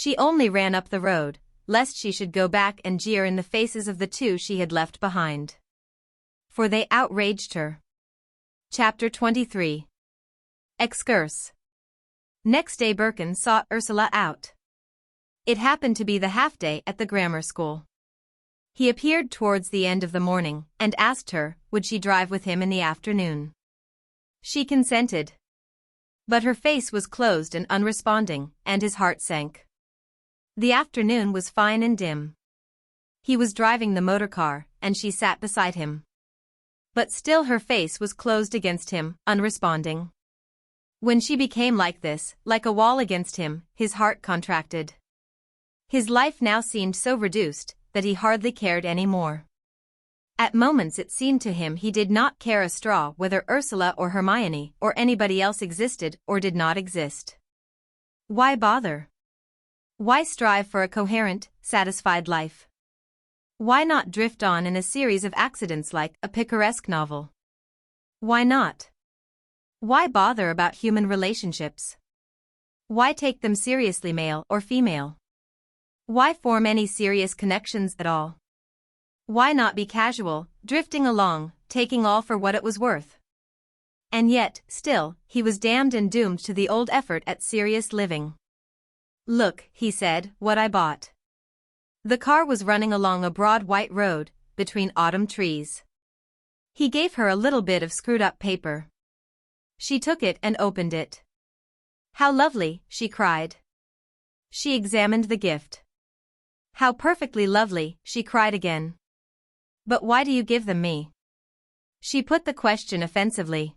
She only ran up the road, lest she should go back and jeer in the faces of the two she had left behind. For they outraged her. Chapter 23. XXIX. Next day Birkin sought Ursula out. It happened to be the half-day at the grammar school. He appeared towards the end of the morning and asked her, would she drive with him in the afternoon. She consented. But her face was closed and unresponding, and his heart sank. The afternoon was fine and dim. He was driving the motor car, and she sat beside him. But still her face was closed against him, unresponding. When she became like this, like a wall against him, his heart contracted. His life now seemed so reduced that he hardly cared any more. At moments it seemed to him he did not care a straw whether Ursula or Hermione or anybody else existed or did not exist. Why bother? Why strive for a coherent, satisfied life? Why not drift on in a series of accidents like a picaresque novel? Why not? Why bother about human relationships? Why take them seriously, male or female? Why form any serious connections at all? Why not be casual, drifting along, taking all for what it was worth? And yet, still, he was damned and doomed to the old effort at serious living. Look, he said, what I bought. The car was running along a broad white road, between autumn trees. He gave her a little bit of screwed-up paper. She took it and opened it. How lovely, she cried. She examined the gift. How perfectly lovely, she cried again. But why do you give them me? She put the question offensively.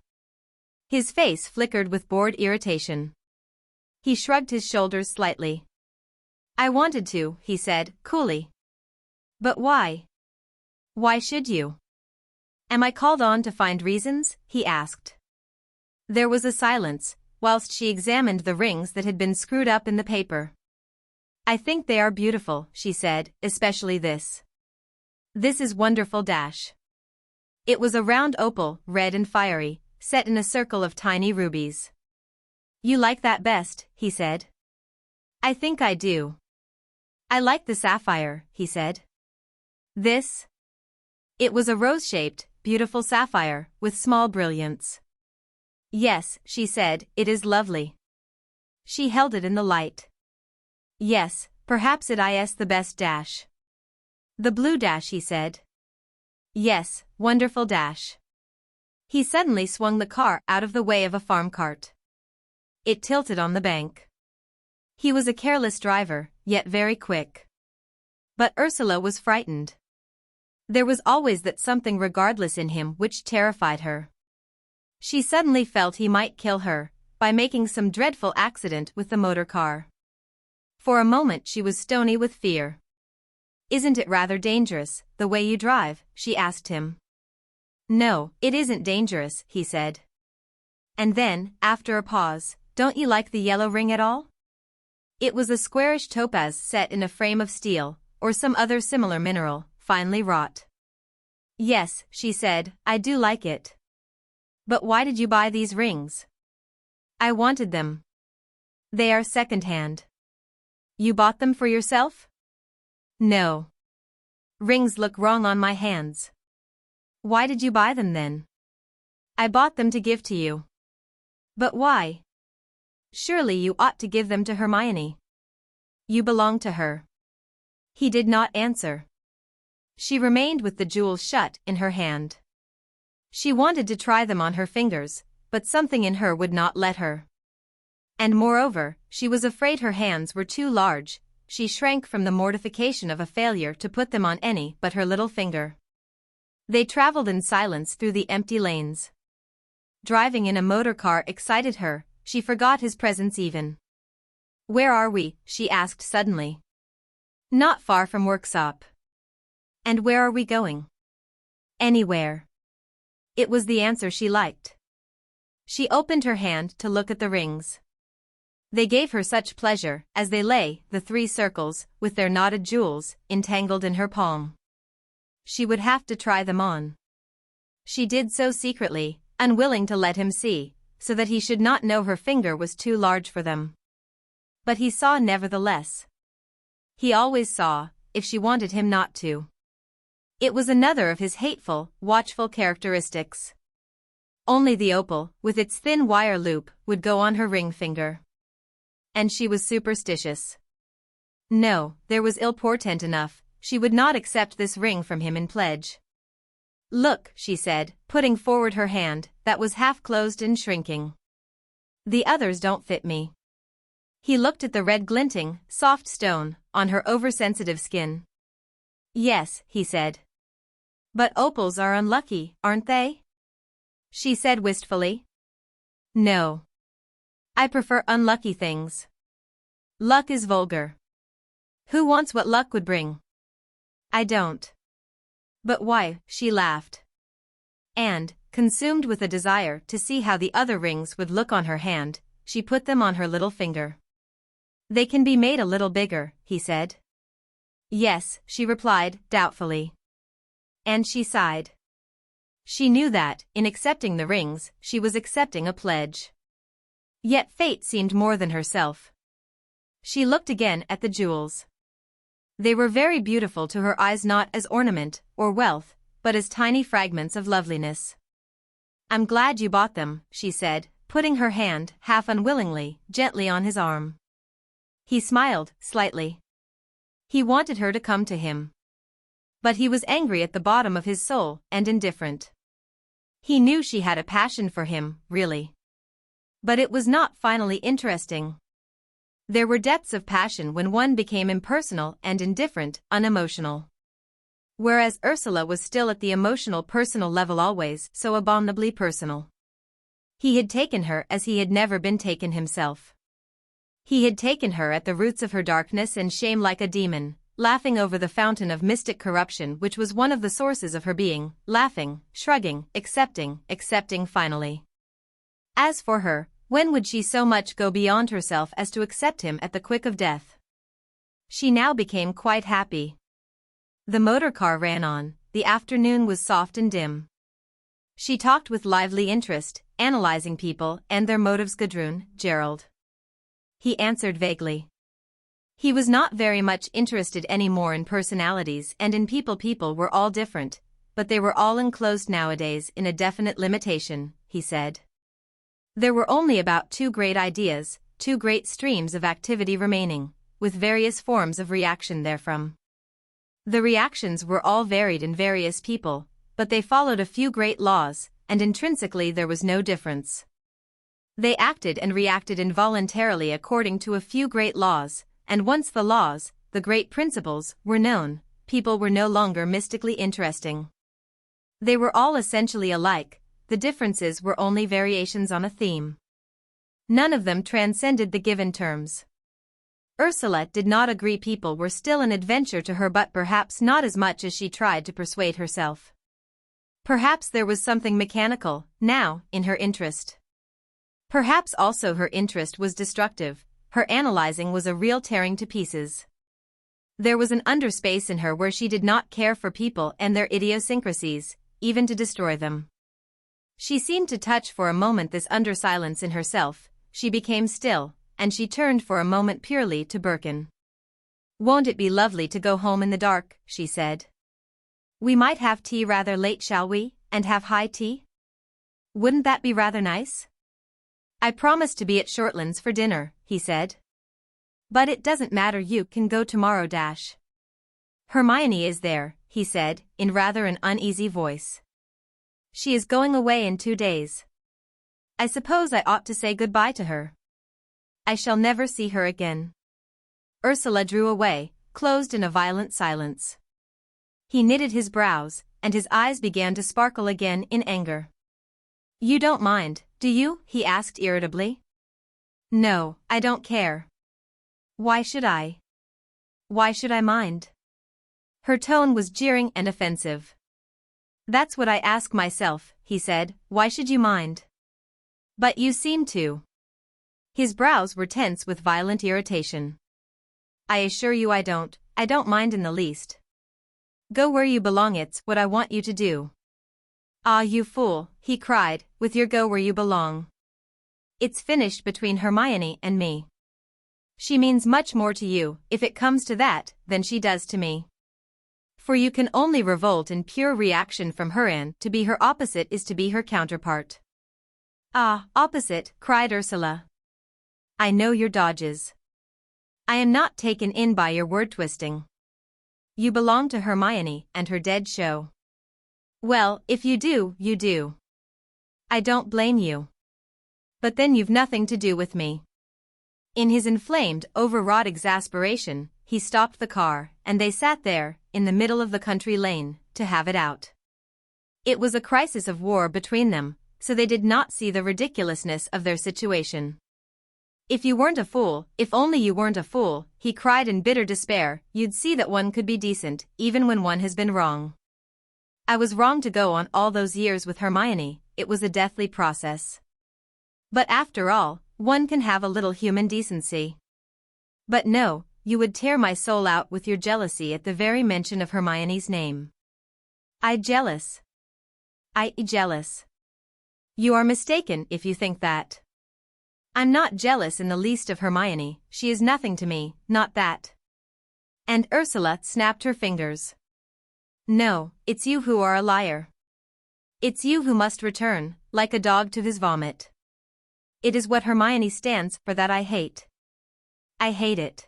His face flickered with bored irritation. He shrugged his shoulders slightly. I wanted to, he said, coolly. But why? Why should you? Am I called on to find reasons? He asked. There was a silence, whilst she examined the rings that had been screwed up in the paper. I think they are beautiful, she said, especially this. This is wonderful dash. It was a round opal, red and fiery, set in a circle of tiny rubies. You like that best, he said. I think I do. I like the sapphire, he said. This? It was a rose-shaped, beautiful sapphire, with small brilliants. Yes, she said, it is lovely. She held it in the light. Yes, perhaps it is the best dash. The blue dash, he said. Yes, wonderful dash. He suddenly swung the car out of the way of a farm cart. It tilted on the bank. He was a careless driver, yet very quick. But Ursula was frightened. There was always that something regardless in him which terrified her. She suddenly felt he might kill her, by making some dreadful accident with the motor car. For a moment she was stony with fear. Isn't it rather dangerous, the way you drive? She asked him. No, it isn't dangerous, he said. And then, after a pause, don't you like the yellow ring at all? It was a squarish topaz set in a frame of steel, or some other similar mineral, finely wrought. Yes, she said, I do like it. But why did you buy these rings? I wanted them. They are second-hand. You bought them for yourself? No. Rings look wrong on my hands. Why did you buy them then? I bought them to give to you. But why? Surely you ought to give them to Hermione. You belong to her. He did not answer. She remained with the jewels shut in her hand. She wanted to try them on her fingers, but something in her would not let her. And moreover, she was afraid her hands were too large. She shrank from the mortification of a failure to put them on any but her little finger. They traveled in silence through the empty lanes. Driving in a motor car excited her, she forgot his presence even. Where are we? She asked suddenly. Not far from Worksop. And where are we going? Anywhere. It was the answer she liked. She opened her hand to look at the rings. They gave her such pleasure, as they lay, the 3 circles, with their knotted jewels, entangled in her palm. She would have to try them on. She did so secretly, unwilling to let him see, so that he should not know her finger was too large for them. But he saw nevertheless. He always saw, if she wanted him not to. It was another of his hateful, watchful characteristics. Only the opal, with its thin wire loop, would go on her ring finger. And she was superstitious. No, there was ill portent enough, she would not accept this ring from him in pledge. Look, she said, putting forward her hand, that was half closed and shrinking. The others don't fit me. He looked at the red glinting, soft stone, on her oversensitive skin. Yes, he said. But opals are unlucky, aren't they? She said wistfully. No. I prefer unlucky things. Luck is vulgar. Who wants what luck would bring? I don't. But why? She laughed. And, consumed with a desire to see how the other rings would look on her hand, she put them on her little finger. They can be made a little bigger, he said. Yes, she replied, doubtfully. And she sighed. She knew that, in accepting the rings, she was accepting a pledge. Yet fate seemed more than herself. She looked again at the jewels. They were very beautiful to her eyes, not as ornament or wealth, but as tiny fragments of loveliness. I'm glad you bought them, she said, putting her hand, half unwillingly, gently on his arm. He smiled, slightly. He wanted her to come to him. But he was angry at the bottom of his soul, and indifferent. He knew she had a passion for him, really. But it was not finally interesting. There were depths of passion when one became impersonal and indifferent, unemotional. Whereas Ursula was still at the emotional personal level, always so abominably personal. He had taken her as he had never been taken himself. He had taken her at the roots of her darkness and shame like a demon, laughing over the fountain of mystic corruption which was one of the sources of her being, laughing, shrugging, accepting finally. As for her, when would she so much go beyond herself as to accept him at the quick of death? She now became quite happy. The motor car ran on, the afternoon was soft and dim. She talked with lively interest, analyzing people and their motives. Gudrun, Gerald. He answered vaguely. He was not very much interested anymore in personalities and in people. People were all different, but they were all enclosed nowadays in a definite limitation, he said. There were only about 2 great ideas, 2 great streams of activity remaining, with various forms of reaction therefrom. The reactions were all varied in various people, but they followed a few great laws, and intrinsically there was no difference. They acted and reacted involuntarily according to a few great laws, and once the laws, the great principles, were known, people were no longer mystically interesting. They were all essentially alike, the differences were only variations on a theme. None of them transcended the given terms. Ursula did not agree. People were still an adventure to her, but perhaps not as much as she tried to persuade herself. Perhaps there was something mechanical, now, in her interest. Perhaps also her interest was destructive, her analyzing was a real tearing to pieces. There was an underspace in her where she did not care for people and their idiosyncrasies, even to destroy them. She seemed to touch for a moment this under-silence in herself, she became still, and she turned for a moment purely to Birkin. Won't it be lovely to go home in the dark, she said. We might have tea rather late, shall we, and have high tea? Wouldn't that be rather nice? I promised to be at Shortlands for dinner, he said. But it doesn't matter, you can go tomorrow. Hermione is there, he said, in rather an uneasy voice. She is going away in 2 days. I suppose I ought to say goodbye to her. I shall never see her again. Ursula drew away, closed in a violent silence. He knitted his brows, and his eyes began to sparkle again in anger. You don't mind, do you? He asked irritably. No, I don't care. Why should I? Why should I mind? Her tone was jeering and offensive. That's what I ask myself, he said, why should you mind? But you seem to. His brows were tense with violent irritation. I assure you I don't mind in the least. Go where you belong, it's what I want you to do. Ah, you fool, he cried, with your go where you belong. It's finished between Hermione and me. She means much more to you, if it comes to that, than she does to me. For you can only revolt in pure reaction from her, and to be her opposite is to be her counterpart. Ah, opposite, cried Ursula. I know your dodges. I am not taken in by your word-twisting. You belong to Hermione and her dead show. Well, if you do, you do. I don't blame you. But then you've nothing to do with me. In his inflamed, overwrought exasperation, he stopped the car, and they sat there, in the middle of the country lane, to have it out. It was a crisis of war between them, so they did not see the ridiculousness of their situation. If you weren't a fool, if only you weren't a fool, he cried in bitter despair, you'd see that one could be decent, even when one has been wrong. I was wrong to go on all those years with Hermione, it was a deathly process. But after all, one can have a little human decency. But no, you would tear my soul out with your jealousy at the very mention of Hermione's name. I jealous. You are mistaken if you think that. I'm not jealous in the least of Hermione, she is nothing to me, not that. And Ursula snapped her fingers. No, it's you who are a liar. It's you who must return, like a dog to his vomit. It is what Hermione stands for that I hate. I hate it.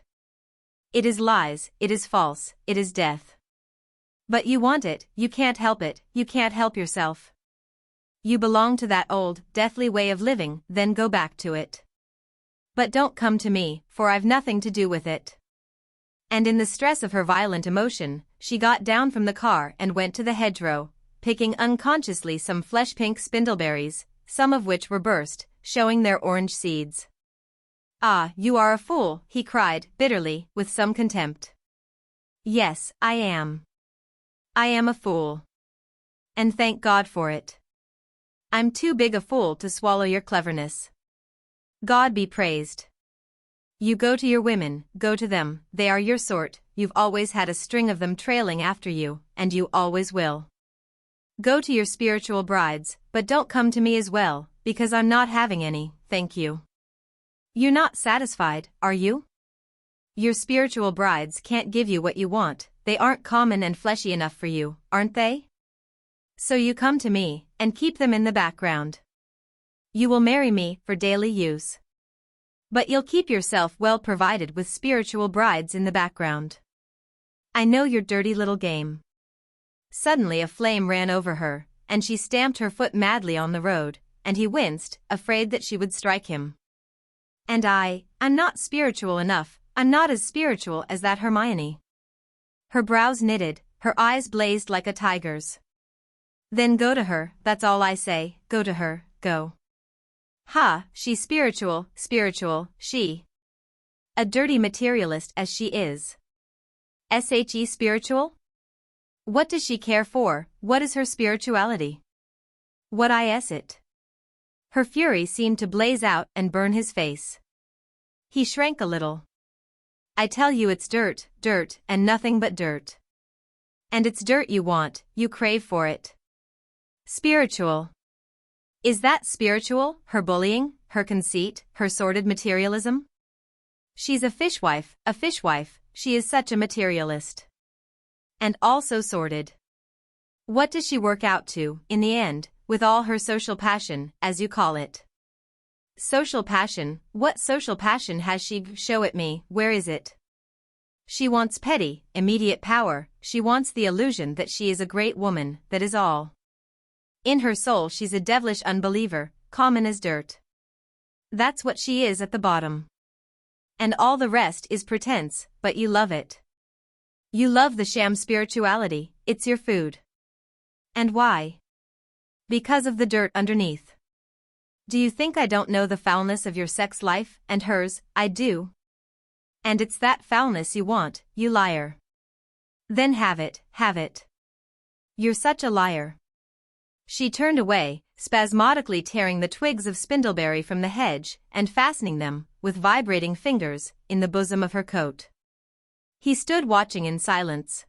It is lies, it is false, it is death. But you want it, you can't help it, you can't help yourself. You belong to that old, deathly way of living, then go back to it. But don't come to me, for I've nothing to do with it. And in the stress of her violent emotion, she got down from the car and went to the hedgerow, picking unconsciously some flesh-pink spindleberries, some of which were burst, showing their orange seeds. Ah, you are a fool, he cried, bitterly, with some contempt. Yes, I am. I am a fool. And thank God for it. I'm too big a fool to swallow your cleverness. God be praised. You go to your women, go to them, they are your sort, you've always had a string of them trailing after you, and you always will. Go to your spiritual brides, but don't come to me as well, because I'm not having any, thank you. You're not satisfied, are you? Your spiritual brides can't give you what you want, they aren't common and fleshy enough for you, aren't they? So you come to me, and keep them in the background. You will marry me for daily use. But you'll keep yourself well provided with spiritual brides in the background. I know your dirty little game. Suddenly a flame ran over her, and she stamped her foot madly on the road, and he winced, afraid that she would strike him. And I'm not spiritual enough, I'm not as spiritual as that Hermione. Her brows knitted, her eyes blazed like a tiger's. Then go to her, that's all I say, go to her, go. Ha, she's spiritual, she. A dirty materialist as she is. SHE spiritual? What does she care for, what is her spirituality? What is it? Her fury seemed to blaze out and burn his face. He shrank a little. I tell you it's dirt, and nothing but dirt. And it's dirt you want, you crave for it. Spiritual. Is that spiritual, her bullying, her conceit, her sordid materialism? She's a fishwife, she is such a materialist. And also sordid. What does she work out to, in the end, with all her social passion, as you call it? Social passion, what social passion has she? Show it me, where is it? She wants petty, immediate power, she wants the illusion that she is a great woman, that is all. In her soul she's a devilish unbeliever, common as dirt. That's what she is at the bottom. And all the rest is pretense, but you love it. You love the sham spirituality, it's your food. And why? Because of the dirt underneath. Do you think I don't know the foulness of your sex life, and hers? I do. And it's that foulness you want, you liar. Then have it, have it. You're such a liar. She turned away, spasmodically tearing the twigs of spindleberry from the hedge and fastening them, with vibrating fingers, in the bosom of her coat. He stood watching in silence.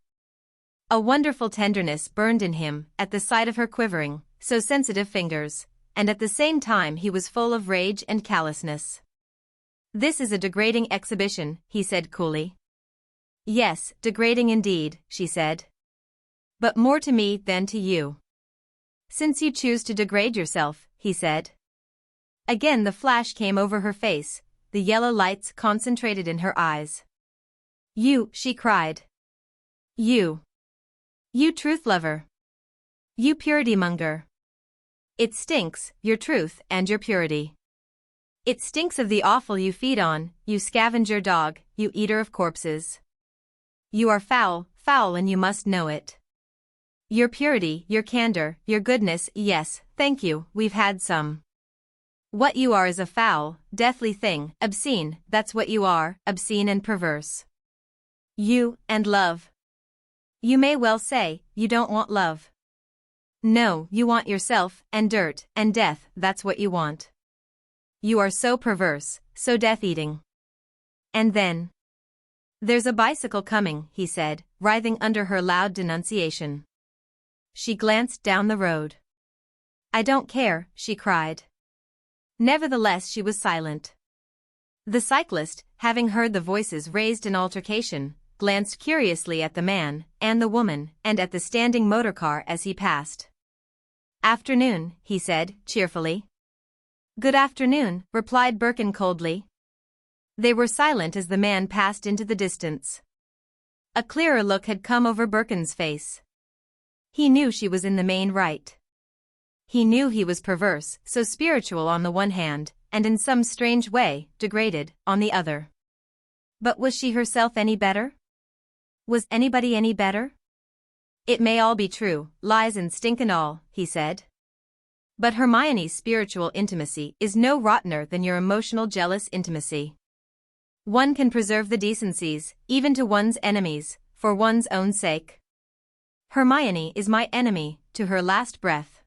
A wonderful tenderness burned in him at the sight of her quivering, so sensitive fingers, and at the same time he was full of rage and callousness. This is a degrading exhibition, he said coolly. Yes, degrading indeed, she said. But more to me than to you. Since you choose to degrade yourself, he said. Again the flash came over her face, the yellow lights concentrated in her eyes. You, she cried. You. You truth lover. You purity monger. It stinks, your truth and your purity. It stinks of the offal you feed on, you scavenger dog, you eater of corpses. You are foul, foul, and you must know it. Your purity, your candor, your goodness, yes, thank you, we've had some. What you are is a foul, deathly thing, obscene, that's what you are, obscene and perverse. You, and love. You may well say, you don't want love. No, you want yourself, and dirt, and death, that's what you want. You are so perverse, so death-eating. And then. There's a bicycle coming, he said, writhing under her loud denunciation. She glanced down the road. I don't care, she cried. Nevertheless she was silent. The cyclist, having heard the voices raised in altercation, glanced curiously at the man, and the woman, and at the standing motorcar as he passed. Afternoon, he said, cheerfully. Good afternoon, replied Birkin coldly. They were silent as the man passed into the distance. A clearer look had come over Birkin's face. He knew she was in the main right. He knew he was perverse, so spiritual on the one hand, and in some strange way, degraded, on the other. But was she herself any better? Was anybody any better? It may all be true, lies and stink and all, he said. But Hermione's spiritual intimacy is no rottener than your emotional jealous intimacy. One can preserve the decencies, even to one's enemies, for one's own sake. Hermione is my enemy, to her last breath.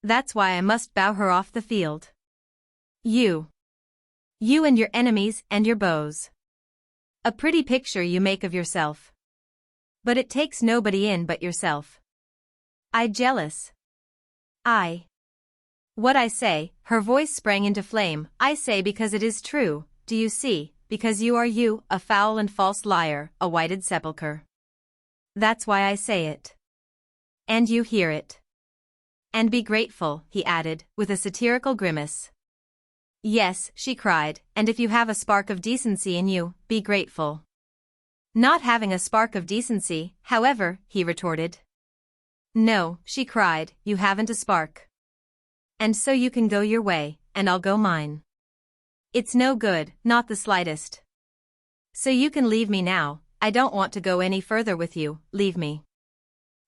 That's why I must bow her off the field. You. You and your enemies and your beaux. A pretty picture you make of yourself. But it takes nobody in but yourself. I jealous. What I say, her voice sprang into flame, I say because it is true, do you see, because you are you, a foul and false liar, a whited sepulchre. That's why I say it. And you hear it. And be grateful, he added, with a satirical grimace. Yes, she cried, and if you have a spark of decency in you, be grateful. Not having a spark of decency, however, he retorted. No, she cried, you haven't a spark. And so you can go your way, and I'll go mine. It's no good, not the slightest. So you can leave me now, I don't want to go any further with you, leave me.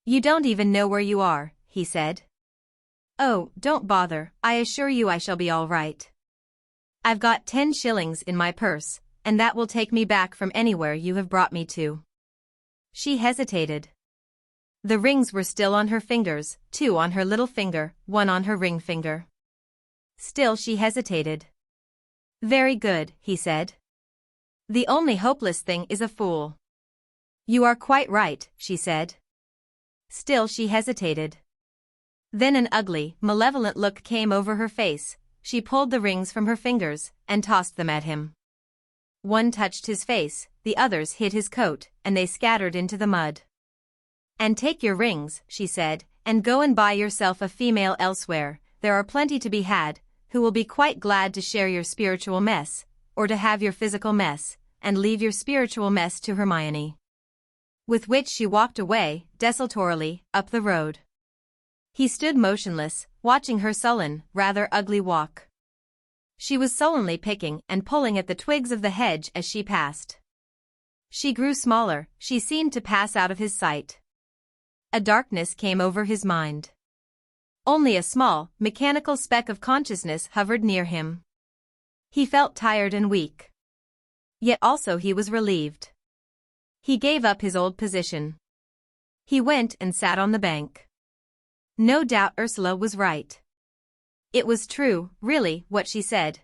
You don't even know where you are, he said. Oh, don't bother, I assure you I shall be all right. I've got 10 shillings in my purse, and that will take me back from anywhere you have brought me to. She hesitated. The rings were still on her fingers, 2 on her little finger, 1 on her ring finger. Still she hesitated. Very good, he said. The only hopeless thing is a fool. You are quite right, she said. Still she hesitated. Then an ugly, malevolent look came over her face, she pulled the rings from her fingers, and tossed them at him. One touched his face, the others hit his coat, and they scattered into the mud. And take your rings, she said, and go and buy yourself a female elsewhere, there are plenty to be had, who will be quite glad to share your spiritual mess, or to have your physical mess, and leave your spiritual mess to Hermione. With which she walked away, desultorily, up the road. He stood motionless, watching her sullen, rather ugly walk. She was sullenly picking and pulling at the twigs of the hedge as she passed. She grew smaller, she seemed to pass out of his sight. A darkness came over his mind. Only a small, mechanical speck of consciousness hovered near him. He felt tired and weak. Yet also he was relieved. He gave up his old position. He went and sat on the bank. No doubt Ursula was right. It was true, really, what she said.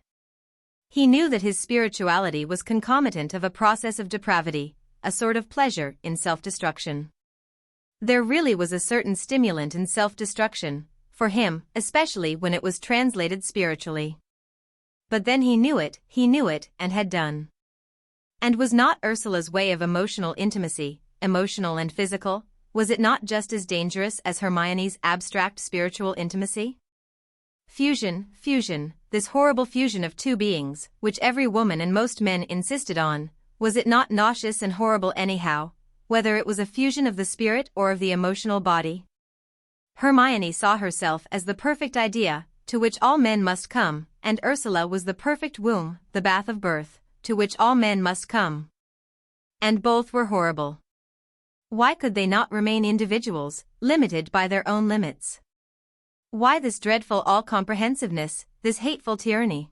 He knew that his spirituality was concomitant of a process of depravity, a sort of pleasure in self-destruction. There really was a certain stimulant in self-destruction, for him, especially when it was translated spiritually. But then he knew it, and had done. And was not Ursula's way of emotional intimacy, emotional and physical, was it not just as dangerous as Hermione's abstract spiritual intimacy? Fusion, this horrible fusion of two beings, which every woman and most men insisted on, was it not nauseous and horrible anyhow, whether it was a fusion of the spirit or of the emotional body? Hermione saw herself as the perfect idea, to which all men must come, and Ursula was the perfect womb, the bath of birth, to which all men must come. And both were horrible. Why could they not remain individuals, limited by their own limits? Why this dreadful all-comprehensiveness, this hateful tyranny?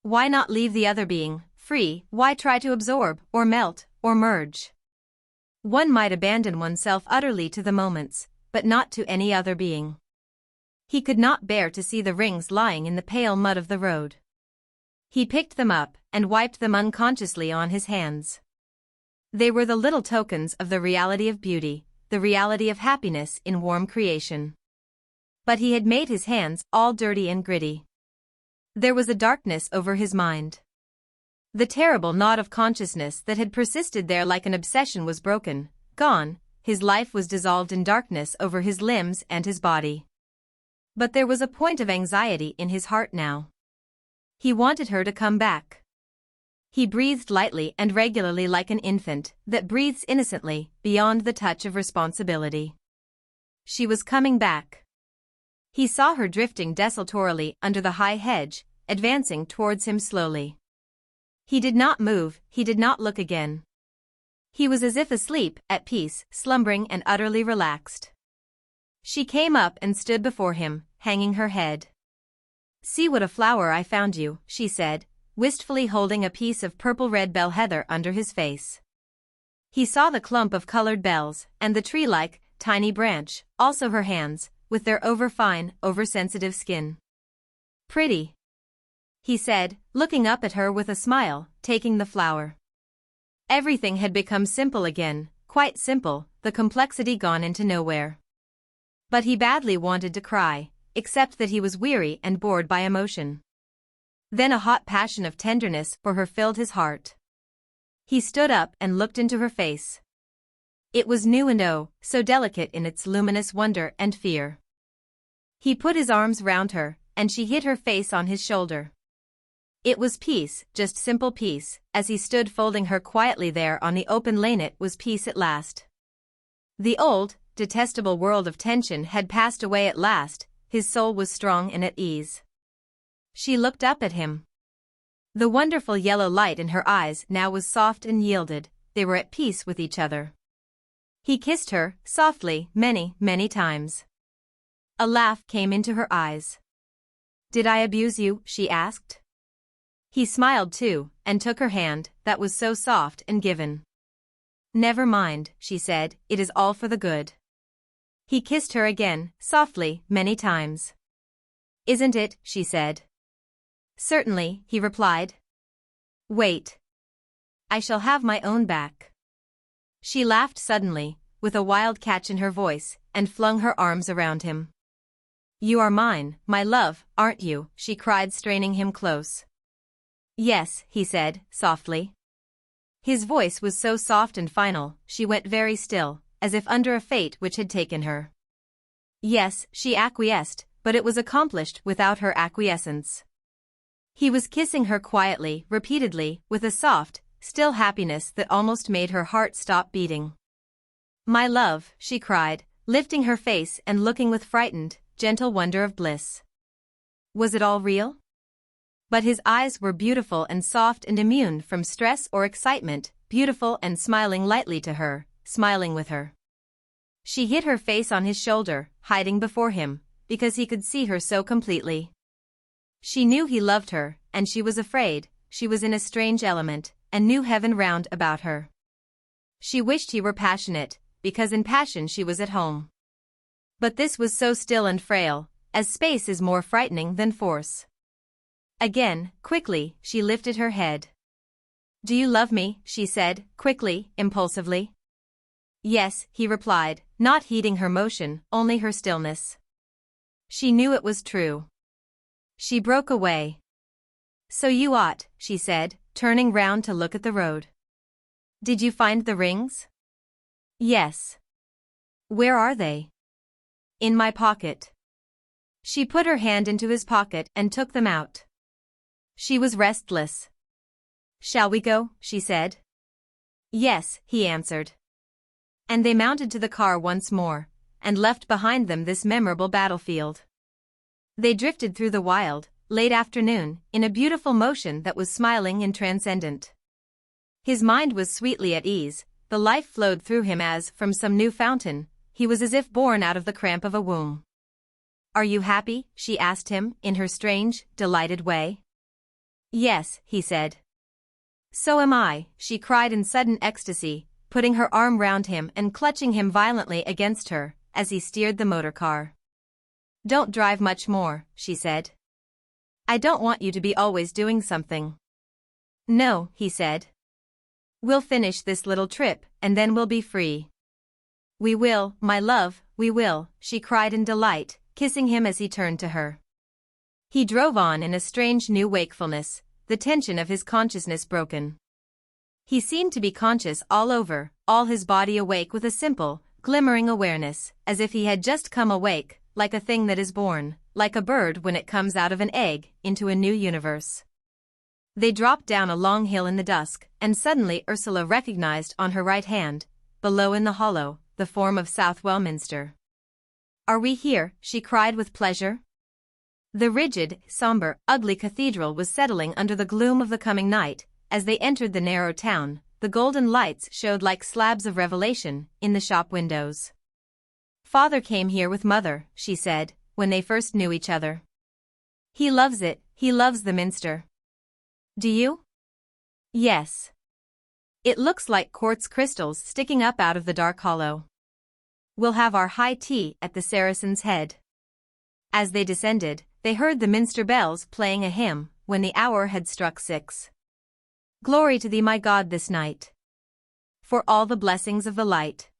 Why not leave the other being free? Why try to absorb, or melt, or merge? One might abandon oneself utterly to the moments, but not to any other being. He could not bear to see the rings lying in the pale mud of the road. He picked them up, and wiped them unconsciously on his hands. They were the little tokens of the reality of beauty, the reality of happiness in warm creation. But he had made his hands all dirty and gritty. There was a darkness over his mind. The terrible knot of consciousness that had persisted there like an obsession was broken, gone, his life was dissolved in darkness over his limbs and his body. But there was a point of anxiety in his heart now. He wanted her to come back. He breathed lightly and regularly like an infant that breathes innocently, beyond the touch of responsibility. She was coming back. He saw her drifting desultorily under the high hedge, advancing towards him slowly. He did not move, he did not look again. He was as if asleep, at peace, slumbering and utterly relaxed. She came up and stood before him, hanging her head. "See what a flower I found you," she said, wistfully holding a piece of purple-red bell heather under his face. He saw the clump of colored bells, and the tree-like, tiny branch, also her hands, with their over-fine, over-sensitive skin. "Pretty," he said, looking up at her with a smile, taking the flower. Everything had become simple again, quite simple, the complexity gone into nowhere. But he badly wanted to cry, except that he was weary and bored by emotion. Then a hot passion of tenderness for her filled his heart. He stood up and looked into her face. It was new and oh, so delicate in its luminous wonder and fear. He put his arms round her, and she hid her face on his shoulder. It was peace, just simple peace, as he stood folding her quietly there on the open lane. It was peace at last. The old, detestable world of tension had passed away at last, his soul was strong and at ease. She looked up at him. The wonderful yellow light in her eyes now was soft and yielded, they were at peace with each other. He kissed her, softly, many, many times. A laugh came into her eyes. "Did I abuse you?" she asked. He smiled too, and took her hand, that was so soft and given. "Never mind," she said, "it is all for the good." He kissed her again, softly, many times. "Isn't it?" she said. "Certainly," he replied. "Wait. I shall have my own back." She laughed suddenly, with a wild catch in her voice, and flung her arms around him. "You are mine, my love, aren't you?" she cried, straining him close. "Yes," he said, softly. His voice was so soft and final, she went very still, as if under a fate which had taken her. "Yes," she acquiesced, but it was accomplished without her acquiescence. He was kissing her quietly, repeatedly, with a soft, still happiness that almost made her heart stop beating. "My love," she cried, lifting her face and looking with frightened, gentle wonder of bliss. Was it all real? But his eyes were beautiful and soft and immune from stress or excitement, beautiful and smiling lightly to her, smiling with her. She hid her face on his shoulder, hiding before him, because he could see her so completely. She knew he loved her, and she was afraid, she was in a strange element, and knew heaven round about her. She wished he were passionate, because in passion she was at home. But this was so still and frail, as space is more frightening than force. Again, quickly, she lifted her head. "Do you love me?" she said, quickly, impulsively. "Yes," he replied, not heeding her motion, only her stillness. She knew it was true. She broke away. So you ought, she said, turning round to look at the road. Did you find the rings? Yes. Where are they? In my pocket. She put her hand into his pocket and took them out. She was restless. Shall we go? She said. Yes, he answered. And they mounted to the car once more, and left behind them this memorable battlefield. They drifted through the wild, late afternoon, in a beautiful motion that was smiling and transcendent. His mind was sweetly at ease, the life flowed through him as from some new fountain, he was as if born out of the cramp of a womb. Are you happy? She asked him, in her strange, delighted way. Yes, he said. So am I, she cried in sudden ecstasy, putting her arm round him and clutching him violently against her, as he steered the motor car. Don't drive much more, she said. I don't want you to be always doing something. No, he said. We'll finish this little trip, and then we'll be free. We will, my love, we will, she cried in delight, kissing him as he turned to her. He drove on in a strange new wakefulness, the tension of his consciousness broken. He seemed to be conscious all over, all his body awake with a simple, glimmering awareness, as if he had just come awake, like a thing that is born, like a bird when it comes out of an egg, into a new universe. They dropped down a long hill in the dusk, and suddenly Ursula recognized on her right hand, below in the hollow, the form of Southwell Minster. Are we here? She cried with pleasure. The rigid, somber, ugly cathedral was settling under the gloom of the coming night. As they entered the narrow town, the golden lights showed like slabs of revelation in the shop windows. Father came here with Mother, she said, when they first knew each other. He loves it, he loves the Minster. Do you? Yes. It looks like quartz crystals sticking up out of the dark hollow. We'll have our high tea at the Saracen's Head. As they descended, they heard the Minster bells playing a hymn, when the hour had struck 6. Glory to thee, my God, this night. For all the blessings of the light.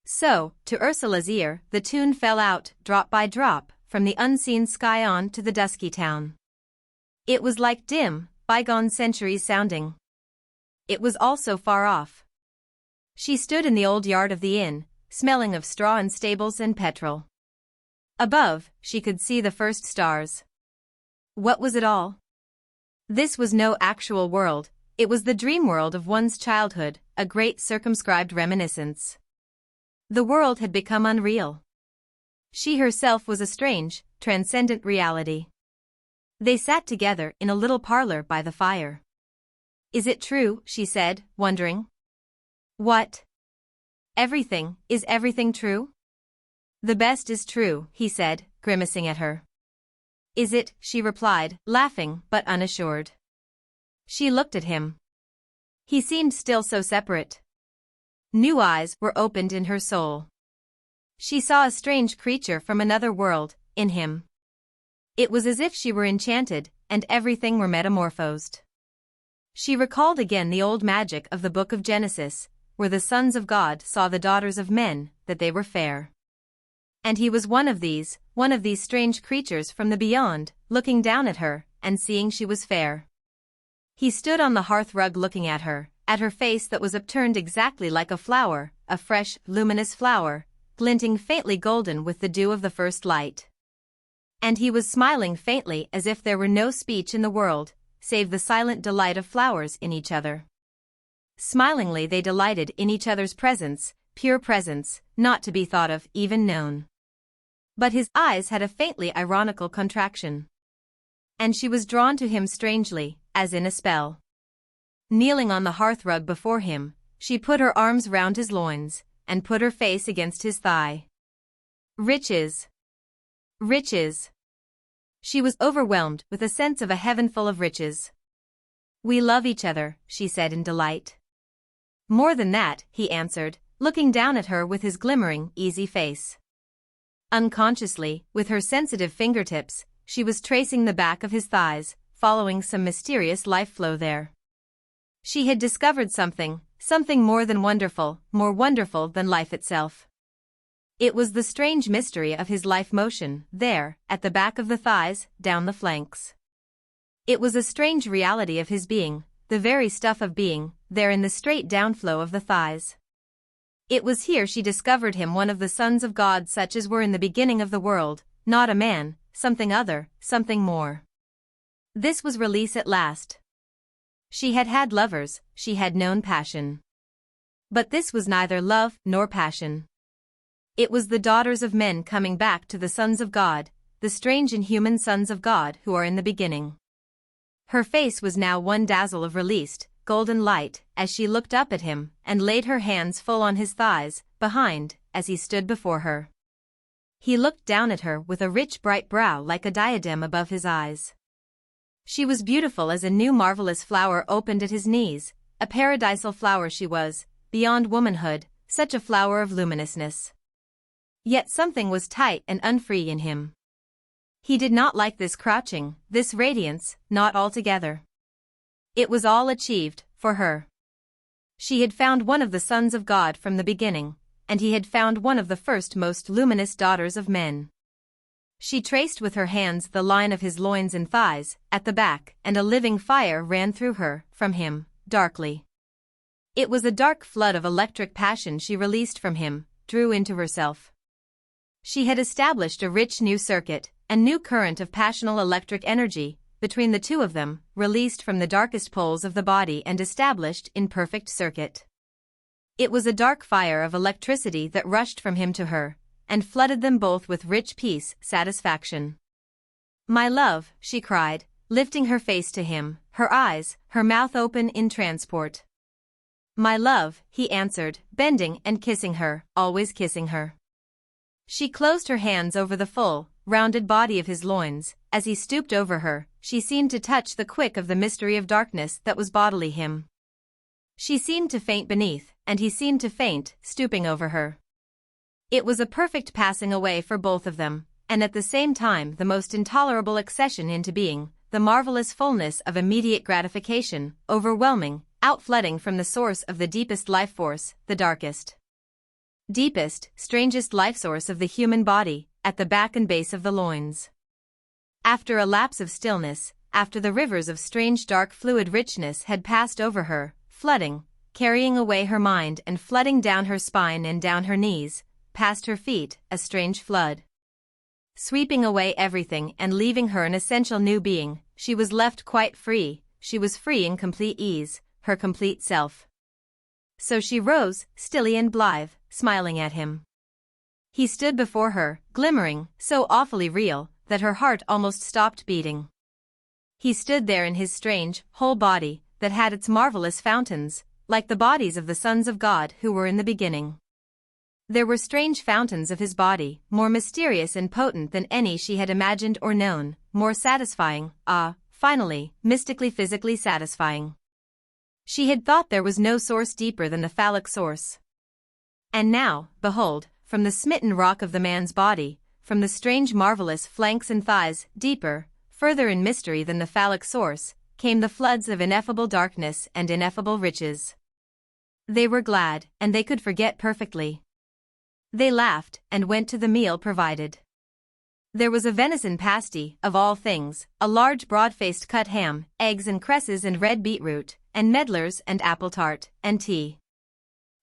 So, to Ursula's ear, the tune fell out, drop by drop, from the unseen sky on to the dusky town. It was like dim, bygone centuries sounding. It was all so far off. She stood in the old yard of the inn, smelling of straw and stables and petrol. Above, she could see the first stars. What was it all? This was no actual world, it was the dream world of one's childhood, a great circumscribed reminiscence. The world had become unreal. She herself was a strange, transcendent reality. They sat together in a little parlor by the fire. Is it true? She said, wondering. What? Everything, is everything true? The best is true, he said, grimacing at her. Is it? She replied, laughing but unassured. She looked at him. He seemed still so separate. New eyes were opened in her soul. She saw a strange creature from another world, in him. It was as if she were enchanted, and everything were metamorphosed. She recalled again the old magic of the book of Genesis, where the sons of God saw the daughters of men, that they were fair. And he was one of these strange creatures from the beyond, looking down at her, and seeing she was fair. He stood on the hearth rug looking at her face that was upturned exactly like a flower, a fresh, luminous flower, glinting faintly golden with the dew of the first light. And he was smiling faintly as if there were no speech in the world, save the silent delight of flowers in each other. Smilingly they delighted in each other's presence, pure presence, not to be thought of, even known. But his eyes had a faintly ironical contraction. And she was drawn to him strangely, as in a spell. Kneeling on the hearthrug before him, she put her arms round his loins, and put her face against his thigh. Riches! Riches! She was overwhelmed with a sense of a heaven full of riches. We love each other, she said in delight. More than that, he answered, looking down at her with his glimmering, easy face. Unconsciously, with her sensitive fingertips, she was tracing the back of his thighs, following some mysterious life flow there. She had discovered something more than wonderful, more wonderful than life itself. It was the strange mystery of his life motion, there, at the back of the thighs, down the flanks. It was a strange reality of his being, the very stuff of being, there in the straight downflow of the thighs. It was here she discovered him, one of the sons of God such as were in the beginning of the world, not a man, something other, something more. This was release at last. She had had lovers, she had known passion. But this was neither love nor passion. It was the daughters of men coming back to the sons of God, the strange inhuman sons of God who are in the beginning. Her face was now one dazzle of released, golden light, as she looked up at him and laid her hands full on his thighs, behind, as he stood before her. He looked down at her with a rich bright brow like a diadem above his eyes. She was beautiful as a new marvelous flower opened at his knees, a paradisal flower she was, beyond womanhood, such a flower of luminousness. Yet something was tight and unfree in him. He did not like this crouching, this radiance, not altogether. It was all achieved, for her. She had found one of the sons of God from the beginning, and he had found one of the first most luminous daughters of men. She traced with her hands the line of his loins and thighs, at the back, and a living fire ran through her, from him, darkly. It was a dark flood of electric passion she released from him, drew into herself. She had established a rich new circuit, a new current of passional electric energy, between the two of them, released from the darkest poles of the body and established in perfect circuit. It was a dark fire of electricity that rushed from him to her, and flooded them both with rich peace, satisfaction. "My love," she cried, lifting her face to him, her eyes, her mouth open in transport. "My love," he answered, bending and kissing her, always kissing her. She closed her hands over the full, rounded body of his loins. As he stooped over her, she seemed to touch the quick of the mystery of darkness that was bodily him. She seemed to faint beneath, and he seemed to faint, stooping over her. It was a perfect passing away for both of them, and at the same time the most intolerable accession into being, the marvelous fullness of immediate gratification, overwhelming, outflooding from the source of the deepest life force, the darkest, deepest, strangest life source of the human body, at the back and base of the loins. After a lapse of stillness, after the rivers of strange dark fluid richness had passed over her, flooding, carrying away her mind and flooding down her spine and down her knees, past her feet, a strange flood, sweeping away everything and leaving her an essential new being, she was left quite free, she was free in complete ease, her complete self. So she rose, stilly and blithe, smiling at him. He stood before her, glimmering, so awfully real, that her heart almost stopped beating. He stood there in his strange, whole body, that had its marvelous fountains, like the bodies of the sons of God who were in the beginning. There were strange fountains of his body, more mysterious and potent than any she had imagined or known, more satisfying, finally, mystically physically satisfying. She had thought there was no source deeper than the phallic source. And now, behold, from the smitten rock of the man's body, from the strange marvelous flanks and thighs, deeper, further in mystery than the phallic source, came the floods of ineffable darkness and ineffable riches. They were glad, and they could forget perfectly. They laughed, and went to the meal provided. There was a venison pasty, of all things, a large broad-faced cut ham, eggs and cresses and red beetroot, and medlars and apple tart, and tea.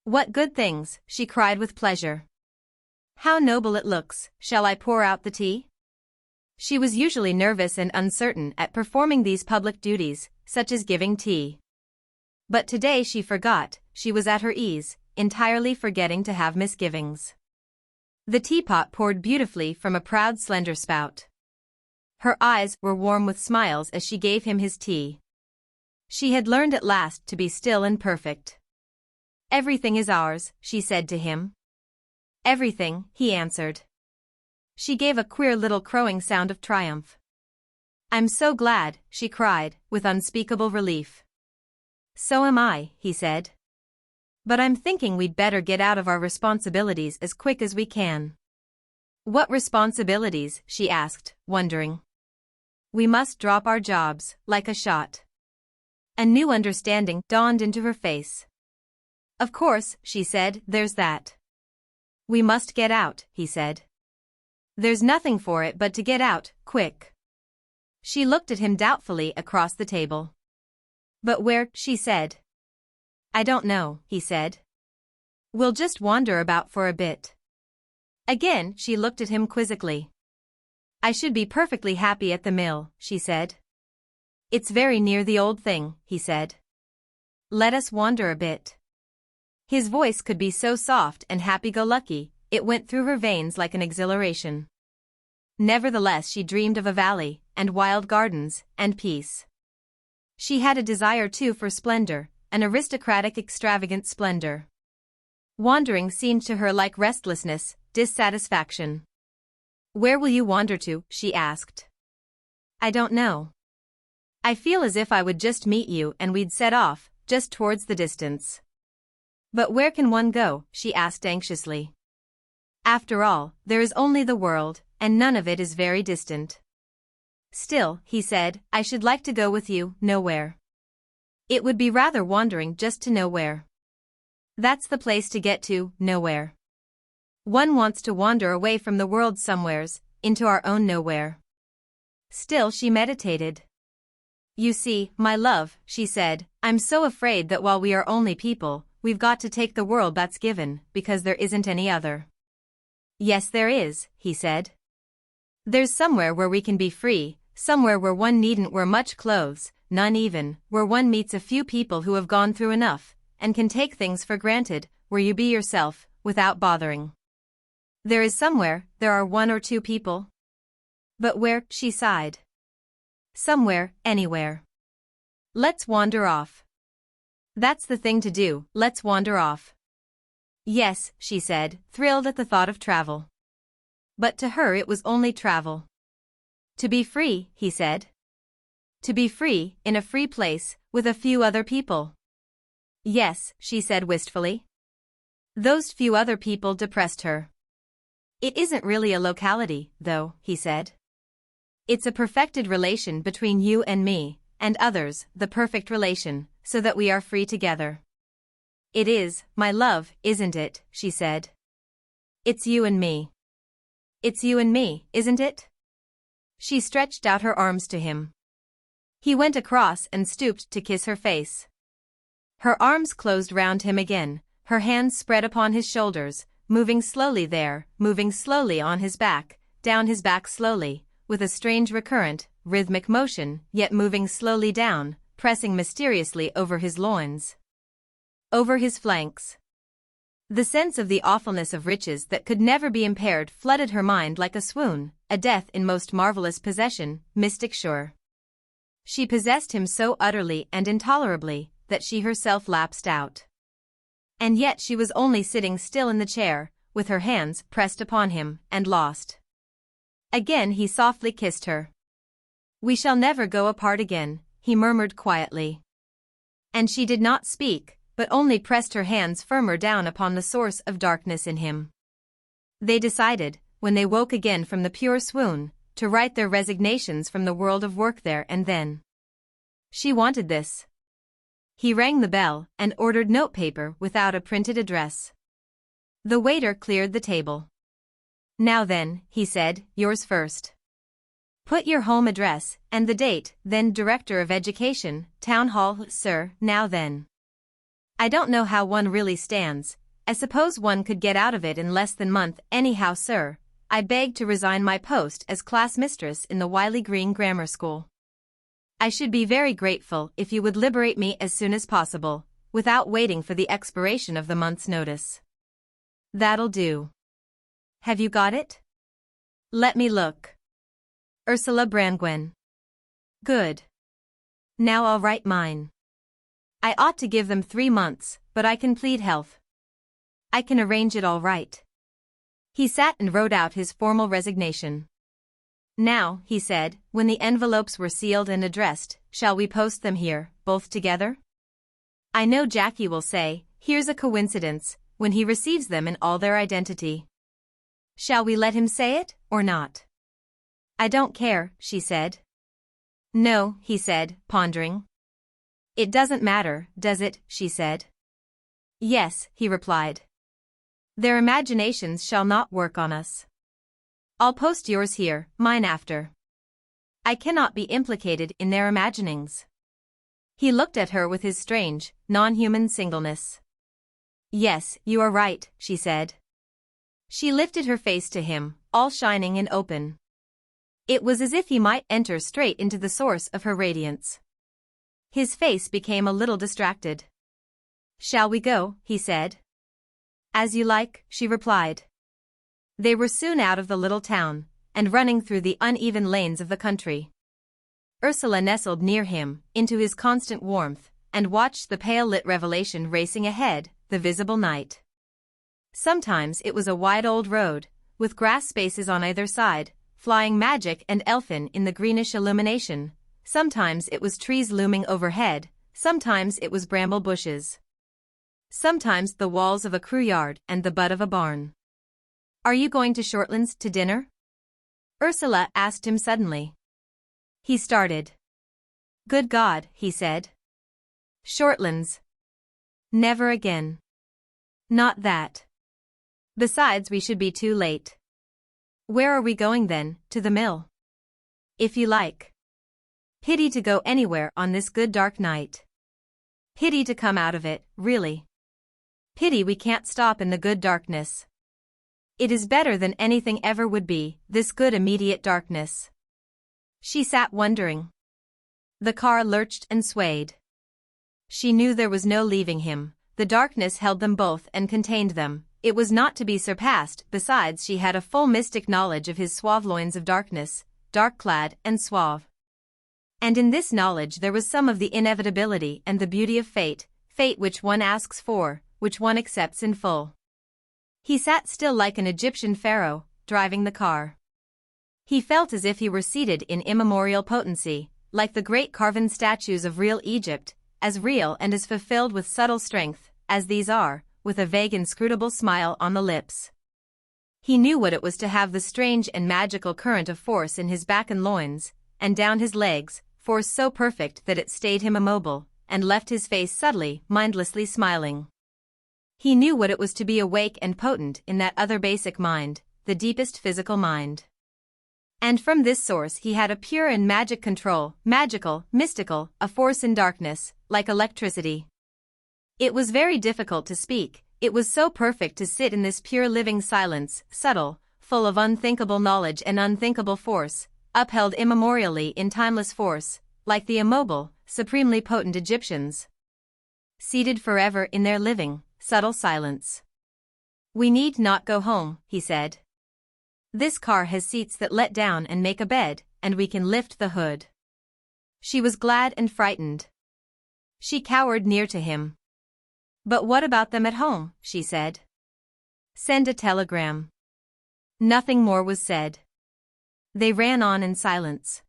"What good things," she cried with pleasure. "How noble it looks, shall I pour out the tea?" She was usually nervous and uncertain at performing these public duties, such as giving tea. But today she forgot, she was at her ease, entirely forgetting to have misgivings. The teapot poured beautifully from a proud slender spout. Her eyes were warm with smiles as she gave him his tea. She had learned at last to be still and perfect. "Everything is ours," she said to him. "Everything," he answered. She gave a queer little crowing sound of triumph. "I'm so glad," she cried, with unspeakable relief. "So am I," he said. "But I'm thinking we'd better get out of our responsibilities as quick as we can." "What responsibilities?" she asked, wondering. "We must drop our jobs, like a shot." A new understanding dawned into her face. "Of course," she said, "there's that." "We must get out," he said. "There's nothing for it but to get out, quick." She looked at him doubtfully across the table. But where, she said. I don't know, he said. We'll just wander about for a bit. Again, she looked at him quizzically. I should be perfectly happy at the mill, she said. It's very near the old thing, he said. Let us wander a bit. His voice could be so soft and happy-go-lucky, it went through her veins like an exhilaration. Nevertheless, she dreamed of a valley, and wild gardens, and peace. She had a desire too for splendor, an aristocratic extravagant splendor. Wandering seemed to her like restlessness, dissatisfaction. Where will you wander to? She asked. I don't know. I feel as if I would just meet you and we'd set off, just towards the distance. But where can one go? She asked anxiously. After all, there is only the world, and none of it is very distant. Still, he said, I should like to go with you, nowhere. It would be rather wandering just to nowhere. That's the place to get to, nowhere. One wants to wander away from the world somewheres, into our own nowhere. Still she meditated. You see, my love, she said, I'm so afraid that while we are only people, we've got to take the world that's given, because there isn't any other. Yes there is, he said. There's somewhere where we can be free, somewhere where one needn't wear much clothes, none even, where one meets a few people who have gone through enough, and can take things for granted, where you be yourself, without bothering. There is somewhere, there are one or two people. But where? She sighed. Somewhere, anywhere. Let's wander off. That's the thing to do, let's wander off. Yes, she said, thrilled at the thought of travel. But to her it was only travel. To be free, he said. To be free, in a free place, with a few other people. Yes, she said wistfully. Those few other people depressed her. It isn't really a locality, though, he said. It's a perfected relation between you and me, and others, the perfect relation, so that we are free together. It is, my love, isn't it, she said. It's you and me. It's you and me, isn't it? She stretched out her arms to him. He went across and stooped to kiss her face. Her arms closed round him again, her hands spread upon his shoulders, moving slowly there, moving slowly on his back, down his back slowly, with a strange recurrent, rhythmic motion, yet moving slowly down, pressing mysteriously over his loins. Over his flanks. The sense of the awfulness of riches that could never be impaired flooded her mind like a swoon, a death in most marvelous possession, mystic sure. She possessed him so utterly and intolerably, that she herself lapsed out. And yet she was only sitting still in the chair, with her hands pressed upon him, and lost. Again he softly kissed her. We shall never go apart again, he murmured quietly. And she did not speak, but only pressed her hands firmer down upon the source of darkness in him. They decided, when they woke again from the pure swoon, to write their resignations from the world of work there and then. She wanted this. He rang the bell and ordered notepaper without a printed address. The waiter cleared the table. Now then, he said, yours first. Put your home address, and the date, then Director of Education, Town Hall, sir, now then. I don't know how one really stands, I suppose one could get out of it in less than month anyhow sir, I beg to resign my post as class mistress in the Wiley Green Grammar School. I should be very grateful if you would liberate me as soon as possible, without waiting for the expiration of the month's notice. That'll do. Have you got it? Let me look. Ursula Brangwen. Good. Now I'll write mine. I ought to give them 3 months, but I can plead health. I can arrange it all right. He sat and wrote out his formal resignation. Now, he said, when the envelopes were sealed and addressed, shall we post them here, both together? I know Jackie will say, here's a coincidence, when he receives them in all their identity. Shall we let him say it, or not? I don't care, she said. No, he said, pondering. It doesn't matter, does it, she said. Yes, he replied. Their imaginations shall not work on us. I'll post yours here, mine after. I cannot be implicated in their imaginings. He looked at her with his strange, non-human singleness. Yes, you are right, she said. She lifted her face to him, all shining and open. It was as if he might enter straight into the source of her radiance. His face became a little distracted. Shall we go, he said. As you like, she replied. They were soon out of the little town, and running through the uneven lanes of the country. Ursula nestled near him, into his constant warmth, and watched the pale-lit revelation racing ahead, the visible night. Sometimes it was a wide old road, with grass spaces on either side, flying magic and elfin in the greenish illumination. Sometimes it was trees looming overhead, sometimes it was bramble bushes. Sometimes the walls of a crew yard and the butt of a barn. Are you going to Shortlands to dinner? Ursula asked him suddenly. He started. Good God, he said. Shortlands. Never again. Not that. Besides, we should be too late. Where are we going then, to the mill? If you like. Pity to go anywhere on this good dark night. Pity to come out of it, really. Pity we can't stop in the good darkness. It is better than anything ever would be, this good immediate darkness. She sat wondering. The car lurched and swayed. She knew there was no leaving him, the darkness held them both and contained them, it was not to be surpassed. Besides, she had a full mystic knowledge of his suave loins of darkness, dark-clad and suave. And in this knowledge there was some of the inevitability and the beauty of fate, fate which one asks for, which one accepts in full. He sat still like an Egyptian pharaoh, driving the car. He felt as if he were seated in immemorial potency, like the great carven statues of real Egypt, as real and as fulfilled with subtle strength, as these are, with a vague inscrutable smile on the lips. He knew what it was to have the strange and magical current of force in his back and loins, and down his legs, force so perfect that it stayed him immobile, and left his face subtly, mindlessly smiling. He knew what it was to be awake and potent in that other basic mind, the deepest physical mind. And from this source he had a pure and magic control, magical, mystical, a force in darkness, like electricity. It was very difficult to speak, it was so perfect to sit in this pure living silence, subtle, full of unthinkable knowledge and unthinkable force, upheld immemorially in timeless force, like the immobile, supremely potent Egyptians. Seated forever in their living, subtle silence. We need not go home, he said. This car has seats that let down and make a bed, and we can lift the hood. She was glad and frightened. She cowered near to him. But what about them at home, she said. Send a telegram. Nothing more was said. They ran on in silence.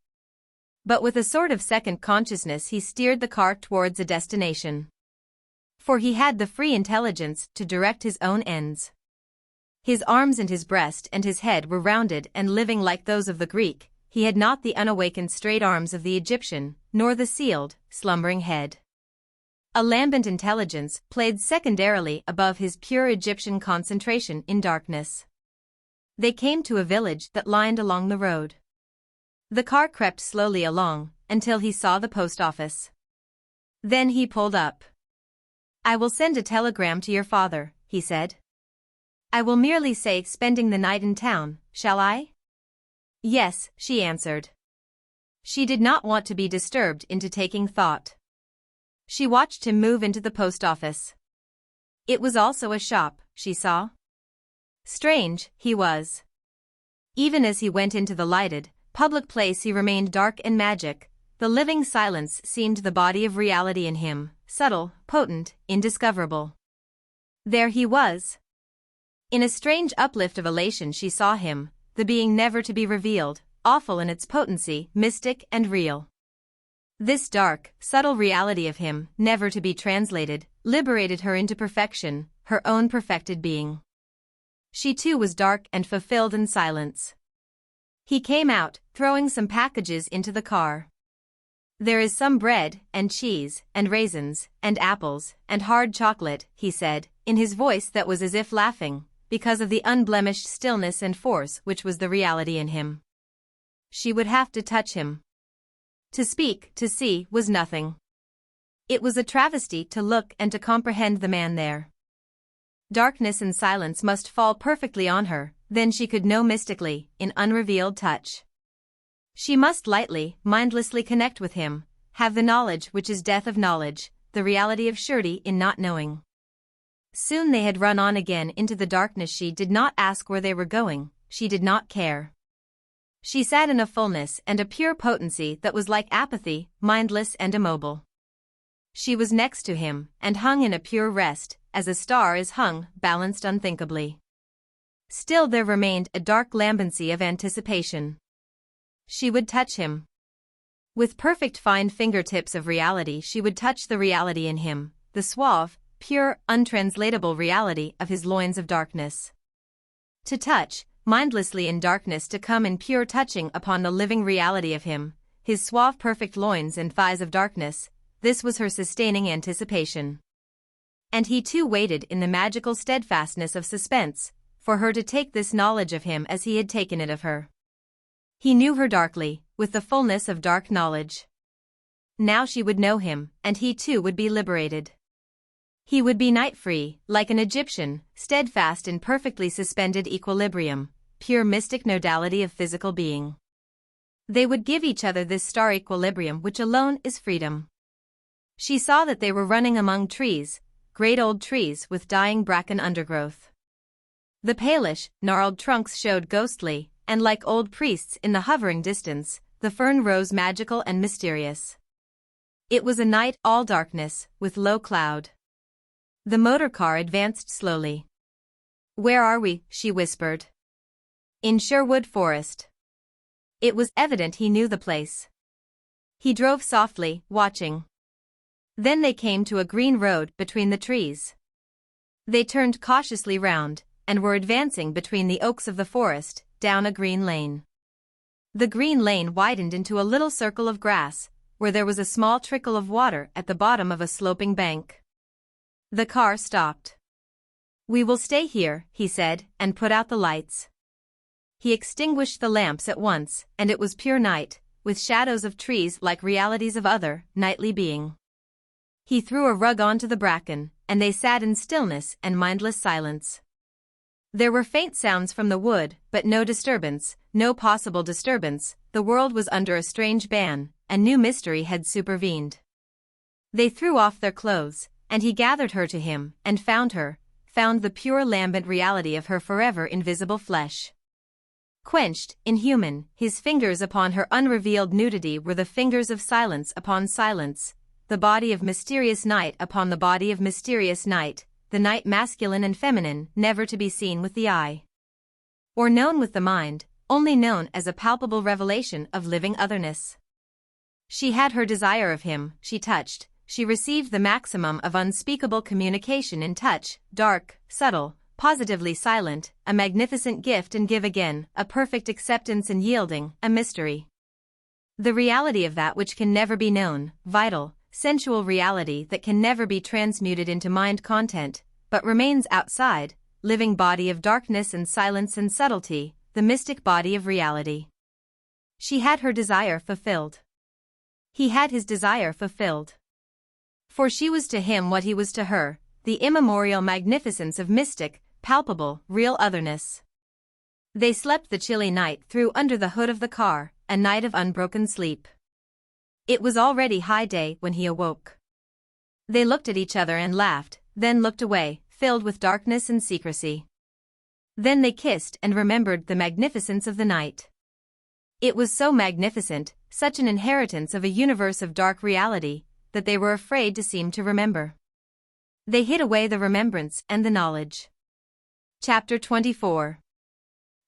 But with a sort of second consciousness he steered the car towards a destination. For he had the free intelligence to direct his own ends. His arms and his breast and his head were rounded and living like those of the Greek, he had not the unawakened straight arms of the Egyptian, nor the sealed, slumbering head. A lambent intelligence played secondarily above his pure Egyptian concentration in darkness. They came to a village that lined along the road. The car crept slowly along, until he saw the post office. Then he pulled up. I will send a telegram to your father, he said. I will merely say spending the night in town, shall I? Yes, she answered. She did not want to be disturbed into taking thought. She watched him move into the post office. It was also a shop, she saw. Strange, he was. Even as he went into the lighted, public place he remained dark and magic, the living silence seemed the body of reality in him, subtle, potent, indiscoverable. There he was. In a strange uplift of elation she saw him, the being never to be revealed, awful in its potency, mystic and real. This dark, subtle reality of him, never to be translated, liberated her into perfection, her own perfected being. She too was dark and fulfilled in silence. He came out, throwing some packages into the car. There is some bread, and cheese, and raisins, and apples, and hard chocolate, he said, in his voice that was as if laughing, because of the unblemished stillness and force which was the reality in him. She would have to touch him. To speak, to see, was nothing. It was a travesty to look and to comprehend the man there. Darkness and silence must fall perfectly on her, then she could know mystically, in unrevealed touch. She must lightly, mindlessly connect with him, have the knowledge which is death of knowledge, the reality of surety in not knowing. Soon they had run on again into the darkness. She did not ask where they were going, she did not care. She sat in a fullness and a pure potency that was like apathy, mindless and immobile. She was next to him, and hung in a pure rest, as a star is hung, balanced unthinkably. Still there remained a dark lambency of anticipation. She would touch him. With perfect fine fingertips of reality she would touch the reality in him, the suave, pure, untranslatable reality of his loins of darkness. To touch, mindlessly in darkness, to come in pure touching upon the living reality of him, his suave perfect loins and thighs of darkness, this was her sustaining anticipation. And he too waited in the magical steadfastness of suspense, for her to take this knowledge of him as he had taken it of her. He knew her darkly, with the fullness of dark knowledge. Now she would know him, and he too would be liberated. He would be night-free, like an Egyptian, steadfast in perfectly suspended equilibrium, pure mystic nodality of physical being. They would give each other this star equilibrium which alone is freedom. She saw that they were running among trees, great old trees with dying bracken undergrowth. The palish, gnarled trunks showed ghostly, and like old priests in the hovering distance, the fern rose magical and mysterious. It was a night all darkness, with low cloud. The motor car advanced slowly. "Where are we?" she whispered. "In Sherwood Forest." It was evident he knew the place. He drove softly, watching. Then they came to a green road between the trees. They turned cautiously round, and were advancing between the oaks of the forest, down a green lane. The green lane widened into a little circle of grass, where there was a small trickle of water at the bottom of a sloping bank. The car stopped. "We will stay here," he said, and put out the lights. He extinguished the lamps at once, and it was pure night, with shadows of trees like realities of other, nightly being. He threw a rug onto the bracken, and they sat in stillness and mindless silence. There were faint sounds from the wood, but no disturbance, no possible disturbance. The world was under a strange ban, a new mystery had supervened. They threw off their clothes, and he gathered her to him, and found the pure lambent reality of her forever invisible flesh. Quenched, inhuman, his fingers upon her unrevealed nudity were the fingers of silence upon silence, the body of mysterious night upon the body of mysterious night, the night masculine and feminine, never to be seen with the eye, or known with the mind, only known as a palpable revelation of living otherness. She had her desire of him, she touched, she received the maximum of unspeakable communication in touch, dark, subtle, positively silent, a magnificent gift and give again, a perfect acceptance and yielding, a mystery. The reality of that which can never be known, vital, sensual reality that can never be transmuted into mind content, but remains outside, living body of darkness and silence and subtlety, the mystic body of reality. She had her desire fulfilled. He had his desire fulfilled. For she was to him what he was to her, the immemorial magnificence of mystic, palpable, real otherness. They slept the chilly night through under the hood of the car, a night of unbroken sleep. It was already high day when he awoke. They looked at each other and laughed, then looked away, filled with darkness and secrecy. Then they kissed and remembered the magnificence of the night. It was so magnificent, such an inheritance of a universe of dark reality, that they were afraid to seem to remember. They hid away the remembrance and the knowledge. Chapter 24.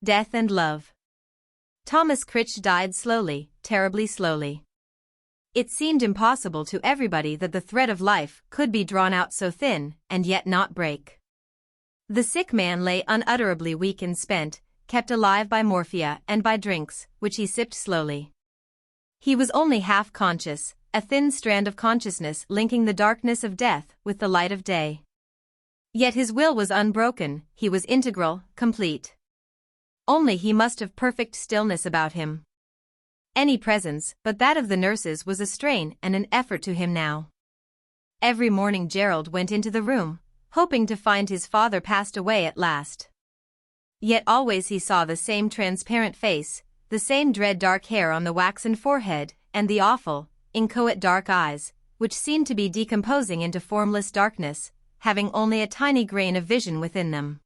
Death and Love. Thomas Crich died slowly, terribly slowly. It seemed impossible to everybody that the thread of life could be drawn out so thin, and yet not break. The sick man lay unutterably weak and spent, kept alive by morphia and by drinks, which he sipped slowly. He was only half conscious, a thin strand of consciousness linking the darkness of death with the light of day. Yet his will was unbroken, he was integral, complete. Only he must have perfect stillness about him. Any presence but that of the nurses was a strain and an effort to him now. Every morning Gerald went into the room, hoping to find his father passed away at last. Yet always he saw the same transparent face, the same dread dark hair on the waxen forehead, and the awful, inchoate dark eyes, which seemed to be decomposing into formless darkness, having only a tiny grain of vision within them.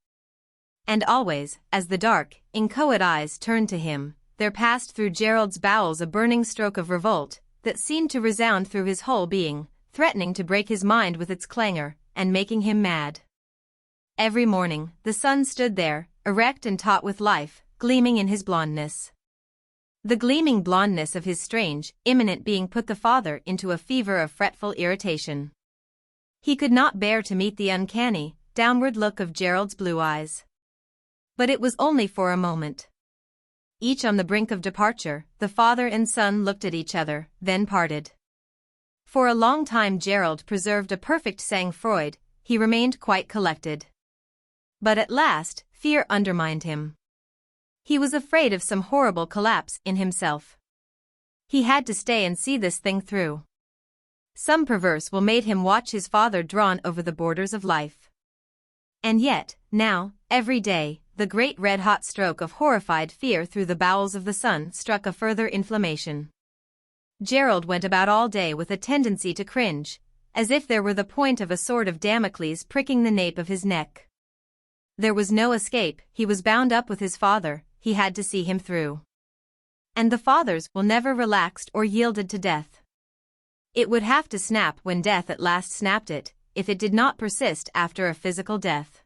And always, as the dark, inchoate eyes turned to him, there passed through Gerald's bowels a burning stroke of revolt, that seemed to resound through his whole being, threatening to break his mind with its clangor, and making him mad. Every morning, the sun stood there, erect and taut with life, gleaming in his blondness. The gleaming blondness of his strange, imminent being put the father into a fever of fretful irritation. He could not bear to meet the uncanny, downward look of Gerald's blue eyes. But it was only for a moment. Each on the brink of departure, the father and son looked at each other, then parted. For a long time Gerald preserved a perfect sang-froid, he remained quite collected. But at last, fear undermined him. He was afraid of some horrible collapse in himself. He had to stay and see this thing through. Some perverse will made him watch his father drawn over the borders of life. And yet, now, every day, the great red-hot stroke of horrified fear through the bowels of the son struck a further inflammation. Gerald went about all day with a tendency to cringe, as if there were the point of a sword of Damocles pricking the nape of his neck. There was no escape, he was bound up with his father, he had to see him through. And the father's will never relaxed or yielded to death. It would have to snap when death at last snapped it, if it did not persist after a physical death.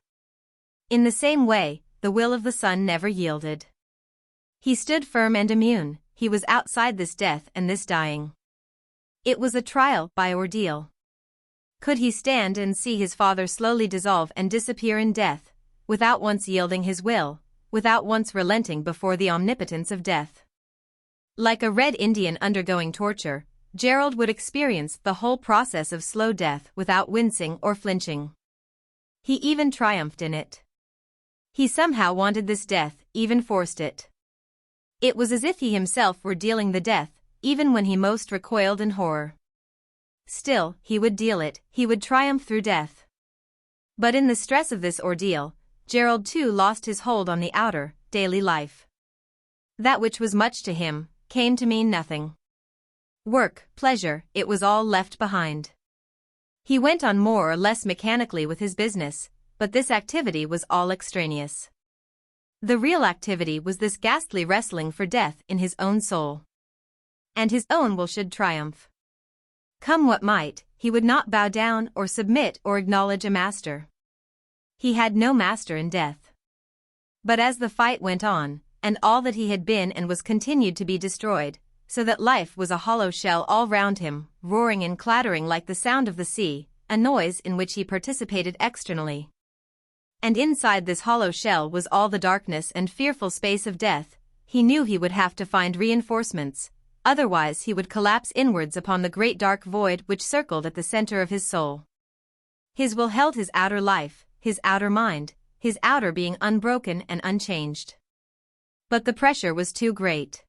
In the same way, the will of the son never yielded. He stood firm and immune, he was outside this death and this dying. It was a trial by ordeal. Could he stand and see his father slowly dissolve and disappear in death, without once yielding his will, without once relenting before the omnipotence of death? Like a Red Indian undergoing torture, Gerald would experience the whole process of slow death without wincing or flinching. He even triumphed in it. He somehow wanted this death, even forced it. It was as if he himself were dealing the death, even when he most recoiled in horror. Still, he would deal it, he would triumph through death. But in the stress of this ordeal, Gerald too lost his hold on the outer, daily life. That which was much to him, came to mean nothing. Work, pleasure, it was all left behind. He went on more or less mechanically with his business, but this activity was all extraneous. The real activity was this ghastly wrestling for death in his own soul. And his own will should triumph. Come what might, he would not bow down or submit or acknowledge a master. He had no master in death. But as the fight went on, and all that he had been and was continued to be destroyed, so that life was a hollow shell all round him, roaring and clattering like the sound of the sea, a noise in which he participated externally. And inside this hollow shell was all the darkness and fearful space of death. He knew he would have to find reinforcements, otherwise he would collapse inwards upon the great dark void which circled at the center of his soul. His will held his outer life, his outer mind, his outer being unbroken and unchanged. But the pressure was too great.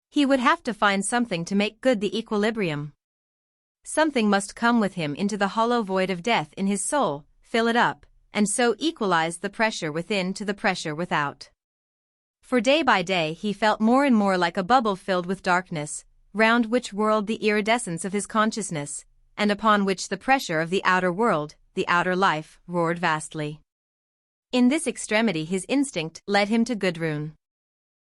He would have to find something to make good the equilibrium. Something must come with him into the hollow void of death in his soul, fill it up, and so equalize the pressure within to the pressure without. For day by day he felt more and more like a bubble filled with darkness, round which whirled the iridescence of his consciousness, and upon which the pressure of the outer world, the outer life, roared vastly. In this extremity his instinct led him to Gudrun.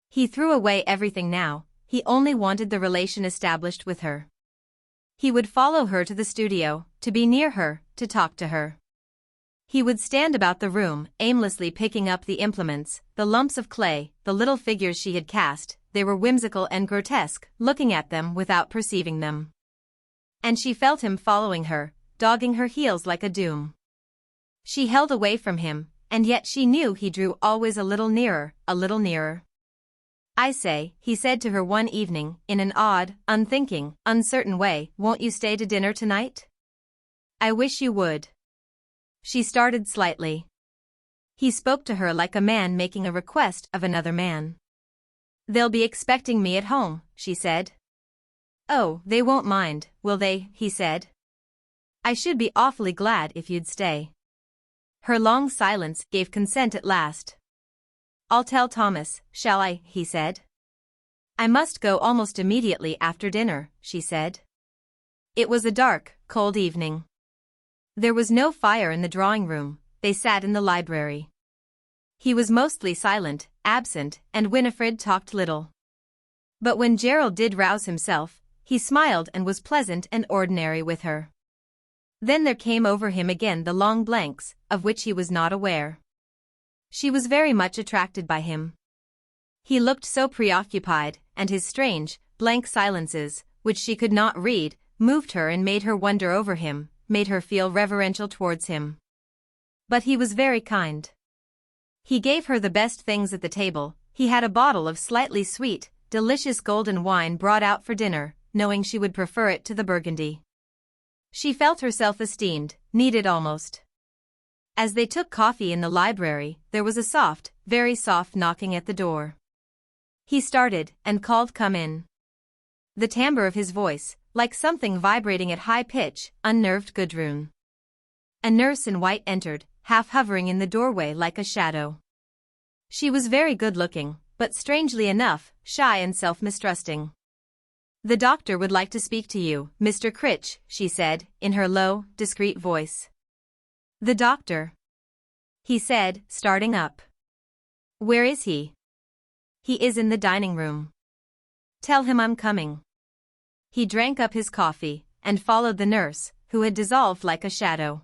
He threw away everything now, he only wanted the relation established with her. He would follow her to the studio, to be near her, to talk to her. He would stand about the room, aimlessly picking up the implements, the lumps of clay, the little figures she had cast. They were whimsical and grotesque, looking at them without perceiving them. And she felt him following her, dogging her heels like a doom. She held away from him, and yet she knew he drew always a little nearer, a little nearer. "I say," he said to her one evening, in an odd, unthinking, uncertain way, "won't you stay to dinner tonight?" "I wish you would." She started slightly. He spoke to her like a man making a request of another man. They'll be expecting me at home, she said. Oh, they won't mind, will they, he said. I should be awfully glad if you'd stay. Her long silence gave consent at last. I'll tell Thomas, shall I, he said. I must go almost immediately after dinner, she said. It was a dark, cold evening. There was no fire in the drawing room, they sat in the library. He was mostly silent, absent, and Winifred talked little. But when Gerald did rouse himself, he smiled and was pleasant and ordinary with her. Then there came over him again the long blanks, of which he was not aware. She was very much attracted by him. He looked so preoccupied, and his strange, blank silences, which she could not read, moved her and made her wonder over him, made her feel reverential towards him. But he was very kind. He gave her the best things at the table. He had a bottle of slightly sweet, delicious golden wine brought out for dinner, knowing she would prefer it to the Burgundy. She felt herself esteemed, needed almost. As they took coffee in the library, there was a soft, very soft knocking at the door. He started, and called, "Come in." The timbre of his voice, like something vibrating at high pitch, unnerved Gudrun. A nurse in white entered, half hovering in the doorway like a shadow. She was very good-looking, but strangely enough, shy and self-mistrusting. "The doctor would like to speak to you, Mr. Crich," she said, in her low, discreet voice. "The doctor?" he said, starting up. "Where is he?" "He is in the dining room." "Tell him I'm coming." He drank up his coffee, and followed the nurse, who had dissolved like a shadow.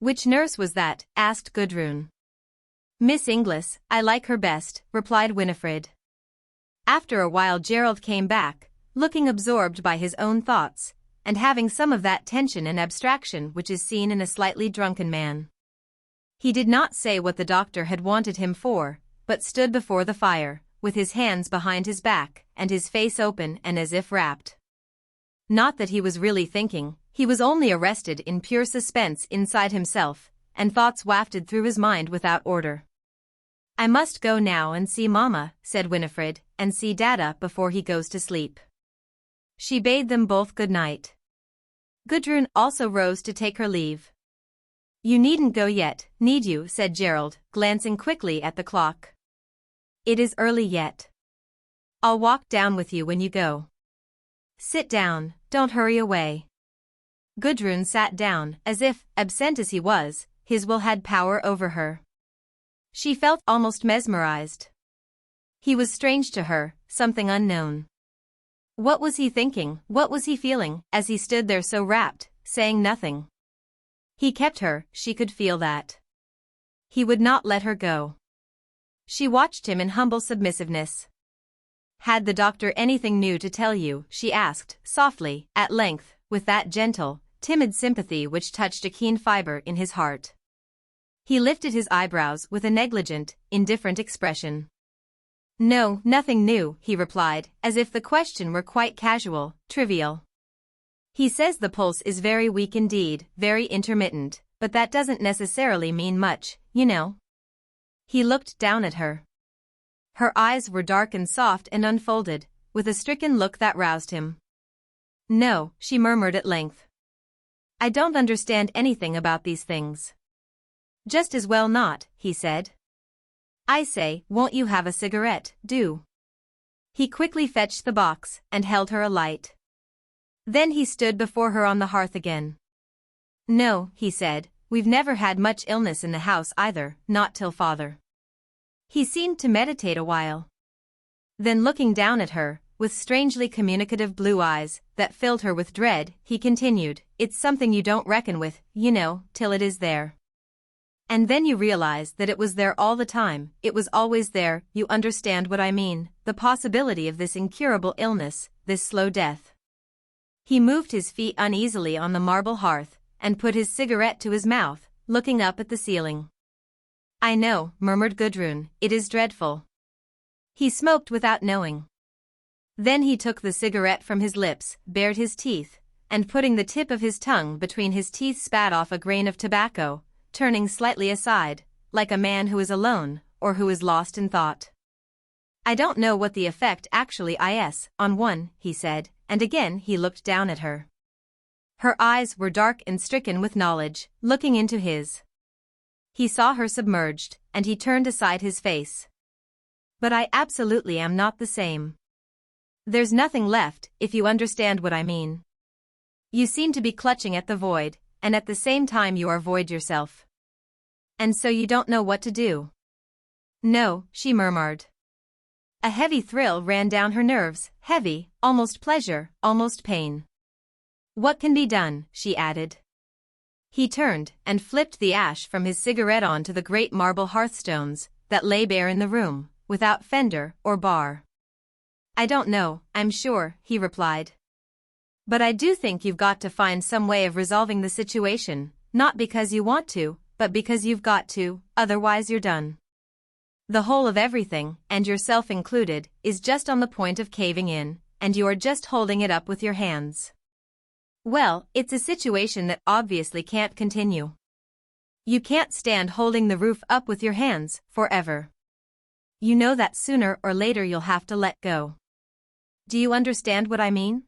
"Which nurse was that?" asked Gudrun. "Miss Inglis, I like her best," replied Winifred. After a while Gerald came back, looking absorbed by his own thoughts, and having some of that tension and abstraction which is seen in a slightly drunken man. He did not say what the doctor had wanted him for, but stood before the fire, with his hands behind his back, and his face open and as if rapt. Not that he was really thinking, he was only arrested in pure suspense inside himself, and thoughts wafted through his mind without order. "I must go now and see Mama," said Winifred, "and see Dada before he goes to sleep." She bade them both good night. Gudrun also rose to take her leave. "You needn't go yet, need you?" said Gerald, glancing quickly at the clock. "It is early yet. I'll walk down with you when you go." "Sit down, don't hurry away." Gudrun sat down, as if, absent as he was, his will had power over her. She felt almost mesmerized. He was strange to her, something unknown. What was he thinking, what was he feeling, as he stood there so rapt, saying nothing? He kept her, she could feel that. He would not let her go. She watched him in humble submissiveness. "Had the doctor anything new to tell you?" she asked, softly, at length, with that gentle, timid sympathy which touched a keen fibre in his heart. He lifted his eyebrows with a negligent, indifferent expression. "No, nothing new," he replied, as if the question were quite casual, trivial. "He says the pulse is very weak indeed, very intermittent, but that doesn't necessarily mean much, you know." He looked down at her. Her eyes were dark and soft and unfolded, with a stricken look that roused him. "No," she murmured at length. "I don't understand anything about these things." "Just as well not," he said. "I say, won't you have a cigarette, do?" He quickly fetched the box, and held her a light. Then he stood before her on the hearth again. "No," he said, "we've never had much illness in the house either, not till father." He seemed to meditate a while. Then looking down at her, with strangely communicative blue eyes, that filled her with dread, he continued, "It's something you don't reckon with, you know, till it is there. And then you realize that it was there all the time, it was always there, you understand what I mean, the possibility of this incurable illness, this slow death." He moved his feet uneasily on the marble hearth, and put his cigarette to his mouth, looking up at the ceiling. "I know," murmured Gudrun, "it is dreadful." He smoked without knowing. Then he took the cigarette from his lips, bared his teeth, and putting the tip of his tongue between his teeth spat off a grain of tobacco, turning slightly aside, like a man who is alone, or who is lost in thought. I don't know what the effect actually is on one, he said, and again he looked down at her. Her eyes were dark and stricken with knowledge, looking into his. He saw her submerged, and he turned aside his face. But I absolutely am not the same. There's nothing left, if you understand what I mean. You seem to be clutching at the void, and at the same time you are void yourself. And so you don't know what to do. No, she murmured. A heavy thrill ran down her nerves, heavy, almost pleasure, almost pain. What can be done, she added. He turned and flipped the ash from his cigarette onto the great marble hearthstones that lay bare in the room, without fender or bar. I don't know, I'm sure, he replied. But I do think you've got to find some way of resolving the situation, not because you want to, but because you've got to, otherwise you're done. The whole of everything, and yourself included, is just on the point of caving in, and you are just holding it up with your hands. Well, it's a situation that obviously can't continue. You can't stand holding the roof up with your hands, forever. You know that sooner or later you'll have to let go. Do you understand what I mean?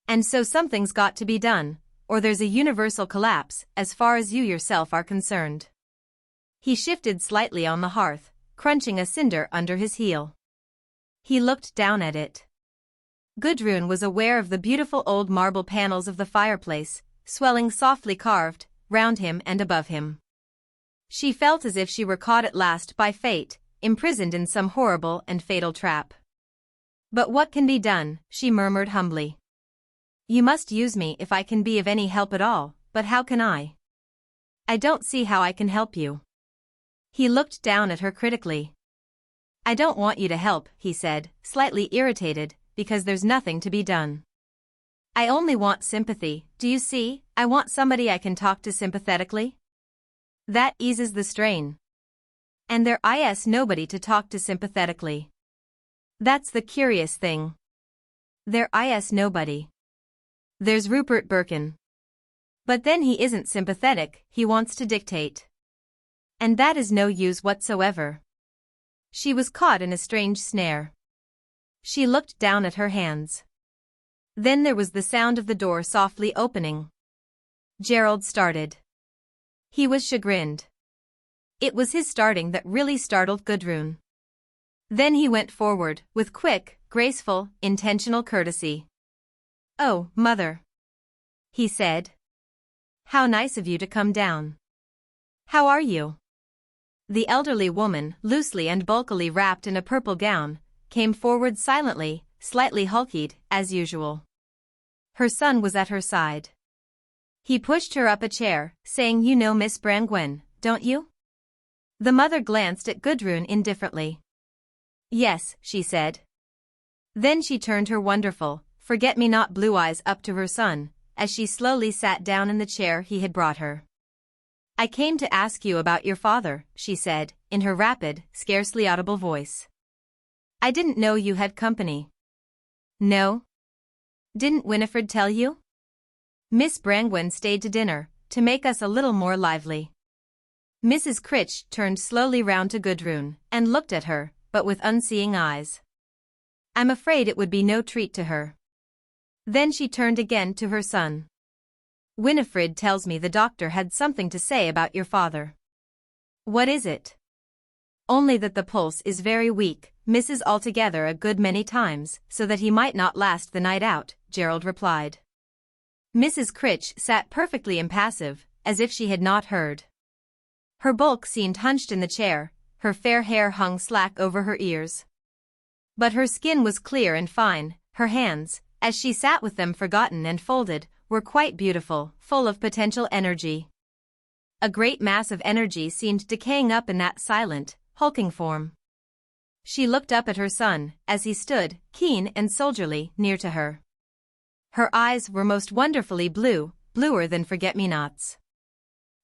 And so something's got to be done, or there's a universal collapse, as far as you yourself are concerned. He shifted slightly on the hearth, crunching a cinder under his heel. He looked down at it. Gudrun was aware of the beautiful old marble panels of the fireplace, swelling softly carved, round him and above him. She felt as if she were caught at last by fate, imprisoned in some horrible and fatal trap. But what can be done, she murmured humbly. You must use me if I can be of any help at all, but how can I? I don't see how I can help you. He looked down at her critically. I don't want you to help, he said, slightly irritated, because there's nothing to be done. I only want sympathy, do you see? I want somebody I can talk to sympathetically. That eases the strain. And there is nobody to talk to sympathetically. That's the curious thing. There is nobody. There's Rupert Birkin. But then he isn't sympathetic, he wants to dictate. And that is no use whatsoever. She was caught in a strange snare. She looked down at her hands. Then there was the sound of the door softly opening. Gerald started. He was chagrined. It was his starting that really startled Gudrun. Then he went forward, with quick, graceful, intentional courtesy. Oh, Mother, he said. How nice of you to come down. How are you? The elderly woman, loosely and bulkily wrapped in a purple gown, came forward silently, slightly hulkied, as usual. Her son was at her side. He pushed her up a chair, saying, You know Miss Brangwen, don't you? The mother glanced at Gudrun indifferently. Yes, she said. Then she turned her wonderful, forget-me-not blue eyes up to her son, as she slowly sat down in the chair he had brought her. I came to ask you about your father, she said, in her rapid, scarcely audible voice. I didn't know you had company. No? Didn't Winifred tell you? Miss Brangwen stayed to dinner, to make us a little more lively. Mrs. Crich turned slowly round to Gudrun, and looked at her, but with unseeing eyes. I'm afraid it would be no treat to her. Then she turned again to her son. Winifred tells me the doctor had something to say about your father. What is it? Only that the pulse is very weak, misses altogether a good many times, so that he might not last the night out, Gerald replied. Mrs. Crich sat perfectly impassive, as if she had not heard. Her bulk seemed hunched in the chair, her fair hair hung slack over her ears. But her skin was clear and fine, her hands, as she sat with them forgotten and folded, were quite beautiful, full of potential energy. A great mass of energy seemed decaying up in that silent, hulking form. She looked up at her son, as he stood, keen and soldierly, near to her. Her eyes were most wonderfully blue, bluer than forget-me-nots.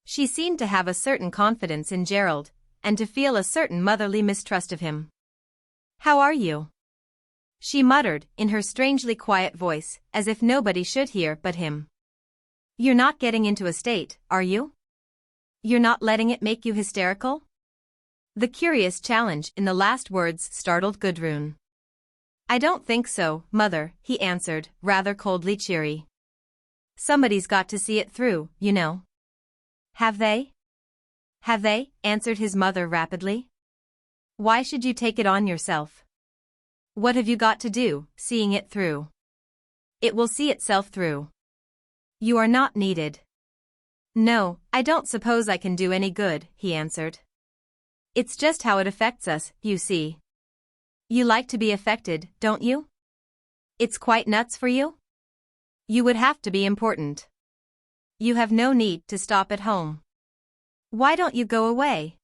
She seemed to have a certain confidence in Gerald, and to feel a certain motherly mistrust of him. How are you? She muttered, in her strangely quiet voice, as if nobody should hear but him. You're not getting into a state, are you? You're not letting it make you hysterical? The curious challenge in the last words startled Gudrun. I don't think so, Mother, he answered, rather coldly cheery. Somebody's got to see it through, you know. Have they? Have they? Answered his mother rapidly. Why should you take it on yourself? What have you got to do, seeing it through? It will see itself through. You are not needed. No, I don't suppose I can do any good, he answered. It's just how it affects us, you see. You like to be affected, don't you? It's quite nuts for you? You would have to be important. You have no need to stop at home. Why don't you go away?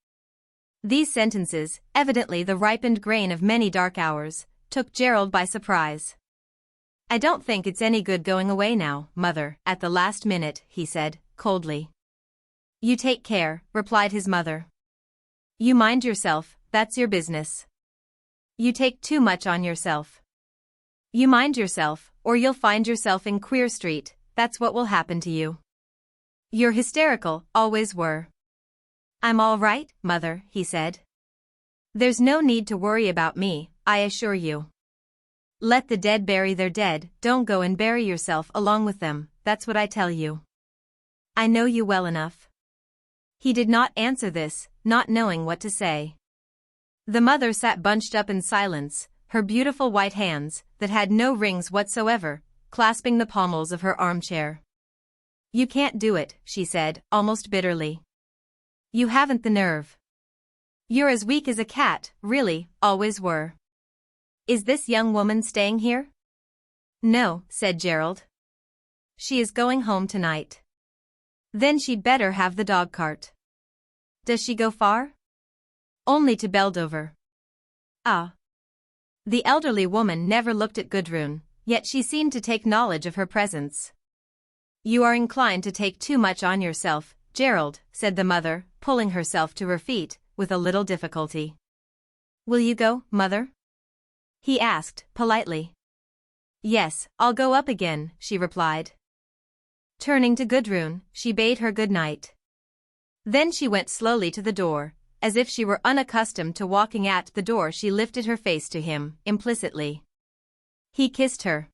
These sentences, evidently the ripened grain of many dark hours, took Gerald by surprise. I don't think it's any good going away now, Mother, at the last minute, he said, coldly. You take care, replied his mother. You mind yourself, that's your business. You take too much on yourself. You mind yourself, or you'll find yourself in Queer Street, that's what will happen to you. You're hysterical, always were. I'm all right, Mother, he said. There's no need to worry about me, I assure you. Let the dead bury their dead, don't go and bury yourself along with them, that's what I tell you. I know you well enough. He did not answer this, not knowing what to say. The mother sat bunched up in silence, her beautiful white hands, that had no rings whatsoever, clasping the pommels of her armchair. You can't do it, she said, almost bitterly. You haven't the nerve. You're as weak as a cat, really, always were. Is this young woman staying here? No, said Gerald. She is going home tonight. Then she'd better have the dog cart. Does she go far? Only to Beldover. Ah. The elderly woman never looked at Gudrun, yet she seemed to take knowledge of her presence. You are inclined to take too much on yourself, Gerald, said the mother, pulling herself to her feet, with a little difficulty. Will you go, Mother? He asked, politely. Yes, I'll go up again, she replied. Turning to Gudrun, she bade her good night. Then she went slowly to the door. As if she were unaccustomed to walking at the door, she lifted her face to him, implicitly. He kissed her.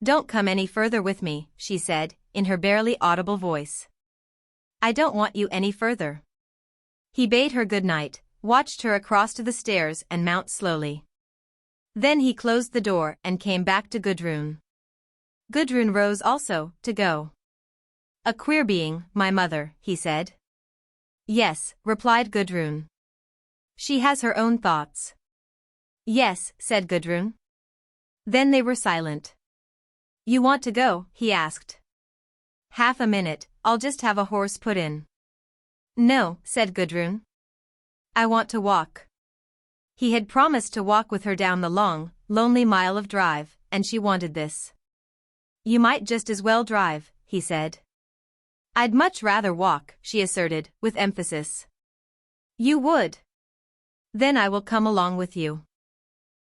Don't come any further with me, she said, in her barely audible voice. I don't want you any further. He bade her good night, watched her across to the stairs and mount slowly. Then he closed the door and came back to Gudrun. Gudrun rose also, to go. A queer being, my mother, he said. Yes, replied Gudrun. She has her own thoughts. Yes, said Gudrun. Then they were silent. You want to go? He asked. Half a minute, I'll just have a horse put in. No, said Gudrun. I want to walk. He had promised to walk with her down the long, lonely mile of drive, and she wanted this. You might just as well drive, he said. I'd much rather walk, she asserted, with emphasis. You would? Then I will come along with you.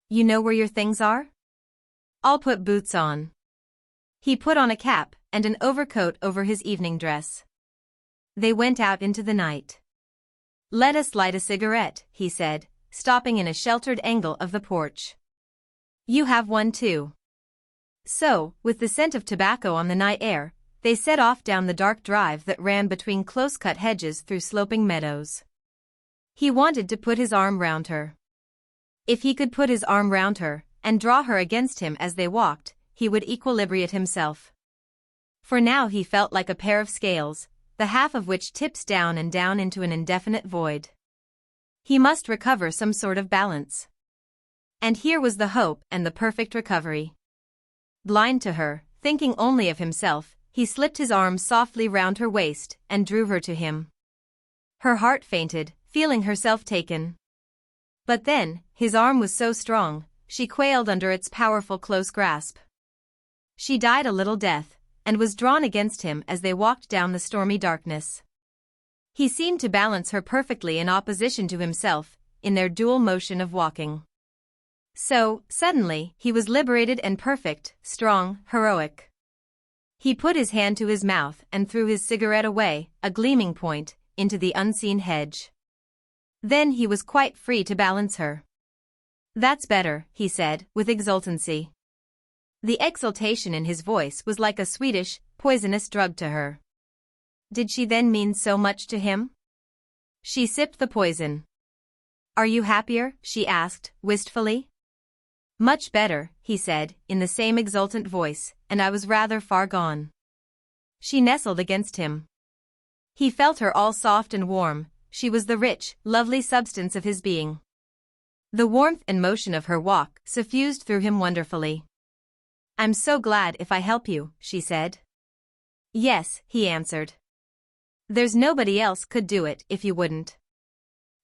You know where your things are? I'll put boots on. He put on a cap and an overcoat over his evening dress. They went out into the night. Let us light a cigarette, he said, stopping in a sheltered angle of the porch. You have one too. So, with the scent of tobacco on the night air, they set off down the dark drive that ran between close-cut hedges through sloping meadows. He wanted to put his arm round her. If he could put his arm round her, and draw her against him as they walked, he would equilibrate himself. For now he felt like a pair of scales, the half of which tips down and down into an indefinite void. He must recover some sort of balance. And here was the hope and the perfect recovery. Blind to her, thinking only of himself, he slipped his arm softly round her waist and drew her to him. Her heart fainted, feeling herself taken. But then, his arm was so strong, she quailed under its powerful close grasp. She died a little death, and was drawn against him as they walked down the stormy darkness. He seemed to balance her perfectly in opposition to himself, in their dual motion of walking. So, suddenly, he was liberated and perfect, strong, heroic. He put his hand to his mouth and threw his cigarette away, a gleaming point, into the unseen hedge. Then he was quite free to balance her. "That's better," he said, with exultancy. The exultation in his voice was like a Swedish, poisonous drug to her. Did she then mean so much to him? She sipped the poison. "Are you happier?" she asked, wistfully. "Much better," he said, in the same exultant voice, "and I was rather far gone." She nestled against him. He felt her all soft and warm. She was the rich, lovely substance of his being. The warmth and motion of her walk suffused through him wonderfully. "I'm so glad if I help you," she said. "Yes," he answered. "There's nobody else could do it if you wouldn't."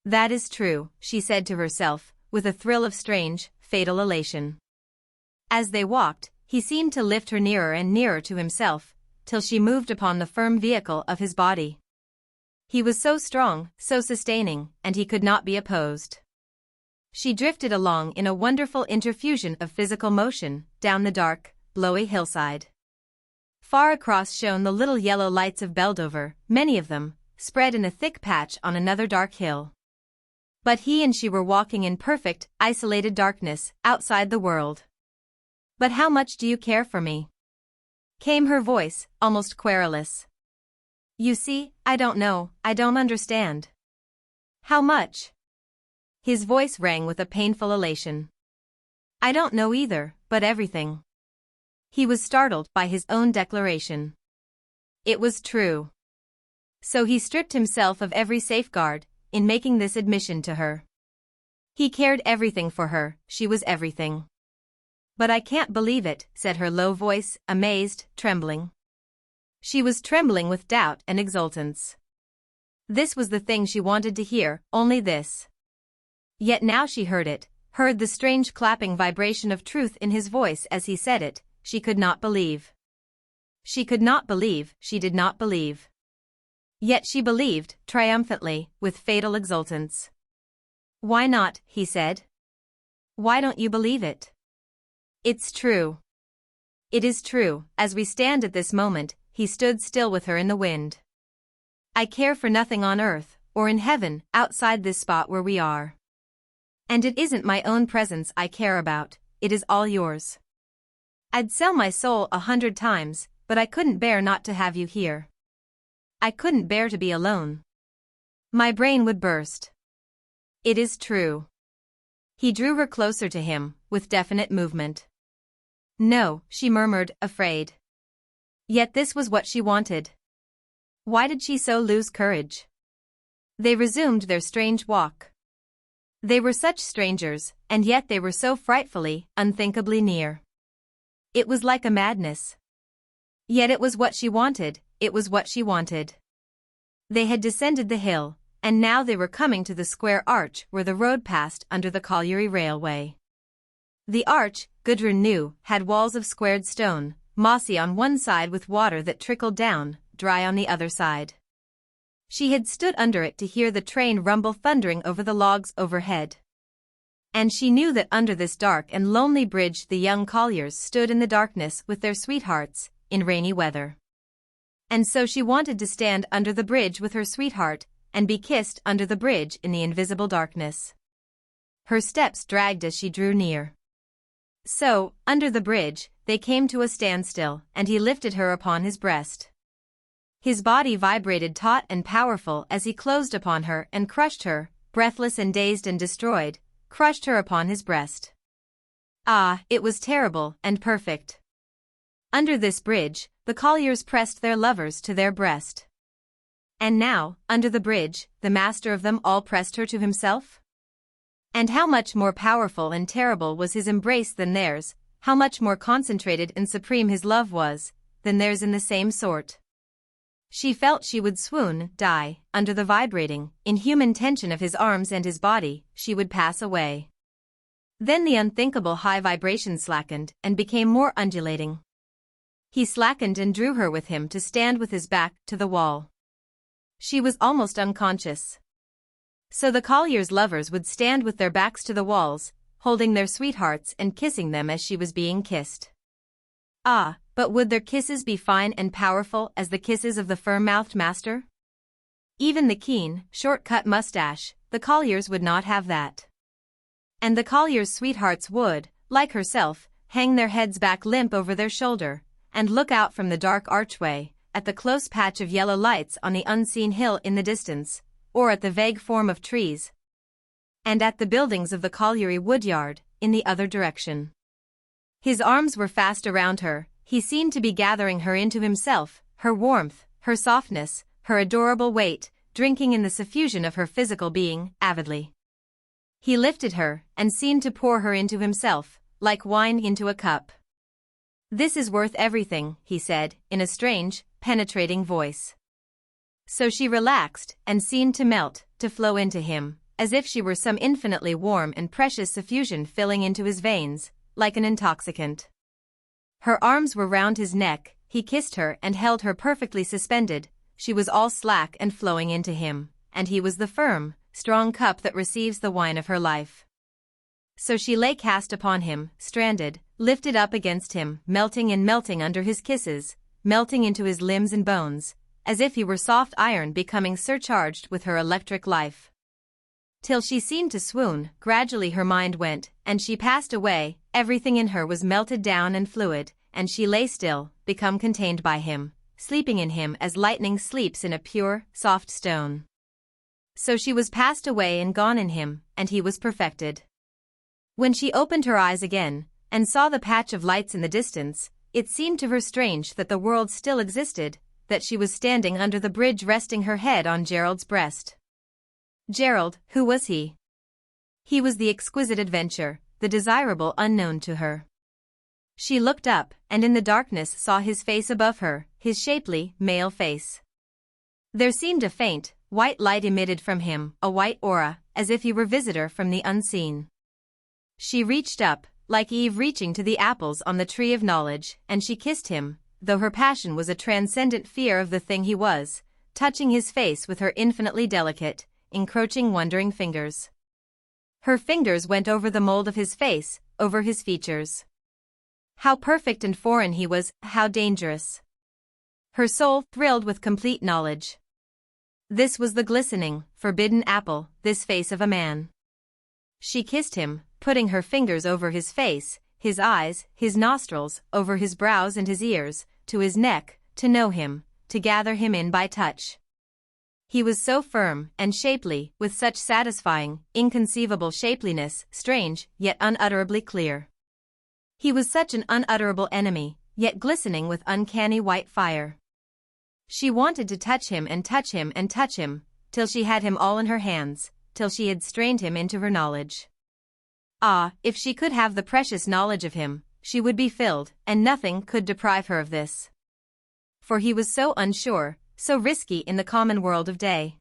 "That is true," she said to herself, with a thrill of strange, fatal elation. As they walked, he seemed to lift her nearer and nearer to himself, till she moved upon the firm vehicle of his body. He was so strong, so sustaining, and he could not be opposed. She drifted along in a wonderful interfusion of physical motion, down the dark, blowy hillside. Far across shone the little yellow lights of Beldover, many of them, spread in a thick patch on another dark hill. But he and she were walking in perfect, isolated darkness, outside the world. "But how much do you care for me?" came her voice, almost querulous. "You see, I don't know, I don't understand." "How much?" His voice rang with a painful elation. "I don't know either, but everything." He was startled by his own declaration. It was true. So he stripped himself of every safeguard, in making this admission to her. He cared everything for her, she was everything. "But I can't believe it," said her low voice, amazed, trembling. She was trembling with doubt and exultance. This was the thing she wanted to hear, only this. Yet now she heard it, heard the strange clapping vibration of truth in his voice as he said it. She could not believe. She could not believe, she did not believe. Yet she believed, triumphantly, with fatal exultance. "Why not?" he said. "Why don't you believe it?" "It's true." "It is true." As we stand at this moment, he stood still with her in the wind. "I care for nothing on earth, or in heaven, outside this spot where we are. And it isn't my own presence I care about, it is all yours. I'd sell my soul 100 times, but I couldn't bear not to have you here. I couldn't bear to be alone. My brain would burst." "It is true." He drew her closer to him, with definite movement. "No," she murmured, afraid. Yet this was what she wanted. Why did she so lose courage? They resumed their strange walk. They were such strangers, and yet they were so frightfully, unthinkably near. It was like a madness. Yet it was what she wanted, it was what she wanted. They had descended the hill, and now they were coming to the square arch where the road passed under the colliery railway. The arch, Gudrun knew, had walls of squared stone, mossy on one side with water that trickled down, dry on the other side. She had stood under it to hear the train rumble thundering over the logs overhead. And she knew that under this dark and lonely bridge the young colliers stood in the darkness with their sweethearts, in rainy weather. And so she wanted to stand under the bridge with her sweetheart, and be kissed under the bridge in the invisible darkness. Her steps dragged as she drew near. So, under the bridge, they came to a standstill, and he lifted her upon his breast. His body vibrated taut and powerful as he closed upon her and crushed her, breathless and dazed and destroyed, crushed her upon his breast. Ah, it was terrible and perfect. Under this bridge, the colliers pressed their lovers to their breast. And now, under the bridge, the master of them all pressed her to himself? And how much more powerful and terrible was his embrace than theirs, how much more concentrated and supreme his love was, than theirs in the same sort. She felt she would swoon, die, under the vibrating, inhuman tension of his arms and his body, she would pass away. Then the unthinkable high vibration slackened and became more undulating. He slackened and drew her with him to stand with his back to the wall. She was almost unconscious. So the colliers' lovers would stand with their backs to the walls, holding their sweethearts and kissing them as she was being kissed. Ah, but would their kisses be fine and powerful as the kisses of the firm-mouthed master? Even the keen, short-cut mustache, the colliers would not have that. And the colliers' sweethearts would, like herself, hang their heads back limp over their shoulder, and look out from the dark archway, at the close patch of yellow lights on the unseen hill in the distance, or at the vague form of trees, and at the buildings of the colliery woodyard, in the other direction. His arms were fast around her, he seemed to be gathering her into himself, her warmth, her softness, her adorable weight, drinking in the suffusion of her physical being, avidly. He lifted her, and seemed to pour her into himself, like wine into a cup. "This is worth everything," he said, in a strange, penetrating voice. So she relaxed, and seemed to melt, to flow into him, as if she were some infinitely warm and precious suffusion filling into his veins, like an intoxicant. Her arms were round his neck, he kissed her and held her perfectly suspended, she was all slack and flowing into him, and he was the firm, strong cup that receives the wine of her life. So she lay cast upon him, stranded, lifted up against him, melting and melting under his kisses, melting into his limbs and bones, as if he were soft iron becoming surcharged with her electric life. Till she seemed to swoon, gradually her mind went, and she passed away, everything in her was melted down and fluid, and she lay still, become contained by him, sleeping in him as lightning sleeps in a pure, soft stone. So she was passed away and gone in him, and he was perfected. When she opened her eyes again, and saw the patch of lights in the distance, it seemed to her strange that the world still existed, that she was standing under the bridge resting her head on Gerald's breast. Gerald, who was he? He was the exquisite adventure, the desirable unknown to her. She looked up, and in the darkness saw his face above her, his shapely, male face. There seemed a faint, white light emitted from him, a white aura, as if he were visitor from the unseen. She reached up, like Eve reaching to the apples on the tree of knowledge, and she kissed him, though her passion was a transcendent fear of the thing he was, touching his face with her infinitely delicate, encroaching wondering fingers. Her fingers went over the mold of his face, over his features. How perfect and foreign he was, how dangerous. Her soul thrilled with complete knowledge. This was the glistening, forbidden apple, this face of a man. She kissed him, putting her fingers over his face, his eyes, his nostrils, over his brows and his ears, to his neck, to know him, to gather him in by touch. He was so firm and shapely, with such satisfying, inconceivable shapeliness, strange, yet unutterably clear. He was such an unutterable enemy, yet glistening with uncanny white fire. She wanted to touch him and touch him and touch him, till she had him all in her hands, till she had strained him into her knowledge. Ah, if she could have the precious knowledge of him, she would be filled, and nothing could deprive her of this. For he was so unsure, so risky in the common world of day.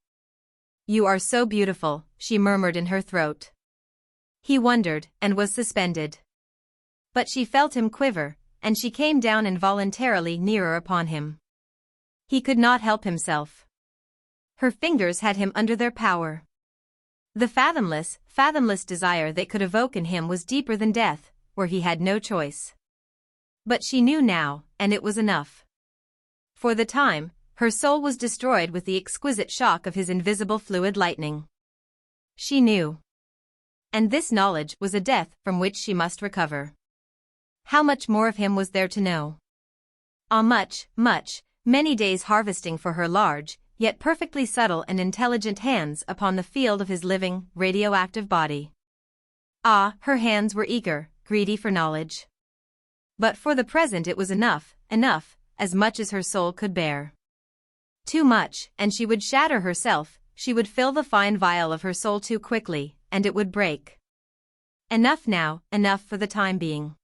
"You are so beautiful," she murmured in her throat. He wondered, and was suspended. But she felt him quiver, and she came down involuntarily nearer upon him. He could not help himself. Her fingers had him under their power. The fathomless desire they could evoke in him was deeper than death, where he had no choice. But she knew now, and it was enough. For the time, her soul was destroyed with the exquisite shock of his invisible fluid lightning. She knew. And this knowledge was a death from which she must recover. How much more of him was there to know? Ah, much, many days harvesting for her large, yet perfectly subtle and intelligent hands upon the field of his living, radioactive body. Ah, her hands were eager, greedy for knowledge. But for the present it was enough, as much as her soul could bear. Too much, and she would shatter herself, she would fill the fine vial of her soul too quickly, and it would break. Enough now, enough for the time being.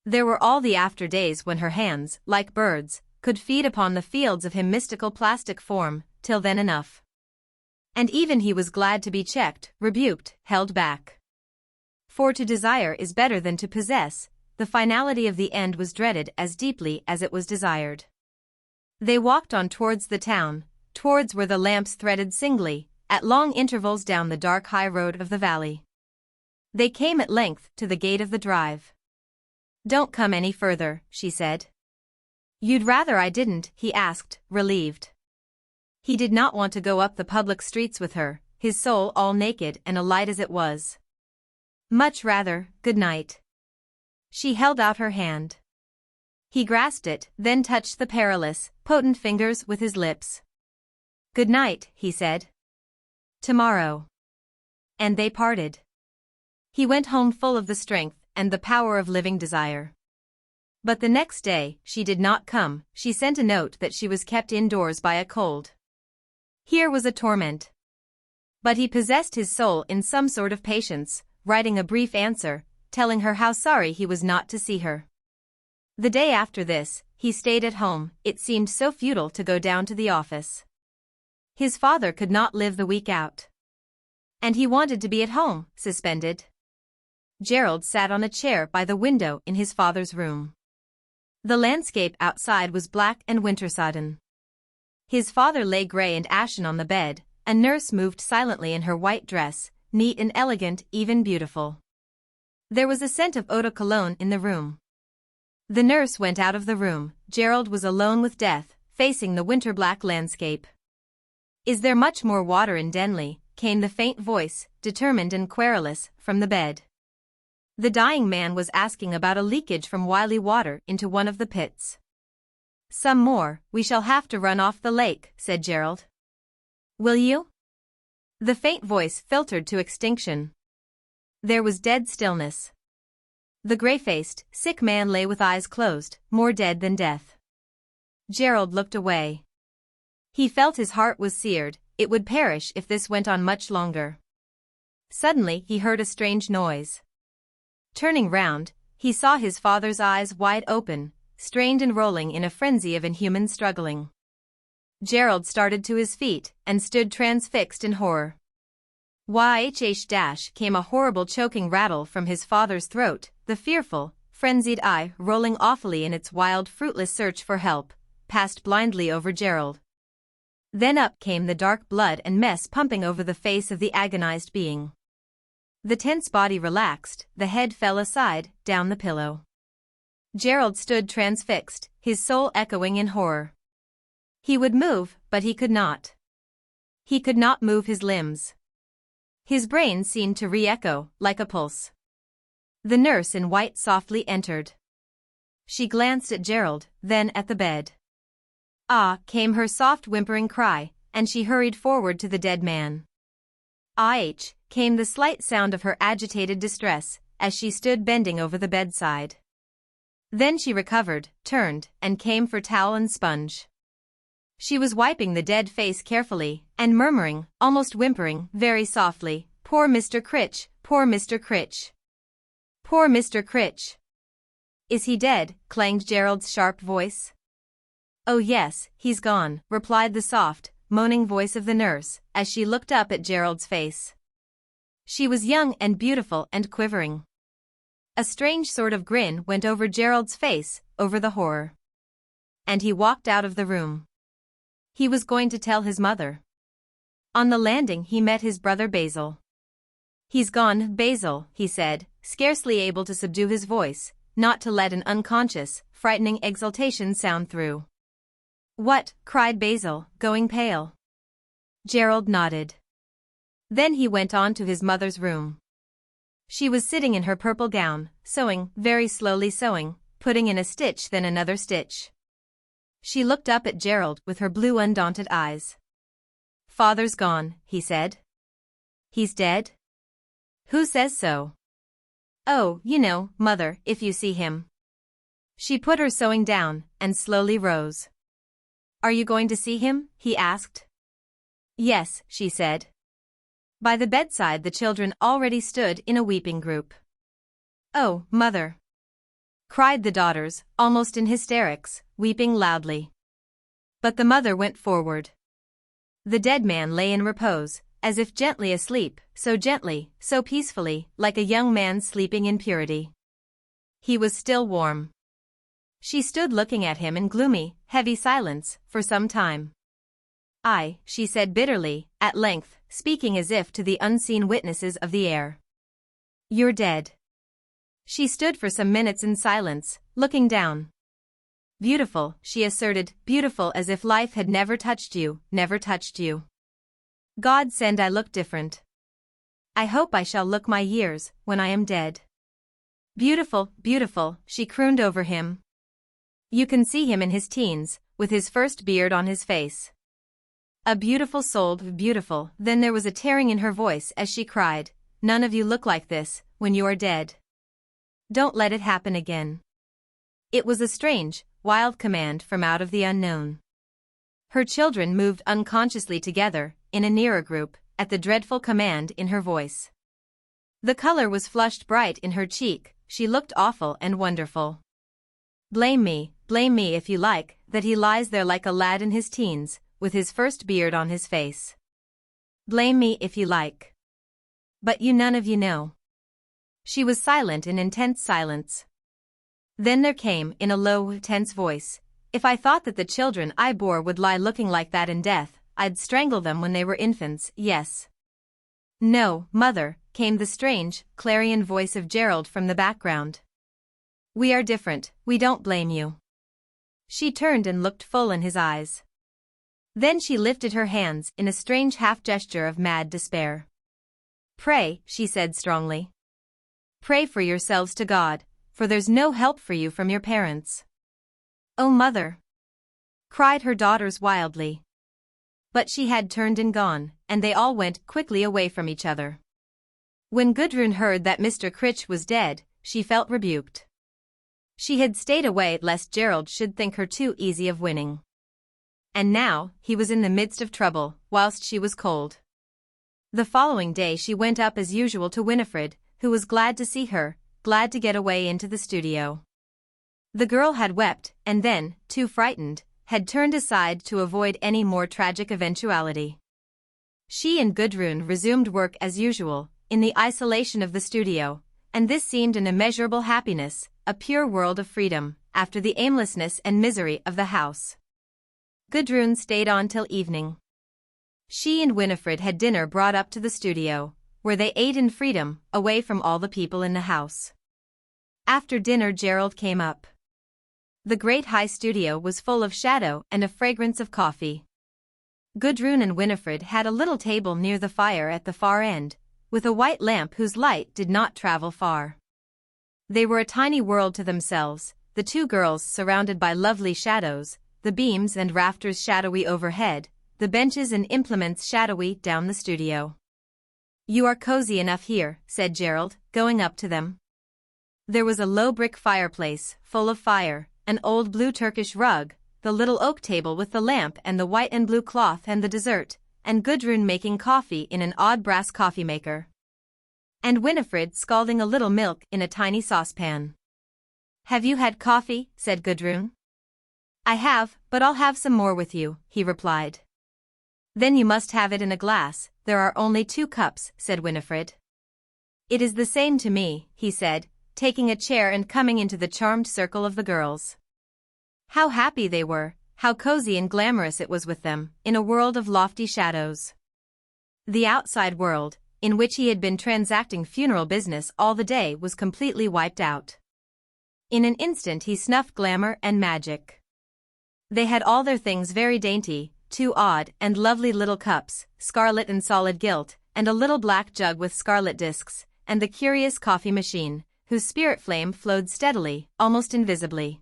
There were all the after days when her hands, like birds, could feed upon the fields of him mystical plastic form, till then enough. And even he was glad to be checked, rebuked, held back. For to desire is better than to possess, the finality of the end was dreaded as deeply as it was desired. They walked on towards the town, towards where the lamps threaded singly, at long intervals down the dark high road of the valley. They came at length to the gate of the drive. "Don't come any further," she said. "You'd rather I didn't?" he asked, relieved. He did not want to go up the public streets with her, his soul all naked and alight as it was. Much rather, good night. She held out her hand. He grasped it, then touched the perilous, potent fingers with his lips. Good night, he said. Tomorrow. And they parted. He went home full of the strength and the power of living desire. But the next day, she did not come. She sent a note that she was kept indoors by a cold. Here was a torment. But he possessed his soul in some sort of patience, writing a brief answer, telling her how sorry he was not to see her. The day after this, he stayed at home. It seemed so futile to go down to the office. His father could not live the week out. And he wanted to be at home, suspended. Gerald sat on a chair by the window in his father's room. The landscape outside was black and winter-sodden. His father lay grey and ashen on the bed. A nurse moved silently in her white dress, neat and elegant, even beautiful. There was a scent of eau de cologne in the room. The nurse went out of the room. Gerald was alone with death, facing the winter-black landscape. Is there much more water in Denley? Came the faint voice, determined and querulous, from the bed. The dying man was asking about a leakage from Wiley water into one of the pits. Some more. We shall have to run off the lake, said Gerald. Will you? The faint voice filtered to extinction. There was dead stillness. The grey-faced, sick man lay with eyes closed, more dead than death. Gerald looked away. He felt his heart was seared. It would perish if this went on much longer. Suddenly he heard a strange noise. Turning round, he saw his father's eyes wide open, strained and rolling in a frenzy of inhuman struggling. Gerald started to his feet and stood transfixed in horror. YHH came a horrible choking rattle from his father's throat, the fearful, frenzied eye rolling awfully in its wild fruitless search for help, passed blindly over Gerald. Then up came the dark blood and mess pumping over the face of the agonized being. The tense body relaxed, the head fell aside, down the pillow. Gerald stood transfixed, his soul echoing in horror. He would move, but he could not. He could not move his limbs. His brain seemed to re-echo, like a pulse. The nurse in white softly entered. She glanced at Gerald, then at the bed. Ah, came her soft whimpering cry, and she hurried forward to the dead man. Ah, came the slight sound of her agitated distress, as she stood bending over the bedside. Then she recovered, turned, and came for towel and sponge. She was wiping the dead face carefully, and murmuring, almost whimpering, very softly, "Poor Mr. Crich, poor Mr. Crich. Poor Mr. Crich." "Is he dead?" clanged Gerald's sharp voice. "Oh yes, he's gone," replied the soft, moaning voice of the nurse, as she looked up at Gerald's face. She was young and beautiful and quivering. A strange sort of grin went over Gerald's face, over the horror. And he walked out of the room. He was going to tell his mother. On the landing he met his brother Basil. "He's gone, Basil," he said, scarcely able to subdue his voice, not to let an unconscious, frightening exultation sound through. "What?" cried Basil, going pale. Gerald nodded. Then he went on to his mother's room. She was sitting in her purple gown, sewing, very slowly sewing, putting in a stitch then another stitch. She looked up at Gerald with her blue undaunted eyes. "Father's gone," he said. "He's dead?" "Who says so?" "Oh, you know, Mother, if you see him." She put her sewing down, and slowly rose. "Are you going to see him?" he asked. "Yes," she said. By the bedside the children already stood in a weeping group. "Oh, Mother!" cried the daughters, almost in hysterics, weeping loudly. But the mother went forward. The dead man lay in repose, as if gently asleep, so gently, so peacefully, like a young man sleeping in purity. He was still warm. She stood looking at him in gloomy, heavy silence, for some time. She said bitterly, at length, speaking as if to the unseen witnesses of the air. "You're dead." She stood for some minutes in silence, looking down. "Beautiful," she asserted, "beautiful as if life had never touched you, never touched you." God send I look different. I hope I shall look my years, when I am dead. Beautiful, beautiful, she crooned over him. You can see him in his teens, with his first beard on his face. A beautiful soul, beautiful. Then there was a tearing in her voice as she cried, none of you look like this, when you are dead. Don't let it happen again. It was a strange, wild command from out of the unknown. Her children moved unconsciously together, in a nearer group, at the dreadful command in her voice. The color was flushed bright in her cheek, she looked awful and wonderful. Blame me if you like, that he lies there like a lad in his teens, with his first beard on his face. Blame me if you like. But you none of you know. She was silent in intense silence. Then there came, in a low, tense voice, if I thought that the children I bore would lie looking like that in death, I'd strangle them when they were infants, yes. No, mother, came the strange, clarion voice of Gerald from the background. We are different, we don't blame you. She turned and looked full in his eyes. Then she lifted her hands in a strange half-gesture of mad despair. Pray, she said strongly. Pray for yourselves to God, for there's no help for you from your parents. Oh, mother! Cried her daughters wildly. But she had turned and gone, and they all went quickly away from each other. When Gudrun heard that Mr. Crich was dead, she felt rebuked. She had stayed away lest Gerald should think her too easy of winning. And now, he was in the midst of trouble, whilst she was cold. The following day she went up as usual to Winifred, who was glad to see her, glad to get away into the studio. The girl had wept, and then, too frightened, had turned aside to avoid any more tragic eventuality. She and Gudrun resumed work as usual, in the isolation of the studio, and this seemed an immeasurable happiness, a pure world of freedom, after the aimlessness and misery of the house. Gudrun stayed on till evening. She and Winifred had dinner brought up to the studio, where they ate in freedom, away from all the people in the house. After dinner Gerald came up. The great high studio was full of shadow and a fragrance of coffee. Gudrun and Winifred had a little table near the fire at the far end, with a white lamp whose light did not travel far. They were a tiny world to themselves, the two girls surrounded by lovely shadows, the beams and rafters shadowy overhead, the benches and implements shadowy down the studio. You are cozy enough here, said Gerald, going up to them. There was a low brick fireplace, full of fire, an old blue Turkish rug, the little oak table with the lamp and the white and blue cloth and the dessert, and Gudrun making coffee in an odd brass coffee maker. And Winifred scalding a little milk in a tiny saucepan. Have you had coffee? Said Gudrun. I have, but I'll have some more with you, he replied. Then you must have it in a glass, there are only 2 cups, said Winifred. It is the same to me, he said, taking a chair and coming into the charmed circle of the girls. How happy they were, how cozy and glamorous it was with them, in a world of lofty shadows. The outside world, in which he had been transacting funeral business all the day, was completely wiped out. In an instant he snuffed glamour and magic. They had all their things very dainty, 2 odd and lovely little cups, scarlet and solid gilt, and a little black jug with scarlet discs, and the curious coffee machine, whose spirit flame flowed steadily, almost invisibly.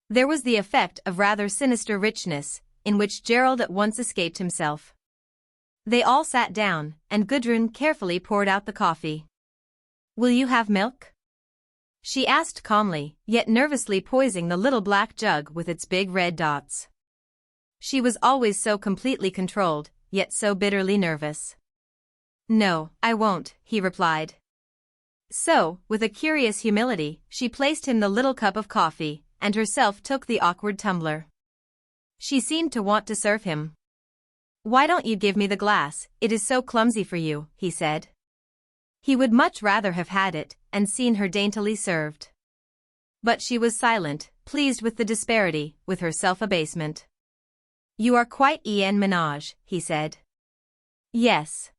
There was the effect of rather sinister richness, in which Gerald at once escaped himself. They all sat down, and Gudrun carefully poured out the coffee. Will you have milk? She asked calmly, yet nervously poising the little black jug with its big red dots. She was always so completely controlled, yet so bitterly nervous. No, I won't, he replied. So, with a curious humility, she placed him the little cup of coffee, and herself took the awkward tumbler. She seemed to want to serve him. Why don't you give me the glass, it is so clumsy for you, he said. He would much rather have had it, and seen her daintily served. But she was silent, pleased with the disparity, with her self-abasement. You are quite en ménage, he said. Yes.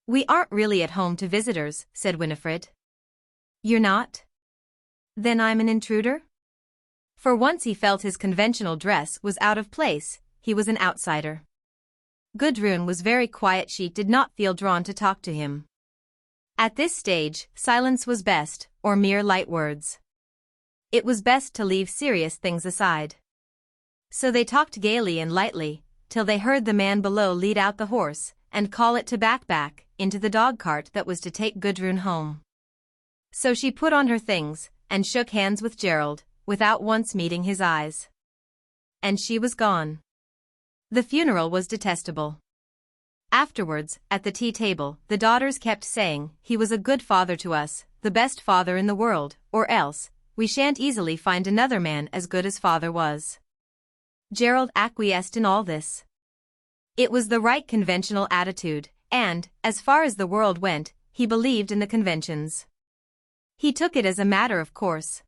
We aren't really at home to visitors, said Winifred. You're not? Then I'm an intruder? For once he felt his conventional dress was out of place, he was an outsider. Gudrun was very quiet. She did not feel drawn to talk to him. At this stage, silence was best, or mere light words. It was best to leave serious things aside. So they talked gaily and lightly, till they heard the man below lead out the horse, and call it to back into the dog-cart that was to take Gudrun home. So she put on her things, and shook hands with Gerald, without once meeting his eyes. And she was gone. The funeral was detestable. Afterwards, at the tea table, the daughters kept saying, "He was a good father to us, the best father in the world, or else, we shan't easily find another man as good as father was." Gerald acquiesced in all this. It was the right conventional attitude, and, as far as the world went, he believed in the conventions. He took it as a matter of course.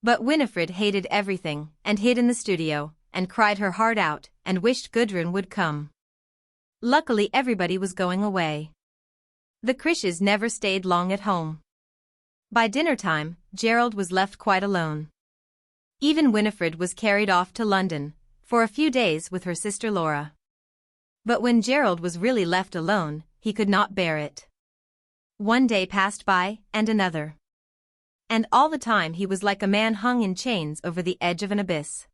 But Winifred hated everything, and hid in the studio, and cried her heart out, and wished Gudrun would come. Luckily everybody was going away. The Criches never stayed long at home. By dinner time, Gerald was left quite alone. Even Winifred was carried off to London, for a few days with her sister Laura. But when Gerald was really left alone, he could not bear it. One day passed by, and another. And all the time he was like a man hung in chains over the edge of an abyss.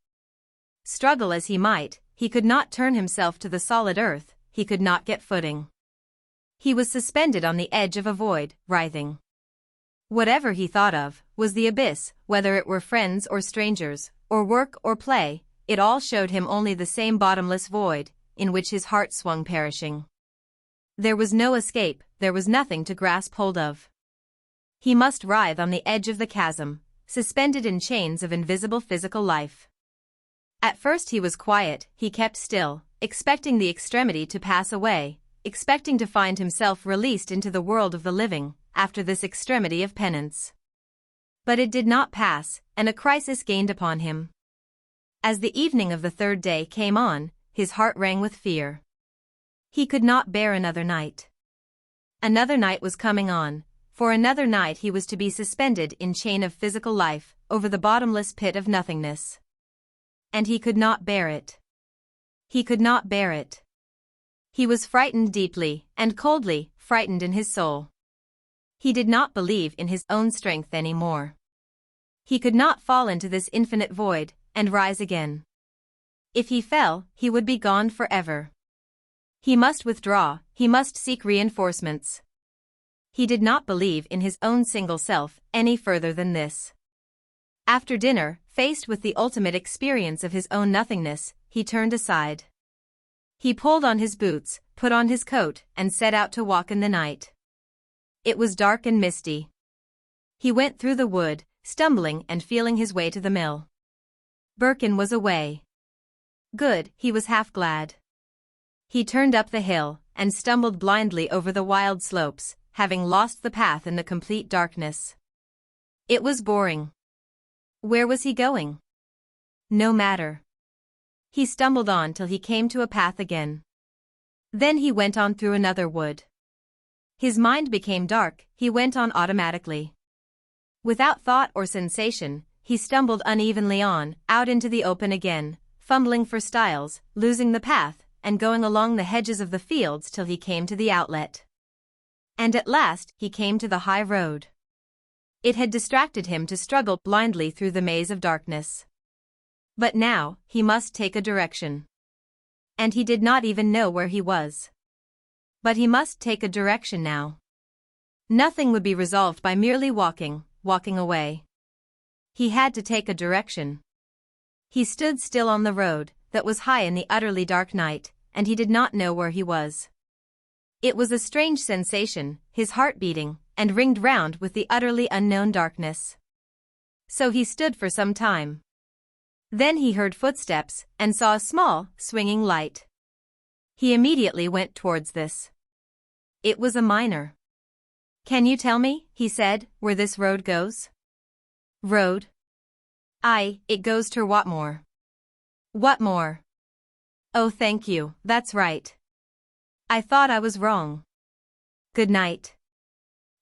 Struggle as he might, he could not turn himself to the solid earth, he could not get footing. He was suspended on the edge of a void, writhing. Whatever he thought of, was the abyss, whether it were friends or strangers, or work or play, it all showed him only the same bottomless void, in which his heart swung perishing. There was no escape, there was nothing to grasp hold of. He must writhe on the edge of the chasm, suspended in chains of invisible physical life. At first he was quiet, he kept still, expecting the extremity to pass away, expecting to find himself released into the world of the living, after this extremity of penance. But it did not pass, and a crisis gained upon him. As the evening of the third day came on, his heart rang with fear. He could not bear another night. Another night was coming on, for another night he was to be suspended in chain of physical life, over the bottomless pit of nothingness. And he could not bear it. He could not bear it. He was frightened deeply, and coldly, frightened in his soul. He did not believe in his own strength any more. He could not fall into this infinite void, and rise again. If he fell, he would be gone forever. He must withdraw, he must seek reinforcements. He did not believe in his own single self any further than this. After dinner, faced with the ultimate experience of his own nothingness, he turned aside. He pulled on his boots, put on his coat, and set out to walk in the night. It was dark and misty. He went through the wood, stumbling and feeling his way to the mill. Birkin was away. Good, he was half glad. He turned up the hill, and stumbled blindly over the wild slopes, having lost the path in the complete darkness. It was boring. Where was he going? No matter. He stumbled on till he came to a path again. Then he went on through another wood. His mind became dark, he went on automatically. Without thought or sensation, he stumbled unevenly on, out into the open again, fumbling for stiles, losing the path, and going along the hedges of the fields till he came to the outlet. And at last, he came to the high road. It had distracted him to struggle blindly through the maze of darkness. But now, he must take a direction. And he did not even know where he was. But he must take a direction now. Nothing would be resolved by merely walking away. He had to take a direction. He stood still on the road, that was high in the utterly dark night, and he did not know where he was. It was a strange sensation, his heart beating, and ringed round with the utterly unknown darkness. So he stood for some time. Then he heard footsteps, and saw a small, swinging light. He immediately went towards this. It was a miner. "Can you tell me," he said, "where this road goes?" "Road? Aye, it goes to Whatmore." "Whatmore? Oh, thank you, that's right. I thought I was wrong. Good night."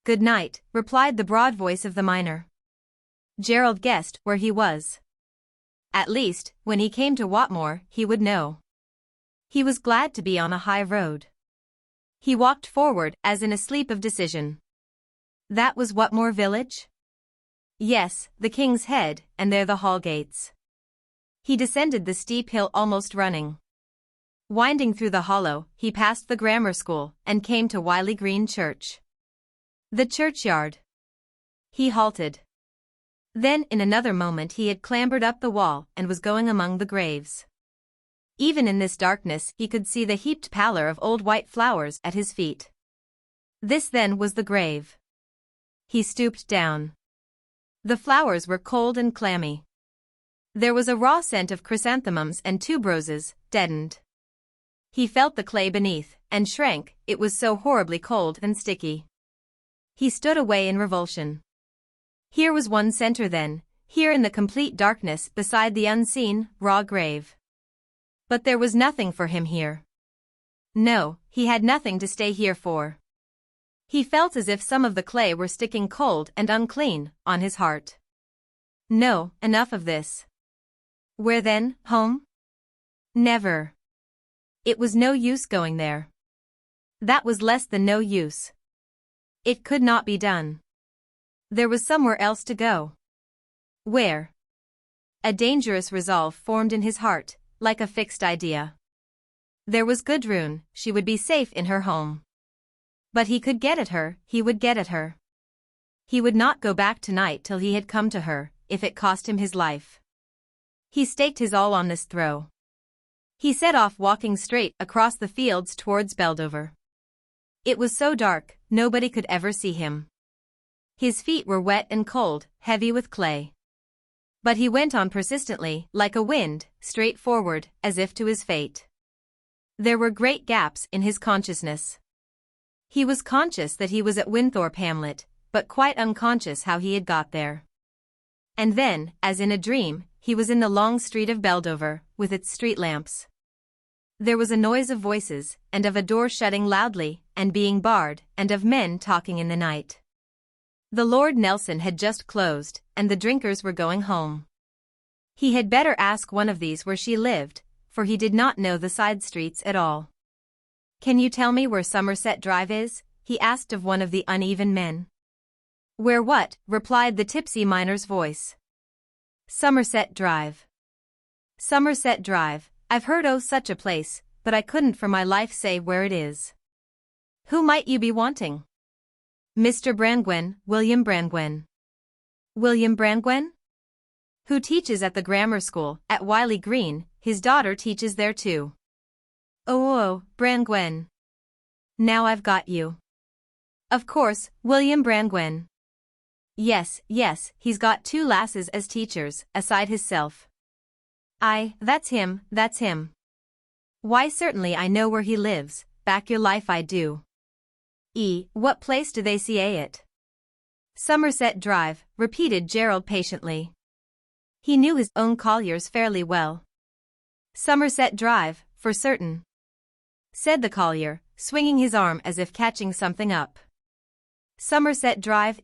"Good night," replied the broad voice of the miner. Gerald guessed where he was. At least, when he came to Whatmore, he would know. He was glad to be on a high road. He walked forward as in a sleep of decision. That was Whatmore Village? Yes, the King's Head, and there the hall gates. He descended the steep hill almost running. Winding through the hollow, he passed the grammar school and came to Wiley Green Church. The churchyard. He halted. Then in another moment he had clambered up the wall and was going among the graves. Even in this darkness he could see the heaped pallor of old white flowers at his feet. This then was the grave. He stooped down. The flowers were cold and clammy. There was a raw scent of chrysanthemums and tuberoses, deadened. He felt the clay beneath, and shrank, it was so horribly cold and sticky. He stood away in revulsion. Here was one center then, here in the complete darkness beside the unseen, raw grave. But there was nothing for him here. No, he had nothing to stay here for. He felt as if some of the clay were sticking cold and unclean on his heart. No, enough of this. Where then, home? Never. It was no use going there. That was less than no use. It could not be done. There was somewhere else to go. Where? A dangerous resolve formed in his heart, like a fixed idea. There was Gudrun, she would be safe in her home. But he could get at her, he would get at her. He would not go back tonight till he had come to her, if it cost him his life. He staked his all on this throw. He set off walking straight across the fields towards Beldover. It was so dark, nobody could ever see him. His feet were wet and cold, heavy with clay. But he went on persistently, like a wind, straight forward, as if to his fate. There were great gaps in his consciousness. He was conscious that he was at Winthorpe Hamlet, but quite unconscious how he had got there. And then, as in a dream, he was in the long street of Beldover, with its street lamps. There was a noise of voices, and of a door shutting loudly, and being barred, and of men talking in the night. The Lord Nelson had just closed, and the drinkers were going home. He had better ask one of these where she lived, for he did not know the side streets at all. "Can you tell me where Somerset Drive is?" he asked of one of the uneven men. "Where what?" replied the tipsy miner's voice. "Somerset Drive." "Somerset Drive, I've heard o' such a place, but I couldn't for my life say where it is." "Who might you be wanting?" "Mr. Brangwen, William Brangwen." "William Brangwen? Who teaches at the grammar school, at Wiley Green, his daughter teaches there too." "Oh, Brangwen. Now I've got you. Of course, William Brangwen. Yes, he's got two lasses as teachers, aside hisself." "Aye, that's him. Why certainly I know where he lives, back your life I do." What place do they say it?" "Somerset Drive," repeated Gerald patiently. He knew his own colliers fairly well. "Somerset Drive, for certain," said the collier, swinging his arm as if catching something up. "Somerset Drive,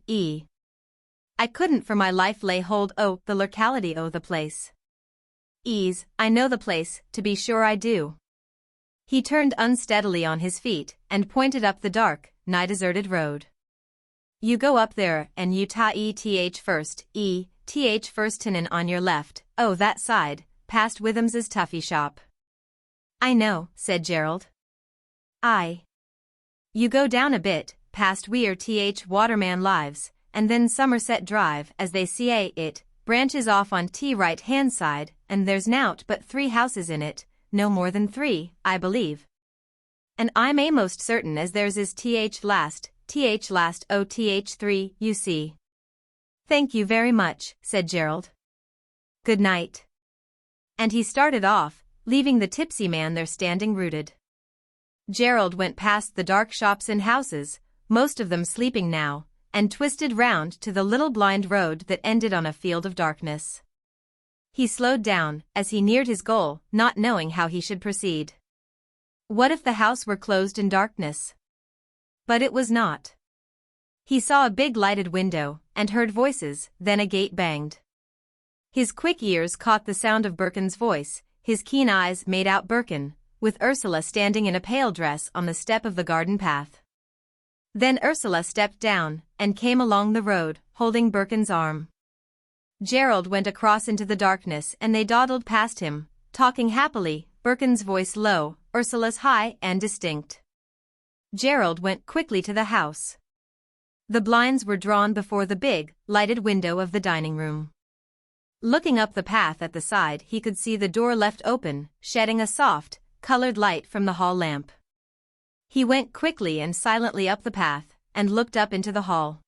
I couldn't for my life lay hold o' the locality o' the place." "I know the place, to be sure I do." He turned unsteadily on his feet, and pointed up the dark, nigh-deserted road. "You go up there, and you ta eth first, th first and on your left, that side, past Withams's Tuffy shop." "I know," said Gerald. "Aye. You go down a bit, past Weir Waterman Lives, and then Somerset Drive, as they say it, branches off on right-hand side, and there's nowt but 3 houses in it, no more than 3, I believe. And I'm a'most certain as theirs is last o 3, you see." "Thank you very much," said Gerald. "Good night." And he started off, leaving the tipsy man there standing rooted. Gerald went past the dark shops and houses, most of them sleeping now, and twisted round to the little blind road that ended on a field of darkness. He slowed down as he neared his goal, not knowing how he should proceed. What if the house were closed in darkness? But it was not. He saw a big lighted window, and heard voices, then a gate banged. His quick ears caught the sound of Birkin's voice, his keen eyes made out Birkin, with Ursula standing in a pale dress on the step of the garden path. Then Ursula stepped down and came along the road, holding Birkin's arm. Gerald went across into the darkness and they dawdled past him, talking happily, Birkin's voice low, Ursula's high and distinct. Gerald went quickly to the house. The blinds were drawn before the big, lighted window of the dining room. Looking up the path at the side, he could see the door left open, shedding a soft, colored light from the hall lamp. He went quickly and silently up the path, and looked up into the hall.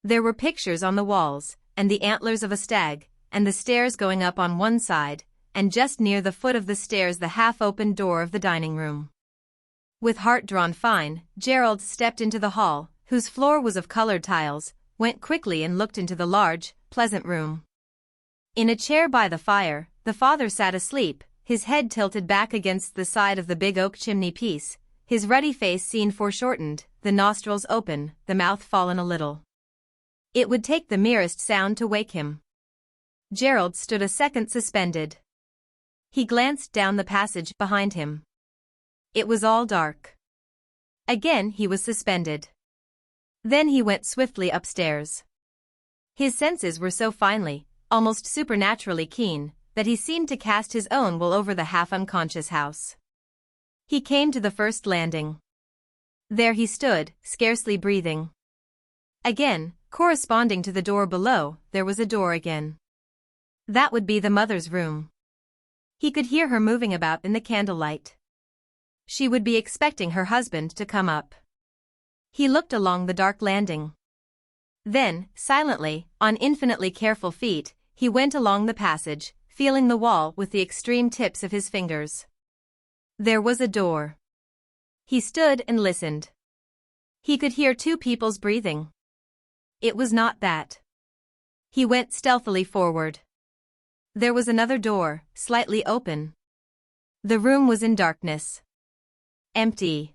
There were pictures on the walls, and the antlers of a stag, and the stairs going up on one side, and just near the foot of the stairs the half-opened door of the dining room. With heart drawn fine, Gerald stepped into the hall, whose floor was of colored tiles, went quickly and looked into the large, pleasant room. In a chair by the fire, the father sat asleep, his head tilted back against the side of the big oak chimney-piece, his ruddy face seen foreshortened, the nostrils open, the mouth fallen a little. It would take the merest sound to wake him. Gerald stood a second suspended. He glanced down the passage behind him. It was all dark. Again he was suspended. Then he went swiftly upstairs. His senses were so finely, almost supernaturally keen, that he seemed to cast his own will over the half-unconscious house. He came to the first landing. There he stood, scarcely breathing. Again, corresponding to the door below, there was a door again. That would be the mother's room. He could hear her moving about in the candlelight. She would be expecting her husband to come up. He looked along the dark landing. Then, silently, on infinitely careful feet, he went along the passage, feeling the wall with the extreme tips of his fingers. There was a door. He stood and listened. He could hear two people's breathing. It was not that. He went stealthily forward. There was another door, slightly open. The room was in darkness. Empty.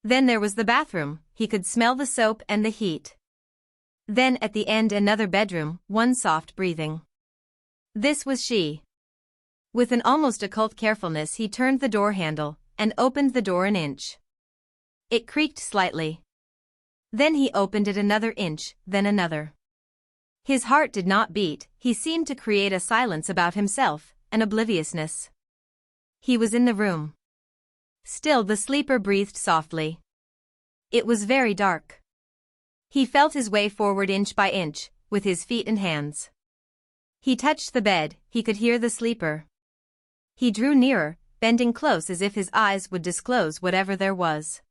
Then there was the bathroom, he could smell the soap and the heat. Then at the end another bedroom, one soft breathing. This was she. With an almost occult carefulness he turned the door handle, and opened the door an inch. It creaked slightly. Then he opened it another inch, then another. His heart did not beat, he seemed to create a silence about himself, an obliviousness. He was in the room. Still the sleeper breathed softly. It was very dark. He felt his way forward inch by inch, with his feet and hands. He touched the bed, he could hear the sleeper. He drew nearer, bending close as if his eyes would disclose whatever there was.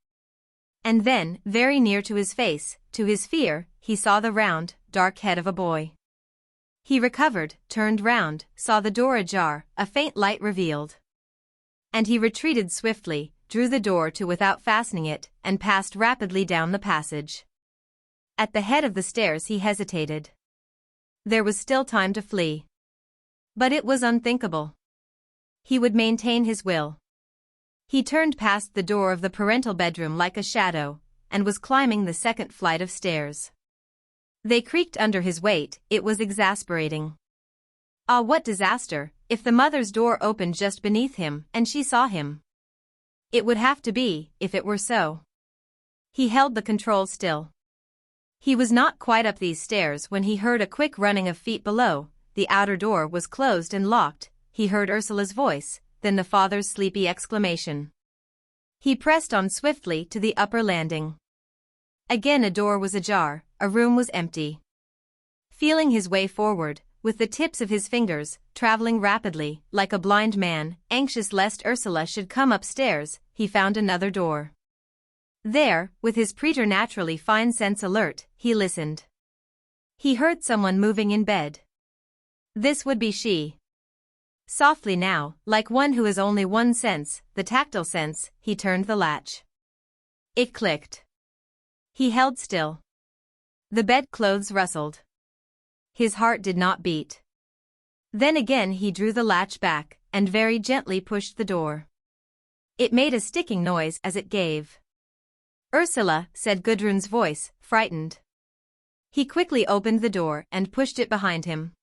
And then, very near to his face, to his fear, he saw the round, dark head of a boy. He recovered, turned round, saw the door ajar, a faint light revealed. And he retreated swiftly, drew the door to without fastening it, and passed rapidly down the passage. At the head of the stairs he hesitated. There was still time to flee. But it was unthinkable. He would maintain his will. He turned past the door of the parental bedroom like a shadow, and was climbing the second flight of stairs. They creaked under his weight, it was exasperating. Ah, what disaster, if the mother's door opened just beneath him, and she saw him. It would have to be, if it were so. He held the controls still. He was not quite up these stairs when he heard a quick running of feet below, the outer door was closed and locked, he heard Ursula's voice, then the father's sleepy exclamation. He pressed on swiftly to the upper landing. Again a door was ajar, a room was empty. Feeling his way forward, with the tips of his fingers, traveling rapidly, like a blind man, anxious lest Ursula should come upstairs, he found another door. There, with his preternaturally fine sense alert, he listened. He heard someone moving in bed. This would be she. Softly now, like one who has only one sense, the tactile sense, he turned the latch. It clicked. He held still. The bedclothes rustled. His heart did not beat. Then again he drew the latch back, and very gently pushed the door. It made a sticking noise as it gave. Ursula, said Gudrun's voice, frightened. He quickly opened the door and pushed it behind him.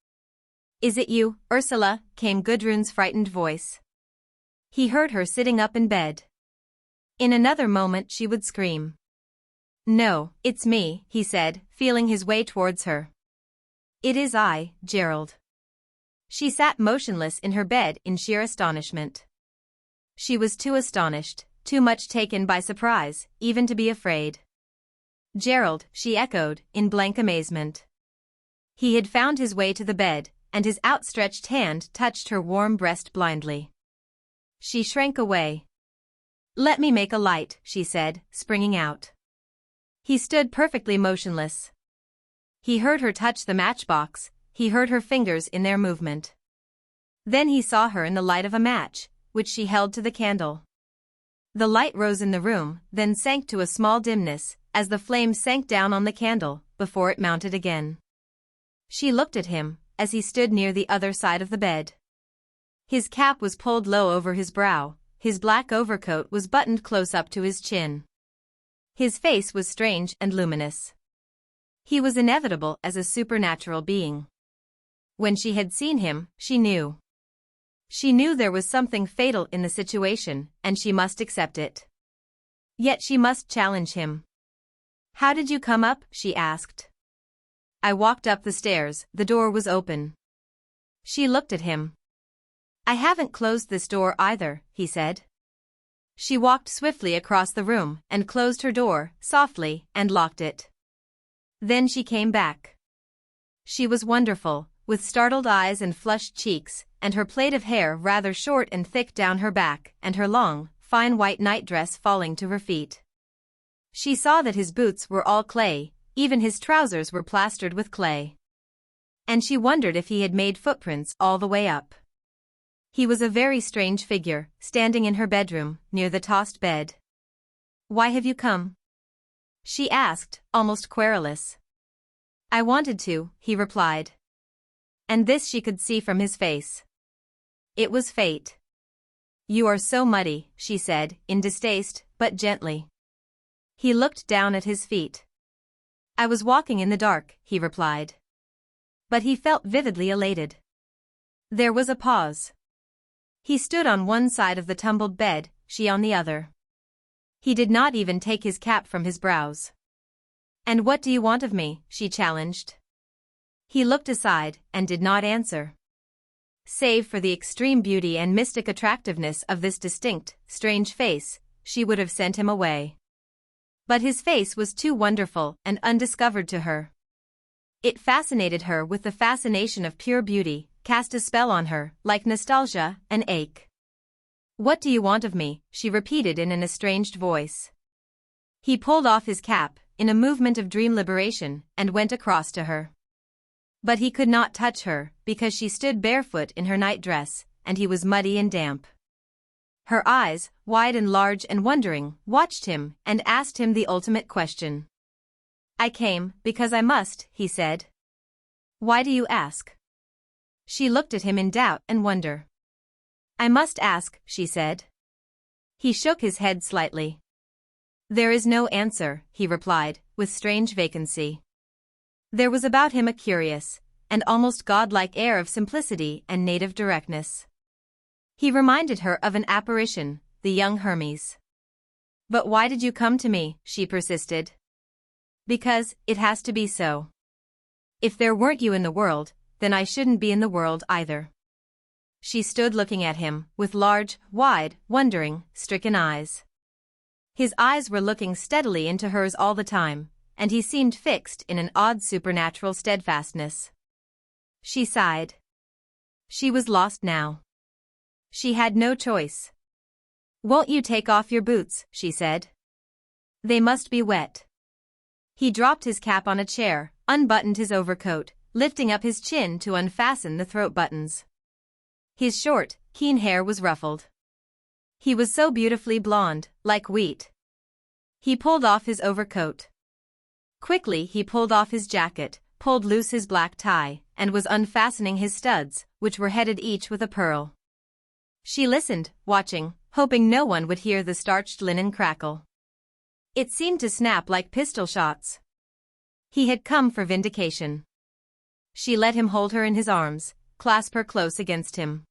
Is it you, Ursula? Came Gudrun's frightened voice. He heard her sitting up in bed. In another moment she would scream. "No, it's me," he said, feeling his way towards her. "It is I, Gerald." She sat motionless in her bed in sheer astonishment. She was too astonished, too much taken by surprise, even to be afraid. "Gerald," she echoed, in blank amazement. He had found his way to the bed, and his outstretched hand touched her warm breast blindly. She shrank away. "Let me make a light," she said, springing out. He stood perfectly motionless. He heard her touch the matchbox, he heard her fingers in their movement. Then he saw her in the light of a match, which she held to the candle. The light rose in the room, then sank to a small dimness, as the flame sank down on the candle, before it mounted again. She looked at him, as he stood near the other side of the bed. His cap was pulled low over his brow, his black overcoat was buttoned close up to his chin. His face was strange and luminous. He was inevitable as a supernatural being. When she had seen him, she knew. She knew there was something fatal in the situation, and she must accept it. Yet she must challenge him. "How did you come up?" she asked. "I walked up the stairs, the door was open." She looked at him. "I haven't closed this door either," he said. She walked swiftly across the room and closed her door, softly, and locked it. Then she came back. She was wonderful, with startled eyes and flushed cheeks, and her plait of hair rather short and thick down her back, and her long, fine white nightdress falling to her feet. She saw that his boots were all clay, even his trousers were plastered with clay. And she wondered if he had made footprints all the way up. He was a very strange figure, standing in her bedroom, near the tossed bed. "Why have you come?" she asked, almost querulous. "I wanted to," he replied. And this she could see from his face. It was fate. "You are so muddy," she said, in distaste, but gently. He looked down at his feet. "I was walking in the dark," he replied. But he felt vividly elated. There was a pause. He stood on one side of the tumbled bed, she on the other. He did not even take his cap from his brows. "And what do you want of me?" she challenged. He looked aside, and did not answer. Save for the extreme beauty and mystic attractiveness of this distinct, strange face, she would have sent him away. But his face was too wonderful and undiscovered to her. It fascinated her with the fascination of pure beauty, cast a spell on her, like nostalgia, an ache. "What do you want of me?" she repeated in an estranged voice. He pulled off his cap, in a movement of dream liberation, and went across to her. But he could not touch her, because she stood barefoot in her nightdress, and he was muddy and damp. Her eyes, wide and large and wondering, watched him, and asked him the ultimate question. "I came, because I must," he said. "Why do you ask?" She looked at him in doubt and wonder. "I must ask," she said. He shook his head slightly. "There is no answer," he replied, with strange vacancy. There was about him a curious, and almost godlike air of simplicity and native directness. He reminded her of an apparition, the young Hermes. "But why did you come to me?" she persisted. "Because it has to be so. If there weren't you in the world, then I shouldn't be in the world either." She stood looking at him, with large, wide, wondering, stricken eyes. His eyes were looking steadily into hers all the time, and he seemed fixed in an odd supernatural steadfastness. She sighed. She was lost now. She had no choice. "Won't you take off your boots?" she said. "They must be wet." He dropped his cap on a chair, unbuttoned his overcoat, lifting up his chin to unfasten the throat buttons. His short, keen hair was ruffled. He was so beautifully blonde, like wheat. He pulled off his overcoat. Quickly he pulled off his jacket, pulled loose his black tie, and was unfastening his studs, which were headed each with a pearl. She listened, watching, hoping no one would hear the starched linen crackle. It seemed to snap like pistol shots. He had come for vindication. She let him hold her in his arms, clasp her close against him.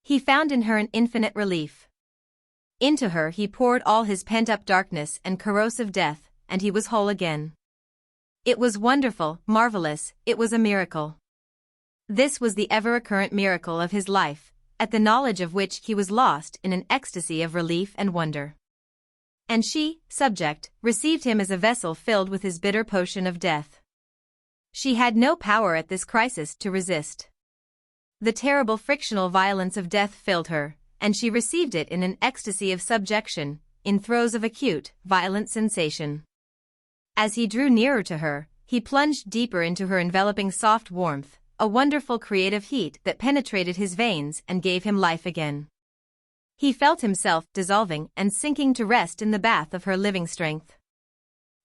He found in her an infinite relief. Into her he poured all his pent-up darkness and corrosive death, and he was whole again. It was wonderful, marvelous, it was a miracle. This was the ever-recurrent miracle of his life, at the knowledge of which he was lost in an ecstasy of relief and wonder. And she, subject, received him as a vessel filled with his bitter potion of death. She had no power at this crisis to resist. The terrible frictional violence of death filled her, and she received it in an ecstasy of subjection, in throes of acute, violent sensation. As he drew nearer to her, he plunged deeper into her enveloping soft warmth, a wonderful creative heat that penetrated his veins and gave him life again. He felt himself dissolving and sinking to rest in the bath of her living strength.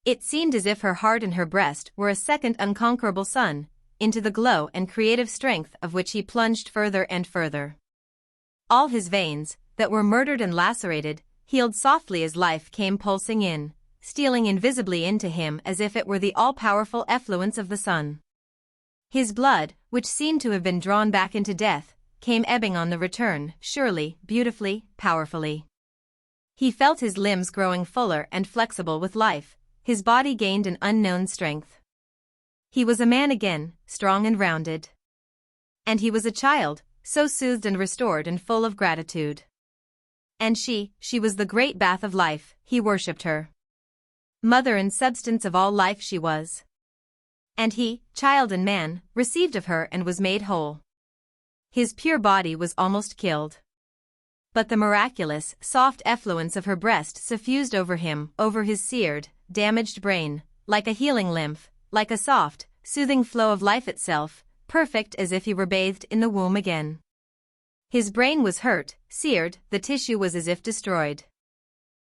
It seemed as if her heart and her breast were a second unconquerable sun, into the glow and creative strength of which he plunged further and further. All his veins, that were murdered and lacerated, healed softly as life came pulsing in, stealing invisibly into him as if it were the all-powerful effluence of the sun. His blood, which seemed to have been drawn back into death, came ebbing on the return, surely, beautifully, powerfully. He felt his limbs growing fuller and flexible with life, his body gained an unknown strength. He was a man again, strong and rounded. And he was a child, so soothed and restored and full of gratitude. And she was the great bath of life, he worshipped her. Mother and substance of all life she was. And he, child and man, received of her and was made whole. His pure body was almost killed. But the miraculous, soft effluence of her breast suffused over him, over his seared, damaged brain, like a healing lymph, like a soft, soothing flow of life itself, perfect as if he were bathed in the womb again. His brain was hurt, seared, the tissue was as if destroyed.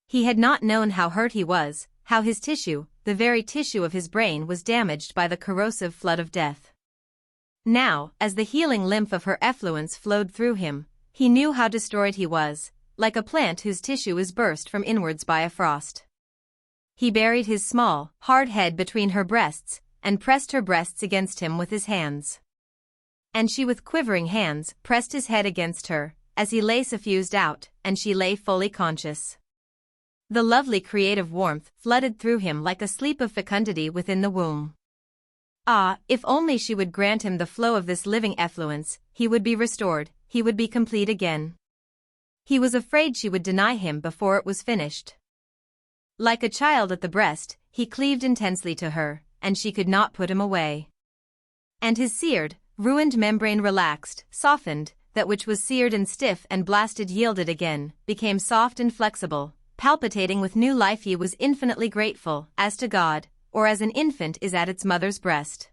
He had not known how hurt he was, how his tissue, the very tissue of his brain, was damaged by the corrosive flood of death. Now, as the healing lymph of her effluence flowed through him, he knew how destroyed he was, like a plant whose tissue is burst from inwards by a frost. He buried his small, hard head between her breasts, and pressed her breasts against him with his hands. And she with quivering hands pressed his head against her, as he lay suffused out, and she lay fully conscious. The lovely creative warmth flooded through him like a sleep of fecundity within the womb. Ah, if only she would grant him the flow of this living effluence, he would be restored, he would be complete again. He was afraid she would deny him before it was finished. Like a child at the breast, he cleaved intensely to her, and she could not put him away. And his seared, ruined membrane relaxed, softened, that which was seared and stiff and blasted yielded again, became soft and flexible, palpitating with new life. He was infinitely grateful, as to God, or as an infant is at its mother's breast.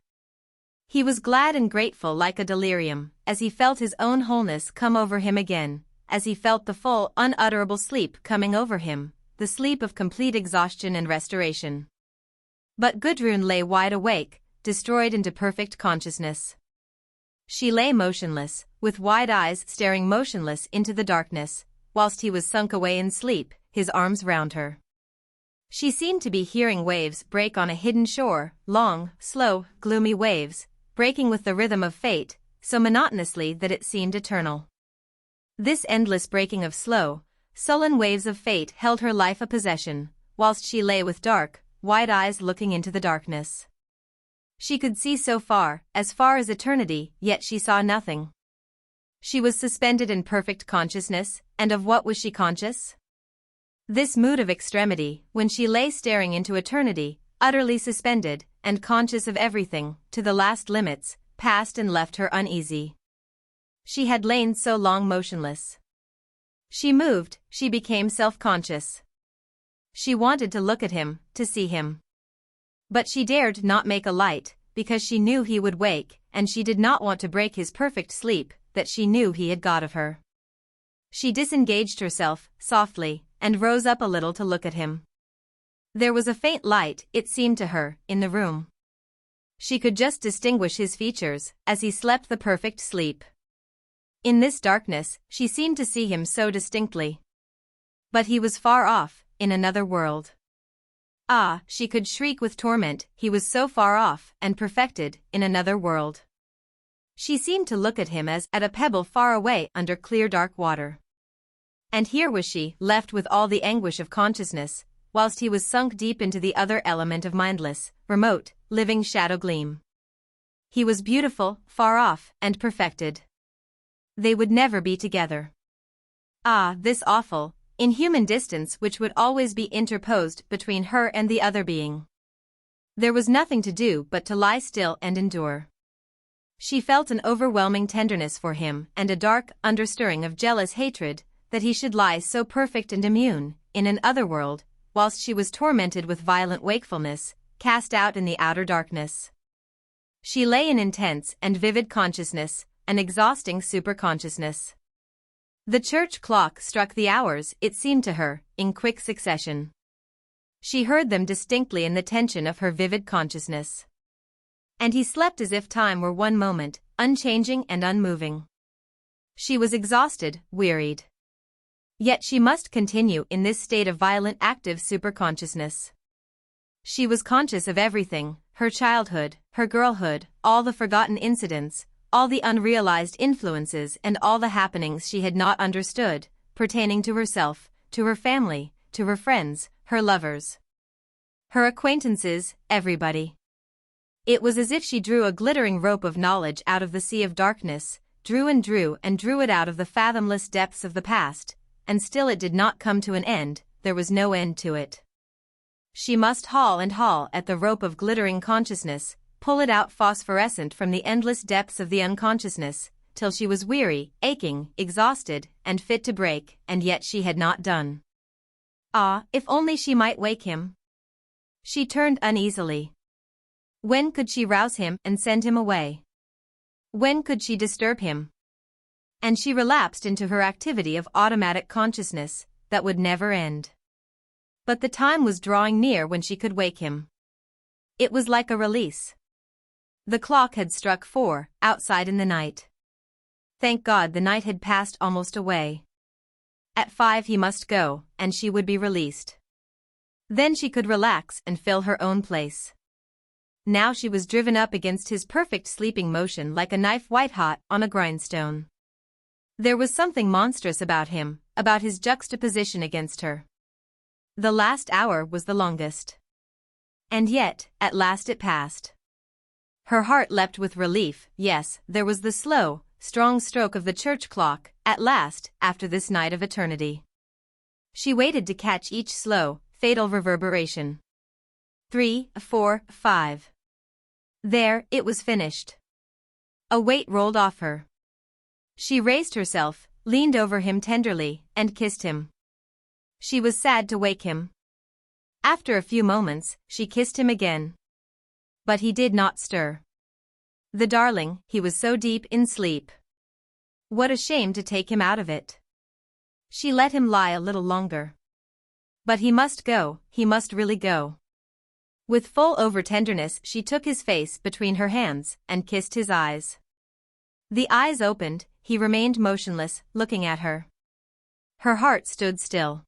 He was glad and grateful like a delirium, as he felt his own wholeness come over him again, as he felt the full, unutterable sleep coming over him, the sleep of complete exhaustion and restoration. But Gudrun lay wide awake, destroyed into perfect consciousness. She lay motionless, with wide eyes staring motionless into the darkness, whilst he was sunk away in sleep, his arms round her. She seemed to be hearing waves break on a hidden shore, long, slow, gloomy waves, breaking with the rhythm of fate, so monotonously that it seemed eternal. This endless breaking of slow, sullen waves of fate held her life a possession, whilst she lay with dark, wide eyes looking into the darkness. She could see so far as eternity, yet she saw nothing. She was suspended in perfect consciousness, and of what was she conscious? This mood of extremity, when she lay staring into eternity, utterly suspended, and conscious of everything, to the last limits, passed and left her uneasy. She had lain so long motionless. She moved, she became self-conscious. She wanted to look at him, to see him. But she dared not make a light, because she knew he would wake, and she did not want to break his perfect sleep that she knew he had got of her. She disengaged herself, softly, and rose up a little to look at him. There was a faint light, it seemed to her, in the room. She could just distinguish his features, as he slept the perfect sleep. In this darkness, she seemed to see him so distinctly. But he was far off, in another world. Ah, she could shriek with torment, he was so far off, and perfected, in another world. She seemed to look at him as at a pebble far away under clear dark water. And here was she, left with all the anguish of consciousness, whilst he was sunk deep into the other element of mindless, remote, living shadow gleam. He was beautiful, far off, and perfected. They would never be together. Ah, this awful, inhuman distance which would always be interposed between her and the other being. There was nothing to do but to lie still and endure. She felt an overwhelming tenderness for him and a dark understirring of jealous hatred that he should lie so perfect and immune, in an other world, whilst she was tormented with violent wakefulness, cast out in the outer darkness. She lay in intense and vivid consciousness, an exhausting superconsciousness. The church clock struck the hours, it seemed to her, in quick succession. She heard them distinctly in the tension of her vivid consciousness. And he slept as if time were one moment, unchanging and unmoving. She was exhausted, wearied. Yet she must continue in this state of violent active superconsciousness. She was conscious of everything, her childhood, her girlhood, all the forgotten incidents, all the unrealized influences and all the happenings she had not understood, pertaining to herself, to her family, to her friends, her lovers. Her acquaintances, everybody. It was as if she drew a glittering rope of knowledge out of the sea of darkness, drew and drew it out of the fathomless depths of the past, and still it did not come to an end, there was no end to it. She must haul and haul at the rope of glittering consciousness, pull it out phosphorescent from the endless depths of the unconsciousness, till she was weary, aching, exhausted, and fit to break, and yet she had not done. Ah, if only she might wake him! She turned uneasily. When could she rouse him and send him away? When could she disturb him? And she relapsed into her activity of automatic consciousness, that would never end. But the time was drawing near when she could wake him. It was like a release. The clock had struck 4, outside in the night. Thank God the night had passed almost away. At 5 he must go, and she would be released. Then she could relax and fill her own place. Now she was driven up against his perfect sleeping motion like a knife white-hot on a grindstone. There was something monstrous about him, about his juxtaposition against her. The last hour was the longest. And yet, at last it passed. Her heart leapt with relief. Yes, there was the slow, strong stroke of the church clock, at last, after this night of eternity. She waited to catch each slow, fatal reverberation. 3, 4, 5. There, it was finished. A weight rolled off her. She raised herself, leaned over him tenderly, and kissed him. She was sad to wake him. After a few moments, she kissed him again. But he did not stir. The darling, he was so deep in sleep. What a shame to take him out of it. She let him lie a little longer. But he must go, he must really go. With full over-tenderness she took his face between her hands and kissed his eyes. The eyes opened, he remained motionless, looking at her. Her heart stood still.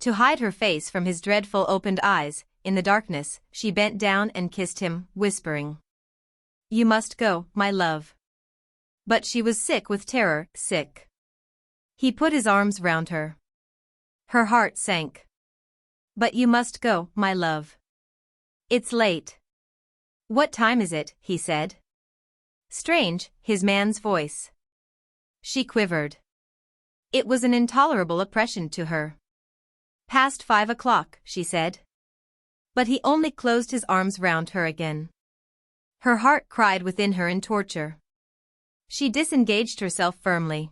To hide her face from his dreadful opened eyes, in the darkness, she bent down and kissed him, whispering, "You must go, my love." But she was sick with terror, sick. He put his arms round her. Her heart sank. "But you must go, my love. It's late." "What time is it?" he said. Strange, his man's voice. She quivered. It was an intolerable oppression to her. "Past 5 o'clock," she said. But he only closed his arms round her again. Her heart cried within her in torture. She disengaged herself firmly.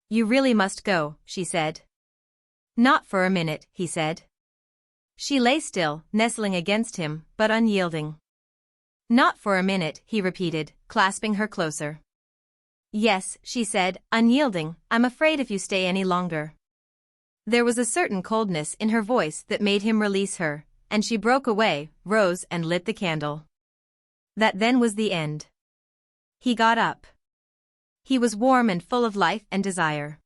"You really must go," she said. "Not for a minute," he said. She lay still, nestling against him, but unyielding. "Not for a minute," he repeated, clasping her closer. "Yes," she said, unyielding, "I'm afraid if you stay any longer." There was a certain coldness in her voice that made him release her, and she broke away, rose and lit the candle. That then was the end. He got up. He was warm and full of life and desire.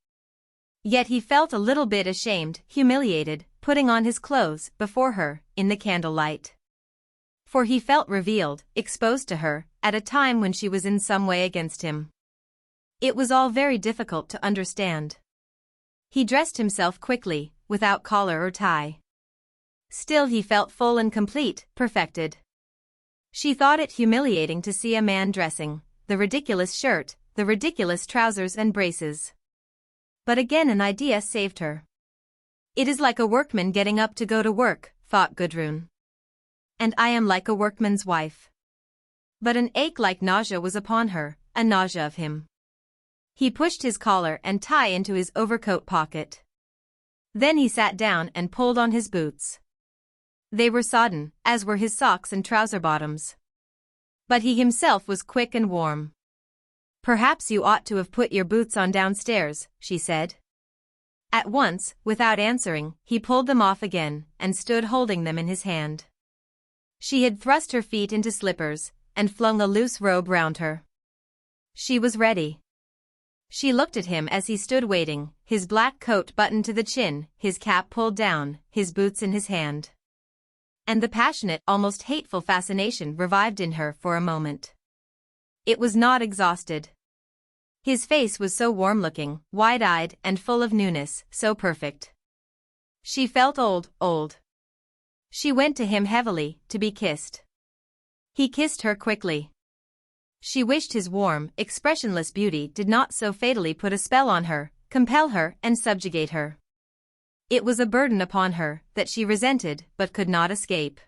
Yet he felt a little bit ashamed, humiliated, putting on his clothes before her, in the candlelight. For he felt revealed, exposed to her, at a time when she was in some way against him. It was all very difficult to understand. He dressed himself quickly, without collar or tie. Still he felt full and complete, perfected. She thought it humiliating to see a man dressing, the ridiculous shirt, the ridiculous trousers and braces. But again an idea saved her. It is like a workman getting up to go to work, thought Gudrun. And I am like a workman's wife. But an ache like nausea was upon her, a nausea of him. He pushed his collar and tie into his overcoat pocket. Then he sat down and pulled on his boots. They were sodden, as were his socks and trouser bottoms. But he himself was quick and warm. Perhaps you ought to have put your boots on downstairs, she said. At once, without answering, he pulled them off again, and stood holding them in his hand. She had thrust her feet into slippers, and flung a loose robe round her. She was ready. She looked at him as he stood waiting, his black coat buttoned to the chin, his cap pulled down, his boots in his hand. And the passionate, almost hateful fascination revived in her for a moment. It was not exhausted. His face was so warm-looking, wide-eyed and full of newness, so perfect. She felt old. She went to him heavily, to be kissed. He kissed her quickly. She wished his warm, expressionless beauty did not so fatally put a spell on her, compel her and subjugate her. It was a burden upon her that she resented but could not escape.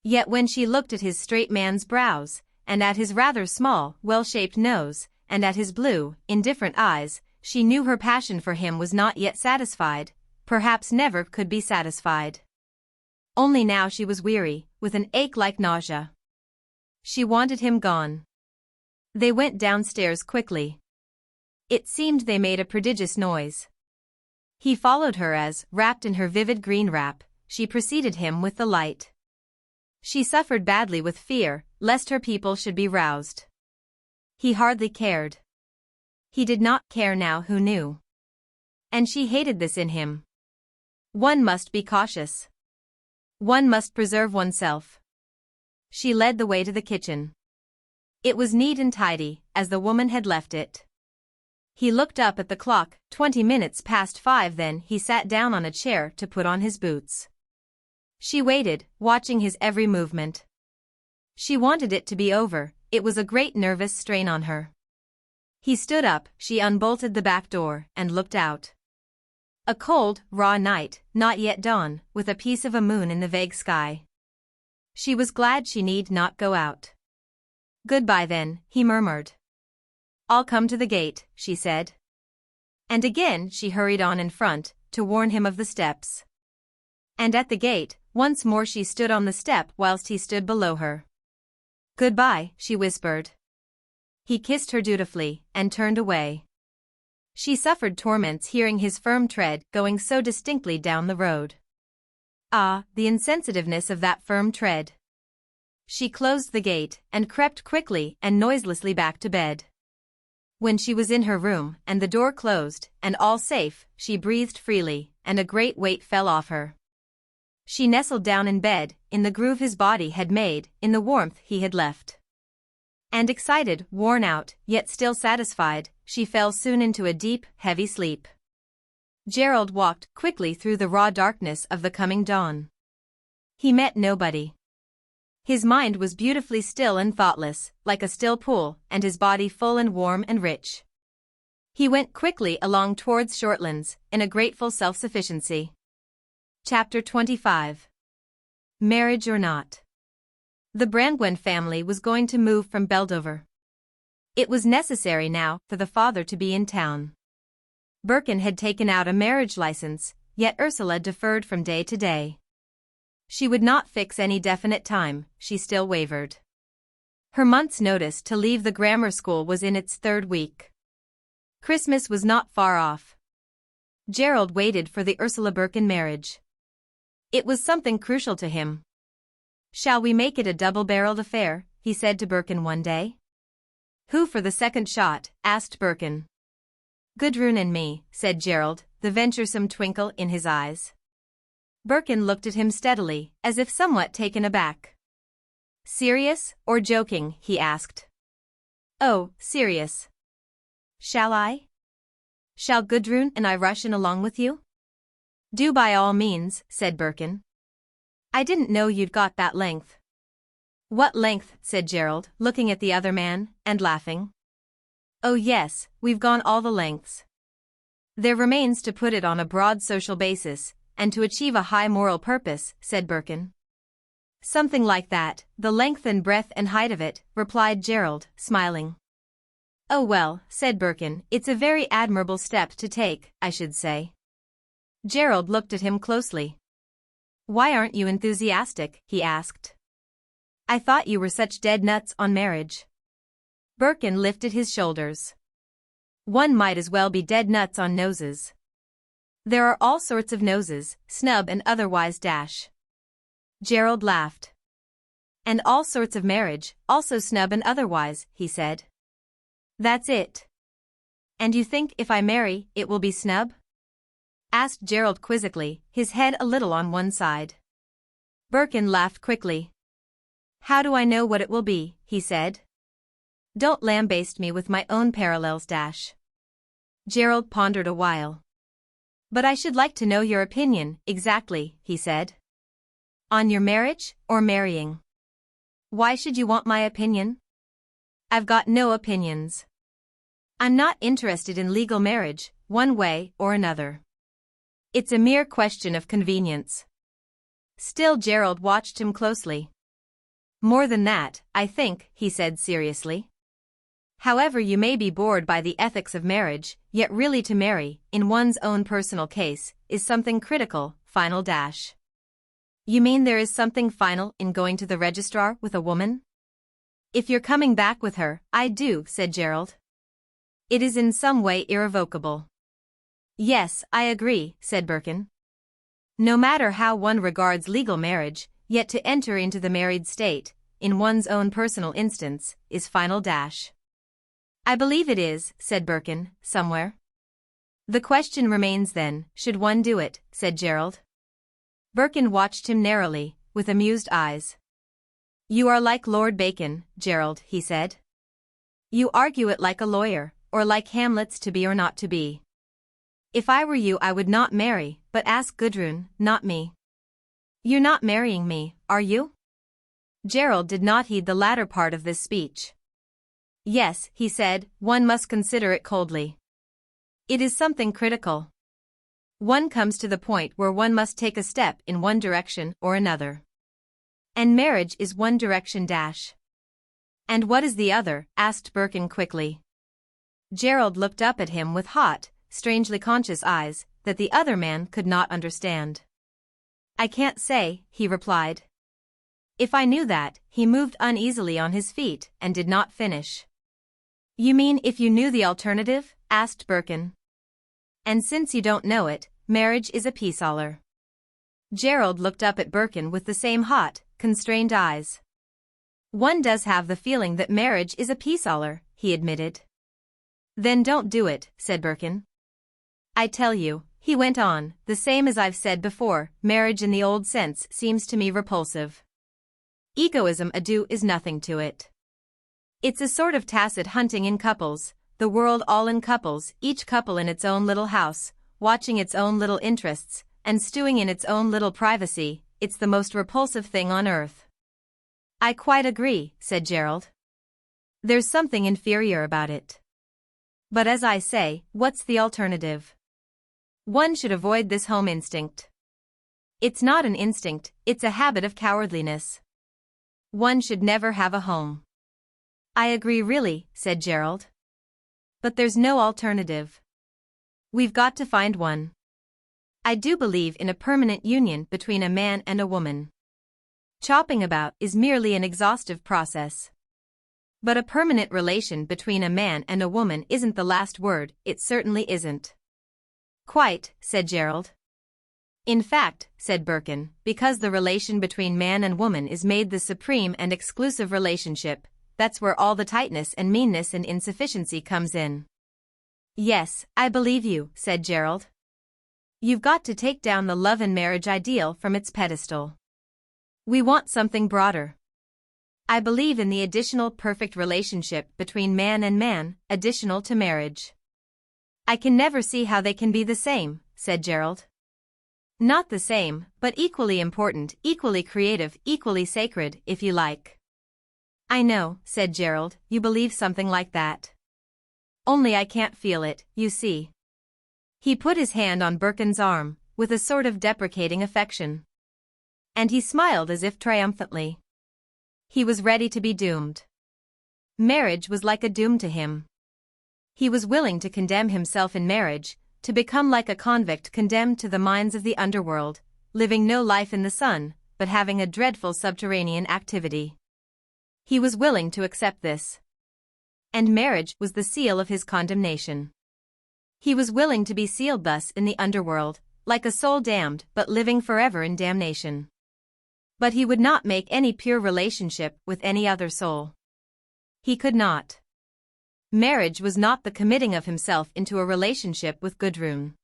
Yet when she looked at his straight man's brows, and at his rather small, well-shaped nose, and at his blue, indifferent eyes, she knew her passion for him was not yet satisfied, perhaps never could be satisfied. Only now she was weary, with an ache like nausea. She wanted him gone. They went downstairs quickly. It seemed they made a prodigious noise. He followed her as, wrapped in her vivid green wrap, she preceded him with the light. She suffered badly with fear, lest her people should be roused. He hardly cared. He did not care now who knew. And she hated this in him. One must be cautious. One must preserve oneself. She led the way to the kitchen. It was neat and tidy, as the woman had left it. He looked up at the clock, 20 minutes past 5. Then he sat down on a chair to put on his boots. She waited, watching his every movement. She wanted it to be over, it was a great nervous strain on her. He stood up, she unbolted the back door, and looked out. A cold, raw night, not yet dawn, with a piece of a moon in the vague sky. She was glad she need not go out. Goodbye then, he murmured. I'll come to the gate, she said. And again she hurried on in front, to warn him of the steps. And at the gate, once more she stood on the step whilst he stood below her. Goodbye, she whispered. He kissed her dutifully, and turned away. She suffered torments hearing his firm tread going so distinctly down the road. Ah, the insensitiveness of that firm tread. She closed the gate, and crept quickly and noiselessly back to bed. When she was in her room, and the door closed, and all safe, she breathed freely, and a great weight fell off her. She nestled down in bed, in the groove his body had made, in the warmth he had left. And excited, worn out, yet still satisfied, she fell soon into a deep, heavy sleep. Gerald walked quickly through the raw darkness of the coming dawn. He met nobody. His mind was beautifully still and thoughtless, like a still pool, and his body full and warm and rich. He went quickly along towards Shortlands, in a grateful self-sufficiency. Chapter 25. Marriage or not. The Brangwen family was going to move from Beldover. It was necessary now for the father to be in town. Birkin had taken out a marriage license, yet Ursula deferred from day to day. She would not fix any definite time, she still wavered. Her month's notice to leave the grammar school was in its 3rd week. Christmas was not far off. Gerald waited for the Ursula Birkin marriage. It was something crucial to him. Shall we make it a double-barreled affair, he said to Birkin one day. Who for the second shot, asked Birkin. Gudrun and me, said Gerald, the venturesome twinkle in his eyes. Birkin looked at him steadily, as if somewhat taken aback. Serious or joking? He asked. Oh, serious. Shall I? Shall Gudrun and I rush in along with you? Do by all means, said Birkin. I didn't know you'd got that length. What length? Said Gerald, looking at the other man, and laughing. Oh yes, we've gone all the lengths. There remains to put it on a broad social basis, and to achieve a high moral purpose, said Birkin. Something like that, the length and breadth and height of it, replied Gerald, smiling. Oh well, said Birkin, it's a very admirable step to take, I should say. Gerald looked at him closely. Why aren't you enthusiastic? He asked. I thought you were such dead nuts on marriage. Birkin lifted his shoulders. One might as well be dead nuts on noses. There are all sorts of noses, snub and otherwise dash. Gerald laughed. And all sorts of marriage, also snub and otherwise, he said. That's it. And you think if I marry, it will be snub? Asked Gerald quizzically, his head a little on one side. Birkin laughed quickly. How do I know what it will be? He said. Don't lambaste me with my own parallels dash. Gerald pondered a while. But I should like to know your opinion, exactly, he said. On your marriage, or marrying? Why should you want my opinion? I've got no opinions. I'm not interested in legal marriage, one way or another. It's a mere question of convenience. Still Gerald watched him closely. More than that, I think, he said seriously. However, you may be bored by the ethics of marriage, yet really to marry, in one's own personal case, is something critical, final dash. You mean there is something final in going to the registrar with a woman? If you're coming back with her, I do, said Gerald. It is in some way irrevocable. Yes, I agree, said Birkin. No matter how one regards legal marriage, yet to enter into the married state, in one's own personal instance, is final dash. I believe it is, said Birkin, somewhere. The question remains then, should one do it, said Gerald. Birkin watched him narrowly, with amused eyes. You are like Lord Bacon, Gerald, he said. You argue it like a lawyer, or like Hamlet's to be or not to be. If I were you I would not marry, but ask Gudrun, not me. You're not marrying me, are you? Gerald did not heed the latter part of this speech. Yes, he said, one must consider it coldly. It is something critical. One comes to the point where one must take a step in one direction or another. And marriage is one direction dash. And what is the other? Asked Birkin quickly. Gerald looked up at him with hot, strangely conscious eyes that the other man could not understand. I can't say, he replied. If I knew that, he moved uneasily on his feet and did not finish. You mean if you knew the alternative? Asked Birkin. And since you don't know it, marriage is a peace-aller. Gerald looked up at Birkin with the same hot, constrained eyes. One does have the feeling that marriage is a peace-aller, he admitted. Then don't do it, said Birkin. I tell you, he went on, the same as I've said before, marriage in the old sense seems to me repulsive. Egoism ado is nothing to it. It's a sort of tacit hunting in couples, the world all in couples, each couple in its own little house, watching its own little interests, and stewing in its own little privacy. It's the most repulsive thing on earth. I quite agree, said Gerald. There's something inferior about it. But as I say, what's the alternative? One should avoid this home instinct. It's not an instinct, it's a habit of cowardliness. One should never have a home. I agree really, said Gerald. But there's no alternative. We've got to find one. I do believe in a permanent union between a man and a woman. Chopping about is merely an exhaustive process. But a permanent relation between a man and a woman isn't the last word, it certainly isn't. Quite, said Gerald. In fact, said Birkin, because the relation between man and woman is made the supreme and exclusive relationship, that's where all the tightness and meanness and insufficiency comes in. Yes, I believe you, said Gerald. You've got to take down the love and marriage ideal from its pedestal. We want something broader. I believe in the additional perfect relationship between man and man, additional to marriage. I can never see how they can be the same, said Gerald. Not the same, but equally important, equally creative, equally sacred, if you like. I know, said Gerald, you believe something like that. Only I can't feel it, you see. He put his hand on Birkin's arm, with a sort of deprecating affection. And he smiled as if triumphantly. He was ready to be doomed. Marriage was like a doom to him. He was willing to condemn himself in marriage, to become like a convict condemned to the mines of the underworld, living no life in the sun, but having a dreadful subterranean activity. He was willing to accept this. And marriage was the seal of his condemnation. He was willing to be sealed thus in the underworld, like a soul damned but living forever in damnation. But he would not make any pure relationship with any other soul. He could not. Marriage was not the committing of himself into a relationship with Gudrun.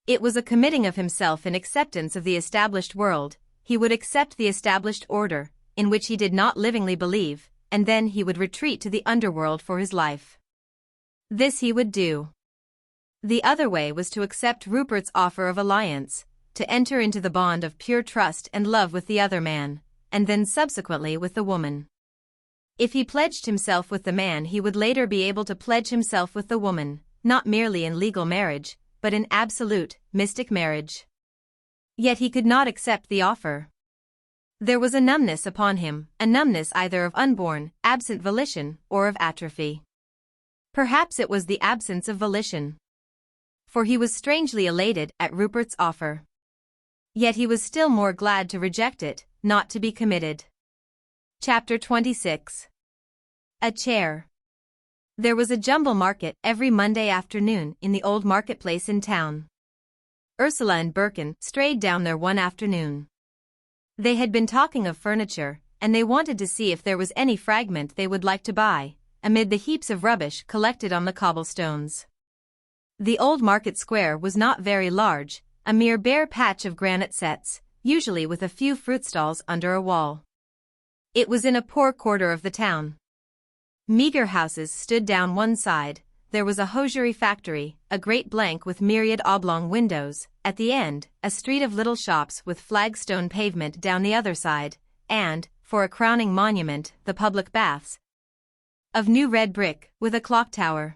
It was a committing of himself in acceptance of the established world. He would accept the established order, in which he did not livingly believe, and then he would retreat to the underworld for his life. This he would do. The other way was to accept Rupert's offer of alliance, to enter into the bond of pure trust and love with the other man, and then subsequently with the woman. If he pledged himself with the man, he would later be able to pledge himself with the woman, not merely in legal marriage, but in absolute, mystic marriage. Yet he could not accept the offer. There was a numbness upon him, a numbness either of unborn, absent volition, or of atrophy. Perhaps it was the absence of volition. For he was strangely elated at Rupert's offer. Yet he was still more glad to reject it, not to be committed. Chapter 26. A chair. There was a jumble market every Monday afternoon in the old marketplace in town. Ursula and Birkin strayed down there one afternoon. They had been talking of furniture, and they wanted to see if there was any fragment they would like to buy, amid the heaps of rubbish collected on the cobblestones. The old market square was not very large, a mere bare patch of granite sets, usually with a few fruit stalls under a wall. It was in a poor quarter of the town. Meager houses stood down one side, there was a hosiery factory, a great blank with myriad oblong windows, at the end, a street of little shops with flagstone pavement down the other side, and, for a crowning monument, the public baths, of new red brick, with a clock tower.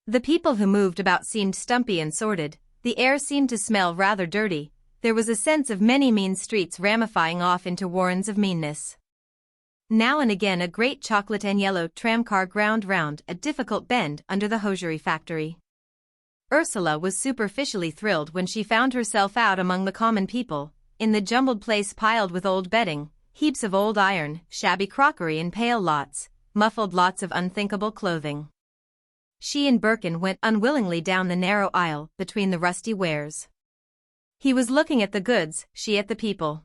The people who moved about seemed stumpy and sordid, the air seemed to smell rather dirty, there was a sense of many mean streets ramifying off into warrens of meanness. Now and again a great chocolate and yellow tramcar ground round a difficult bend under the hosiery factory. Ursula was superficially thrilled when she found herself out among the common people, in the jumbled place piled with old bedding, heaps of old iron, shabby crockery in pale lots, muffled lots of unthinkable clothing. She and Birkin went unwillingly down the narrow aisle between the rusty wares. He was looking at the goods, she at the people.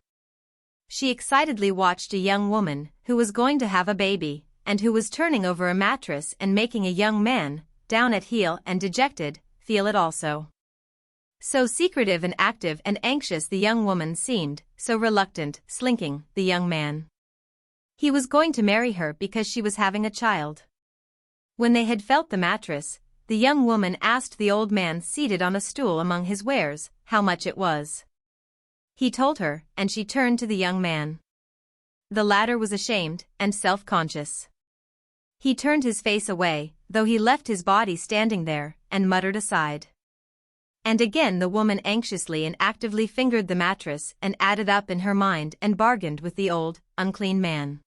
She excitedly watched a young woman, who was going to have a baby, and who was turning over a mattress and making a young man, down at heel and dejected, feel it also. So secretive and active and anxious the young woman seemed, so reluctant, slinking, the young man. He was going to marry her because she was having a child. When they had felt the mattress, the young woman asked the old man seated on a stool among his wares, how much it was. He told her, and she turned to the young man. The latter was ashamed and self-conscious. He turned his face away, though he left his body standing there, and muttered aside. And again the woman anxiously and actively fingered the mattress and added up in her mind and bargained with the old, unclean man.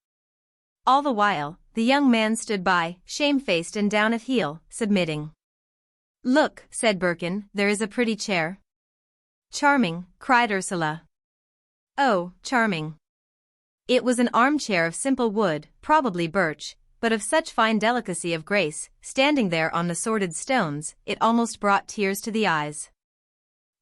All the while, the young man stood by, shamefaced and down at heel, submitting. "Look," said Birkin, "there is a pretty chair." "Charming," cried Ursula. "Oh, charming." It was an armchair of simple wood, probably birch, but of such fine delicacy of grace, standing there on the sordid stones, it almost brought tears to the eyes.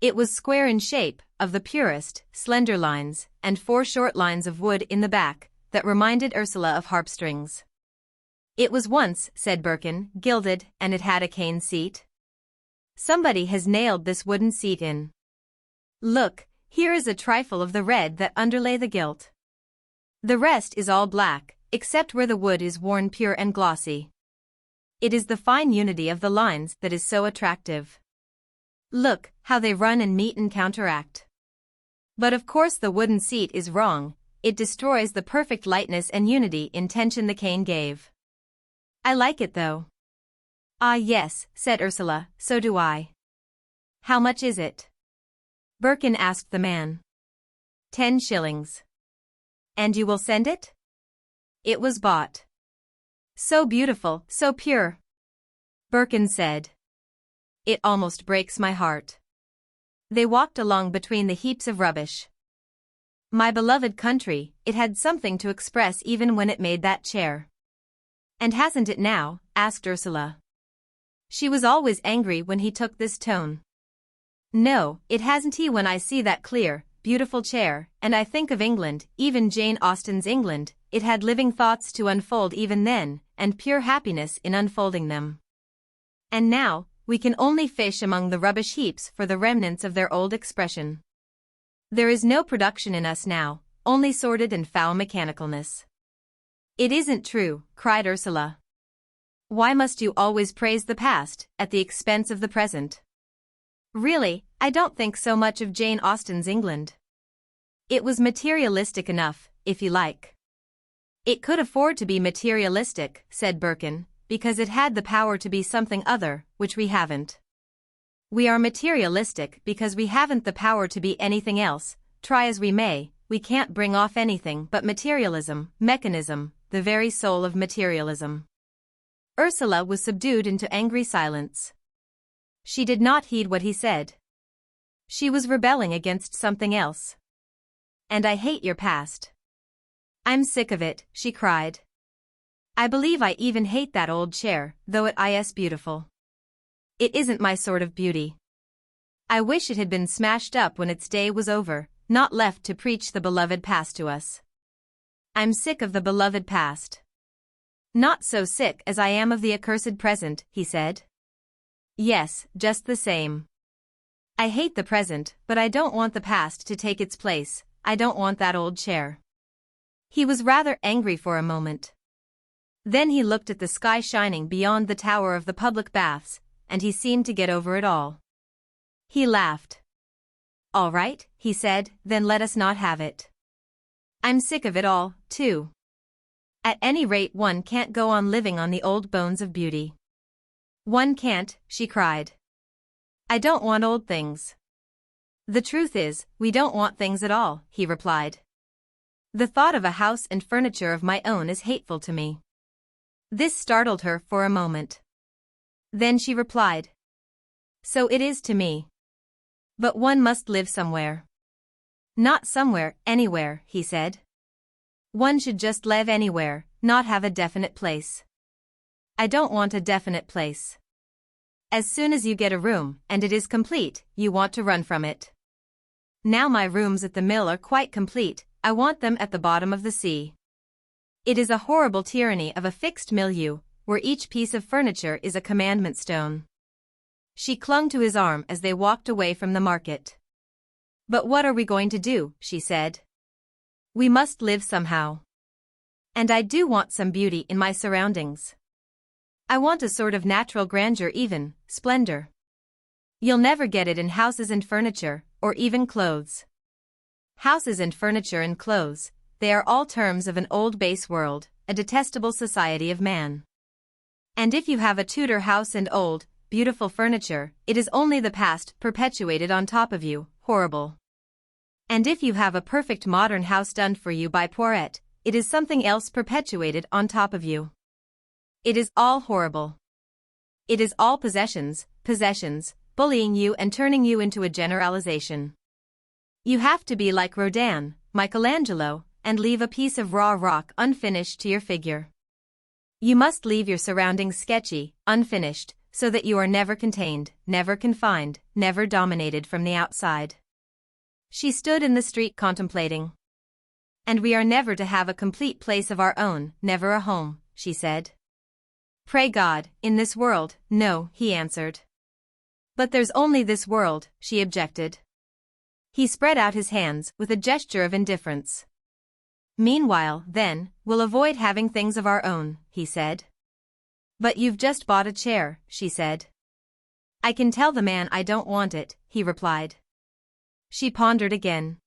It was square in shape, of the purest, slender lines, and 4 short lines of wood in the back, that reminded Ursula of harp-strings. "It was once," said Birkin, "gilded, and it had a cane seat. Somebody has nailed this wooden seat in. Look, here is a trifle of the red that underlay the gilt. The rest is all black, except where the wood is worn pure and glossy. It is the fine unity of the lines that is so attractive. Look, how they run and meet and counteract. But of course the wooden seat is wrong, it destroys the perfect lightness and unity in tension the cane gave. I like it though. Ah yes, said Ursula, so do I. How much is it? Birkin asked the man. 10 shillings. And you will send it? It was bought. So beautiful, so pure. Birkin said. It almost breaks my heart. They walked along between the heaps of rubbish. My beloved country, it had something to express even when it made that chair. And hasn't it now? Asked Ursula. She was always angry when he took this tone. No, it hasn't he when I see that clear, beautiful chair, and I think of England, even Jane Austen's England, it had living thoughts to unfold even then, and pure happiness in unfolding them. And now, we can only fish among the rubbish heaps for the remnants of their old expression. There is no production in us now, only sordid and foul mechanicalness. It isn't true, cried Ursula. Why must you always praise the past, at the expense of the present? Really, I don't think so much of Jane Austen's England. It was materialistic enough, if you like. It could afford to be materialistic, said Birkin, because it had the power to be something other, which we haven't. We are materialistic because we haven't the power to be anything else, try as we may, we can't bring off anything but materialism, mechanism, the very soul of materialism. Ursula was subdued into angry silence. She did not heed what he said. She was rebelling against something else. And I hate your past. I'm sick of it, she cried. I believe I even hate that old chair, though it is beautiful. It isn't my sort of beauty. I wish it had been smashed up when its day was over, not left to preach the beloved past to us. I'm sick of the beloved past. Not so sick as I am of the accursed present, he said. Yes, just the same. I hate the present, but I don't want the past to take its place, I don't want that old chair. He was rather angry for a moment. Then he looked at the sky shining beyond the tower of the public baths, and he seemed to get over it all. He laughed. All right, he said, then let us not have it. I'm sick of it all, too. At any rate one can't go on living on the old bones of beauty. One can't, she cried. I don't want old things. The truth is, we don't want things at all, he replied. The thought of a house and furniture of my own is hateful to me. This startled her for a moment. Then she replied. So it is to me. But one must live somewhere. Not somewhere, anywhere, he said. One should just live anywhere, not have a definite place. I don't want a definite place. As soon as you get a room, and it is complete, you want to run from it. Now my rooms at the mill are quite complete, I want them at the bottom of the sea. It is a horrible tyranny of a fixed milieu, where each piece of furniture is a commandment stone. She clung to his arm as they walked away from the market. But what are we going to do, she said. We must live somehow. And I do want some beauty in my surroundings. I want a sort of natural grandeur even, splendor. You'll never get it in houses and furniture, or even clothes. Houses and furniture and clothes, they are all terms of an old base world, a detestable society of man. And if you have a Tudor house and old, beautiful furniture, it is only the past perpetuated on top of you, horrible. And if you have a perfect modern house done for you by Poiret, it is something else perpetuated on top of you. It is all horrible. It is all possessions, bullying you and turning you into a generalization. You have to be like Rodin, Michelangelo, and leave a piece of raw rock unfinished to your figure. You must leave your surroundings sketchy, unfinished, so that you are never contained, never confined, never dominated from the outside. She stood in the street contemplating. And we are never to have a complete place of our own, never a home, she said. Pray God, in this world, no, he answered. But there's only this world, she objected. He spread out his hands with a gesture of indifference. Meanwhile, then, we'll avoid having things of our own, he said. But you've just bought a chair, she said. I can tell the man I don't want it, he replied. She pondered again.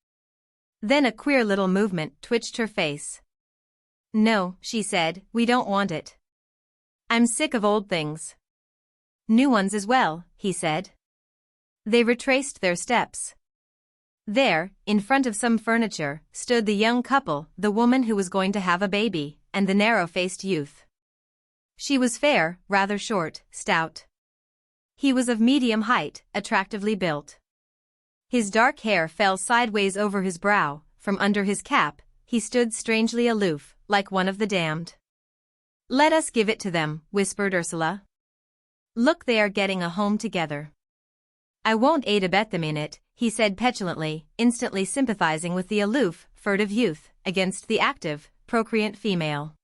Then a queer little movement twitched her face. No, she said, we don't want it. I'm sick of old things. New ones as well, he said. They retraced their steps. There, in front of some furniture, stood the young couple, the woman who was going to have a baby, and the narrow-faced youth. She was fair, rather short, stout. He was of medium height, attractively built. His dark hair fell sideways over his brow, from under his cap, he stood strangely aloof, like one of the damned. Let us give it to them, whispered Ursula. Look, they are getting a home together. I won't aid abet them in it, he said petulantly, instantly sympathizing with the aloof, furtive youth, against the active, procreant female.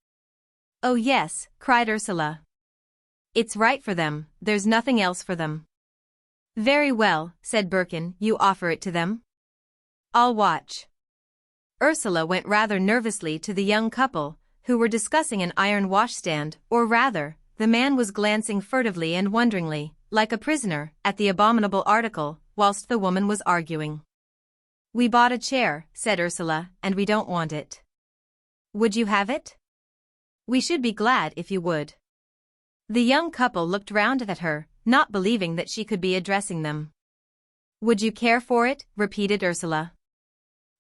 Oh yes, cried Ursula. It's right for them, there's nothing else for them. Very well, said Birkin, you offer it to them? I'll watch. Ursula went rather nervously to the young couple, who were discussing an iron washstand, or rather, the man was glancing furtively and wonderingly, like a prisoner, at the abominable article, whilst the woman was arguing. We bought a chair, said Ursula, and we don't want it. Would you have it? We should be glad if you would. The young couple looked round at her, not believing that she could be addressing them. Would you care for it? Repeated Ursula.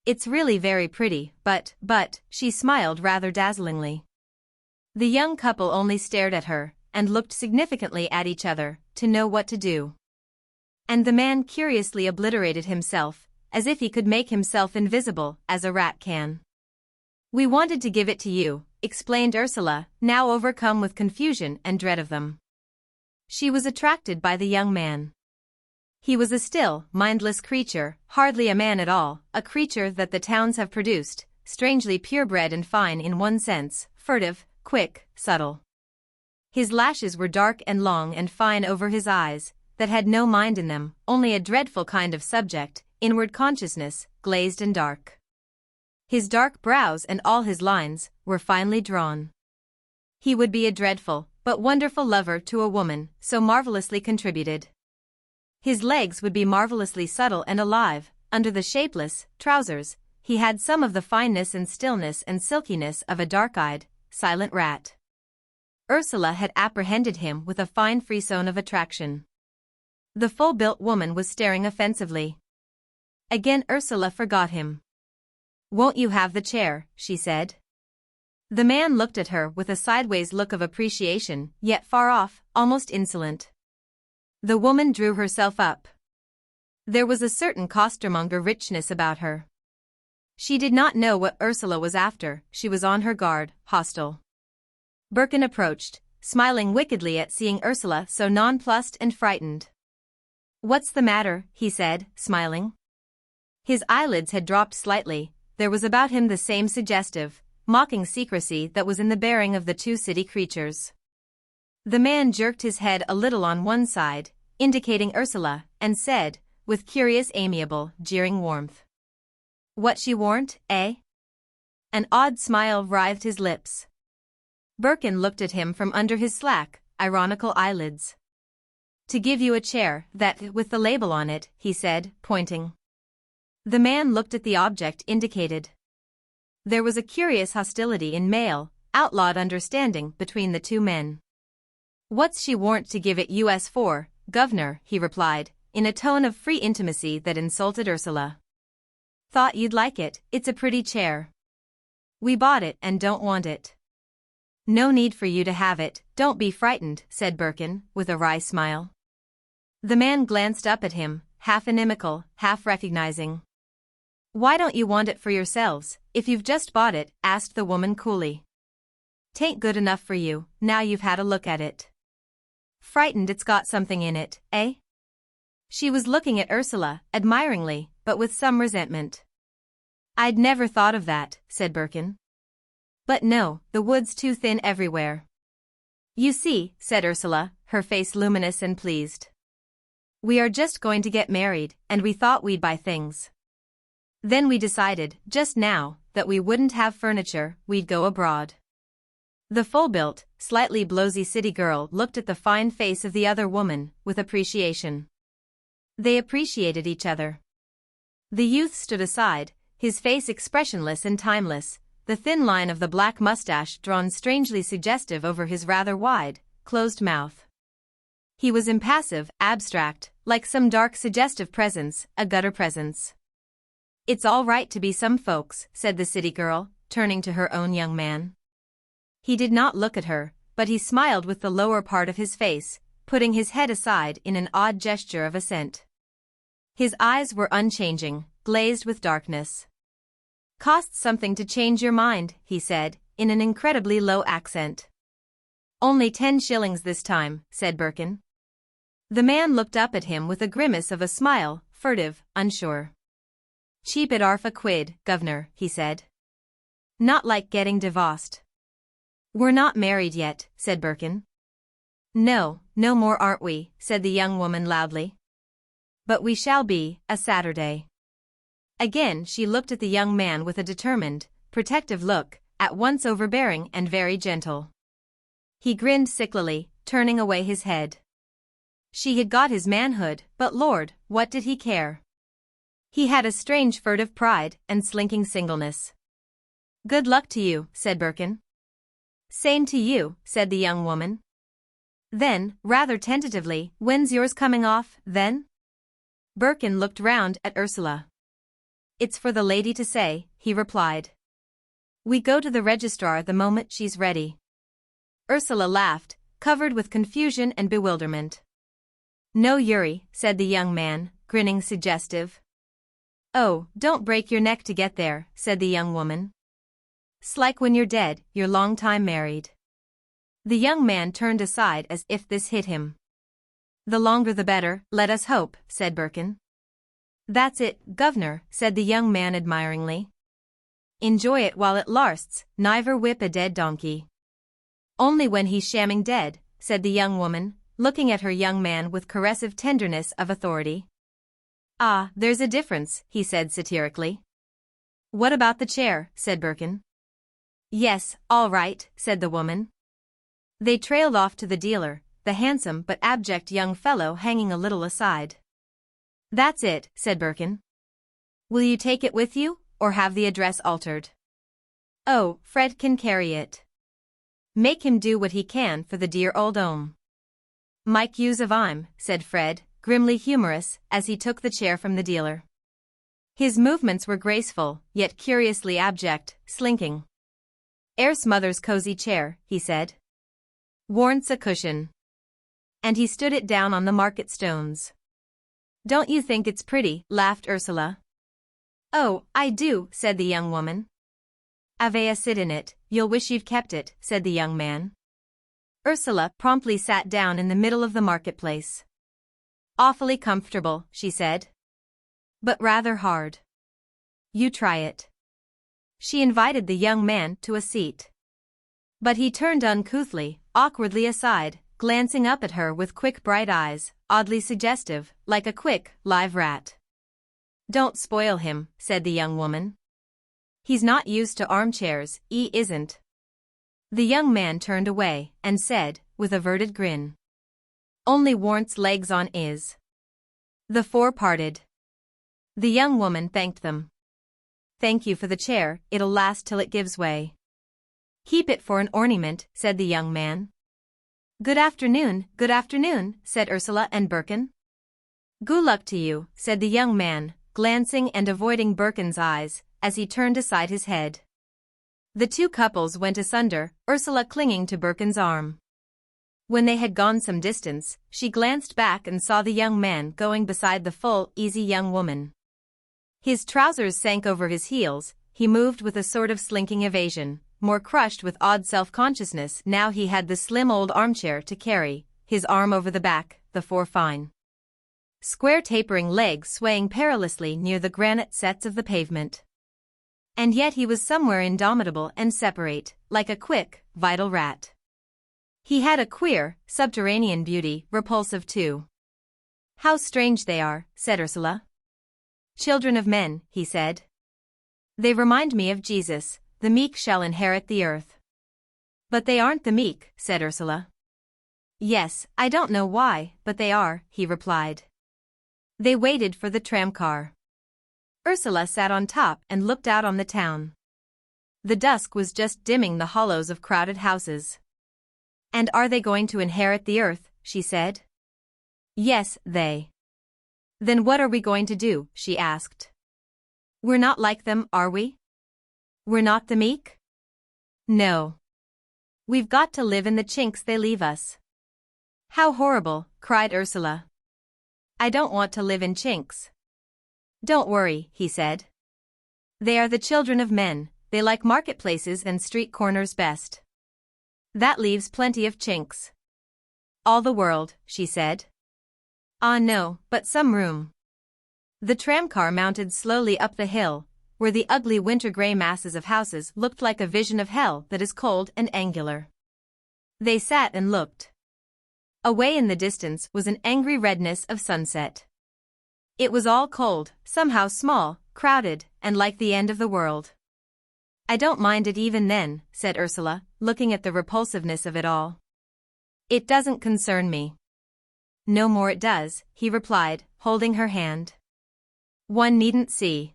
It's really very pretty, but, she smiled rather dazzlingly. The young couple only stared at her, and looked significantly at each other, to know what to do. And the man curiously obliterated himself, as if he could make himself invisible, as a rat can. We wanted to give it to you, explained Ursula, now overcome with confusion and dread of them. She was attracted by the young man. He was a still, mindless creature, hardly a man at all, a creature that the towns have produced, strangely purebred and fine in one sense, furtive, quick, subtle. His lashes were dark and long and fine over his eyes, that had no mind in them, only a dreadful kind of subject, inward consciousness, glazed and dark. His dark brows and all his lines were finely drawn. He would be a dreadful, but wonderful lover to a woman, so marvelously contributed. His legs would be marvelously subtle and alive, under the shapeless trousers, he had some of the fineness and stillness and silkiness of a dark-eyed, silent rat. Ursula had apprehended him with a fine frisson of attraction. The full-built woman was staring offensively. Again Ursula forgot him. Won't you have the chair, she said. The man looked at her with a sideways look of appreciation, yet far off, almost insolent. The woman drew herself up. There was a certain costermonger richness about her. She did not know what Ursula was after, she was on her guard, hostile. Birkin approached, smiling wickedly at seeing Ursula so nonplussed and frightened. What's the matter, he said, smiling. His eyelids had dropped slightly, there was about him the same suggestive, mocking secrecy that was in the bearing of the two city creatures. The man jerked his head a little on one side, indicating Ursula, and said, with curious amiable, jeering warmth. What she warn't, eh? An odd smile writhed his lips. Birkin looked at him from under his slack, ironical eyelids. To give you a chair, that, with the label on it, he said, pointing. The man looked at the object indicated. There was a curious hostility in male, outlawed understanding between the two men. What's she warn't to give it us for, governor, he replied, in a tone of free intimacy that insulted Ursula. Thought you'd like it, it's a pretty chair. We bought it and don't want it. No need for you to have it, don't be frightened, said Birkin, with a wry smile. The man glanced up at him, half inimical, half recognizing. Why don't you want it for yourselves, if you've just bought it, asked the woman coolly. Tain't good enough for you, now you've had a look at it. Frightened it's got something in it, eh? She was looking at Ursula, admiringly, but with some resentment. I'd never thought of that, said Birkin. But no, the wood's too thin everywhere. You see, said Ursula, her face luminous and pleased. We are just going to get married, and we thought we'd buy things. Then we decided, just now, that we wouldn't have furniture, we'd go abroad. The full-built, slightly blowsy city girl looked at the fine face of the other woman, with appreciation. They appreciated each other. The youth stood aside, his face expressionless and timeless, the thin line of the black mustache drawn strangely suggestive over his rather wide, closed mouth. He was impassive, abstract, like some dark suggestive presence, a gutter presence. "It's all right to be some folks," said the city girl, turning to her own young man. He did not look at her, but he smiled with the lower part of his face, putting his head aside in an odd gesture of assent. His eyes were unchanging, glazed with darkness. "Costs something to change your mind," he said, in an incredibly low accent. "Only 10 shillings this time," said Birkin. The man looked up at him with a grimace of a smile, furtive, unsure. "Cheap at 'arf a quid, governor," he said. "Not like getting divorced." "We're not married yet," said Birkin. "No, no more aren't we," said the young woman loudly. "But we shall be, a Saturday." Again she looked at the young man with a determined, protective look, at once overbearing and very gentle. He grinned sicklily, turning away his head. She had got his manhood, but Lord, what did he care? He had a strange furtive pride and slinking singleness. "Good luck to you," said Birkin. "Same to you," said the young woman. Then, rather tentatively, "When's yours coming off, then?" Birkin looked round at Ursula. "It's for the lady to say," he replied. "We go to the registrar the moment she's ready." Ursula laughed, covered with confusion and bewilderment. "No, Yuri," said the young man, grinning suggestive. "Oh, don't break your neck to get there," said the young woman. "'S like when you're dead, you're long time married." The young man turned aside as if this hit him. "The longer the better, let us hope," said Birkin. "That's it, governor," said the young man admiringly. "Enjoy it while it lasts, niver whip a dead donkey." "Only when he's shamming dead," said the young woman, looking at her young man with caressive tenderness of authority. "Ah, there's a difference," he said satirically. "What about the chair?" said Birkin. "Yes, all right," said the woman. They trailed off to the dealer, the handsome but abject young fellow hanging a little aside. "That's it," said Birkin. "Will you take it with you, or have the address altered?" "Oh, Fred can carry it. Make him do what he can for the dear old 'ome." "Mike use of 'im," said Fred, grimly humorous, as he took the chair from the dealer. His movements were graceful, yet curiously abject, slinking. "'Ere's mother's cozy chair," he said. "Warrants a cushion." And he stood it down on the market stones. "Don't you think it's pretty?" laughed Ursula. "Oh, I do," said the young woman. "Ave a sit in it, you'll wish you'd kept it," said the young man. Ursula promptly sat down in the middle of the marketplace. "Awfully comfortable," she said. "But rather hard. You try it." She invited the young man to a seat. But he turned uncouthly, awkwardly aside, glancing up at her with quick bright eyes, oddly suggestive, like a quick, live rat. "Don't spoil him," said the young woman. "He's not used to armchairs, 'e isn't." The young man turned away, and said, with averted grin, "Only warrants legs on is." The four parted. The young woman thanked them. "Thank you for the chair, it'll last till it gives way." "Keep it for an ornament," said the young man. Good afternoon," said Ursula and Birkin. "Good luck to you," said the young man, glancing and avoiding Birkin's eyes, as he turned aside his head. The two couples went asunder, Ursula clinging to Birkin's arm. When they had gone some distance, she glanced back and saw the young man going beside the full, easy young woman. His trousers sank over his heels, he moved with a sort of slinking evasion, more crushed with odd self-consciousness now he had the slim old armchair to carry, his arm over the back, the four fine, square tapering legs swaying perilously near the granite sets of the pavement. And yet he was somewhere indomitable and separate, like a quick, vital rat. He had a queer, subterranean beauty, repulsive too. "How strange they are," said Ursula. "Children of men," he said. They remind me of Jesus, the meek shall inherit the earth. But they aren't the meek, said Ursula. Yes, I don't know why, but they are, he replied. They waited for the tramcar. Ursula sat on top and looked out on the town. The dusk was just dimming the hollows of crowded houses. And are they going to inherit the earth, she said. Yes, they. Then what are we going to do, she asked. We're not like them, are we? We're not the meek? No. We've got to live in the chinks they leave us. How horrible, cried Ursula. I don't want to live in chinks. Don't worry, he said. They are the children of men, they like marketplaces and street corners best. That leaves plenty of chinks. All the world, she said. Ah no, but some room. The tramcar mounted slowly up the hill, where the ugly winter-gray masses of houses looked like a vision of hell that is cold and angular. They sat and looked. Away in the distance was an angry redness of sunset. It was all cold, somehow small, crowded, and like the end of the world. I don't mind it even then, said Ursula, looking at the repulsiveness of it all. It doesn't concern me. No more it does, he replied, holding her hand. One needn't see.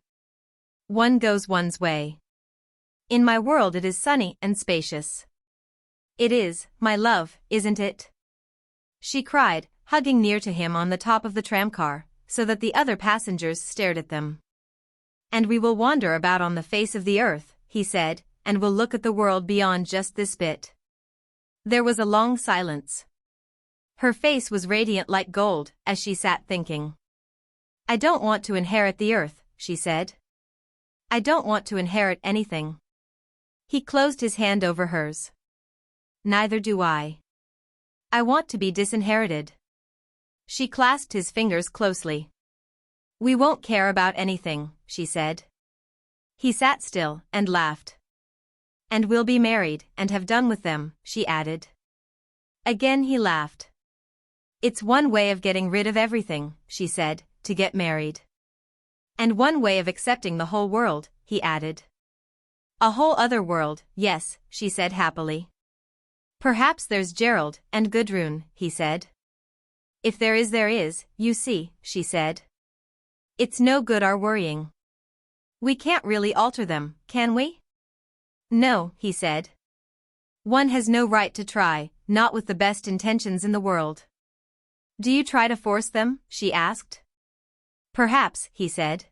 One goes one's way. In my world it is sunny and spacious. It is, my love, isn't it? She cried, hugging near to him on the top of the tramcar, so that the other passengers stared at them. And we will wander about on the face of the earth, he said, and will look at the world beyond just this bit. There was a long silence. Her face was radiant like gold, as she sat thinking. I don't want to inherit the earth, she said. I don't want to inherit anything. He closed his hand over hers. Neither do I. I want to be disinherited. She clasped his fingers closely. We won't care about anything, she said. He sat still and laughed. And we'll be married and have done with them, she added. Again he laughed. It's one way of getting rid of everything, she said, to get married. And one way of accepting the whole world, he added. A whole other world, yes, she said happily. Perhaps there's Gerald and Gudrun, he said. If there is, you see, she said. It's no good our worrying. We can't really alter them, can we? No, he said. One has no right to try, not with the best intentions in the world. Do you try to force them? She asked. Perhaps, he said.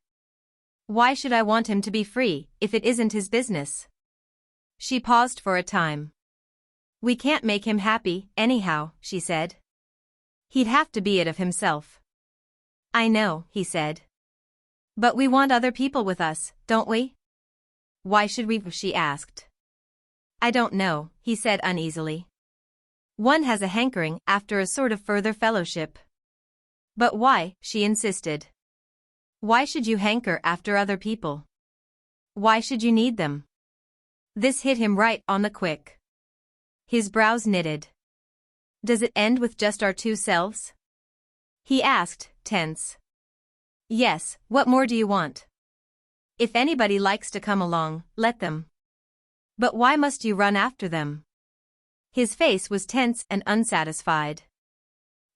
Why should I want him to be free, if it isn't his business? She paused for a time. We can't make him happy, anyhow, she said. He'd have to be it of himself. I know, he said. But we want other people with us, don't we? Why should we? She asked. I don't know, he said uneasily. One has a hankering after a sort of further fellowship. But why? She insisted. Why should you hanker after other people? Why should you need them? This hit him right on the quick. His brows knitted. Does it end with just our two selves? He asked, tense. Yes, what more do you want? If anybody likes to come along, let them. But why must you run after them? His face was tense and unsatisfied.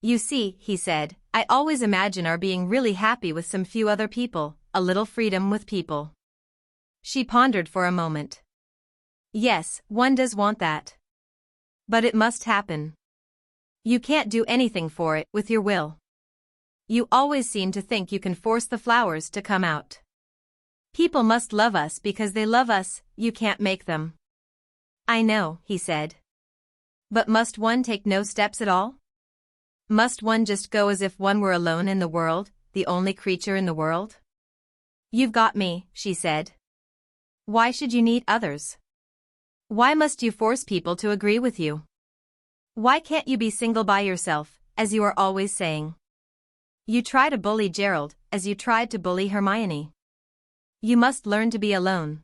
You see, he said, I always imagine our being really happy with some few other people, a little freedom with people. She pondered for a moment. Yes, one does want that. But it must happen. You can't do anything for it with your will. You always seem to think you can force the flowers to come out. People must love us because they love us, you can't make them. I know, he said. But must one take no steps at all? Must one just go as if one were alone in the world, the only creature in the world? You've got me, she said. Why should you need others? Why must you force people to agree with you? Why can't you be single by yourself, as you are always saying? You try to bully Gerald, as you tried to bully Hermione. You must learn to be alone.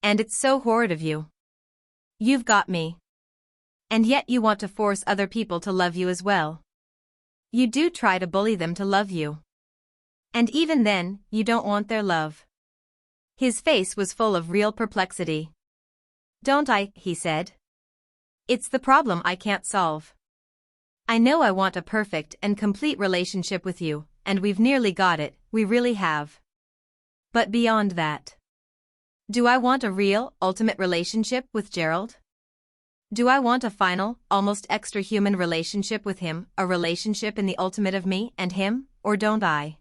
And it's so horrid of you. You've got me. And yet you want to force other people to love you as well. You do try to bully them to love you. And even then, you don't want their love. His face was full of real perplexity. "Don't I?" he said. "It's the problem I can't solve. I know I want a perfect and complete relationship with you, and we've nearly got it, we really have. But beyond that, do I want a real, ultimate relationship with Gerald? Do I want a final, almost extra-human relationship with him, a relationship in the ultimate of me and him, or don't I?"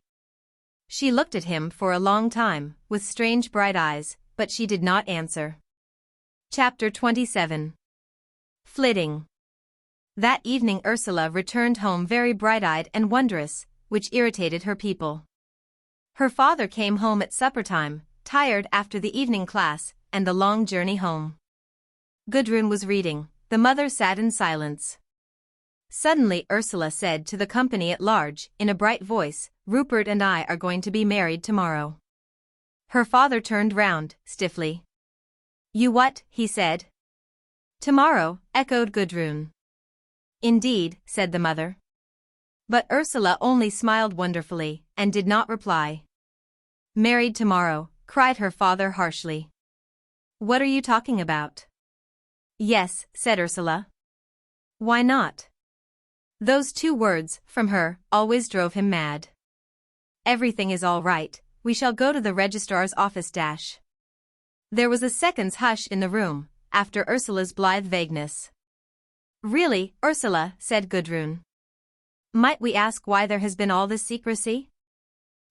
She looked at him for a long time, with strange bright eyes, but she did not answer. Chapter 27. Flitting. That evening Ursula returned home very bright-eyed and wondrous, which irritated her people. Her father came home at supper-time, tired after the evening class and the long journey home. Gudrun was reading. The mother sat in silence. Suddenly Ursula said to the company at large, in a bright voice, "Rupert and I are going to be married tomorrow." Her father turned round, stiffly. "You what?" he said. "Tomorrow," echoed Gudrun. "Indeed," said the mother. But Ursula only smiled wonderfully, and did not reply. "Married tomorrow," cried her father harshly. "What are you talking about?" "Yes," said Ursula. "Why not?" Those two words, from her, always drove him mad. "Everything is all right, we shall go to the registrar's office dash." There was a second's hush in the room, after Ursula's blithe vagueness. "Really, Ursula," said Gudrun. "Might we ask why there has been all this secrecy?"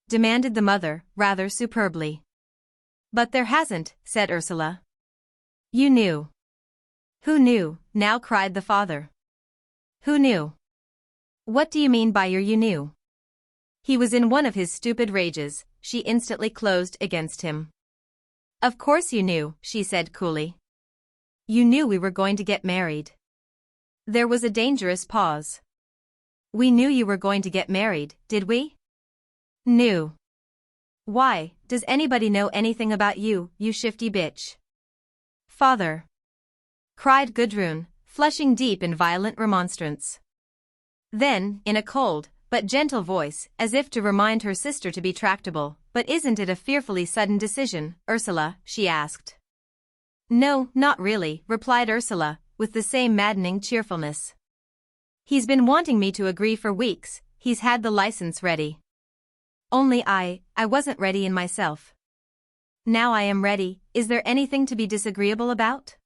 demanded the mother, rather superbly. "But there hasn't," said Ursula. "You knew." "Who knew?" now cried the father. "Who knew? What do you mean by your you knew?" He was in one of his stupid rages. She instantly closed against him. "Of course you knew," she said coolly. "You knew we were going to get married." There was a dangerous pause. "We knew you were going to get married, did we?" "Knew. Why, does anybody know anything about you, you shifty bitch?" "Father!" cried Gudrun, flushing deep in violent remonstrance. Then, in a cold, but gentle voice, as if to remind her sister to be tractable, "But isn't it a fearfully sudden decision, Ursula?" she asked. "No, not really," replied Ursula, with the same maddening cheerfulness. "He's been wanting me to agree for weeks, he's had the license ready. Only I wasn't ready in myself. Now I am ready. Is there anything to be disagreeable about?"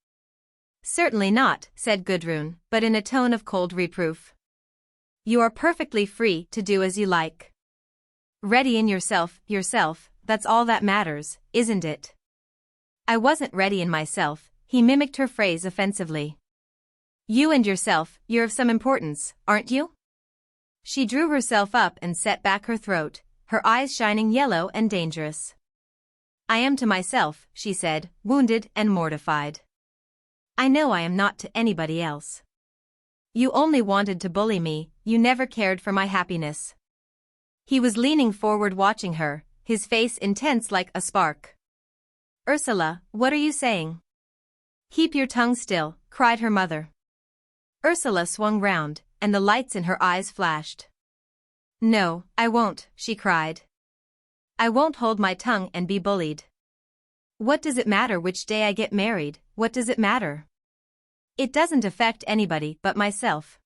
"Certainly not," said Gudrun, but in a tone of cold reproof. "You are perfectly free to do as you like. Ready in yourself, that's all that matters, isn't it?" "I wasn't ready in myself," he mimicked her phrase offensively. "You and yourself, you're of some importance, aren't you?" She drew herself up and set back her throat, her eyes shining yellow and dangerous. "I am to myself," she said, wounded and mortified. "I know I am not to anybody else. You only wanted to bully me, you never cared for my happiness." He was leaning forward watching her, his face intense like a spark. "Ursula, what are you saying?" "Keep your tongue still," cried her mother. Ursula swung round, and the lights in her eyes flashed. "No, I won't," she cried. "I won't hold my tongue and be bullied. What does it matter which day I get married, what does it matter? It doesn't affect anybody but myself."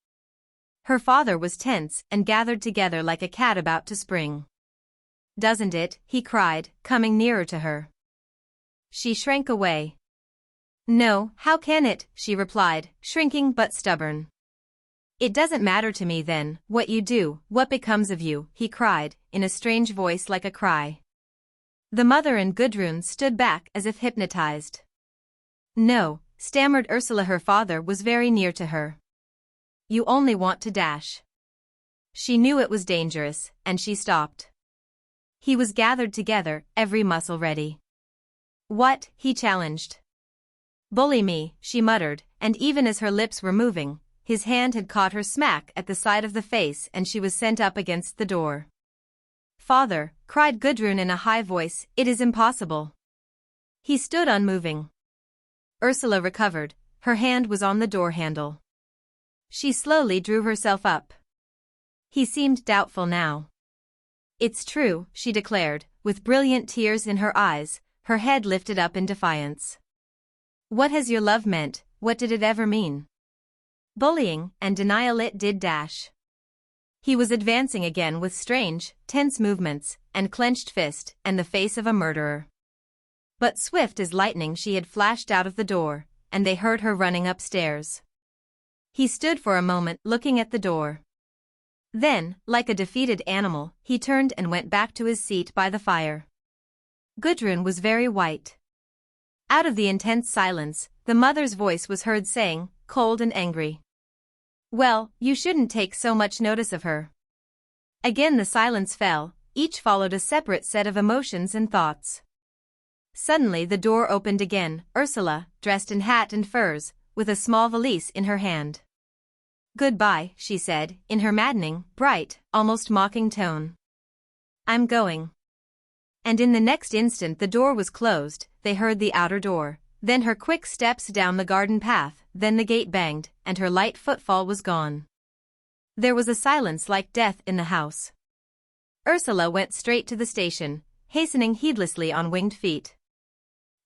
Her father was tense and gathered together like a cat about to spring. "Doesn't it?" he cried, coming nearer to her. She shrank away. "No, how can it?" she replied, shrinking but stubborn. "It doesn't matter to me then, what you do, what becomes of you," he cried, in a strange voice like a cry. The mother and Gudrun stood back as if hypnotized. "No," stammered Ursula. Her father was very near to her. "You only want to dash." She knew it was dangerous, and she stopped. He was gathered together, every muscle ready. "What?" he challenged. "Bully me," she muttered, and even as her lips were moving, his hand had caught her smack at the side of the face and she was sent up against the door. "Father," cried Gudrun in a high voice, "it is impossible." He stood unmoving. Ursula recovered, her hand was on the door handle. She slowly drew herself up. He seemed doubtful now. "It's true," she declared, with brilliant tears in her eyes, her head lifted up in defiance. What has your love meant? What did it ever mean? Bullying and denial. It did dash. He was advancing again with strange, tense movements, and clenched fist, and the face of a murderer. But swift as lightning she had flashed out of the door, and they heard her running upstairs. He stood for a moment looking at the door. Then, like a defeated animal, he turned and went back to his seat by the fire. Gudrun was very white. Out of the intense silence, the mother's voice was heard saying, cold and angry, "Well, you shouldn't take so much notice of her." Again the silence fell, each followed a separate set of emotions and thoughts. Suddenly the door opened again, Ursula, dressed in hat and furs, with a small valise in her hand. "Goodbye," she said, in her maddening, bright, almost mocking tone. "I'm going." And in the next instant the door was closed, they heard the outer door, then her quick steps down the garden path, then the gate banged, and her light footfall was gone. There was a silence like death in the house. Ursula went straight to the station, hastening heedlessly on winged feet.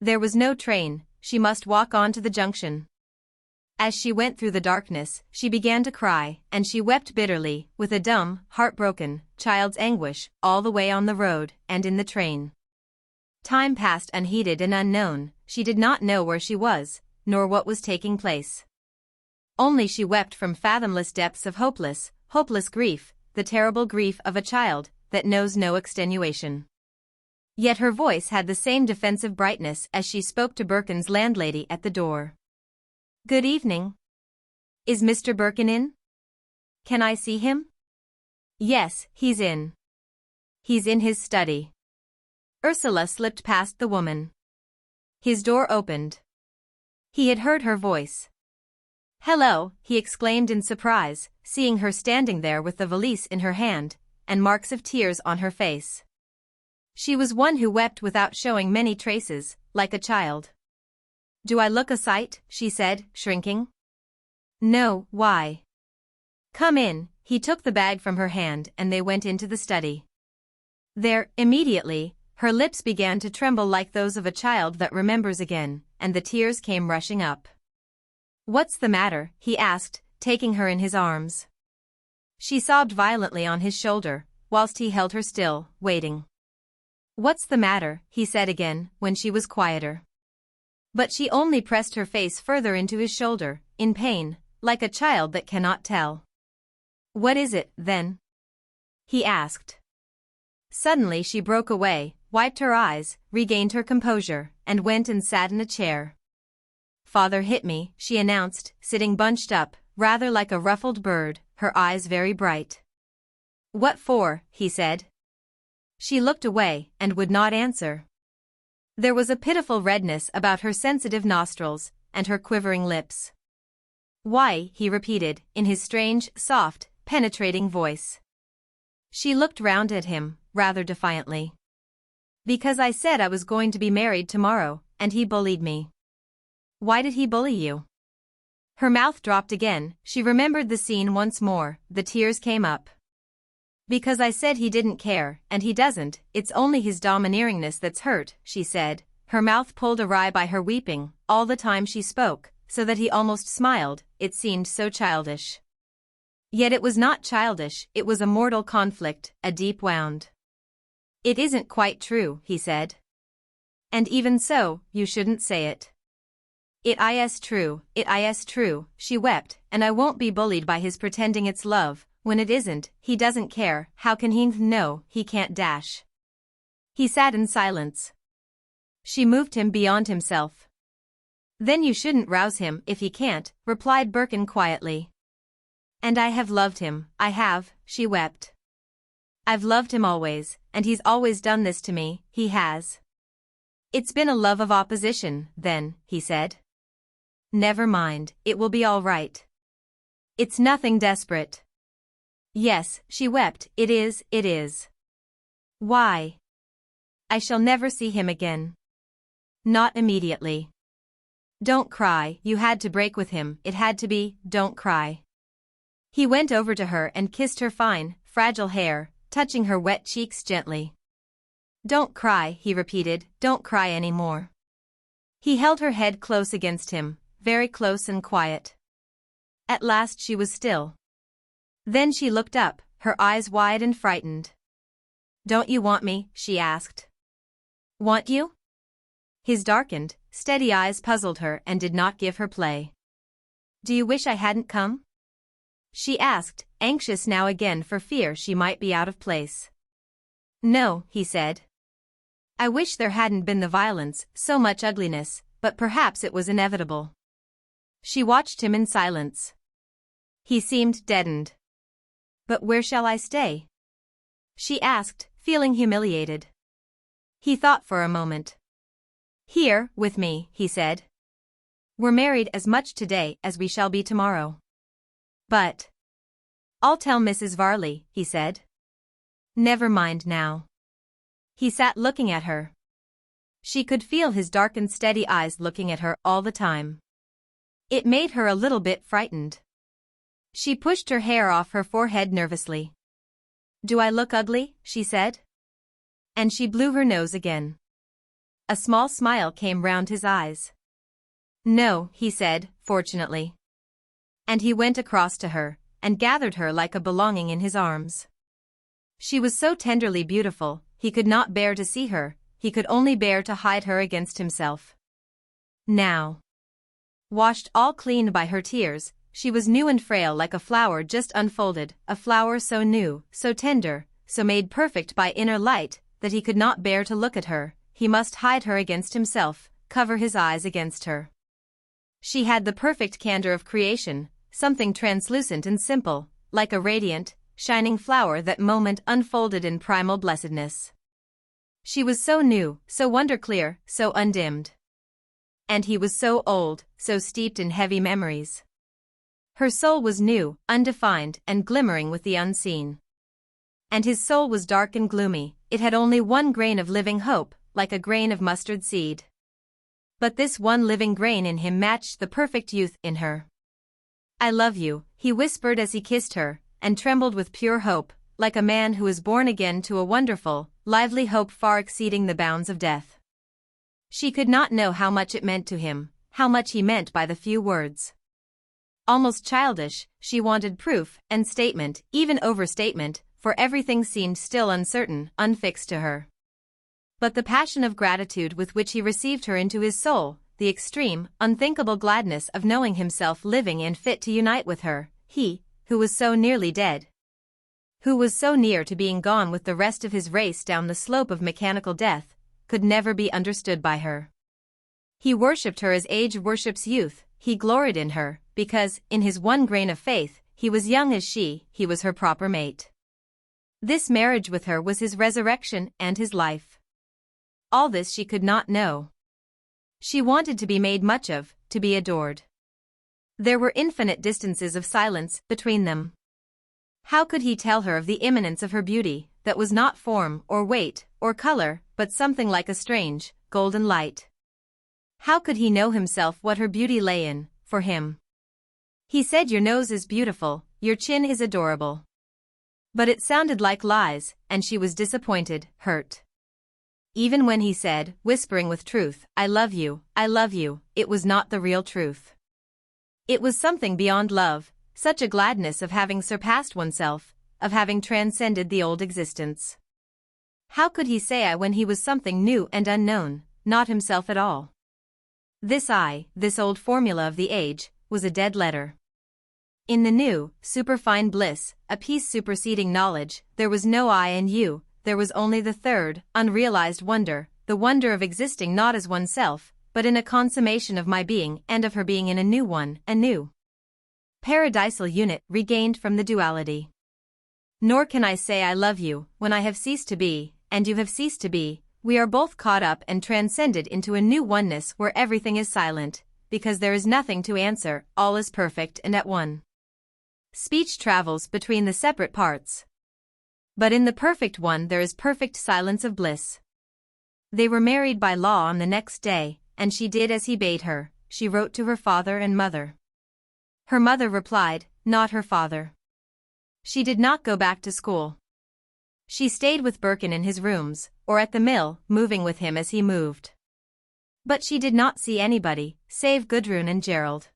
There was no train, she must walk on to the junction. As she went through the darkness, she began to cry, and she wept bitterly, with a dumb, heartbroken, child's anguish, all the way on the road, and in the train. Time passed unheeded and unknown, she did not know where she was, nor what was taking place. Only she wept from fathomless depths of hopeless grief, the terrible grief of a child, that knows no extenuation. Yet her voice had the same defensive brightness as she spoke to Birkin's landlady at the door. "Good evening. Is Mr. Birkin in? Can I see him?" "Yes, he's in. He's in his study." Ursula slipped past the woman. His door opened. He had heard her voice. "Hello," he exclaimed in surprise, seeing her standing there with the valise in her hand, and marks of tears on her face. She was one who wept without showing many traces, like a child. "Do I look a sight?" she said, shrinking. "No, why?" "Come in." He took the bag from her hand and they went into the study. There, immediately, her lips began to tremble like those of a child that remembers again, and the tears came rushing up. "What's the matter?" he asked, taking her in his arms. She sobbed violently on his shoulder, whilst he held her still, waiting. "What's the matter?" he said again, when she was quieter. But she only pressed her face further into his shoulder, in pain, like a child that cannot tell. "What is it, then?" he asked. Suddenly she broke away, wiped her eyes, regained her composure, and went and sat in a chair. "Father hit me," she announced, sitting bunched up, rather like a ruffled bird, her eyes very bright. "What for?" he said. She looked away, and would not answer. There was a pitiful redness about her sensitive nostrils, and her quivering lips. "Why?" he repeated, in his strange, soft, penetrating voice. She looked round at him, rather defiantly. "Because I said I was going to be married tomorrow, and he bullied me." "Why did he bully you?" Her mouth dropped again, she remembered the scene once more, the tears came up. "Because I said he didn't care, and he doesn't, it's only his domineeringness that's hurt," she said, her mouth pulled awry by her weeping, all the time she spoke, so that he almost smiled, it seemed so childish. Yet it was not childish, it was a mortal conflict, a deep wound. "It isn't quite true," he said. "And even so, you shouldn't say it." It is true," she wept, "and I won't be bullied by his pretending it's love. When it isn't, he doesn't care, how can he know, he can't dash." He sat in silence. She moved him beyond himself. "Then you shouldn't rouse him if he can't," replied Birkin quietly. "And I have loved him, I have," she wept. "I've loved him always, and he's always done this to me, he has." "It's been a love of opposition, then," he said. "Never mind, it will be all right. It's nothing desperate." "Yes," she wept, it is. "Why?" "I shall never see him again." "Not immediately." "Don't cry, you had to break with him, it had to be, don't cry." He went over to her and kissed her fine, fragile hair, touching her wet cheeks gently. Don't cry, he repeated, don't cry any more. He held her head close against him, very close and quiet. At last she was still. Then she looked up, her eyes wide and frightened. Don't you want me? She asked. Want you? His darkened, steady eyes puzzled her and did not give her play. Do you wish I hadn't come? She asked, anxious now again for fear she might be out of place. No, he said. I wish there hadn't been the violence, so much ugliness, but perhaps it was inevitable. She watched him in silence. He seemed deadened. But where shall I stay? She asked, feeling humiliated. He thought for a moment. Here, with me, he said. We're married as much today as we shall be tomorrow. But I'll tell Mrs. Varley, he said. Never mind now. He sat looking at her. She could feel his darkened steady eyes looking at her all the time. It made her a little bit frightened. She pushed her hair off her forehead nervously. Do I look ugly? She said. And she blew her nose again. A small smile came round his eyes. No, he said, fortunately. And he went across to her, and gathered her like a belonging in his arms. She was so tenderly beautiful, he could not bear to see her, he could only bear to hide her against himself. Now, washed all clean by her tears, she was new and frail like a flower just unfolded, a flower so new, so tender, so made perfect by inner light, that he could not bear to look at her, he must hide her against himself, cover his eyes against her. She had the perfect candor of creation, something translucent and simple, like a radiant, shining flower that moment unfolded in primal blessedness. She was so new, so wonder-clear, so undimmed. And he was so old, so steeped in heavy memories. Her soul was new, undefined, and glimmering with the unseen. And his soul was dark and gloomy, it had only one grain of living hope, like a grain of mustard seed. But this one living grain in him matched the perfect youth in her. I love you, he whispered as he kissed her, and trembled with pure hope, like a man who is born again to a wonderful, lively hope far exceeding the bounds of death. She could not know how much it meant to him, how much he meant by the few words. Almost childish, she wanted proof and statement, even overstatement, for everything seemed still uncertain, unfixed to her. But the passion of gratitude with which he received her into his soul, the extreme, unthinkable gladness of knowing himself living and fit to unite with her, he, who was so nearly dead, who was so near to being gone with the rest of his race down the slope of mechanical death, could never be understood by her. He worshipped her as age worships youth, he gloried in her, because, in his one grain of faith, he was young as she, he was her proper mate. This marriage with her was his resurrection and his life. All this she could not know. She wanted to be made much of, to be adored. There were infinite distances of silence between them. How could he tell her of the imminence of her beauty, that was not form or weight or color, but something like a strange, golden light? How could he know himself what her beauty lay in, for him? He said your nose is beautiful, your chin is adorable. But it sounded like lies, and she was disappointed, hurt. Even when he said, whispering with truth, I love you, it was not the real truth. It was something beyond love, such a gladness of having surpassed oneself, of having transcended the old existence. How could he say I when he was something new and unknown, not himself at all? This I, this old formula of the age, was a dead letter. In the new, superfine bliss, a peace superseding knowledge, there was no I and you, there was only the third, unrealized wonder, the wonder of existing not as oneself, but in a consummation of my being and of her being in a new one, a new paradisal unit regained from the duality. Nor can I say I love you, when I have ceased to be, and you have ceased to be, we are both caught up and transcended into a new oneness where everything is silent, because there is nothing to answer, all is perfect and at one. Speech travels between the separate parts. But in the perfect one there is perfect silence of bliss. They were married by law on the next day, and she did as he bade her, she wrote to her father and mother. Her mother replied, not her father. She did not go back to school. She stayed with Birkin in his rooms, or at the mill, moving with him as he moved. But she did not see anybody, save Gudrun and Gerald.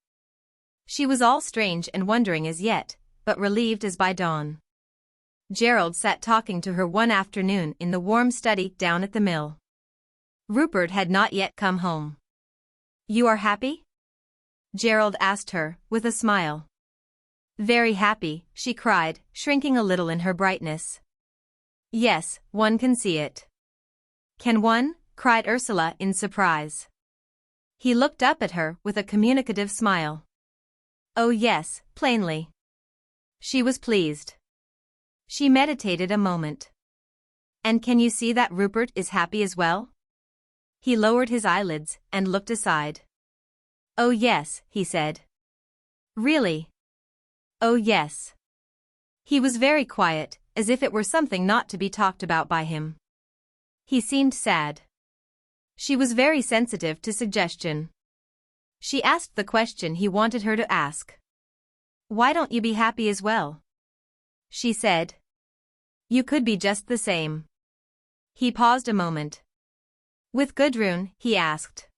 She was all strange and wondering as yet, but relieved as by dawn. Gerald sat talking to her one afternoon in the warm study down at the mill. Rupert had not yet come home. "You are happy?" Gerald asked her, with a smile. "Very happy," she cried, shrinking a little in her brightness. "Yes, one can see it." "Can one?" cried Ursula in surprise. He looked up at her with a communicative smile. "Oh yes, plainly." She was pleased. She meditated a moment. "And can you see that Rupert is happy as well?" He lowered his eyelids and looked aside. "Oh yes," he said. "Really?" "Oh yes." He was very quiet, as if it were something not to be talked about by him. He seemed sad. She was very sensitive to suggestion. She asked the question he wanted her to ask. "Why don't you be happy as well?" She said. "You could be just the same." He paused a moment. "With Gudrun?" he asked.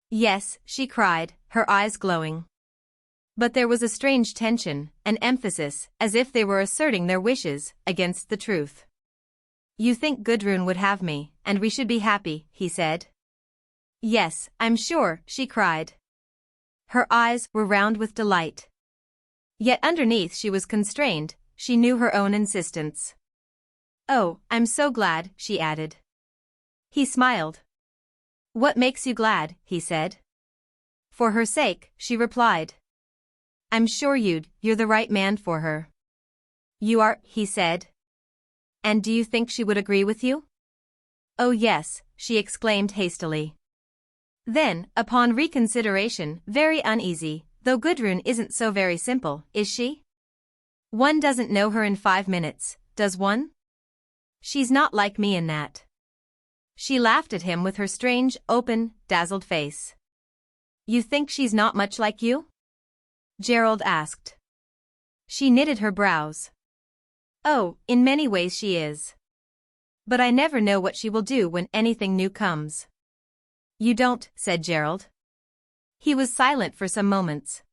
"Yes," she cried, her eyes glowing. But there was a strange tension, an emphasis, as if they were asserting their wishes against the truth. "You think Gudrun would have me, and we should be happy," he said. "Yes, I'm sure," she cried. Her eyes were round with delight. Yet underneath she was constrained, she knew her own insistence. "Oh, I'm so glad," she added. He smiled. "What makes you glad?" he said. "For her sake," she replied. "I'm sure you're the right man for her." "You are," he said. "And do you think she would agree with you?" "Oh yes," she exclaimed hastily. Then, upon reconsideration, very uneasy, "Though Gudrun isn't so very simple, is she? One doesn't know her in 5 minutes, does one? She's not like me in that." She laughed at him with her strange, open, dazzled face. "You think she's not much like you?" Gerald asked. She knitted her brows. "Oh, in many ways she is. But I never know what she will do when anything new comes." "You don't," said Gerald. He was silent for some moments.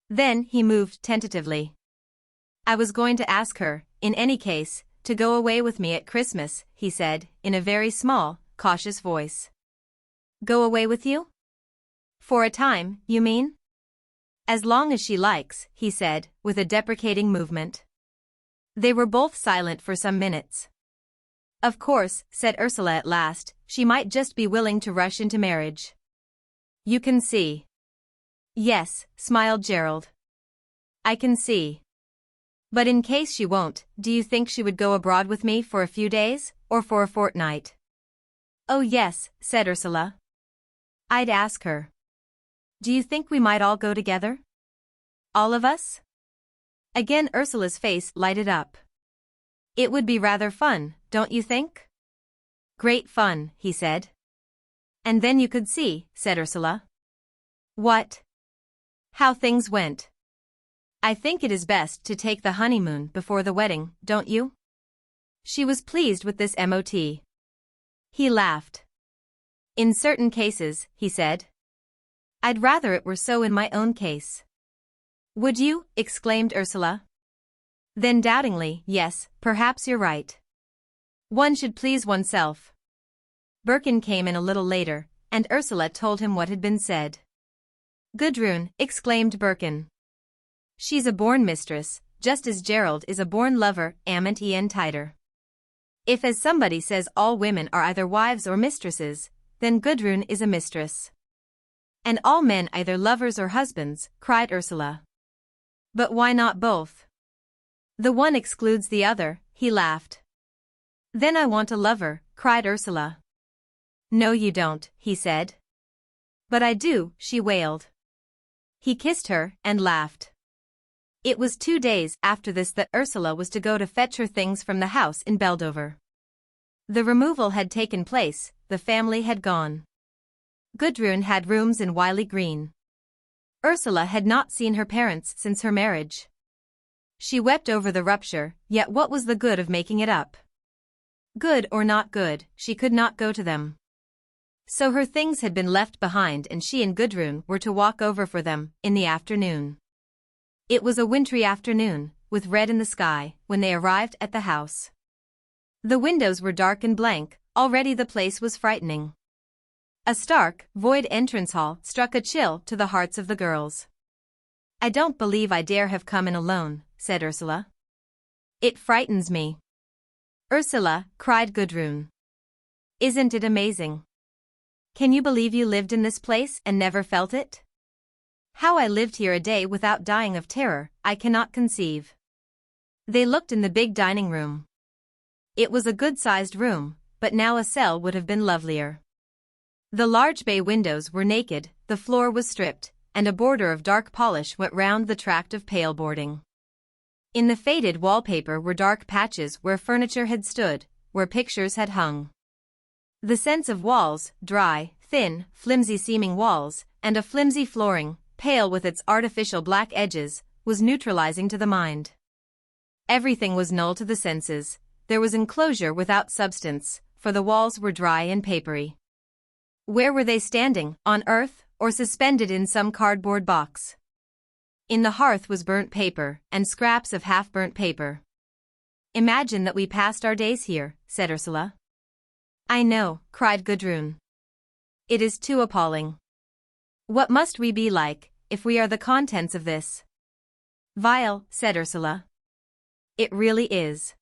Then he moved tentatively. "I was going to ask her, in any case, to go away with me at Christmas," he said, in a very small, cautious voice. "Go away with you? For a time, you mean?" "As long as she likes," he said, with a deprecating movement. They were both silent for some minutes. "Of course," said Ursula at last, "she might just be willing to rush into marriage. You can see." "Yes," smiled Gerald. "I can see. But in case she won't, do you think she would go abroad with me for a few days, or for a fortnight?" "Oh yes," said Ursula. "I'd ask her. Do you think we might all go together? All of us?" Again Ursula's face lighted up. "It would be rather fun, don't you think?" "Great fun," he said. "And then you could see," said Ursula. "What?" "How things went. I think it is best to take the honeymoon before the wedding, don't you?" She was pleased with this mot. He laughed. "In certain cases," he said. "I'd rather it were so in my own case." "Would you?" exclaimed Ursula. Then doubtingly, "Yes, perhaps you're right. One should please oneself." Birkin came in a little later, and Ursula told him what had been said. "Gudrun," exclaimed Birkin. "She's a born mistress, just as Gerald is a born lover, amant en titre. If, as somebody says, all women are either wives or mistresses, then Gudrun is a mistress." "And all men either lovers or husbands," cried Ursula. "But why not both?" "The one excludes the other," he laughed. "Then I want a lover," cried Ursula. "No you don't," he said. "But I do," she wailed. He kissed her and laughed. It was 2 days after this that Ursula was to go to fetch her things from the house in Beldover. The removal had taken place, the family had gone. Gudrun had rooms in Wiley Green. Ursula had not seen her parents since her marriage. She wept over the rupture, yet what was the good of making it up? Good or not good, she could not go to them. So her things had been left behind and she and Gudrun were to walk over for them, in the afternoon. It was a wintry afternoon, with red in the sky, when they arrived at the house. The windows were dark and blank, already the place was frightening. A stark, void entrance hall struck a chill to the hearts of the girls. "I don't believe I dare have come in alone," said Ursula. "It frightens me." "Ursula," cried Gudrun. "Isn't it amazing? Can you believe you lived in this place and never felt it?" "How I lived here a day without dying of terror, I cannot conceive." They looked in the big dining room. It was a good-sized room, but now a cell would have been lovelier. The large bay windows were naked, the floor was stripped, and a border of dark polish went round the tract of pale boarding. In the faded wallpaper were dark patches where furniture had stood, where pictures had hung. The sense of walls, dry, thin, flimsy-seeming walls, and a flimsy flooring, pale with its artificial black edges, was neutralizing to the mind. Everything was null to the senses. There was enclosure without substance, for the walls were dry and papery. Where were they standing, on earth, or suspended in some cardboard box? In the hearth was burnt paper, and scraps of half-burnt paper. "Imagine that we passed our days here," said Ursula. "I know," cried Gudrun. "It is too appalling. What must we be like, if we are the contents of this?" "Vile," said Ursula. "It really is."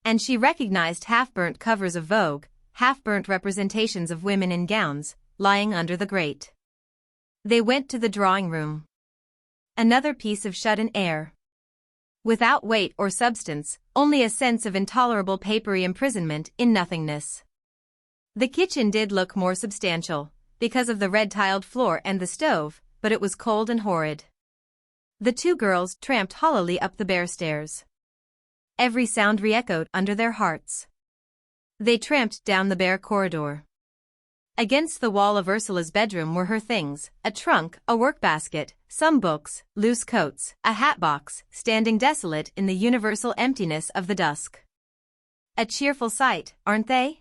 And she recognized half-burnt covers of Vogue, half-burnt representations of women in gowns, lying under the grate. They went to the drawing room. Another piece of shut-in air. Without weight or substance, only a sense of intolerable papery imprisonment in nothingness. The kitchen did look more substantial, because of the red-tiled floor and the stove, but it was cold and horrid. The two girls tramped hollowly up the bare stairs. Every sound re-echoed under their hearts. They tramped down the bare corridor. Against the wall of Ursula's bedroom were her things, a trunk, a work-basket, some books, loose coats, a hat-box, standing desolate in the universal emptiness of the dusk. "A cheerful sight, aren't they?"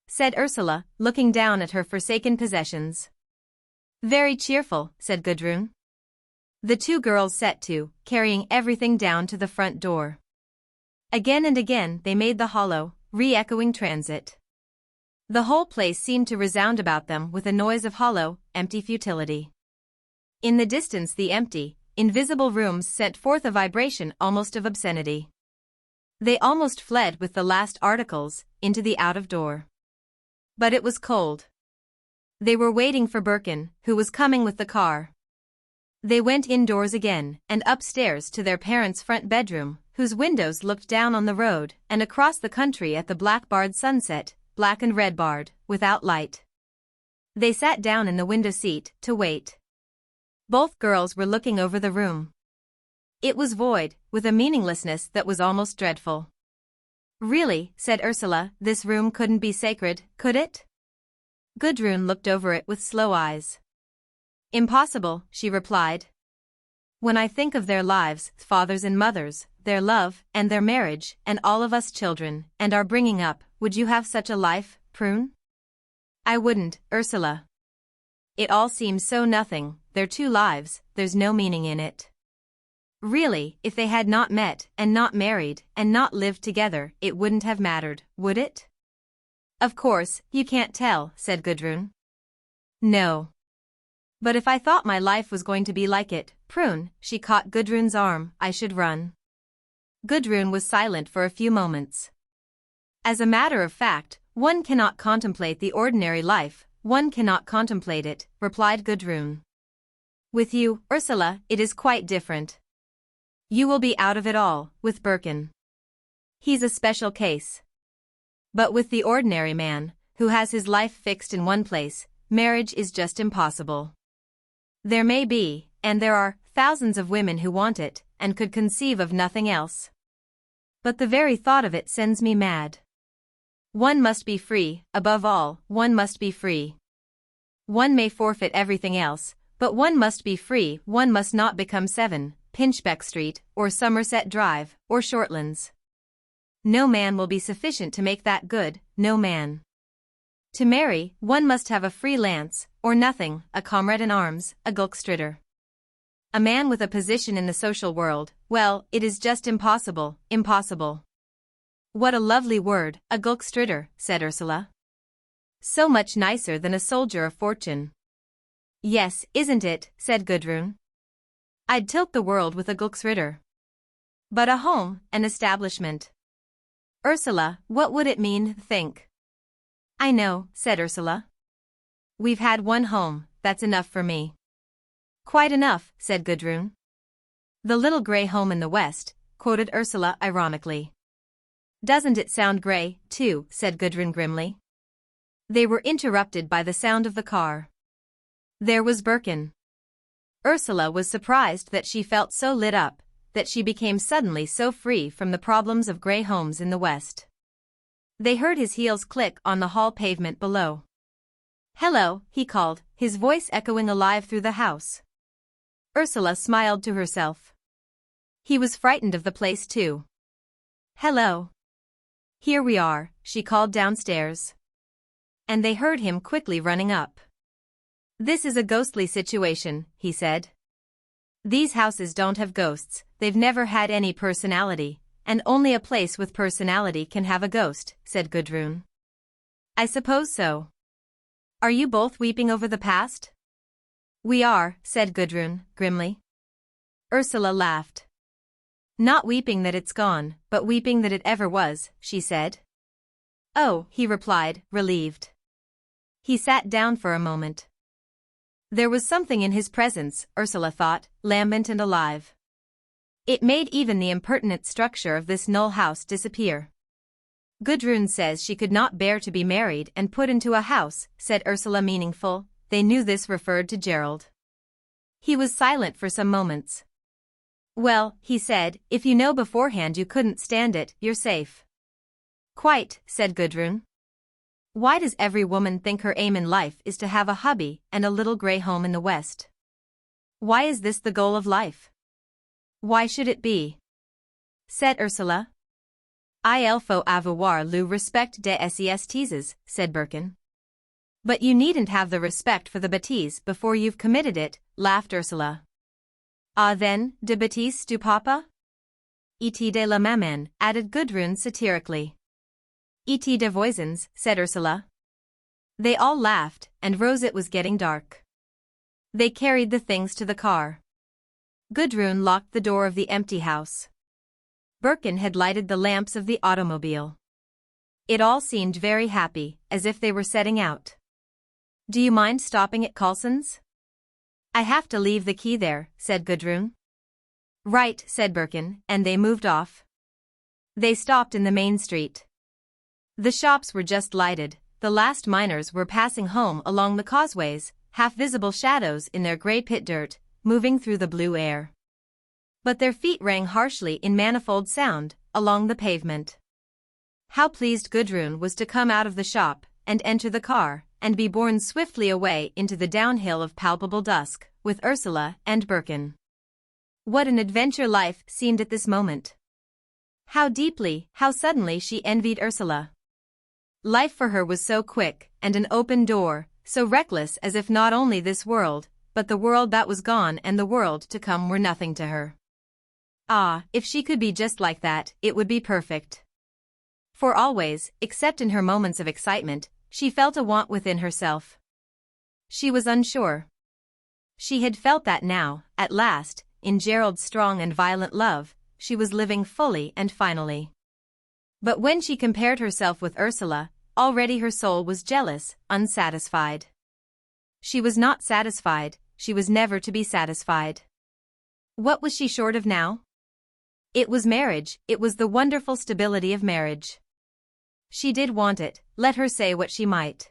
said Ursula, looking down at her forsaken possessions. "Very cheerful," said Gudrun. The two girls set to, carrying everything down to the front door. Again and again they made the hollow, re-echoing transit. The whole place seemed to resound about them with a noise of hollow, empty futility. In the distance the empty, invisible rooms sent forth a vibration almost of obscenity. They almost fled with the last articles, into the out-of-door. But it was cold. They were waiting for Birkin, who was coming with the car. They went indoors again, and upstairs to their parents' front bedroom, whose windows looked down on the road and across the country at the black-barred sunset, black and red-barred, without light. They sat down in the window seat to wait. Both girls were looking over the room. It was void, with a meaninglessness that was almost dreadful. "Really," said Ursula, "this room couldn't be sacred, could it?" Gudrun looked over it with slow eyes. "Impossible," she replied. "When I think of their lives, fathers and mothers, their love, and their marriage, and all of us children, and our bringing up, would you have such a life, Prune?" "I wouldn't, Ursula. It all seems so nothing, their two lives, there's no meaning in it. Really, if they had not met, and not married, and not lived together, it wouldn't have mattered, would it?" "Of course, you can't tell," said Gudrun. "No. But if I thought my life was going to be like it, Prune," she caught Gudrun's arm, "I should run." Gudrun was silent for a few moments. "As a matter of fact, one cannot contemplate the ordinary life, one cannot contemplate it," replied Gudrun. "With you, Ursula, it is quite different. You will be out of it all, with Birkin. He's a special case. But with the ordinary man, who has his life fixed in one place, marriage is just impossible. There may be, and there are, thousands of women who want it, and could conceive of nothing else. But the very thought of it sends me mad. One must be free, above all, one must be free. One may forfeit everything else, but one must be free, one must not become 7, Pinchbeck Street, or Somerset Drive, or Shortlands. No man will be sufficient to make that good, no man. To marry, one must have a free lance, or nothing, a comrade in arms, a gulkstritter. A man with a position in the social world, well, it is just impossible, impossible. What a lovely word, a gulkstritter, said Ursula. So much nicer than a soldier of fortune. Yes, isn't it, said Gudrun. I'd tilt the world with a gulkstritter. But a home, an establishment. Ursula, what would it mean, think? I know, said Ursula. We've had one home, that's enough for me. Quite enough, said Gudrun. The little grey home in the West, quoted Ursula ironically. Doesn't it sound grey, too, said Gudrun grimly. They were interrupted by the sound of the car. There was Birkin. Ursula was surprised that she felt so lit up, that she became suddenly so free from the problems of grey homes in the West. They heard his heels click on the hall pavement below. Hello, he called, his voice echoing alive through the house. Ursula smiled to herself. He was frightened of the place too. Hello. Here we are, she called downstairs. And they heard him quickly running up. This is a ghostly situation, he said. These houses don't have ghosts, they've never had any personality, and only a place with personality can have a ghost, said Gudrun. I suppose so. Are you both weeping over the past? We are, said Gudrun, grimly. Ursula laughed. Not weeping that it's gone, but weeping that it ever was, she said. Oh, he replied, relieved. He sat down for a moment. There was something in his presence, Ursula thought, lambent and alive. It made even the impertinent structure of this null house disappear. Gudrun says she could not bear to be married and put into a house, said Ursula meaningful. They knew this referred to Gerald. He was silent for some moments. Well, he said, if you know beforehand you couldn't stand it, you're safe. Quite, said Gudrun. Why does every woman think her aim in life is to have a hubby and a little grey home in the West? Why is this the goal of life? Why should it be? Said Ursula. Il faut avoir le respect des bêtises, said Birkin. But you needn't have the respect for the bêtise before you've committed it, laughed Ursula. Ah then, de bêtises du papa? Et de la maman, added Gudrun satirically. Et de voisins, said Ursula. They all laughed, and rose. It was getting dark. They carried the things to the car. Gudrun locked the door of the empty house. Birkin had lighted the lamps of the automobile. It all seemed very happy, as if they were setting out. Do you mind stopping at Coulson's? I have to leave the key there, said Gudrun. Right, said Birkin, and they moved off. They stopped in the main street. The shops were just lighted, the last miners were passing home along the causeways, half-visible shadows in their grey pit dirt, moving through the blue air. But their feet rang harshly in manifold sound, along the pavement. How pleased Gudrun was to come out of the shop, and enter the car, and be borne swiftly away into the downhill of palpable dusk, with Ursula and Birkin. What an adventure life seemed at this moment. How deeply, how suddenly she envied Ursula. Life for her was so quick, and an open door, so reckless as if not only this world, but the world that was gone and the world to come were nothing to her. Ah, if she could be just like that, it would be perfect. For always, except in her moments of excitement, she felt a want within herself. She was unsure. She had felt that now, at last, in Gerald's strong and violent love, she was living fully and finally. But when she compared herself with Ursula, already her soul was jealous, unsatisfied. She was not satisfied, she was never to be satisfied. What was she short of now? It was marriage, it was the wonderful stability of marriage. She did want it, let her say what she might.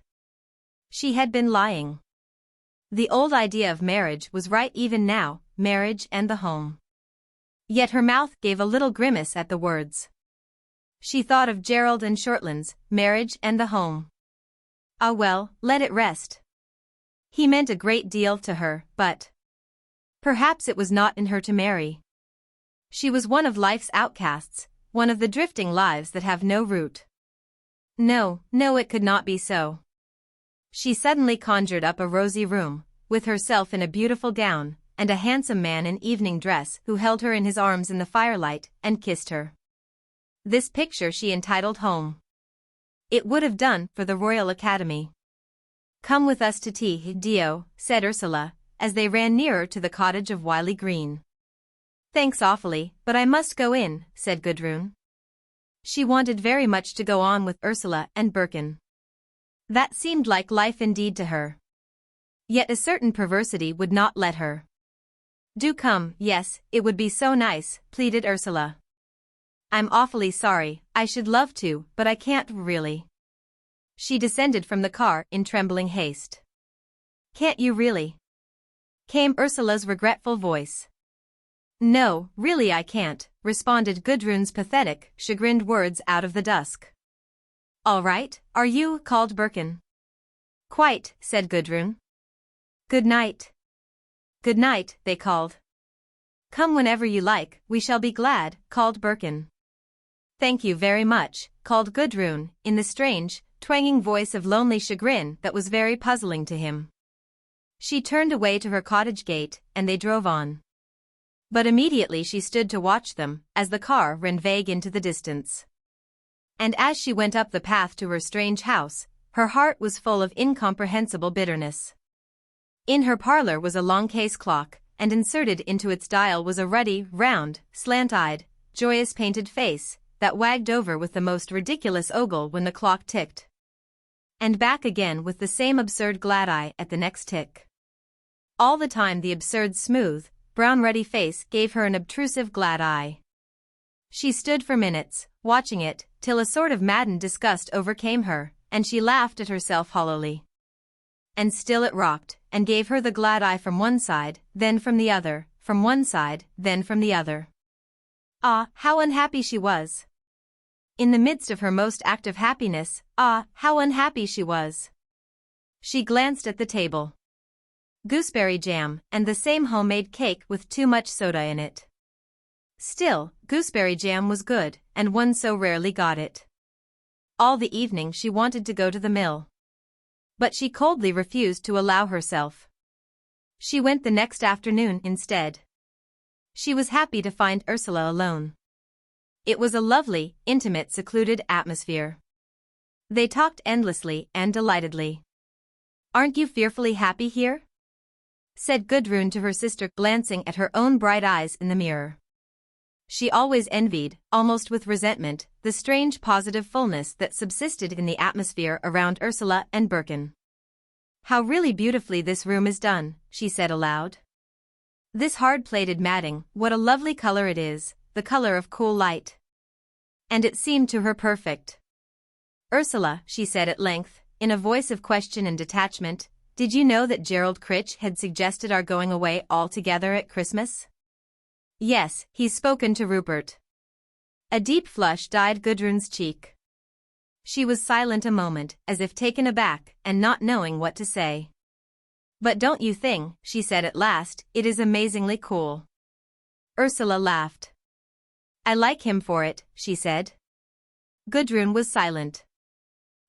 She had been lying. The old idea of marriage was right even now, marriage and the home. Yet her mouth gave a little grimace at the words. She thought of Gerald and Shortland's marriage and the home. Ah well, let it rest. He meant a great deal to her, but perhaps it was not in her to marry. She was one of life's outcasts, one of the drifting lives that have no root. No, no, it could not be so. She suddenly conjured up a rosy room, with herself in a beautiful gown, and a handsome man in evening dress who held her in his arms in the firelight and kissed her. This picture she entitled Home. It would have done for the Royal Academy. "Come with us to tea, Dio," said Ursula, as they ran nearer to the cottage of Wiley Green. "Thanks awfully, but I must go in," said Gudrun. She wanted very much to go on with Ursula and Birkin. That seemed like life indeed to her. Yet a certain perversity would not let her. "Do come, yes, it would be so nice," pleaded Ursula. "I'm awfully sorry, I should love to, but I can't really." She descended from the car in trembling haste. "Can't you really?" came Ursula's regretful voice. "No, really I can't," responded Gudrun's pathetic, chagrined words out of the dusk. "All right, are you?" called Birkin. "Quite," said Gudrun. "Good night." "Good night," they called. "Come whenever you like, we shall be glad," called Birkin. "Thank you very much," called Gudrun, in the strange, twanging voice of lonely chagrin that was very puzzling to him. She turned away to her cottage gate, and they drove on. But immediately she stood to watch them, as the car ran vague into the distance. And as she went up the path to her strange house, her heart was full of incomprehensible bitterness. In her parlor was a long case clock, and inserted into its dial was a ruddy, round, slant-eyed, joyous painted face, that wagged over with the most ridiculous ogle when the clock ticked. And back again with the same absurd glad eye at the next tick. All the time the absurd smooth, brown ruddy face gave her an obtrusive glad eye. She stood for minutes, watching it, till a sort of maddened disgust overcame her, and she laughed at herself hollowly. And still it rocked, and gave her the glad eye from one side, then from the other, from one side, then from the other. Ah, how unhappy she was! In the midst of her most active happiness, ah, how unhappy she was! She glanced at the table. Gooseberry jam, and the same homemade cake with too much soda in it. Still, gooseberry jam was good, and one so rarely got it. All the evening she wanted to go to the mill. But she coldly refused to allow herself. She went the next afternoon instead. She was happy to find Ursula alone. It was a lovely, intimate, secluded atmosphere. They talked endlessly and delightedly. "Aren't you fearfully happy here?" said Gudrun to her sister, glancing at her own bright eyes in the mirror. She always envied, almost with resentment, the strange positive fullness that subsisted in the atmosphere around Ursula and Birkin. "How really beautifully this room is done," she said aloud. "This hard-plated matting, what a lovely color it is, the color of cool light." And it seemed to her perfect. "Ursula," she said at length, in a voice of question and detachment, "did you know that Gerald Crich had suggested our going away all together at Christmas?" "Yes, he's spoken to Rupert." A deep flush dyed Gudrun's cheek. She was silent a moment, as if taken aback and not knowing what to say. "But don't you think," she said at last, "it is amazingly cool?" Ursula laughed. "I like him for it," she said. Gudrun was silent.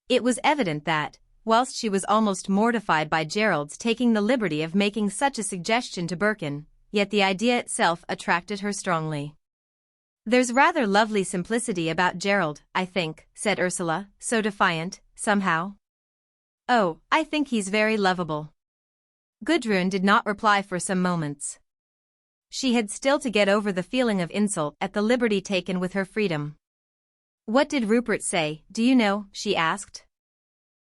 It was evident that, whilst she was almost mortified by Gerald's taking the liberty of making such a suggestion to Birkin, yet the idea itself attracted her strongly. "There's rather lovely simplicity about Gerald, I think," said Ursula, so defiant, somehow. "Oh, I think he's very lovable." Gudrun did not reply for some moments. She had still to get over the feeling of insult at the liberty taken with her freedom. "What did Rupert say, do you know?" she asked.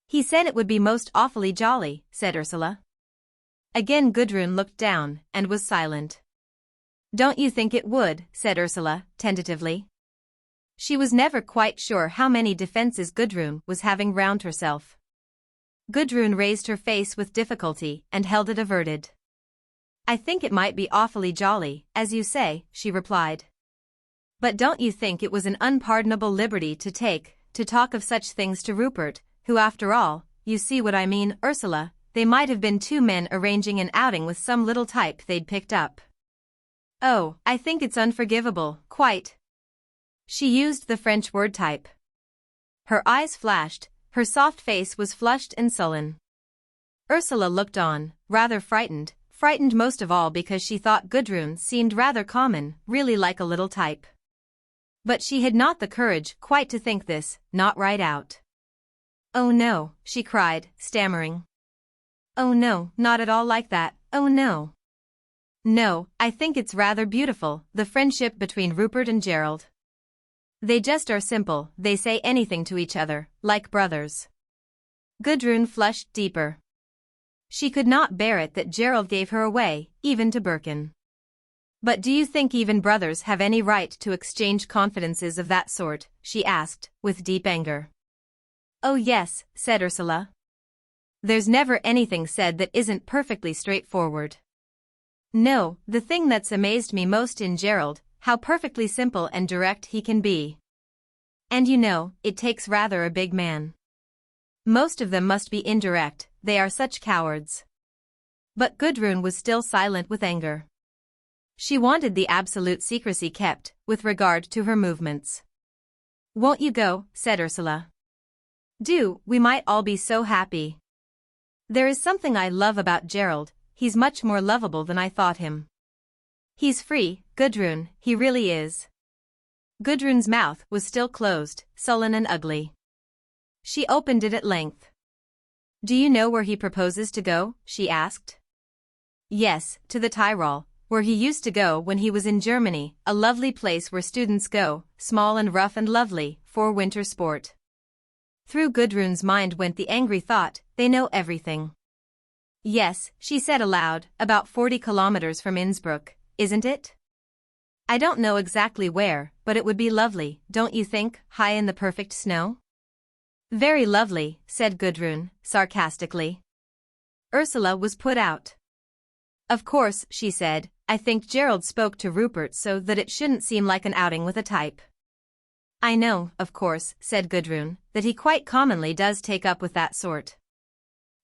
"He said it would be most awfully jolly," said Ursula. Again Gudrun looked down, and was silent. "Don't you think it would?" said Ursula, tentatively. She was never quite sure how many defenses Gudrun was having round herself. Gudrun raised her face with difficulty and held it averted. "I think it might be awfully jolly, as you say," she replied. "But don't you think it was an unpardonable liberty to take, to talk of such things to Rupert, who after all, you see what I mean, Ursula, they might have been two men arranging an outing with some little type they'd picked up." "Oh, I think it's unforgivable, quite." She used the French word type. Her eyes flashed, her soft face was flushed and sullen. Ursula looked on, rather frightened most of all because she thought Gudrun seemed rather common, really like a little type. But she had not the courage quite to think this, not right out. "Oh no," she cried, stammering. "Oh no, not at all like that, oh no. No, I think it's rather beautiful, the friendship between Rupert and Gerald. They just are simple, they say anything to each other, like brothers." Gudrun flushed deeper. She could not bear it that Gerald gave her away, even to Birkin. "But do you think even brothers have any right to exchange confidences of that sort?" she asked, with deep anger. "Oh yes," said Ursula. "There's never anything said that isn't perfectly straightforward. No, the thing that's amazed me most in Gerald, how perfectly simple and direct he can be. And you know, it takes rather a big man. Most of them must be indirect, they are such cowards." But Gudrun was still silent with anger. She wanted the absolute secrecy kept, with regard to her movements. "Won't you go?" said Ursula. "Do, we might all be so happy. There is something I love about Gerald, he's much more lovable than I thought him. He's free, Gudrun, he really is." Gudrun's mouth was still closed, sullen and ugly. She opened it at length. "Do you know where he proposes to go?" she asked. "Yes, to the Tyrol, where he used to go when he was in Germany, a lovely place where students go, small and rough and lovely, for winter sport." Through Gudrun's mind went the angry thought, they know everything. "Yes," she said aloud, "about 40 kilometers from Innsbruck, isn't it? I don't know exactly where, but it would be lovely, don't you think, high in the perfect snow?" "Very lovely," said Gudrun, sarcastically. Ursula was put out. "Of course," she said, "I think Gerald spoke to Rupert so that it shouldn't seem like an outing with a type." "I know, of course," said Gudrun, "that he quite commonly does take up with that sort."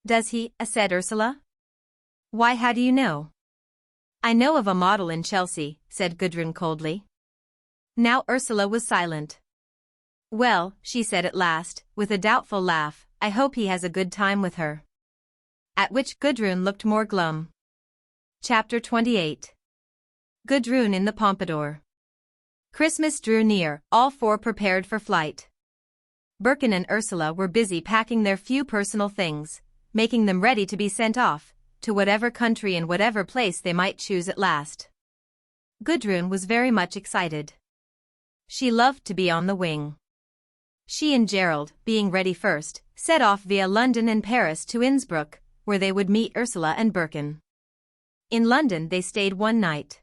"Does he?" said Ursula. "Why, how do you know?" "I know of a model in Chelsea," said Gudrun coldly. Now Ursula was silent. "Well," she said at last, with a doubtful laugh, "I hope he has a good time with her." At which Gudrun looked more glum. Chapter 28. Gudrun in the Pompadour. Christmas drew near, all four prepared for flight. Birkin and Ursula were busy packing their few personal things, making them ready to be sent off, to whatever country and whatever place they might choose at last. Gudrun was very much excited. She loved to be on the wing. She and Gerald, being ready first, set off via London and Paris to Innsbruck, where they would meet Ursula and Birkin. In London they stayed one night.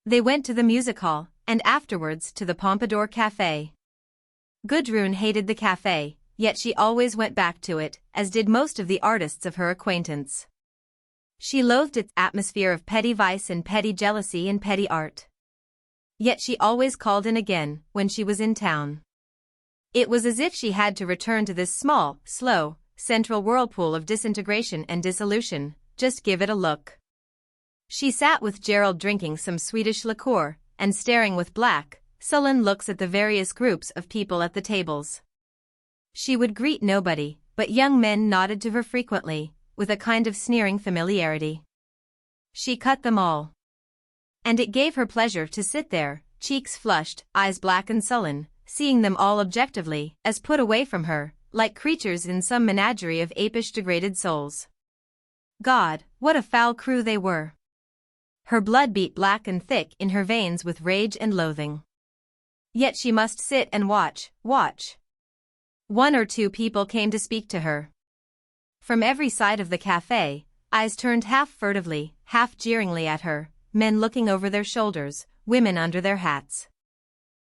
They went to the music hall, and afterwards to the Pompadour Café. Gudrun hated the café, yet she always went back to it, as did most of the artists of her acquaintance. She loathed its atmosphere of petty vice and petty jealousy and petty art. Yet she always called in again, when she was in town. It was as if she had to return to this small, slow, central whirlpool of disintegration and dissolution, just give it a look. She sat with Gerald drinking some Swedish liqueur, and staring with black, sullen looks at the various groups of people at the tables. She would greet nobody, but young men nodded to her frequently, with a kind of sneering familiarity. She cut them all. And it gave her pleasure to sit there, cheeks flushed, eyes black and sullen, seeing them all objectively, as put away from her, like creatures in some menagerie of apish degraded souls. God, what a foul crew they were! Her blood beat black and thick in her veins with rage and loathing. Yet she must sit and watch. One or two people came to speak to her. From every side of the café, eyes turned half furtively, half jeeringly at her, men looking over their shoulders, women under their hats.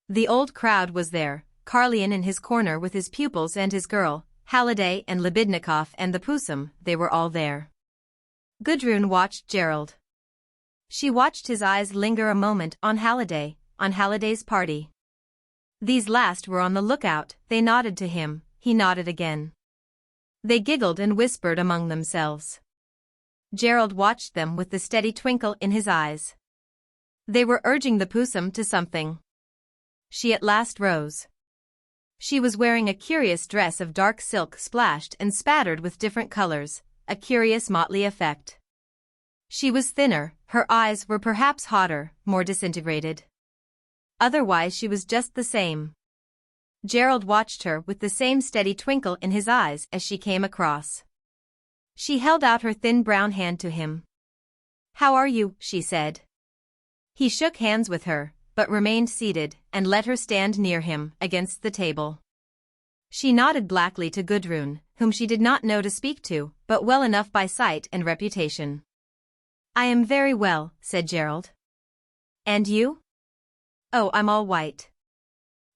The old crowd was there, Carlian in his corner with his pupils and his girl, Halliday and Lebednikov and the Pusum, they were all there. Gudrun watched Gerald. She watched his eyes linger a moment on Halliday, on Halliday's party. These last were on the lookout, they nodded to him, he nodded again. They giggled and whispered among themselves. Gerald watched them with the steady twinkle in his eyes. They were urging the Pusum to something. She at last rose. She was wearing a curious dress of dark silk splashed and spattered with different colors, a curious motley effect. She was thinner, her eyes were perhaps hotter, more disintegrated. Otherwise she was just the same. Gerald watched her with the same steady twinkle in his eyes as she came across. She held out her thin brown hand to him. "How are you?" she said. He shook hands with her, but remained seated and let her stand near him, against the table. She nodded blackly to Gudrun, whom she did not know to speak to, but well enough by sight and reputation. "I am very well," said Gerald. "And you?" "Oh, I'm all white."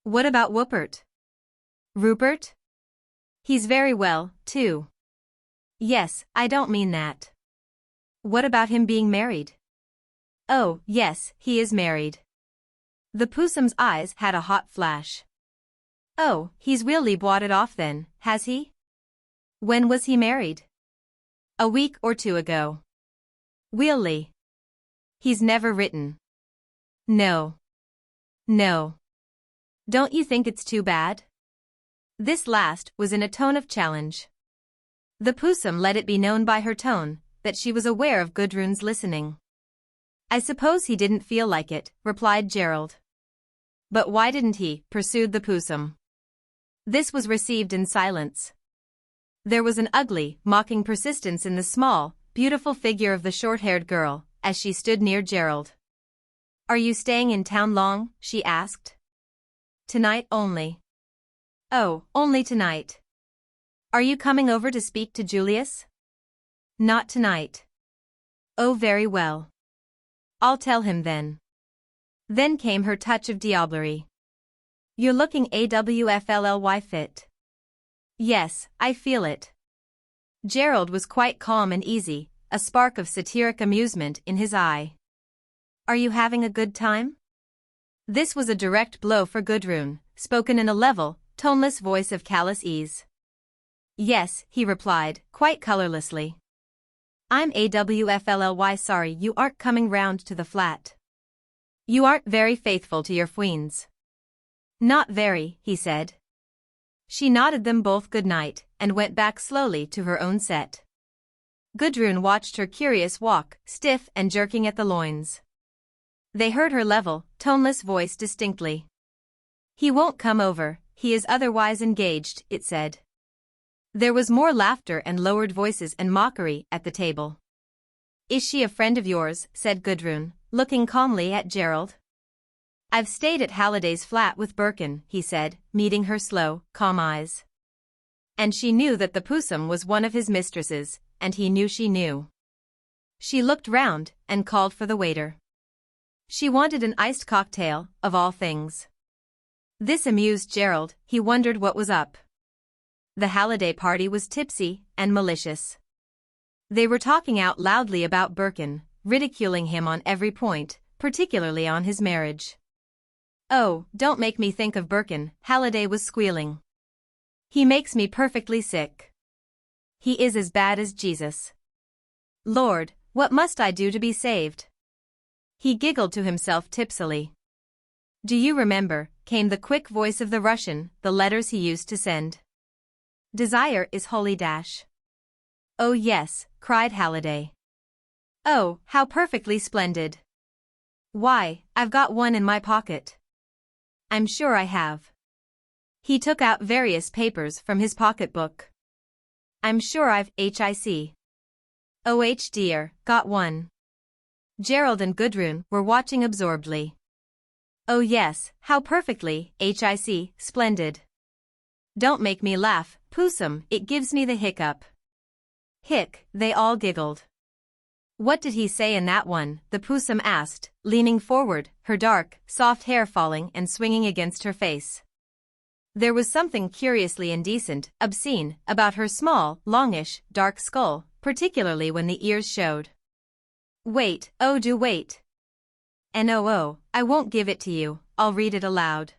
"What about Rupert?" "Rupert? He's very well, too." "Yes, I don't mean that." "What about him being married?" "Oh, yes, he is married." The Possum's eyes had a hot flash. "Oh, he's really bought it off then, has he? When was he married?" "A week or two ago." "Really? He's never written?" "No. No. Don't you think it's too bad?" This last was in a tone of challenge. The Possum let it be known by her tone that she was aware of Gudrun's listening. "I suppose he didn't feel like it," replied Gerald. "But why didn't he?" pursued the Possum. This was received in silence. There was an ugly, mocking persistence in the small, beautiful figure of the short-haired girl, as she stood near Gerald. "Are you staying in town long?" she asked. "Tonight only." "Oh, only tonight. Are you coming over to speak to Julius?" "Not tonight." "Oh, very well. I'll tell him then." Then came her touch of diablerie. "You're looking awfully fit." "Yes, I feel it." Gerald was quite calm and easy, a spark of satiric amusement in his eye. "Are you having a good time?" This was a direct blow for Gudrun, spoken in a level, toneless voice of callous ease. "Yes," he replied, quite colorlessly. "I'm awfully sorry you aren't coming round to the flat. You aren't very faithful to your fweens." "Not very," he said. She nodded them both good night and went back slowly to her own set. Gudrun watched her curious walk, stiff and jerking at the loins. They heard her level, toneless voice distinctly. "He won't come over, he is otherwise engaged," it said. There was more laughter and lowered voices and mockery at the table. "Is she a friend of yours?" said Gudrun, looking calmly at Gerald. "I've stayed at Halliday's flat with Birkin," he said, meeting her slow, calm eyes. And she knew that the Possum was one of his mistresses, and he knew she knew. She looked round and called for the waiter. She wanted an iced cocktail, of all things. This amused Gerald, he wondered what was up. The Halliday party was tipsy and malicious. They were talking out loudly about Birkin, ridiculing him on every point, particularly on his marriage. "Oh, don't make me think of Birkin," Halliday was squealing. "He makes me perfectly sick. He is as bad as Jesus. Lord, what must I do to be saved?" He giggled to himself tipsily. "Do you remember," came the quick voice of the Russian, "the letters he used to send? Desire is holy dash." "Oh yes," cried Halliday. "Oh, how perfectly splendid. Why, I've got one in my pocket." "I'm sure I have." He took out various papers from his pocketbook. "I'm sure I've hic. Oh dear, got one." Gerald and Gudrun were watching absorbedly. "Oh yes, how perfectly hic, splendid. Don't make me laugh, Possum, it gives me the hiccup." "Hic," they all giggled. "What did he say in that one?" the Possum asked, leaning forward, her dark, soft hair falling and swinging against her face. There was something curiously indecent, obscene, about her small, longish, dark skull, particularly when the ears showed. "Wait, oh do wait. No, I won't give it to you, I'll read it aloud.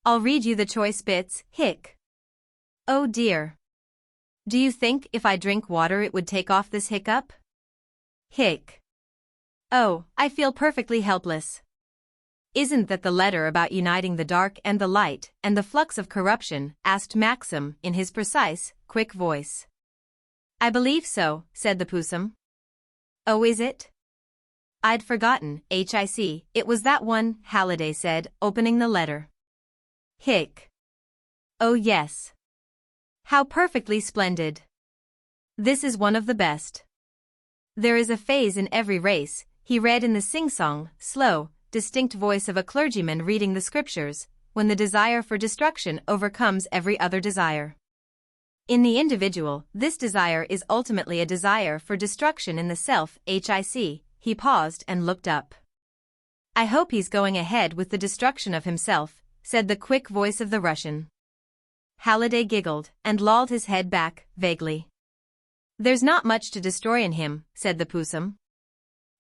I'll read you the choice bits, hic. Oh dear. Do you think if I drink water it would take off this hiccup? Hic. Oh, I feel perfectly helpless. Isn't that the letter about uniting the dark and the light and the flux of corruption? Asked Maxim in his precise, quick voice. I believe so, said the Pusum. Oh, is it? I'd forgotten, Hic, it was that one, Halliday said, opening the letter. Hic. Oh yes. How perfectly splendid. This is one of the best. There is a phase in every race, he read in the sing-song, slow, distinct voice of a clergyman reading the scriptures, when the desire for destruction overcomes every other desire. In the individual, this desire is ultimately a desire for destruction in the self, Hic. He paused and looked up. I hope he's going ahead with the destruction of himself, said the quick voice of the Russian. Halliday giggled and lolled his head back, vaguely. There's not much to destroy in him, said the Pusum.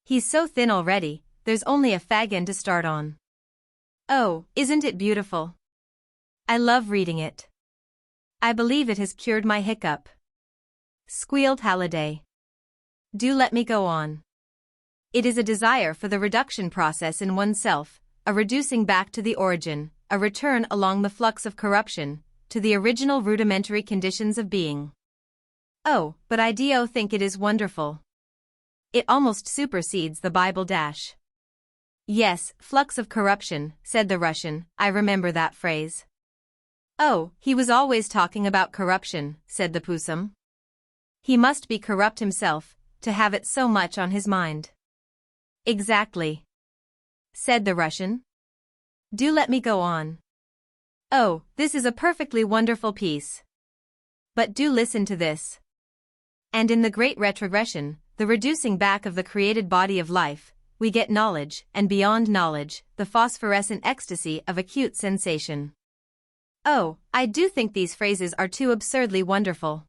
He's so thin already, there's only a fag end to start on. Oh, isn't it beautiful? I love reading it. I believe it has cured my hiccup. Squealed Halliday. Do let me go on. It is a desire for the reduction process in oneself, a reducing back to the origin, a return along the flux of corruption, to the original rudimentary conditions of being. Oh, but I do think it is wonderful. It almost supersedes the Bible dash. Yes, flux of corruption, said the Russian, I remember that phrase. Oh, he was always talking about corruption, said the Pusum. He must be corrupt himself, to have it so much on his mind. Exactly. Said the Russian. Do let me go on. Oh, this is a perfectly wonderful piece. But do listen to this. And in the great retrogression, the reducing back of the created body of life, we get knowledge, and beyond knowledge, the phosphorescent ecstasy of acute sensation. Oh, I do think these phrases are too absurdly wonderful.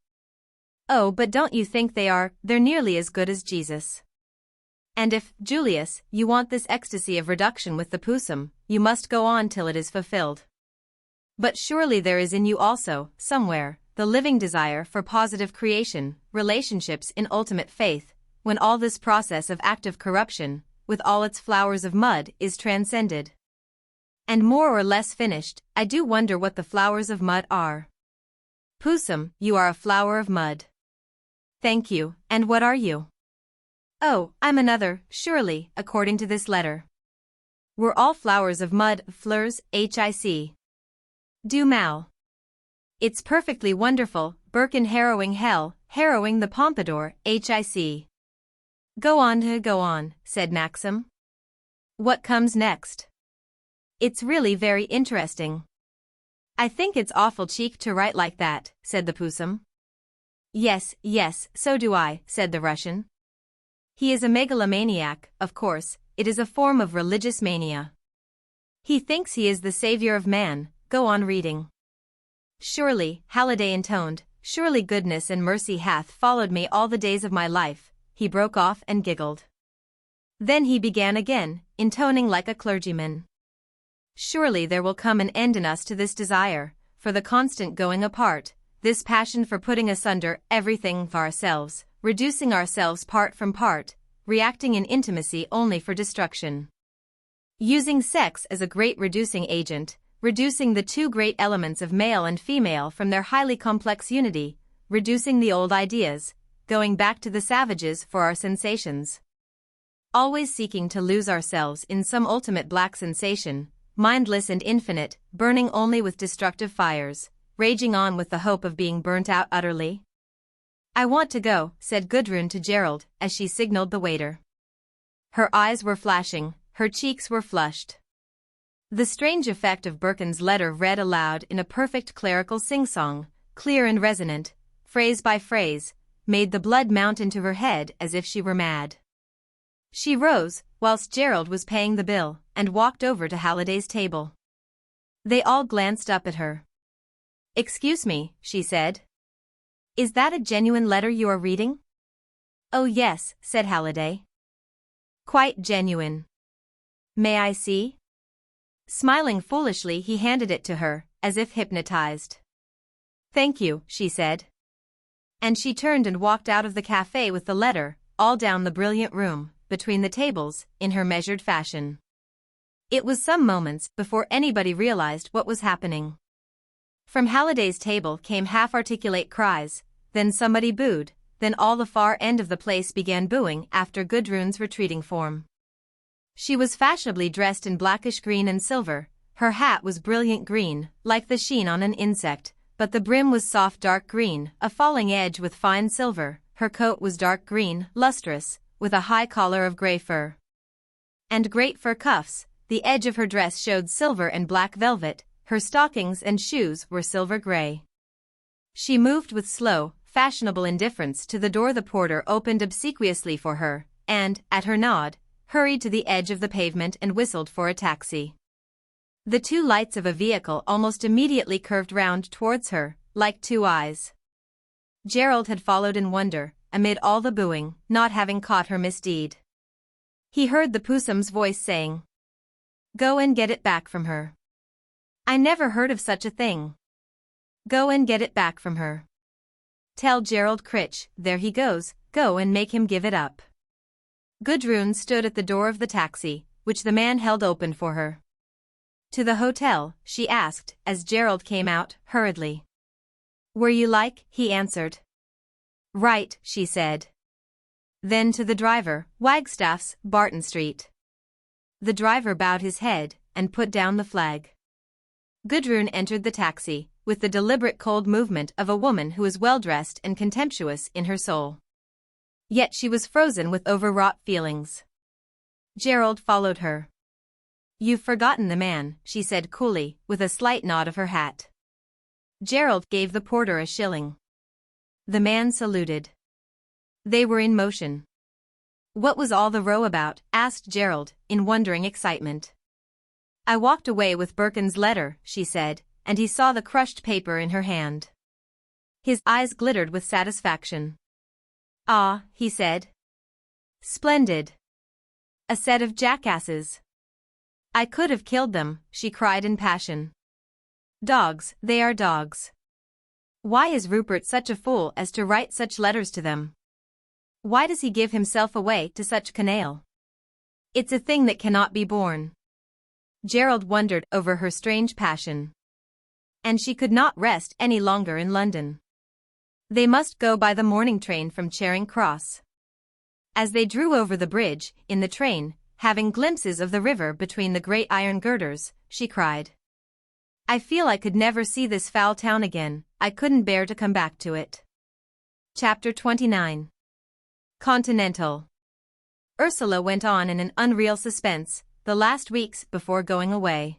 Oh, but don't you think they are? They're nearly as good as Jesus. And if, Julius, you want this ecstasy of reduction with the Pusum, you must go on till it is fulfilled. But surely there is in you also, somewhere, the living desire for positive creation, relationships in ultimate faith, when all this process of active corruption, with all its flowers of mud, is transcended. And more or less finished, I do wonder what the flowers of mud are. Pusum, you are a flower of mud. Thank you, and what are you? Oh, I'm another, surely, according to this letter. We're all flowers of mud, fleurs, Hic. Du mal. It's perfectly wonderful, Birkin harrowing hell, harrowing the pompadour, Hic. Go on, said Maxim. What comes next? It's really very interesting. I think it's awful cheek to write like that, said the Pusum. Yes, so do I, said the Russian. He is a megalomaniac, of course, it is a form of religious mania. He thinks he is the savior of man, go on reading. Surely, Halliday intoned, surely goodness and mercy hath followed me all the days of my life, he broke off and giggled. Then he began again, intoning like a clergyman. Surely there will come an end in us to this desire, for the constant going apart, this passion for putting asunder everything for ourselves, reducing ourselves part from part, reacting in intimacy only for destruction. Using sex as a great reducing agent, reducing the two great elements of male and female from their highly complex unity, reducing the old ideas, going back to the savages for our sensations. Always seeking to lose ourselves in some ultimate black sensation, mindless and infinite, burning only with destructive fires, raging on with the hope of being burnt out utterly. I want to go, said Gudrun to Gerald, as she signaled the waiter. Her eyes were flashing, her cheeks were flushed. The strange effect of Birkin's letter read aloud in a perfect clerical sing-song, clear and resonant, phrase by phrase, made the blood mount into her head as if she were mad. She rose, whilst Gerald was paying the bill, and walked over to Halliday's table. They all glanced up at her. Excuse me, she said. Is that a genuine letter you are reading? Oh yes, said Halliday. Quite genuine. May I see? Smiling foolishly, he handed it to her, as if hypnotized. Thank you, she said. And she turned and walked out of the cafe with the letter, all down the brilliant room, between the tables, in her measured fashion. It was some moments before anybody realized what was happening. From Halliday's table came half-articulate cries, then somebody booed, then all the far end of the place began booing after Gudrun's retreating form. She was fashionably dressed in blackish green and silver, her hat was brilliant green, like the sheen on an insect, but the brim was soft dark green, a falling edge with fine silver, her coat was dark green, lustrous, with a high collar of grey fur and great fur cuffs. The edge of her dress showed silver and black velvet, her stockings and shoes were silver grey. She moved with slow, fashionable indifference to the door the porter opened obsequiously for her, and, at her nod, hurried to the edge of the pavement and whistled for a taxi. The two lights of a vehicle almost immediately curved round towards her, like two eyes. Gerald had followed in wonder, amid all the booing, not having caught her misdeed. He heard the Possum's voice saying, "Go and get it back from her. I never heard of such a thing. Go and get it back from her. Tell Gerald Crich, there he goes, go and make him give it up." Gudrun stood at the door of the taxi, which the man held open for her. "To the hotel?" she asked, as Gerald came out, hurriedly. "Where you like," he answered. "Right," she said. Then to the driver, "Wagstaff's, Barton Street." The driver bowed his head, and put down the flag. Gudrun entered the taxi, with the deliberate cold movement of a woman who is well-dressed and contemptuous in her soul. Yet she was frozen with overwrought feelings. Gerald followed her. "You've forgotten the man," she said coolly, with a slight nod of her hat. Gerald gave the porter a shilling. The man saluted. They were in motion. "What was all the row about?" asked Gerald, in wondering excitement. "I walked away with Birkin's letter," she said, and he saw the crushed paper in her hand. His eyes glittered with satisfaction. "Ah," he said. "Splendid. A set of jackasses. I could have killed them," she cried in passion. "Dogs, they are dogs. Why is Rupert such a fool as to write such letters to them? Why does he give himself away to such canaille? It's a thing that cannot be borne." Gerald wondered over her strange passion. And she could not rest any longer in London. They must go by the morning train from Charing Cross. As they drew over the bridge, in the train, having glimpses of the river between the great iron girders, she cried, "I feel I could never see this foul town again, I couldn't bear to come back to it." Chapter 29. Continental. Ursula went on in an unreal suspense, the last weeks before going away.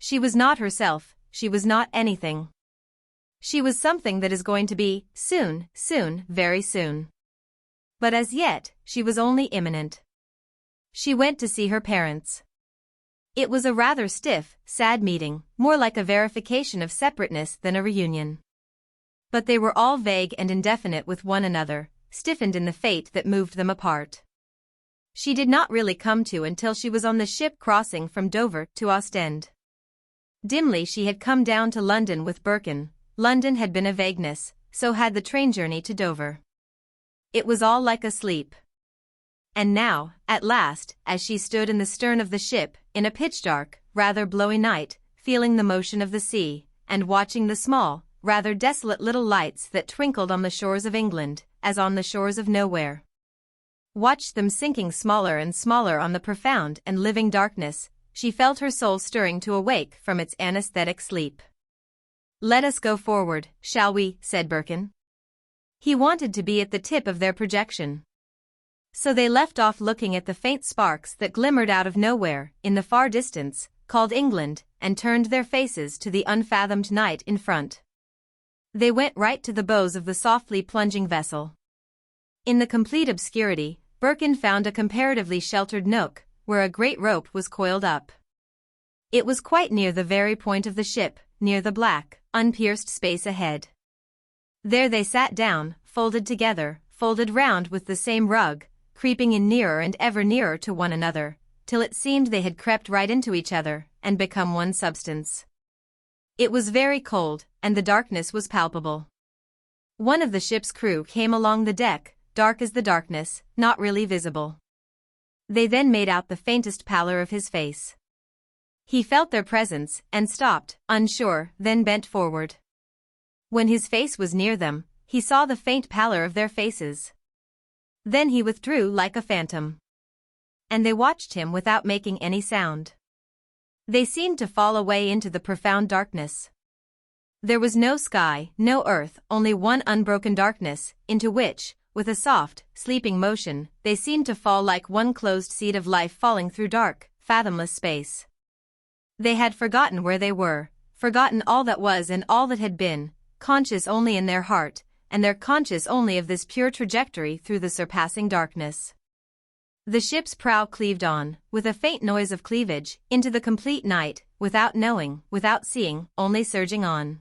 She was not herself, she was not anything. She was something that is going to be, soon, very soon. But as yet, she was only imminent. She went to see her parents. It was a rather stiff, sad meeting, more like a verification of separateness than a reunion. But they were all vague and indefinite with one another, stiffened in the fate that moved them apart. She did not really come to until she was on the ship crossing from Dover to Ostend. Dimly she had come down to London with Birkin. London had been a vagueness, so had the train journey to Dover. It was all like a sleep. And now, at last, as she stood in the stern of the ship, in a pitch-dark, rather blowy night, feeling the motion of the sea, and watching the small, rather desolate little lights that twinkled on the shores of England, as on the shores of nowhere. Watched them sinking smaller and smaller on the profound and living darkness, she felt her soul stirring to awake from its anesthetic sleep. "Let us go forward, shall we?" said Birkin. He wanted to be at the tip of their projection. So they left off looking at the faint sparks that glimmered out of nowhere, in the far distance, called England, and turned their faces to the unfathomed night in front. They went right to the bows of the softly plunging vessel. In the complete obscurity, Birkin found a comparatively sheltered nook, where a great rope was coiled up. It was quite near the very point of the ship, near the black, unpierced space ahead. There they sat down, folded together, folded round with the same rug, creeping in nearer and ever nearer to one another, till it seemed they had crept right into each other, and become one substance. It was very cold, and the darkness was palpable. One of the ship's crew came along the deck, dark as the darkness, not really visible. They then made out the faintest pallor of his face. He felt their presence and stopped, unsure, then bent forward. When his face was near them, he saw the faint pallor of their faces. Then he withdrew like a phantom. And they watched him without making any sound. They seemed to fall away into the profound darkness. There was no sky, no earth, only one unbroken darkness, into which, with a soft, sleeping motion, they seemed to fall like one closed seed of life falling through dark, fathomless space. They had forgotten where they were, forgotten all that was and all that had been, conscious only in their heart, and they're conscious only of this pure trajectory through the surpassing darkness. The ship's prow cleaved on, with a faint noise of cleavage, into the complete night, without knowing, without seeing, only surging on.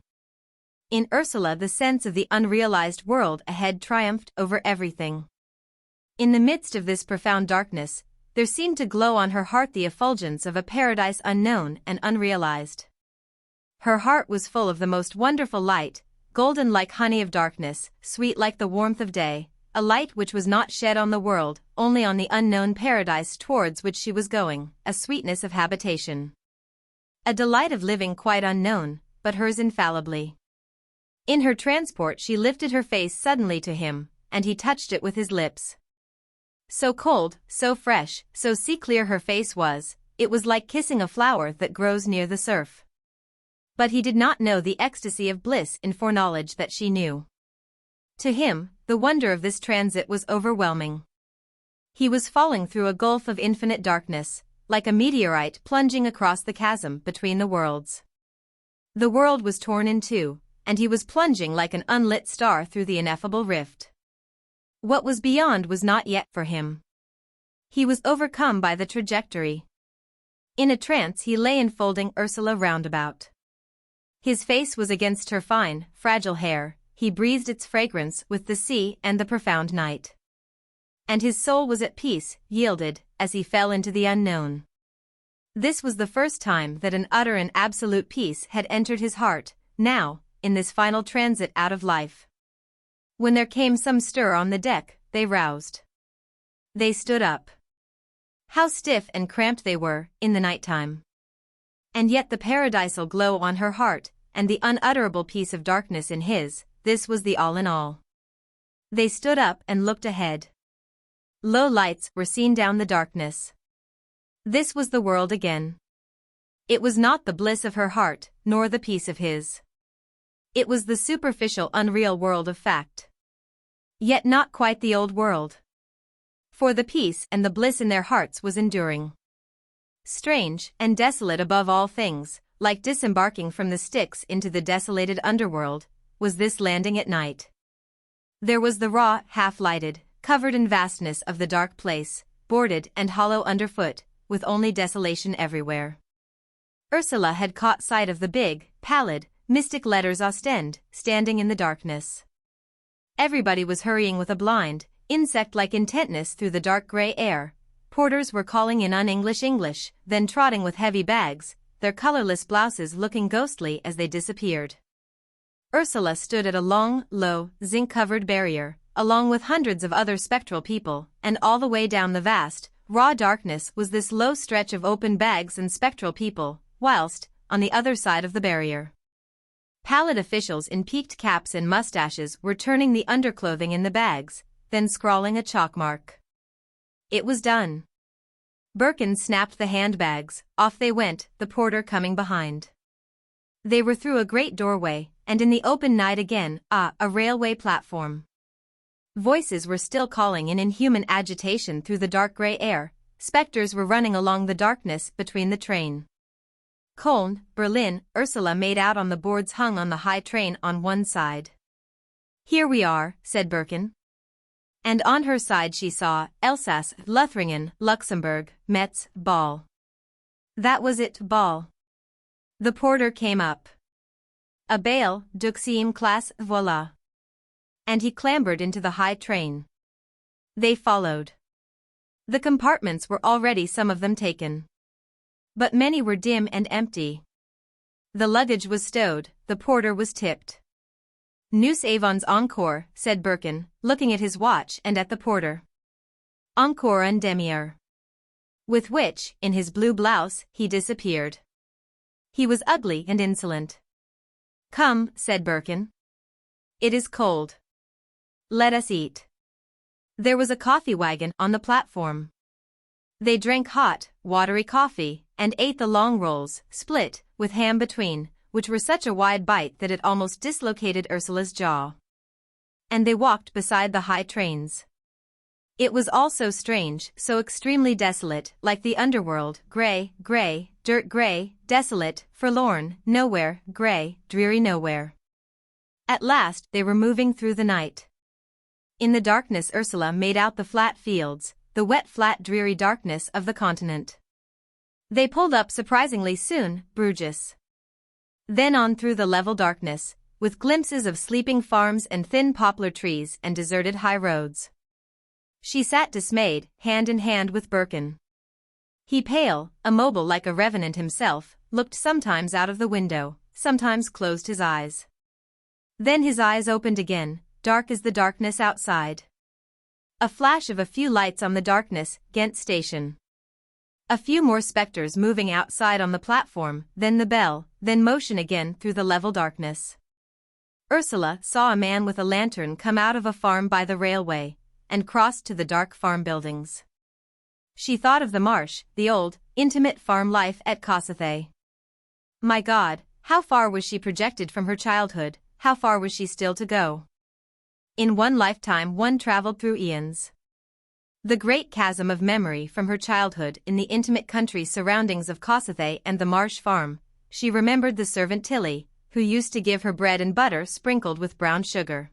In Ursula the sense of the unrealized world ahead triumphed over everything. In the midst of this profound darkness, there seemed to glow on her heart the effulgence of a paradise unknown and unrealized. Her heart was full of the most wonderful light, golden like honey of darkness, sweet like the warmth of day, a light which was not shed on the world, only on the unknown paradise towards which she was going, a sweetness of habitation. A delight of living quite unknown, but hers infallibly. In her transport she lifted her face suddenly to him, and he touched it with his lips. So cold, so fresh, so sea-clear her face was, it was like kissing a flower that grows near the surf. But he did not know the ecstasy of bliss in foreknowledge that she knew. To him, the wonder of this transit was overwhelming. He was falling through a gulf of infinite darkness, like a meteorite plunging across the chasm between the worlds. The world was torn in two, and he was plunging like an unlit star through the ineffable rift. What was beyond was not yet for him. He was overcome by the trajectory. In a trance he lay enfolding Ursula roundabout. His face was against her fine, fragile hair, he breathed its fragrance with the sea and the profound night. And his soul was at peace, yielded, as he fell into the unknown. This was the first time that an utter and absolute peace had entered his heart, now, in this final transit out of life. When there came some stir on the deck, they roused. They stood up. How stiff and cramped they were, in the night-time. And yet the paradisal glow on her heart, and the unutterable peace of darkness in his, this was the all in all. They stood up and looked ahead. Low lights were seen down the darkness. This was the world again. It was not the bliss of her heart, nor the peace of his. It was the superficial unreal world of fact. Yet not quite the old world. For the peace and the bliss in their hearts was enduring. Strange and desolate above all things, like disembarking from the Styx into the desolated underworld, was this landing at night. There was the raw, half-lighted, covered in vastness of the dark place, boarded and hollow underfoot, with only desolation everywhere. Ursula had caught sight of the big, pallid, mystic letters Ostend, standing in the darkness. Everybody was hurrying with a blind, insect-like intentness through the dark gray air. Porters were calling in un-English English, then trotting with heavy bags, their colorless blouses looking ghostly as they disappeared. Ursula stood at a long, low, zinc-covered barrier, along with hundreds of other spectral people, and all the way down the vast, raw darkness was this low stretch of open bags and spectral people, whilst, on the other side of the barrier, pallid officials in peaked caps and mustaches were turning the underclothing in the bags, then scrawling a chalk mark. It was done. Birkin snapped the handbags, off they went, the porter coming behind. They were through a great doorway, and in the open night again, a railway platform. Voices were still calling in inhuman agitation through the dark gray air, specters were running along the darkness between the train. Cologne, Berlin, Ursula made out on the boards hung on the high train on one side. "Here we are," said Birkin. And on her side she saw Alsace, Lothringen, Luxembourg, Metz, Ball. That was it, Ball. The porter came up. A Bale, Duxième classe, voilà. And he clambered into the high train. They followed. The compartments were already some of them taken. But many were dim and empty. The luggage was stowed, the porter was tipped. "Nous avons encore," said Birkin, looking at his watch and at the porter. "Encore une demi-heure." With which, in his blue blouse, he disappeared. He was ugly and insolent. "Come," said Birkin. "It is cold. Let us eat." There was a coffee wagon on the platform. They drank hot, watery coffee, and ate the long rolls, split, with ham between, which were such a wide bite that it almost dislocated Ursula's jaw. And they walked beside the high trains. It was all so strange, so extremely desolate, like the underworld, grey, dirt grey, desolate, forlorn, nowhere, grey, dreary nowhere. At last they were moving through the night. In the darkness Ursula made out the flat fields, the wet flat dreary darkness of the continent. They pulled up surprisingly soon, Bruges. Then on through the level darkness, with glimpses of sleeping farms and thin poplar trees and deserted high roads. She sat dismayed, hand in hand with Birkin. He, pale, immobile like a revenant himself, looked sometimes out of the window, sometimes closed his eyes. Then his eyes opened again, dark as the darkness outside. A flash of a few lights on the darkness, Ghent station. A few more spectres moving outside on the platform, then the bell, then motion again through the level darkness. Ursula saw a man with a lantern come out of a farm by the railway, and crossed to the dark farm buildings. She thought of the marsh, the old, intimate farm life at XXIII. My God, how far was she projected from her childhood, how far was she still to go? In one lifetime one travelled through eons. The great chasm of memory from her childhood in the intimate country surroundings of XXIII and the marsh farm, she remembered the servant Tilly, who used to give her bread and butter sprinkled with brown sugar.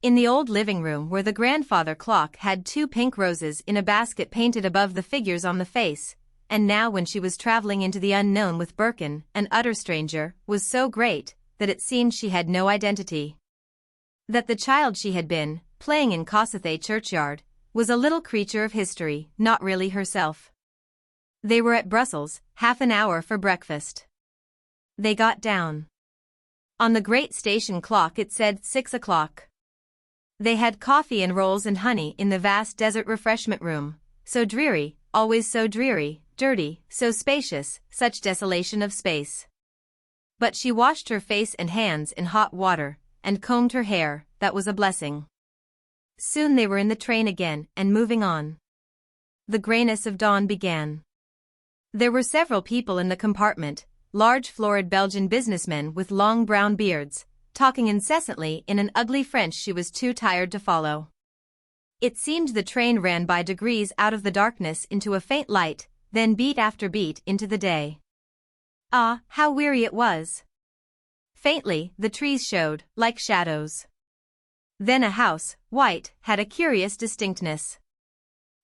In the old living room where the grandfather clock had 2 pink roses in a basket painted above the figures on the face, and now when she was traveling into the unknown with Birkin, an utter stranger, was so great that it seemed she had no identity. That the child she had been, playing in XXIII churchyard, was a little creature of history, not really herself. They were at Brussels, half an hour for breakfast. They got down. On the great station clock it said 6 o'clock. They had coffee and rolls and honey in the vast desert refreshment room, so dreary, always so dreary, dirty, so spacious, such desolation of space. But she washed her face and hands in hot water, and combed her hair, that was a blessing. Soon they were in the train again and moving on. The greyness of dawn began. There were several people in the compartment, large florid Belgian businessmen with long brown beards, talking incessantly in an ugly French she was too tired to follow. It seemed the train ran by degrees out of the darkness into a faint light, then beat after beat into the day. Ah, how weary it was! Faintly, the trees showed, like shadows. Then a house, white, had a curious distinctness.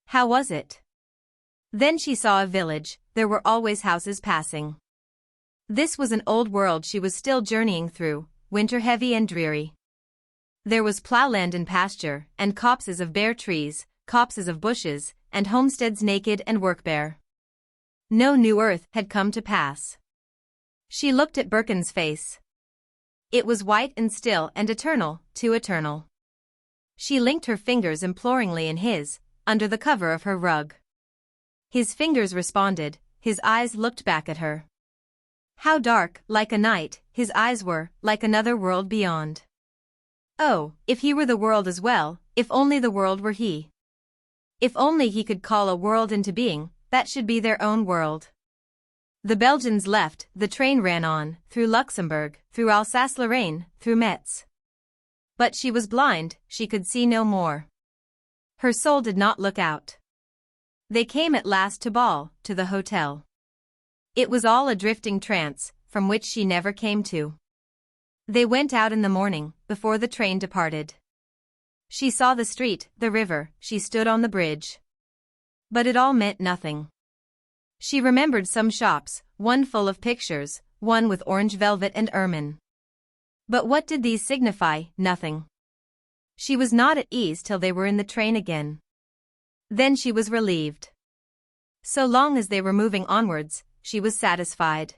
How was it? Then she saw a village, there were always houses passing. This was an old world she was still journeying through, winter heavy and dreary. There was ploughland and pasture, and copses of bare trees, copses of bushes, and homesteads naked and work-bare. No new earth had come to pass. She looked at Birkin's face. It was white and still and eternal, too eternal. She linked her fingers imploringly in his, under the cover of her rug. His fingers responded, his eyes looked back at her. How dark, like a night, his eyes were, like another world beyond. Oh, if he were the world as well, if only the world were he. If only he could call a world into being, that should be their own world. The Belgians left, the train ran on, through Luxembourg, through Alsace-Lorraine, through Metz. But she was blind, she could see no more. Her soul did not look out. They came at last to Bâle, to the hotel. It was all a drifting trance, from which she never came to. They went out in the morning, before the train departed. She saw the street, the river, she stood on the bridge. But it all meant nothing. She remembered some shops, one full of pictures, one with orange velvet and ermine. But what did these signify? Nothing. She was not at ease till they were in the train again. Then she was relieved. So long as they were moving onwards, she was satisfied.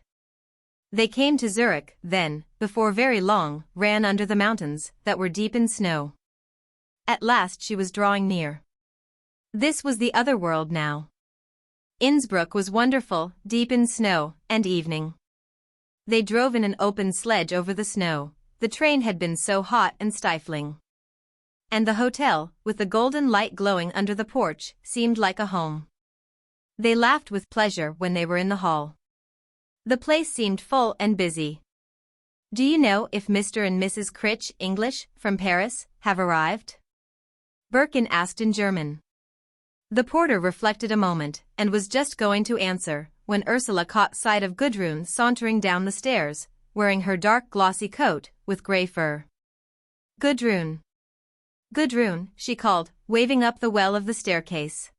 They came to Zurich, then, before very long, ran under the mountains, that were deep in snow. At last she was drawing near. This was the other world now. Innsbruck was wonderful, deep in snow, and evening. They drove in an open sledge over the snow. The train had been so hot and stifling. And the hotel, with the golden light glowing under the porch, seemed like a home. They laughed with pleasure when they were in the hall. The place seemed full and busy. "Do you know if Mr. and Mrs. Crich, English, from Paris, have arrived?" Birkin asked in German. The porter reflected a moment, and was just going to answer, when Ursula caught sight of Gudrun sauntering down the stairs, wearing her dark glossy coat, with grey fur. "Gudrun! Gudrun," she called, waving up the well of the staircase.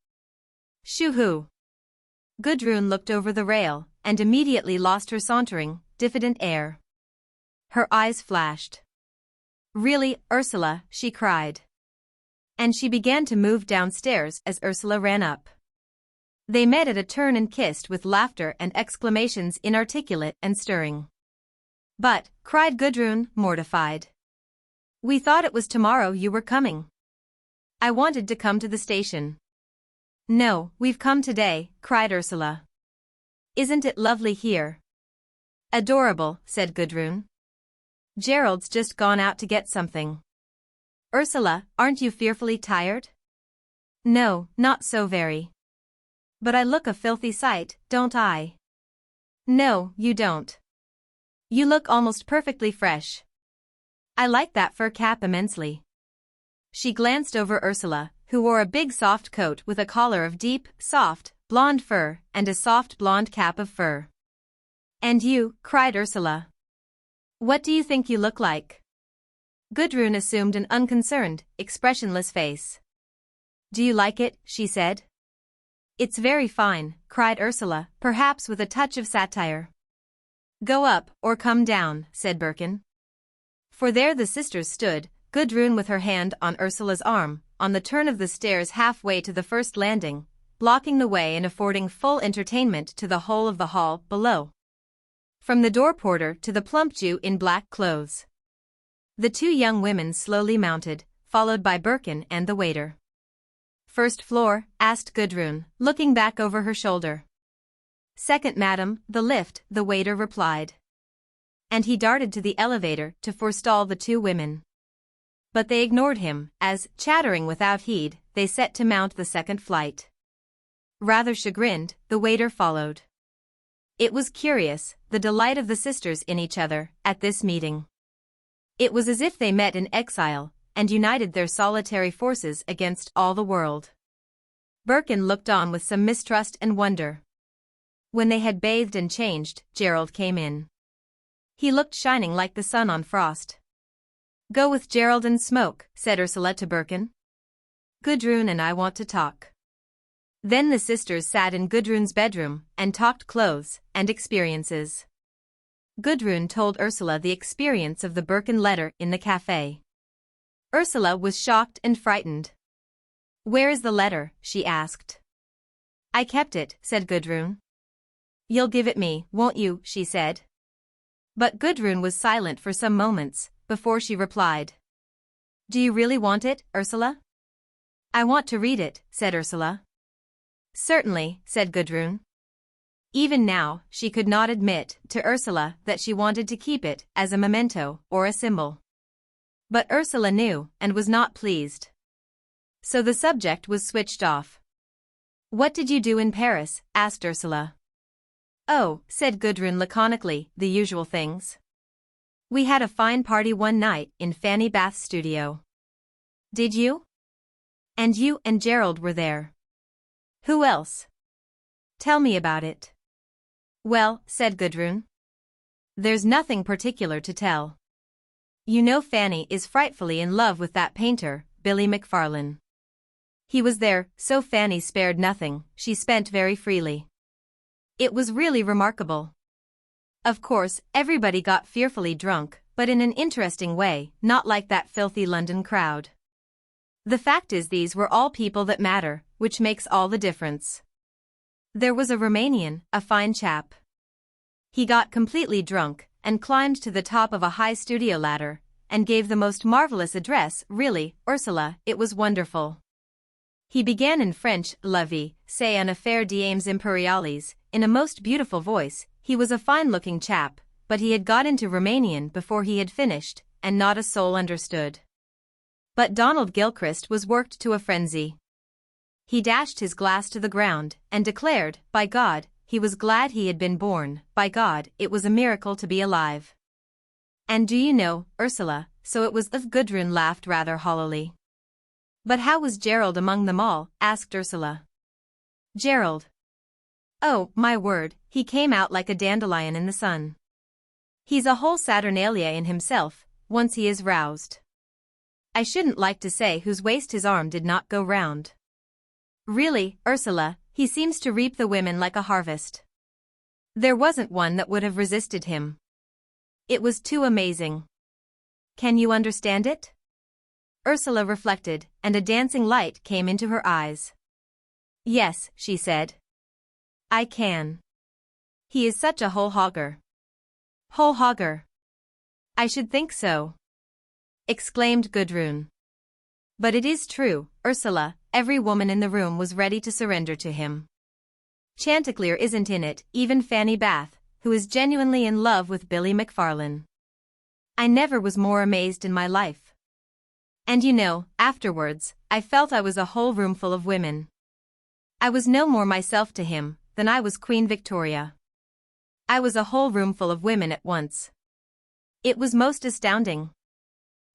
"Shoo-hoo!" Gudrun looked over the rail, and immediately lost her sauntering, diffident air. Her eyes flashed. "Really, Ursula," she cried. And she began to move downstairs as Ursula ran up. They met at a turn and kissed with laughter and exclamations inarticulate and stirring. "But," cried Gudrun, mortified. "We thought it was tomorrow you were coming. I wanted to come to the station." "No, we've come today," cried Ursula. "Isn't it lovely here?" "Adorable," said Gudrun. "Gerald's just gone out to get something." "Ursula, aren't you fearfully tired?" "No, not so very. But I look a filthy sight, don't I?" "No, you don't. You look almost perfectly fresh. I like that fur cap immensely." She glanced over Ursula, who wore a big soft coat with a collar of deep, soft, blonde fur, and a soft blonde cap of fur. "And you," cried Ursula. "What do you think you look like?" Gudrun assumed an unconcerned, expressionless face. "Do you like it?" she said. "It's very fine," cried Ursula, perhaps with a touch of satire. "Go up, or come down," said Birkin. For there the sisters stood, Gudrun with her hand on Ursula's arm, on the turn of the stairs halfway to the first landing, blocking the way and affording full entertainment to the whole of the hall below. From the door porter to the plump Jew in black clothes. The two young women slowly mounted, followed by Birkin and the waiter. "First floor?" asked Gudrun, looking back over her shoulder. "Second, madam, the lift," the waiter replied. And he darted to the elevator to forestall the two women. But they ignored him, as, chattering without heed, they set to mount the second flight. Rather chagrined, the waiter followed. It was curious, the delight of the sisters in each other, at this meeting. It was as if they met in exile, and united their solitary forces against all the world. Birkin looked on with some mistrust and wonder. When they had bathed and changed, Gerald came in. He looked shining like the sun on frost. "Go with Gerald and smoke," said Ursula to Birkin. "Gudrun and I want to talk." Then the sisters sat in Gudrun's bedroom and talked clothes and experiences. Gudrun told Ursula the experience of the Birkin letter in the cafe. Ursula was shocked and frightened. "Where is the letter?" she asked. "I kept it," said Gudrun. "You'll give it me, won't you?" she said. But Gudrun was silent for some moments, before she replied. "Do you really want it, Ursula?" "I want to read it," said Ursula. "Certainly," said Gudrun. Even now, she could not admit to Ursula that she wanted to keep it as a memento or a symbol. But Ursula knew and was not pleased. So the subject was switched off. "What did you do in Paris?" asked Ursula. "Oh," said Gudrun laconically, "the usual things. We had a fine party one night in Fanny Bath's studio." "Did you? And you and Gerald were there? Who else? Tell me about it." "Well," said Gudrun, "there's nothing particular to tell. You know Fanny is frightfully in love with that painter, Billy McFarlane. He was there, so Fanny spared nothing, she spent very freely. It was really remarkable. Of course, everybody got fearfully drunk, but in an interesting way, not like that filthy London crowd. The fact is these were all people that matter, which makes all the difference. There was a Romanian, a fine chap. He got completely drunk, and climbed to the top of a high studio ladder, and gave the most marvelous address, really, Ursula, it was wonderful. He began in French, La vie, c'est une affaire d'âmes impériales, in a most beautiful voice. He was a fine-looking chap, but he had got into Romanian before he had finished, and not a soul understood. But Donald Gilchrist was worked to a frenzy. He dashed his glass to the ground, and declared, by God, he was glad he had been born, by God, it was a miracle to be alive. And do you know, Ursula, so it was if Gudrun laughed rather hollowly. But how was Gerald among them all? Asked Ursula. Gerald. Oh, my word, he came out like a dandelion in the sun. He's a whole Saturnalia in himself, once he is roused. I shouldn't like to say whose waist his arm did not go round. Really, Ursula, he seems to reap the women like a harvest. There wasn't one that would have resisted him. It was too amazing. Can you understand it? Ursula reflected, and a dancing light came into her eyes. Yes, she said. I can. He is such a whole hogger. Whole hogger. I should think so, exclaimed Gudrun. But it is true, Ursula, every woman in the room was ready to surrender to him. Chanticleer isn't in it, even Fanny Bath, who is genuinely in love with Billy McFarlane. I never was more amazed in my life. And you know, afterwards, I felt I was a whole roomful of women. I was no more myself to him than I was Queen Victoria. I was a whole roomful of women at once. It was most astounding.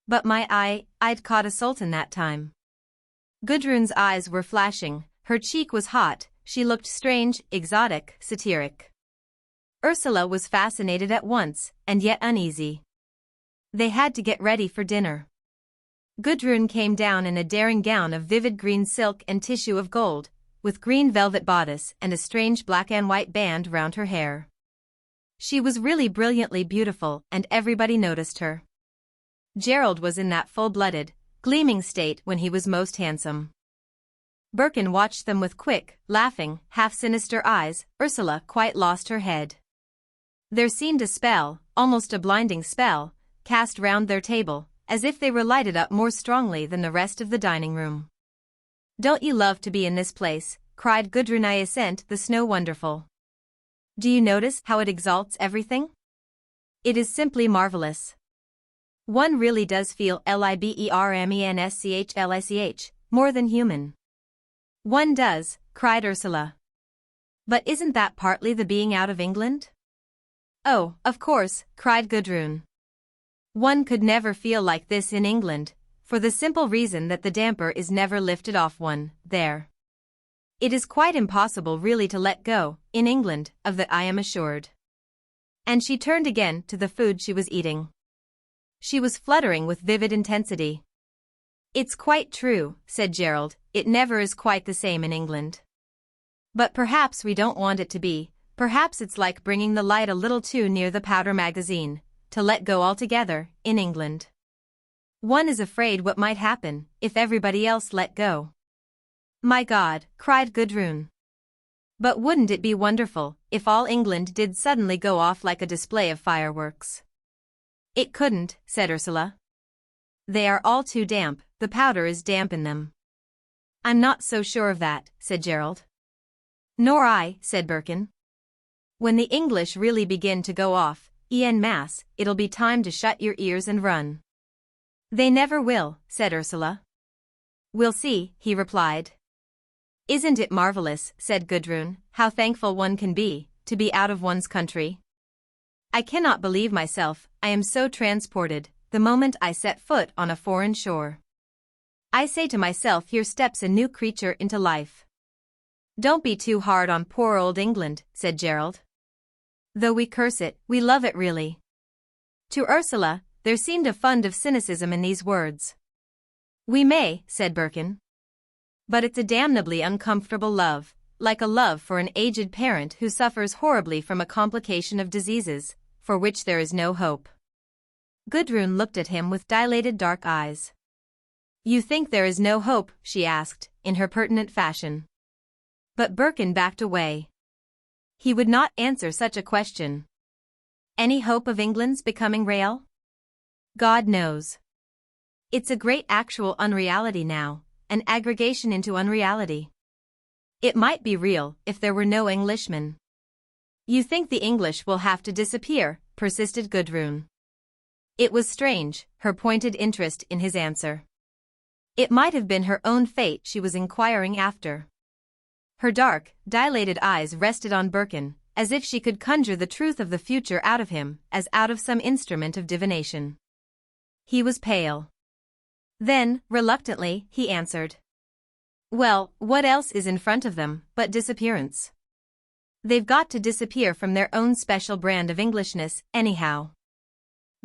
But I'd caught a sultan that time. Gudrun's eyes were flashing, her cheek was hot, she looked strange, exotic, satiric. Ursula was fascinated at once, and yet uneasy. They had to get ready for dinner. Gudrun came down in a daring gown of vivid green silk and tissue of gold, with green velvet bodice and a strange black and white band round her hair. She was really brilliantly beautiful, and everybody noticed her. Gerald was in that full-blooded, gleaming state when he was most handsome. Birkin watched them with quick, laughing, half-sinister eyes. Ursula quite lost her head. There seemed a spell, almost a blinding spell, cast round their table, as if they were lighted up more strongly than the rest of the dining room. Don't you love to be in this place? Cried Gudrun. I assent, the snow wonderful. Do you notice how it exalts everything? It is simply marvelous. One really does feel libermenschlich, more than human. One does, cried Ursula. But isn't that partly the being out of England? Oh, of course, cried Gudrun. One could never feel like this in England, for the simple reason that the damper is never lifted off one, there. It is quite impossible really to let go, in England, of that, I am assured. And she turned again to the food she was eating. She was fluttering with vivid intensity. It's quite true, said Gerald, it never is quite the same in England. But perhaps we don't want it to be, perhaps it's like bringing the light a little too near the powder magazine, to let go altogether, in England. One is afraid what might happen, if everybody else let go. My God, cried Gudrun. But wouldn't it be wonderful, if all England did suddenly go off like a display of fireworks? It couldn't, said Ursula. They are all too damp, the powder is damp in them. I'm not so sure of that, said Gerald. Nor I, said Birkin. When the English really begin to go off, en masse, it'll be time to shut your ears and run. They never will, said Ursula. We'll see, he replied. Isn't it marvelous, said Gudrun, how thankful one can be, to be out of one's country? I cannot believe myself, I am so transported, the moment I set foot on a foreign shore. I say to myself, here steps a new creature into life. Don't be too hard on poor old England, said Gerald. Though we curse it, we love it really. To Ursula, there seemed a fund of cynicism in these words. We may, said Birkin. But it's a damnably uncomfortable love, like a love for an aged parent who suffers horribly from a complication of diseases, for which there is no hope. Gudrun looked at him with dilated dark eyes. You think there is no hope, she asked, in her pertinent fashion. But Birkin backed away. He would not answer such a question. Any hope of England's becoming real? God knows. It's a great actual unreality now, an aggregation into unreality. It might be real if there were no Englishmen. You think the English will have to disappear, persisted Gudrun. It was strange, her pointed interest in his answer. It might have been her own fate she was inquiring after. Her dark, dilated eyes rested on Birkin, as if she could conjure the truth of the future out of him, as out of some instrument of divination. He was pale. Then, reluctantly, he answered. Well, what else is in front of them but disappearance? They've got to disappear from their own special brand of Englishness, anyhow.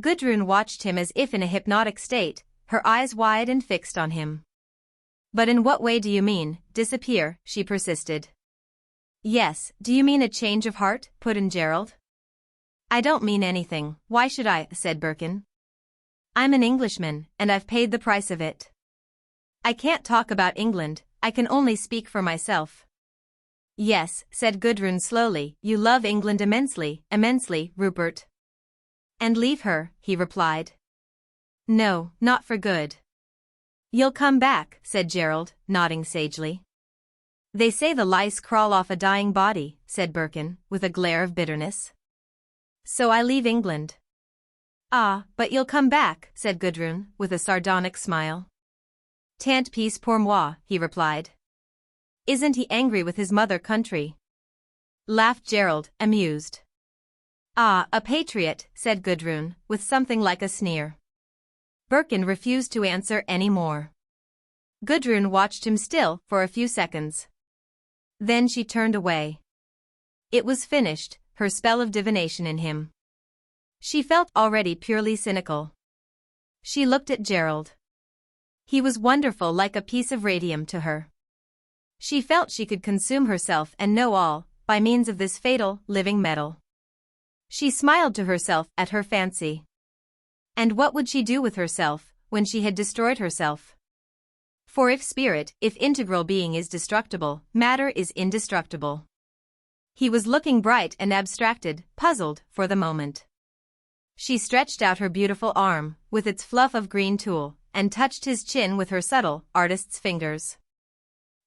Gudrun watched him as if in a hypnotic state, her eyes wide and fixed on him. But in what way do you mean, disappear, she persisted. Yes, do you mean a change of heart, put in Gerald. I don't mean anything, why should I, said Birkin. I'm an Englishman, and I've paid the price of it. I can't talk about England, I can only speak for myself. Yes, said Gudrun slowly, you love England immensely, immensely, Rupert. And leave her, he replied. No, not for good. You'll come back, said Gerald, nodding sagely. They say the lice crawl off a dying body, said Birkin, with a glare of bitterness. So I leave England. Ah, but you'll come back, said Gudrun, with a sardonic smile. Tant pis pour moi, he replied. Isn't he angry with his mother country? Laughed Gerald, amused. Ah, a patriot, said Gudrun, with something like a sneer. Birkin refused to answer any more. Gudrun watched him still for a few seconds. Then she turned away. It was finished, her spell of divination in him. She felt already purely cynical. She looked at Gerald. He was wonderful, like a piece of radium to her. She felt she could consume herself and know all, by means of this fatal, living metal. She smiled to herself at her fancy. And what would she do with herself, when she had destroyed herself? For if spirit, if integral being is destructible, matter is indestructible. He was looking bright and abstracted, puzzled, for the moment. She stretched out her beautiful arm, with its fluff of green tulle, and touched his chin with her subtle, artist's fingers.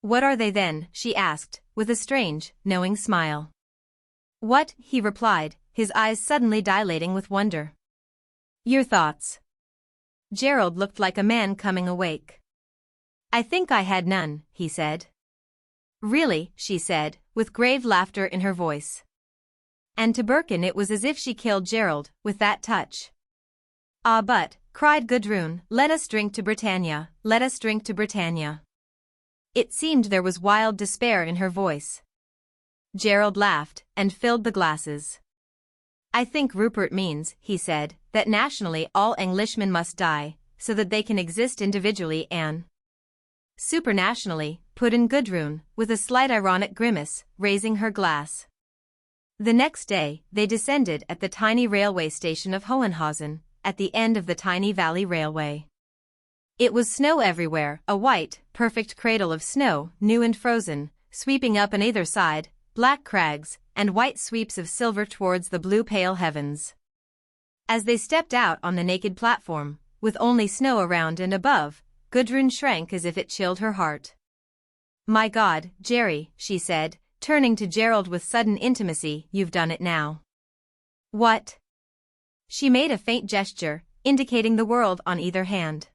What are they then? She asked, with a strange, knowing smile. What? He replied, his eyes suddenly dilating with wonder. Your thoughts. Gerald looked like a man coming awake. I think I had none, he said. Really, she said, with grave laughter in her voice. And to Birkin it was as if she killed Gerald, with that touch. Ah but, cried Gudrun, let us drink to Britannia, let us drink to Britannia. It seemed there was wild despair in her voice. Gerald laughed, and filled the glasses. I think Rupert means, he said, that nationally all Englishmen must die, so that they can exist individually and supernationally, put in Gudrun, with a slight ironic grimace, raising her glass. The next day, they descended at the tiny railway station of Hohenhausen, at the end of the tiny valley railway. It was snow everywhere, a white, perfect cradle of snow, new and frozen, sweeping up on either side, black crags, and white sweeps of silver towards the blue pale heavens. As they stepped out on the naked platform, with only snow around and above, Gudrun shrank as if it chilled her heart. My God, Jerry, she said, turning to Gerald with sudden intimacy, you've done it now. What? She made a faint gesture, indicating the world on either hand.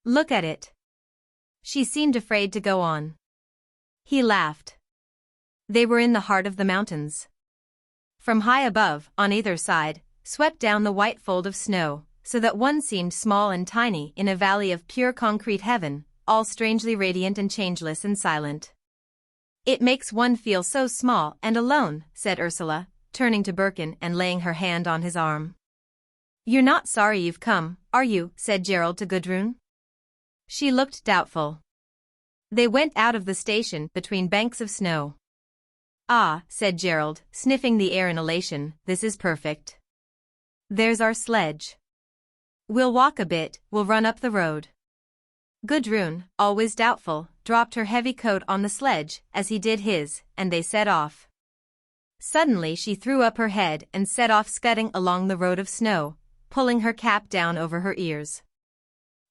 Look at it. She seemed afraid to go on. He laughed. They were in the heart of the mountains. From high above, on either side, swept down the white fold of snow, so that one seemed small and tiny in a valley of pure concrete heaven, all strangely radiant and changeless and silent. It makes one feel so small and alone, said Ursula, turning to Birkin and laying her hand on his arm. You're not sorry you've come, are you? Said Gerald to Gudrun. She looked doubtful. They went out of the station between banks of snow. Ah, said Gerald, sniffing the air in elation, this is perfect. There's our sledge. We'll walk a bit, we'll run up the road. Gudrun, always doubtful, dropped her heavy coat on the sledge, as he did his, and they set off. Suddenly she threw up her head and set off scudding along the road of snow, pulling her cap down over her ears.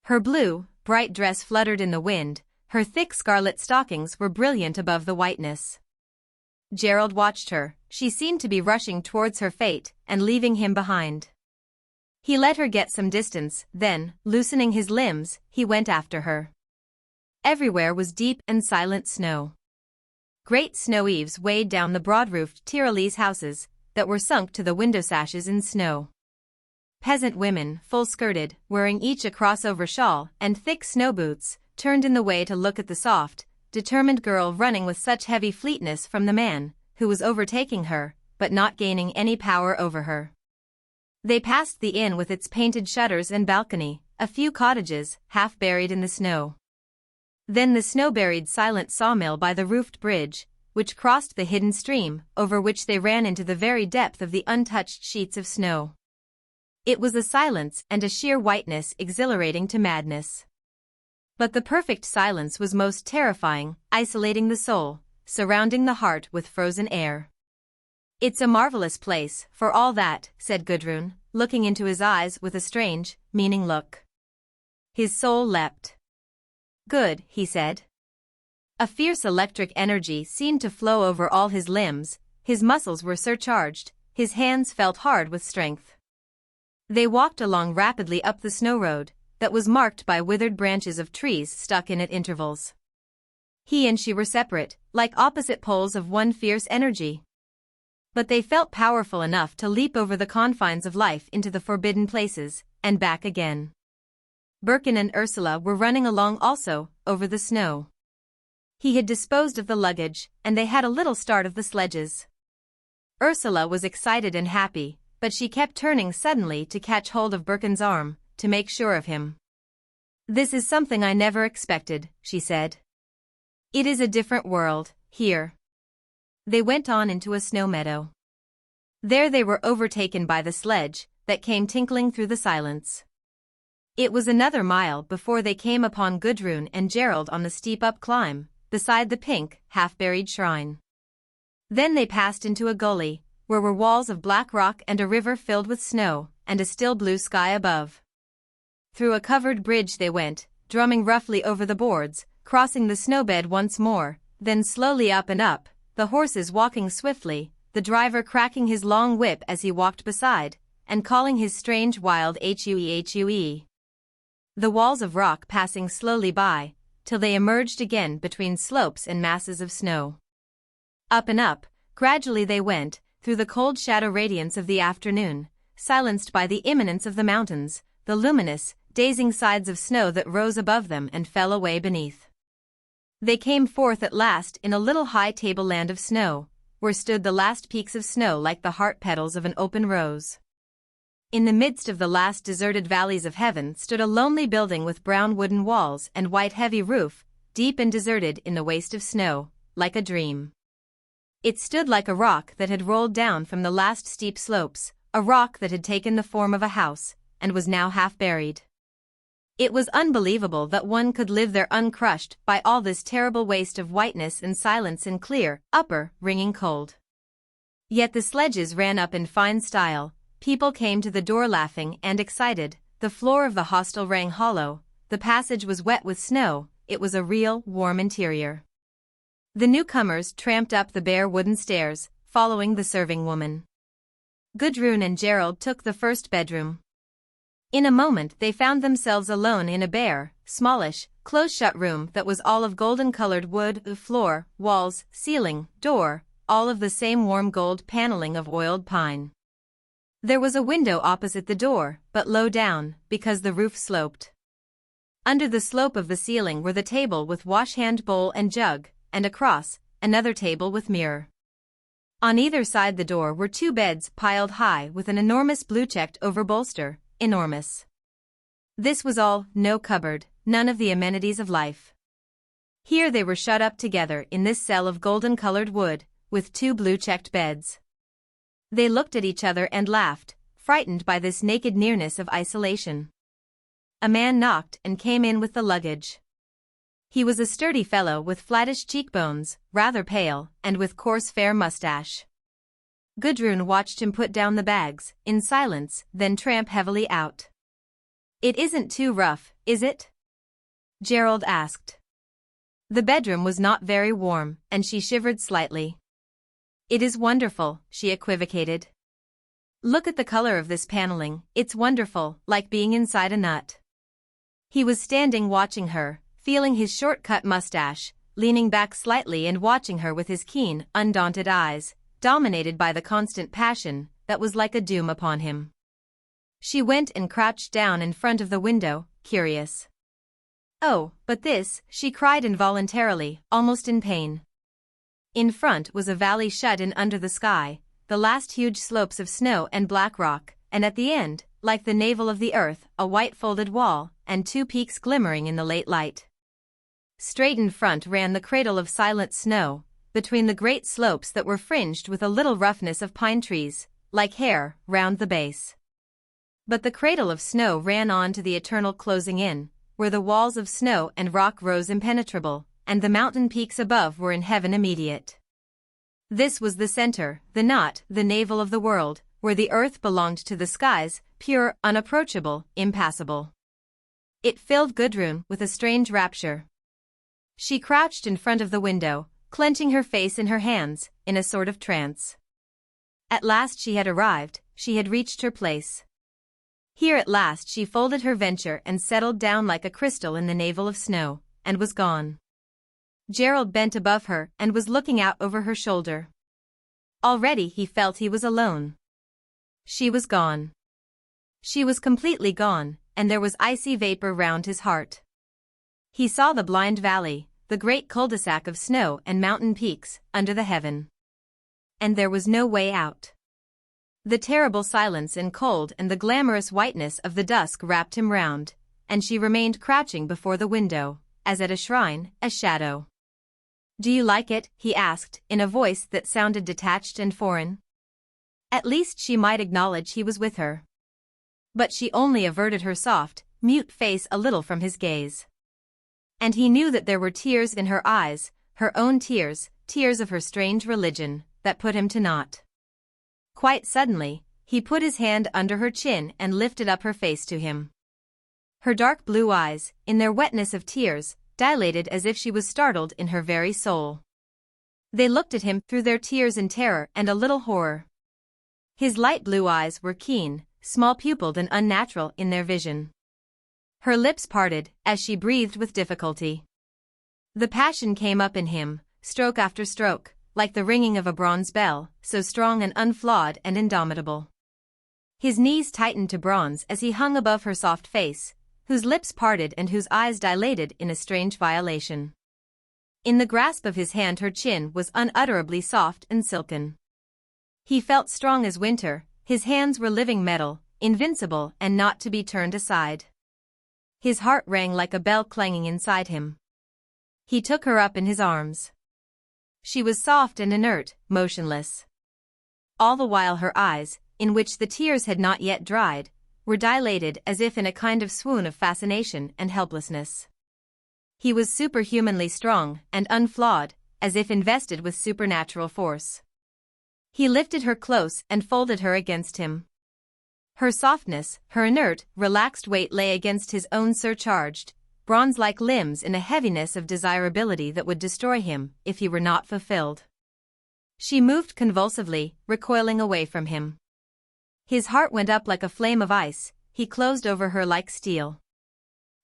Her blue, bright dress fluttered in the wind, her thick scarlet stockings were brilliant above the whiteness. Gerald watched her, she seemed to be rushing towards her fate and leaving him behind. He let her get some distance, then, loosening his limbs, he went after her. Everywhere was deep and silent snow. Great snow eaves weighed down the broad-roofed Tyrolese houses that were sunk to the window sashes in snow. Peasant women, full-skirted, wearing each a crossover shawl and thick snow boots, turned in the way to look at the soft, determined girl running with such heavy fleetness from the man, who was overtaking her, but not gaining any power over her. They passed the inn with its painted shutters and balcony, a few cottages, half buried in the snow. Then the snow-buried silent sawmill by the roofed bridge, which crossed the hidden stream, over which they ran into the very depth of the untouched sheets of snow. It was a silence and a sheer whiteness exhilarating to madness. But the perfect silence was most terrifying, isolating the soul, surrounding the heart with frozen air. "It's a marvelous place, for all that," said Gudrun, looking into his eyes with a strange, meaning look. His soul leapt. "Good," he said. A fierce electric energy seemed to flow over all his limbs, his muscles were surcharged, his hands felt hard with strength. They walked along rapidly up the snow road, that was marked by withered branches of trees stuck in at intervals. He and she were separate, like opposite poles of one fierce energy. But they felt powerful enough to leap over the confines of life into the forbidden places, and back again. Birkin and Ursula were running along also, over the snow. He had disposed of the luggage, and they had a little start of the sledges. Ursula was excited and happy, but she kept turning suddenly to catch hold of Birkin's arm, to make sure of him. "This is something I never expected," she said. "It is a different world, here." They went on into a snow meadow. There they were overtaken by the sledge, that came tinkling through the silence. It was another mile before they came upon Gudrun and Gerald on the steep up climb, beside the pink, half-buried shrine. Then they passed into a gully, where were walls of black rock and a river filled with snow, and a still blue sky above. Through a covered bridge they went, drumming roughly over the boards, crossing the snowbed once more, then slowly up and up, the horses walking swiftly, the driver cracking his long whip as he walked beside, and calling his strange wild hue. The walls of rock passing slowly by, till they emerged again between slopes and masses of snow. Up and up, gradually they went, through the cold shadow radiance of the afternoon, silenced by the imminence of the mountains, the luminous, dazing sides of snow that rose above them and fell away beneath. They came forth at last in a little high tableland of snow, where stood the last peaks of snow like the heart petals of an open rose. In the midst of the last deserted valleys of heaven stood a lonely building with brown wooden walls and white heavy roof, deep and deserted in the waste of snow, like a dream. It stood like a rock that had rolled down from the last steep slopes, a rock that had taken the form of a house, and was now half buried. It was unbelievable that one could live there uncrushed by all this terrible waste of whiteness and silence and clear, upper, ringing cold. Yet the sledges ran up in fine style, people came to the door laughing and excited, the floor of the hostel rang hollow, the passage was wet with snow, it was a real, warm interior. The newcomers tramped up the bare wooden stairs, following the serving woman. Gudrun and Gerald took the first bedroom. In a moment they found themselves alone in a bare, smallish, close-shut room that was all of golden-colored wood, floor, walls, ceiling, door, all of the same warm gold paneling of oiled pine. There was a window opposite the door, but low down, because the roof sloped. Under the slope of the ceiling were the table with wash-hand bowl and jug, and across, another table with mirror. On either side the door were two beds piled high with an enormous blue-checked over bolster, enormous. This was all, no cupboard, none of the amenities of life. Here they were shut up together in this cell of golden-colored wood, with two blue-checked beds. They looked at each other and laughed, frightened by this naked nearness of isolation. A man knocked and came in with the luggage. He was a sturdy fellow with flattish cheekbones, rather pale, and with coarse fair mustache. Gudrun watched him put down the bags, in silence, then tramp heavily out. "It isn't too rough, is it?" Gerald asked. The bedroom was not very warm, and she shivered slightly. It is wonderful, she equivocated. Look at the color of this paneling, it's wonderful, like being inside a nut. He was standing watching her, feeling his short-cut mustache, leaning back slightly and watching her with his keen, undaunted eyes, dominated by the constant passion that was like a doom upon him. She went and crouched down in front of the window, curious. Oh, but this, she cried involuntarily, almost in pain. In front was a valley shut in under the sky, the last huge slopes of snow and black rock, and at the end, like the navel of the earth, a white folded wall, and two peaks glimmering in the late light. Straight in front ran the cradle of silent snow, between the great slopes that were fringed with a little roughness of pine trees, like hair, round the base. But the cradle of snow ran on to the eternal closing in, where the walls of snow and rock rose impenetrable, and the mountain peaks above were in heaven immediate. This was the center, the knot, the navel of the world, where the earth belonged to the skies, pure, unapproachable, impassable. It filled Gudrun with a strange rapture. She crouched in front of the window, clenching her face in her hands, in a sort of trance. At last she had arrived, she had reached her place. Here at last she folded her venture and settled down like a crystal in the navel of snow, and was gone. Gerald bent above her and was looking out over her shoulder. Already he felt he was alone. She was gone. She was completely gone, and there was icy vapor round his heart. He saw the blind valley, the great cul-de-sac of snow and mountain peaks, under the heaven. And there was no way out. The terrible silence and cold and the glamorous whiteness of the dusk wrapped him round, and she remained crouching before the window, as at a shrine, a shadow. "Do you like it?" he asked, in a voice that sounded detached and foreign. At least she might acknowledge he was with her. But she only averted her soft, mute face a little from his gaze. And he knew that there were tears in her eyes, her own tears, tears of her strange religion, that put him to naught. Quite suddenly, he put his hand under her chin and lifted up her face to him. Her dark blue eyes, in their wetness of tears, dilated as if she was startled in her very soul. They looked at him through their tears in terror and a little horror. His light blue eyes were keen, small-pupilled and unnatural in their vision. Her lips parted, as she breathed with difficulty. The passion came up in him, stroke after stroke, like the ringing of a bronze bell, so strong and unflawed and indomitable. His knees tightened to bronze as he hung above her soft face, whose lips parted and whose eyes dilated in a strange violation. In the grasp of his hand her chin was unutterably soft and silken. He felt strong as winter, his hands were living metal, invincible and not to be turned aside. His heart rang like a bell clanging inside him. He took her up in his arms. She was soft and inert, motionless. All the while her eyes, in which the tears had not yet dried, were dilated as if in a kind of swoon of fascination and helplessness. He was superhumanly strong and unflawed, as if invested with supernatural force. He lifted her close and folded her against him. Her softness, her inert, relaxed weight lay against his own surcharged, bronze-like limbs in a heaviness of desirability that would destroy him if he were not fulfilled. She moved convulsively, recoiling away from him. His heart went up like a flame of ice, he closed over her like steel.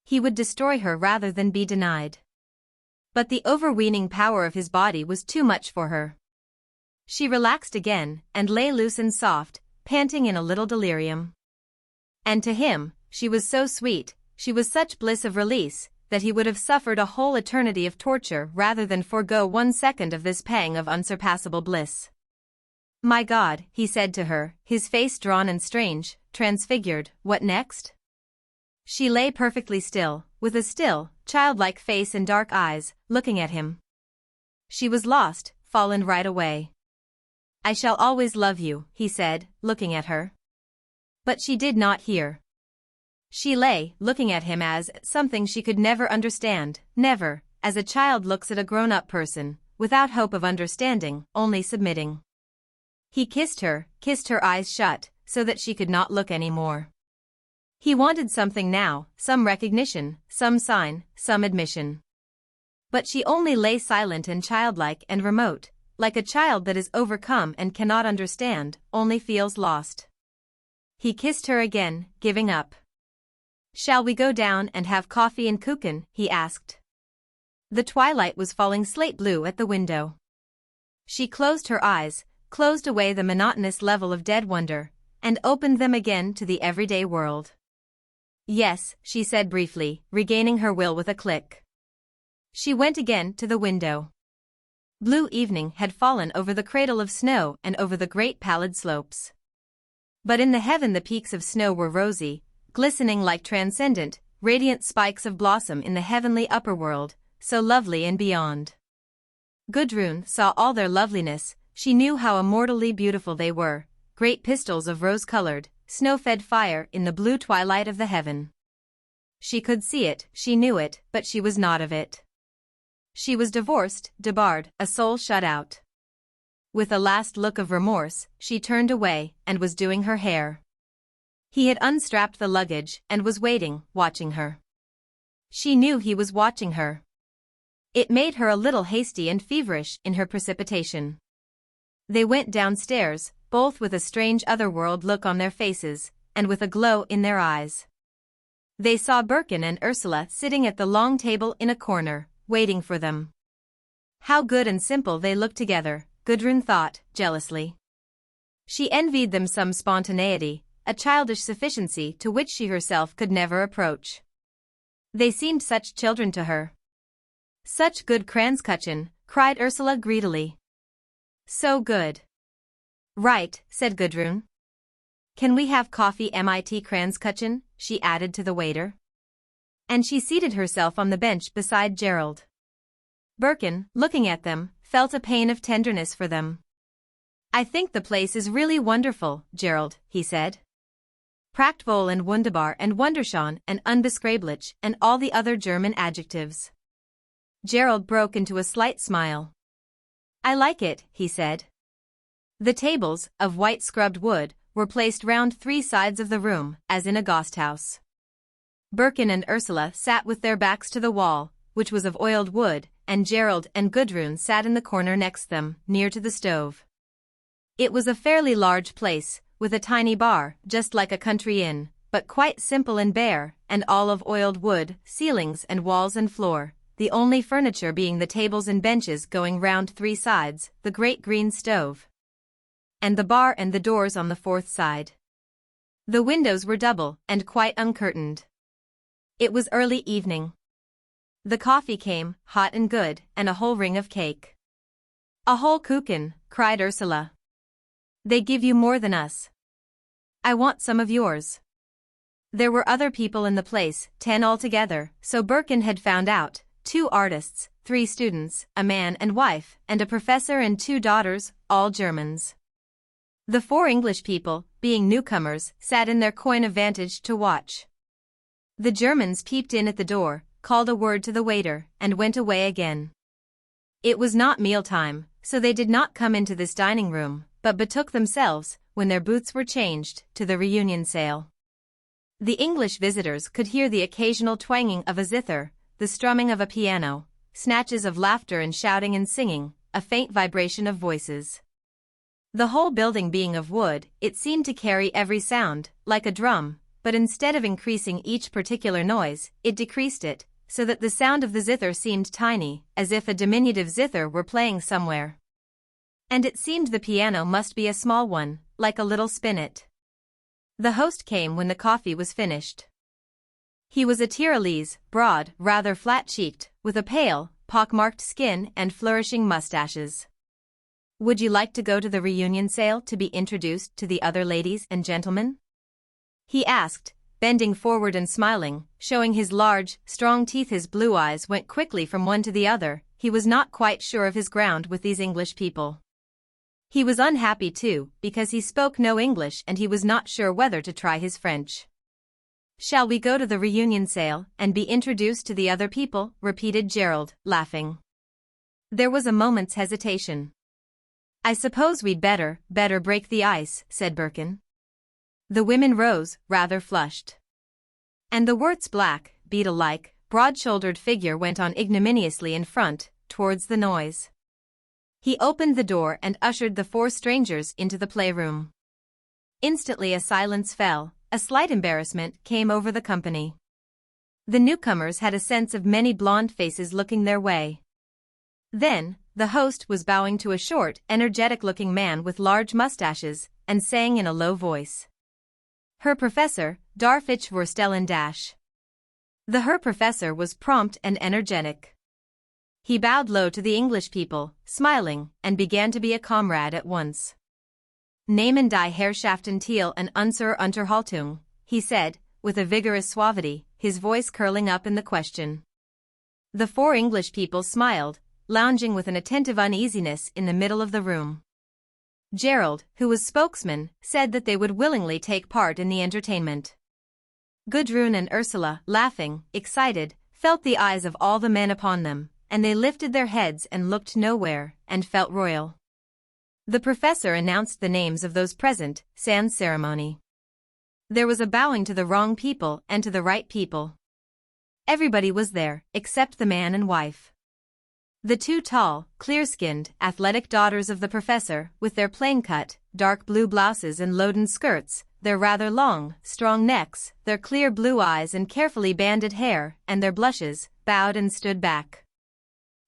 He would destroy her rather than be denied. But the overweening power of his body was too much for her. She relaxed again, and lay loose and soft, panting in a little delirium. And to him, she was so sweet, she was such bliss of release, that he would have suffered a whole eternity of torture rather than forego 1 second of this pang of unsurpassable bliss. "My God," he said to her, his face drawn and strange, transfigured, "what next?" She lay perfectly still, with a still, childlike face and dark eyes, looking at him. She was lost, fallen right away. "I shall always love you," he said, looking at her. But she did not hear. She lay, looking at him as something she could never understand, never, as a child looks at a grown-up person, without hope of understanding, only submitting. He kissed her eyes shut, so that she could not look any more. He wanted something now, some recognition, some sign, some admission. But she only lay silent and childlike and remote, like a child that is overcome and cannot understand, only feels lost. He kissed her again, giving up. "Shall we go down and have coffee and kuchen?" he asked. The twilight was falling slate blue at the window. She closed her eyes, closed away the monotonous level of dead wonder, and opened them again to the everyday world. "Yes," she said briefly, regaining her will with a click. She went again to the window. Blue evening had fallen over the cradle of snow and over the great pallid slopes. But in the heaven the peaks of snow were rosy, glistening like transcendent, radiant spikes of blossom in the heavenly upper world, so lovely and beyond. Gudrun saw all their loveliness, she knew how immortally beautiful they were, great pistils of rose-colored, snow-fed fire in the blue twilight of the heaven. She could see it, she knew it, but she was not of it. She was divorced, debarred, a soul shut out. With a last look of remorse, she turned away, and was doing her hair. He had unstrapped the luggage, and was waiting, watching her. She knew he was watching her. It made her a little hasty and feverish in her precipitation. They went downstairs, both with a strange otherworld look on their faces, and with a glow in their eyes. They saw Birkin and Ursula sitting at the long table in a corner, waiting for them. How good and simple they looked together, Gudrun thought, jealously. She envied them some spontaneity, a childish sufficiency to which she herself could never approach. They seemed such children to her. "Such good Kranzkuchen," cried Ursula greedily. "So good." "Right," said Gudrun. "Can we have coffee mit Kranzkuchen?" she added to the waiter. And she seated herself on the bench beside Gerald. Birkin, looking at them, felt a pain of tenderness for them. "I think the place is really wonderful, Gerald," he said. "Prachtvoll and wunderbar and wunderschön and unbeschreiblich and all the other German adjectives." Gerald broke into a slight smile. "I like it," he said. The tables, of white scrubbed wood, were placed round three sides of the room, as in a Gasthaus. Birkin and Ursula sat with their backs to the wall, which was of oiled wood, and Gerald and Gudrun sat in the corner next them, near to the stove. It was a fairly large place, with a tiny bar, just like a country inn, but quite simple and bare, and all of oiled wood, ceilings and walls and floor, the only furniture being the tables and benches going round three sides, the great green stove, and the bar and the doors on the fourth side. The windows were double, and quite uncurtained. It was early evening. The coffee came, hot and good, and a whole ring of cake. "A whole kuchen," cried Ursula. "They give you more than us. I want some of yours." There were other people in the place, 10 altogether, so Birkin had found out, 2 artists, 3 students, a man and wife, and a professor and 2 daughters, all Germans. The 4 English people, being newcomers, sat in their coign of vantage to watch. The Germans peeped in at the door, called a word to the waiter, and went away again. It was not mealtime, so they did not come into this dining room, but betook themselves, when their booths were changed, to the reunion sale. The English visitors could hear the occasional twanging of a zither, the strumming of a piano, snatches of laughter and shouting and singing, a faint vibration of voices. The whole building being of wood, it seemed to carry every sound, like a drum, but instead of increasing each particular noise, it decreased it, so that the sound of the zither seemed tiny, as if a diminutive zither were playing somewhere. And it seemed the piano must be a small one, like a little spinet. The host came when the coffee was finished. He was a Tyrolese, broad, rather flat-cheeked, with a pale, pock-marked skin and flourishing mustaches. "Would you like to go to the reunion sale to be introduced to the other ladies and gentlemen?" he asked, bending forward and smiling, showing his large, strong teeth. His blue eyes went quickly from one to the other. He was not quite sure of his ground with these English people. He was unhappy too, because he spoke no English and he was not sure whether to try his French. "Shall we go to the reunion sale and be introduced to the other people?" repeated Gerald, laughing. There was a moment's hesitation. "I suppose we'd better break the ice," said Birkin. The women rose, rather flushed. And the Wirt's black, beetle-like, broad-shouldered figure went on ignominiously in front, towards the noise. He opened the door and ushered the 4 strangers into the playroom. Instantly a silence fell, a slight embarrassment came over the company. The newcomers had a sense of many blonde faces looking their way. Then, the host was bowing to a short, energetic-looking man with large mustaches, and saying in a low voice, "Herr Professor, darf ich vorstellen dash?" The Herr Professor was prompt and energetic. He bowed low to the English people, smiling, and began to be a comrade at once. "Nehmen die Herrschaften teil an unserer Unterhaltung," he said, with a vigorous suavity, his voice curling up in the question. The 4 English people smiled, lounging with an attentive uneasiness in the middle of the room. Gerald, who was spokesman, said that they would willingly take part in the entertainment. Gudrun and Ursula, laughing, excited, felt the eyes of all the men upon them, and they lifted their heads and looked nowhere, and felt royal. The professor announced the names of those present, sans ceremony. There was a bowing to the wrong people and to the right people. Everybody was there, except the man and wife. The 2 tall, clear-skinned, athletic daughters of the professor, with their plain-cut, dark blue blouses and loden skirts, their rather long, strong necks, their clear blue eyes and carefully banded hair, and their blushes, bowed and stood back.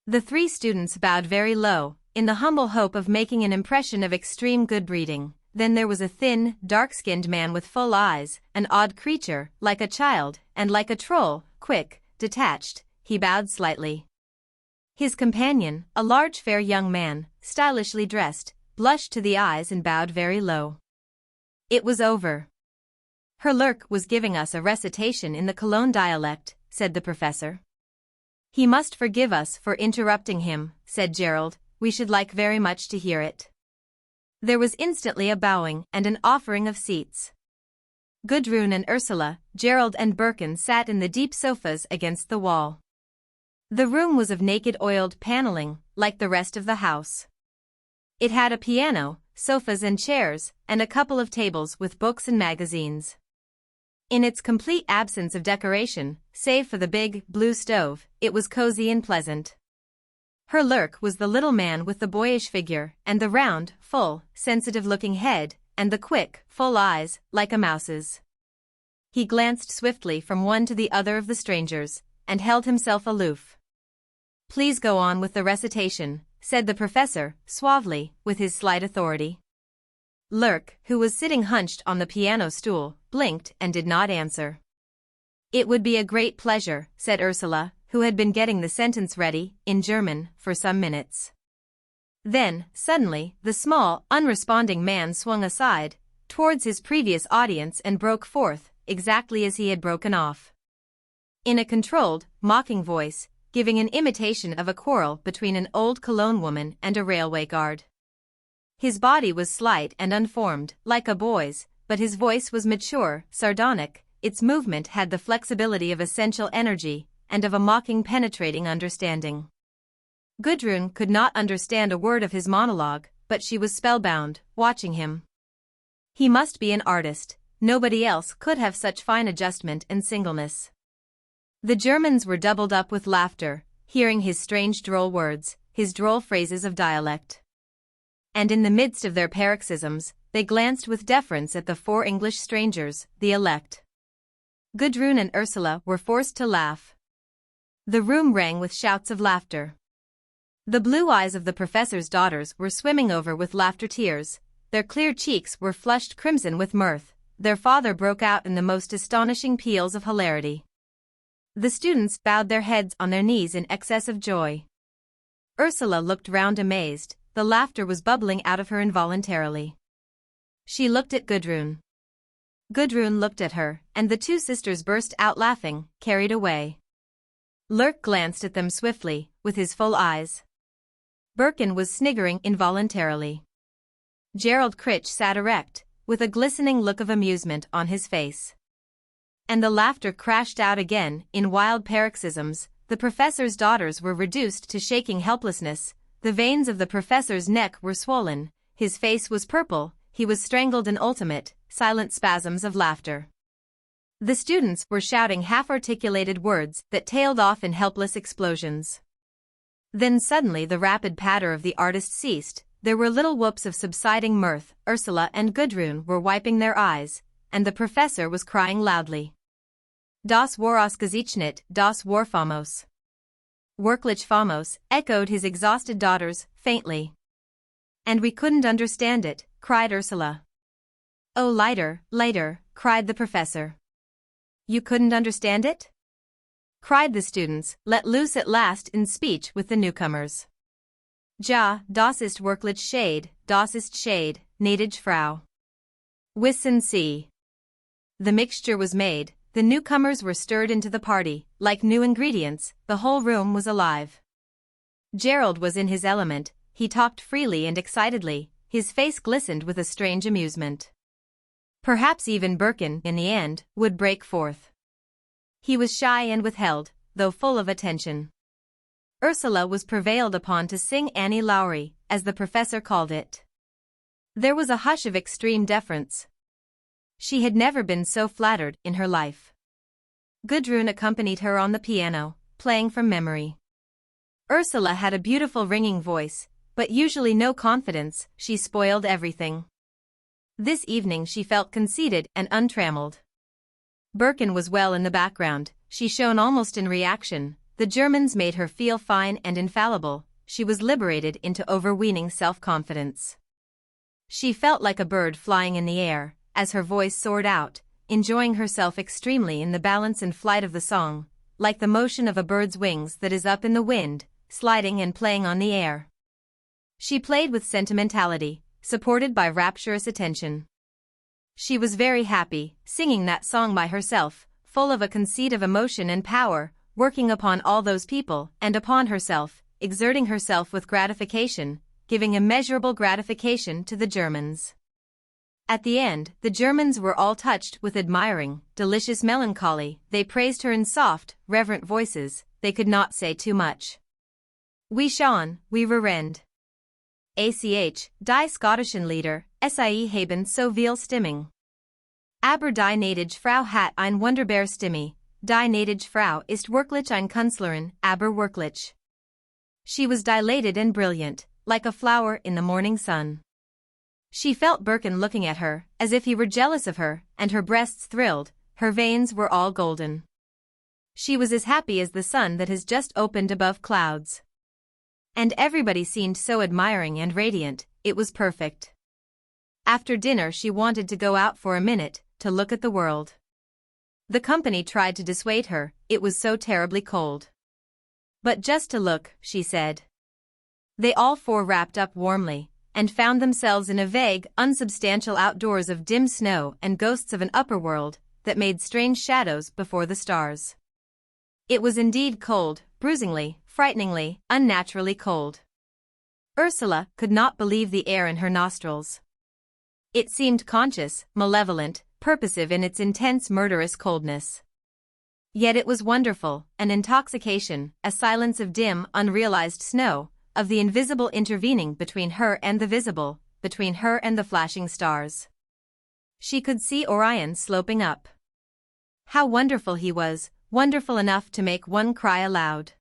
The 3 students bowed very low, in the humble hope of making an impression of extreme good breeding. Then there was a thin, dark-skinned man with full eyes, an odd creature, like a child, and like a troll, quick, detached, he bowed slightly. His companion, a large fair young man, stylishly dressed, blushed to the eyes and bowed very low. It was over. "Herr Lurk was giving us a recitation in the Cologne dialect," said the professor. "He must forgive us for interrupting him," said Gerald, "we should like very much to hear it." There was instantly a bowing and an offering of seats. Gudrun and Ursula, Gerald and Birkin sat in the deep sofas against the wall. The room was of naked oiled paneling, like the rest of the house. It had a piano, sofas and chairs, and a couple of tables with books and magazines. In its complete absence of decoration, save for the big, blue stove, it was cozy and pleasant. Herr Lurk was the little man with the boyish figure, and the round, full, sensitive-looking head, and the quick, full eyes, like a mouse's. He glanced swiftly from one to the other of the strangers, and held himself aloof. "Please go on with the recitation," said the professor, suavely, with his slight authority. Lurk, who was sitting hunched on the piano stool, blinked and did not answer. "It would be a great pleasure," said Ursula, who had been getting the sentence ready, in German, for some minutes. Then, suddenly, the small, unresponding man swung aside, towards his previous audience and broke forth, exactly as he had broken off. In a controlled, mocking voice, giving an imitation of a quarrel between an old Cologne woman and a railway guard. His body was slight and unformed, like a boy's, but his voice was mature, sardonic, its movement had the flexibility of essential energy, and of a mocking penetrating understanding. Gudrun could not understand a word of his monologue, but she was spellbound, watching him. He must be an artist, nobody else could have such fine adjustment and singleness. The Germans were doubled up with laughter, hearing his strange droll words, his droll phrases of dialect. And in the midst of their paroxysms, they glanced with deference at the 4 English strangers, the elect. Gudrun and Ursula were forced to laugh. The room rang with shouts of laughter. The blue eyes of the professor's daughters were swimming over with laughter tears, their clear cheeks were flushed crimson with mirth, their father broke out in the most astonishing peals of hilarity. The students bowed their heads on their knees in excess of joy. Ursula looked round amazed, the laughter was bubbling out of her involuntarily. She looked at Gudrun. Gudrun looked at her, and the 2 sisters burst out laughing, carried away. Lurk glanced at them swiftly, with his full eyes. Birkin was sniggering involuntarily. Gerald Crich sat erect, with a glistening look of amusement on his face. And the laughter crashed out again, in wild paroxysms. The professor's daughters were reduced to shaking helplessness, the veins of the professor's neck were swollen, his face was purple, he was strangled in ultimate, silent spasms of laughter. The students were shouting half-articulated words that tailed off in helpless explosions. Then suddenly the rapid patter of the artist ceased, there were little whoops of subsiding mirth, Ursula and Gudrun were wiping their eyes, and the professor was crying loudly. Das war ausgezeichnet, das war famos. Wirklich famos, echoed his exhausted daughters, faintly. And we couldn't understand it, cried Ursula. Oh, lighter, lighter, cried the professor. You couldn't understand it? Cried the students, let loose at last in speech with the newcomers. Ja, das ist wirklich Shade, das ist Shade, gnädige Frau. Wissen Sie. The mixture was made, the newcomers were stirred into the party, like new ingredients, the whole room was alive. Gerald was in his element, he talked freely and excitedly, his face glistened with a strange amusement. Perhaps even Birkin, in the end, would break forth. He was shy and withheld, though full of attention. Ursula was prevailed upon to sing Annie Lowry, as the professor called it. There was a hush of extreme deference. She had never been so flattered in her life. Gudrun accompanied her on the piano, playing from memory. Ursula had a beautiful ringing voice, but usually no confidence, she spoiled everything. This evening she felt conceited and untrammeled. Birkin was well in the background, she shone almost in reaction, the Germans made her feel fine and infallible, she was liberated into overweening self-confidence. She felt like a bird flying in the air, as her voice soared out, enjoying herself extremely in the balance and flight of the song, like the motion of a bird's wings that is up in the wind, sliding and playing on the air. She played with sentimentality, supported by rapturous attention. She was very happy, singing that song by herself, full of a conceit of emotion and power, working upon all those people and upon herself, exerting herself with gratification, giving immeasurable gratification to the Germans. At the end, the Germans were all touched with admiring, delicious melancholy, they praised her in soft, reverent voices, they could not say too much. We schon, we rerend. ACH, die Schottischen Lieder, sie haben so viel Stimmung. Aber die gnädige Frau hat ein wunderbar Stimme, die gnädige Frau ist wirklich ein Künstlerin, aber wirklich. She was dilated and brilliant, like a flower in the morning sun. She felt Birkin looking at her, as if he were jealous of her, and her breasts thrilled, her veins were all golden. She was as happy as the sun that has just opened above clouds. And everybody seemed so admiring and radiant, it was perfect. After dinner she wanted to go out for a minute, to look at the world. The company tried to dissuade her, it was so terribly cold. But just to look, she said. They all four wrapped up warmly, and found themselves in a vague, unsubstantial outdoors of dim snow and ghosts of an upper world, that made strange shadows before the stars. It was indeed cold, bruisingly, frighteningly, unnaturally cold. Ursula could not believe the air in her nostrils. It seemed conscious, malevolent, purposive in its intense murderous coldness. Yet it was wonderful, an intoxication, a silence of dim, unrealized snow, of the invisible intervening between her and the visible, between her and the flashing stars. She could see Orion sloping up. How wonderful he was, wonderful enough to make one cry aloud.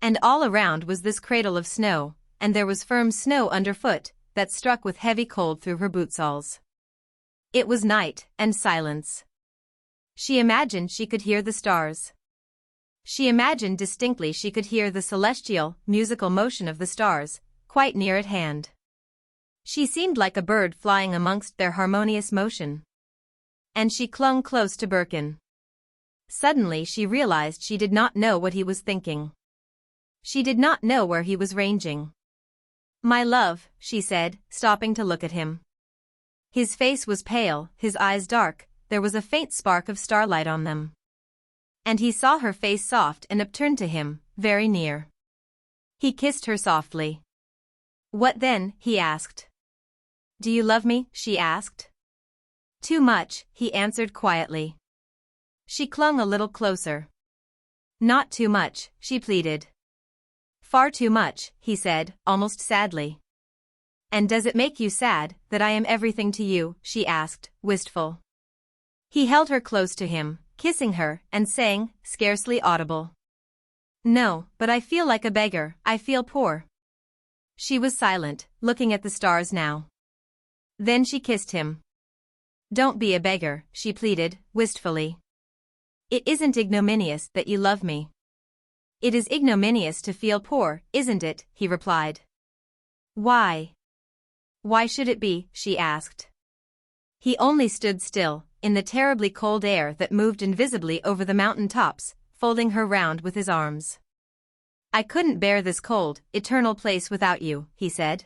And all around was this cradle of snow, and there was firm snow underfoot, that struck with heavy cold through her boot soles. It was night, and silence. She imagined she could hear the stars. She imagined distinctly she could hear the celestial, musical motion of the stars, quite near at hand. She seemed like a bird flying amongst their harmonious motion. And she clung close to Birkin. Suddenly she realized she did not know what he was thinking. She did not know where he was ranging. My love, she said, stopping to look at him. His face was pale, his eyes dark, there was a faint spark of starlight on them. And he saw her face soft and upturned to him, very near. He kissed her softly. What then? He asked. Do you love me? She asked. Too much, he answered quietly. She clung a little closer. Not too much, she pleaded. Far too much, he said, almost sadly. And does it make you sad that I am everything to you? She asked, wistful. He held her close to him, kissing her and saying, scarcely audible. No, but I feel like a beggar, I feel poor. She was silent, looking at the stars now. Then she kissed him. Don't be a beggar, she pleaded, wistfully. It isn't ignominious that you love me. It is ignominious to feel poor, isn't it? He replied. Why? Why should it be? She asked. He only stood still, in the terribly cold air that moved invisibly over the mountain tops, folding her round with his arms. I couldn't bear this cold, eternal place without you, he said.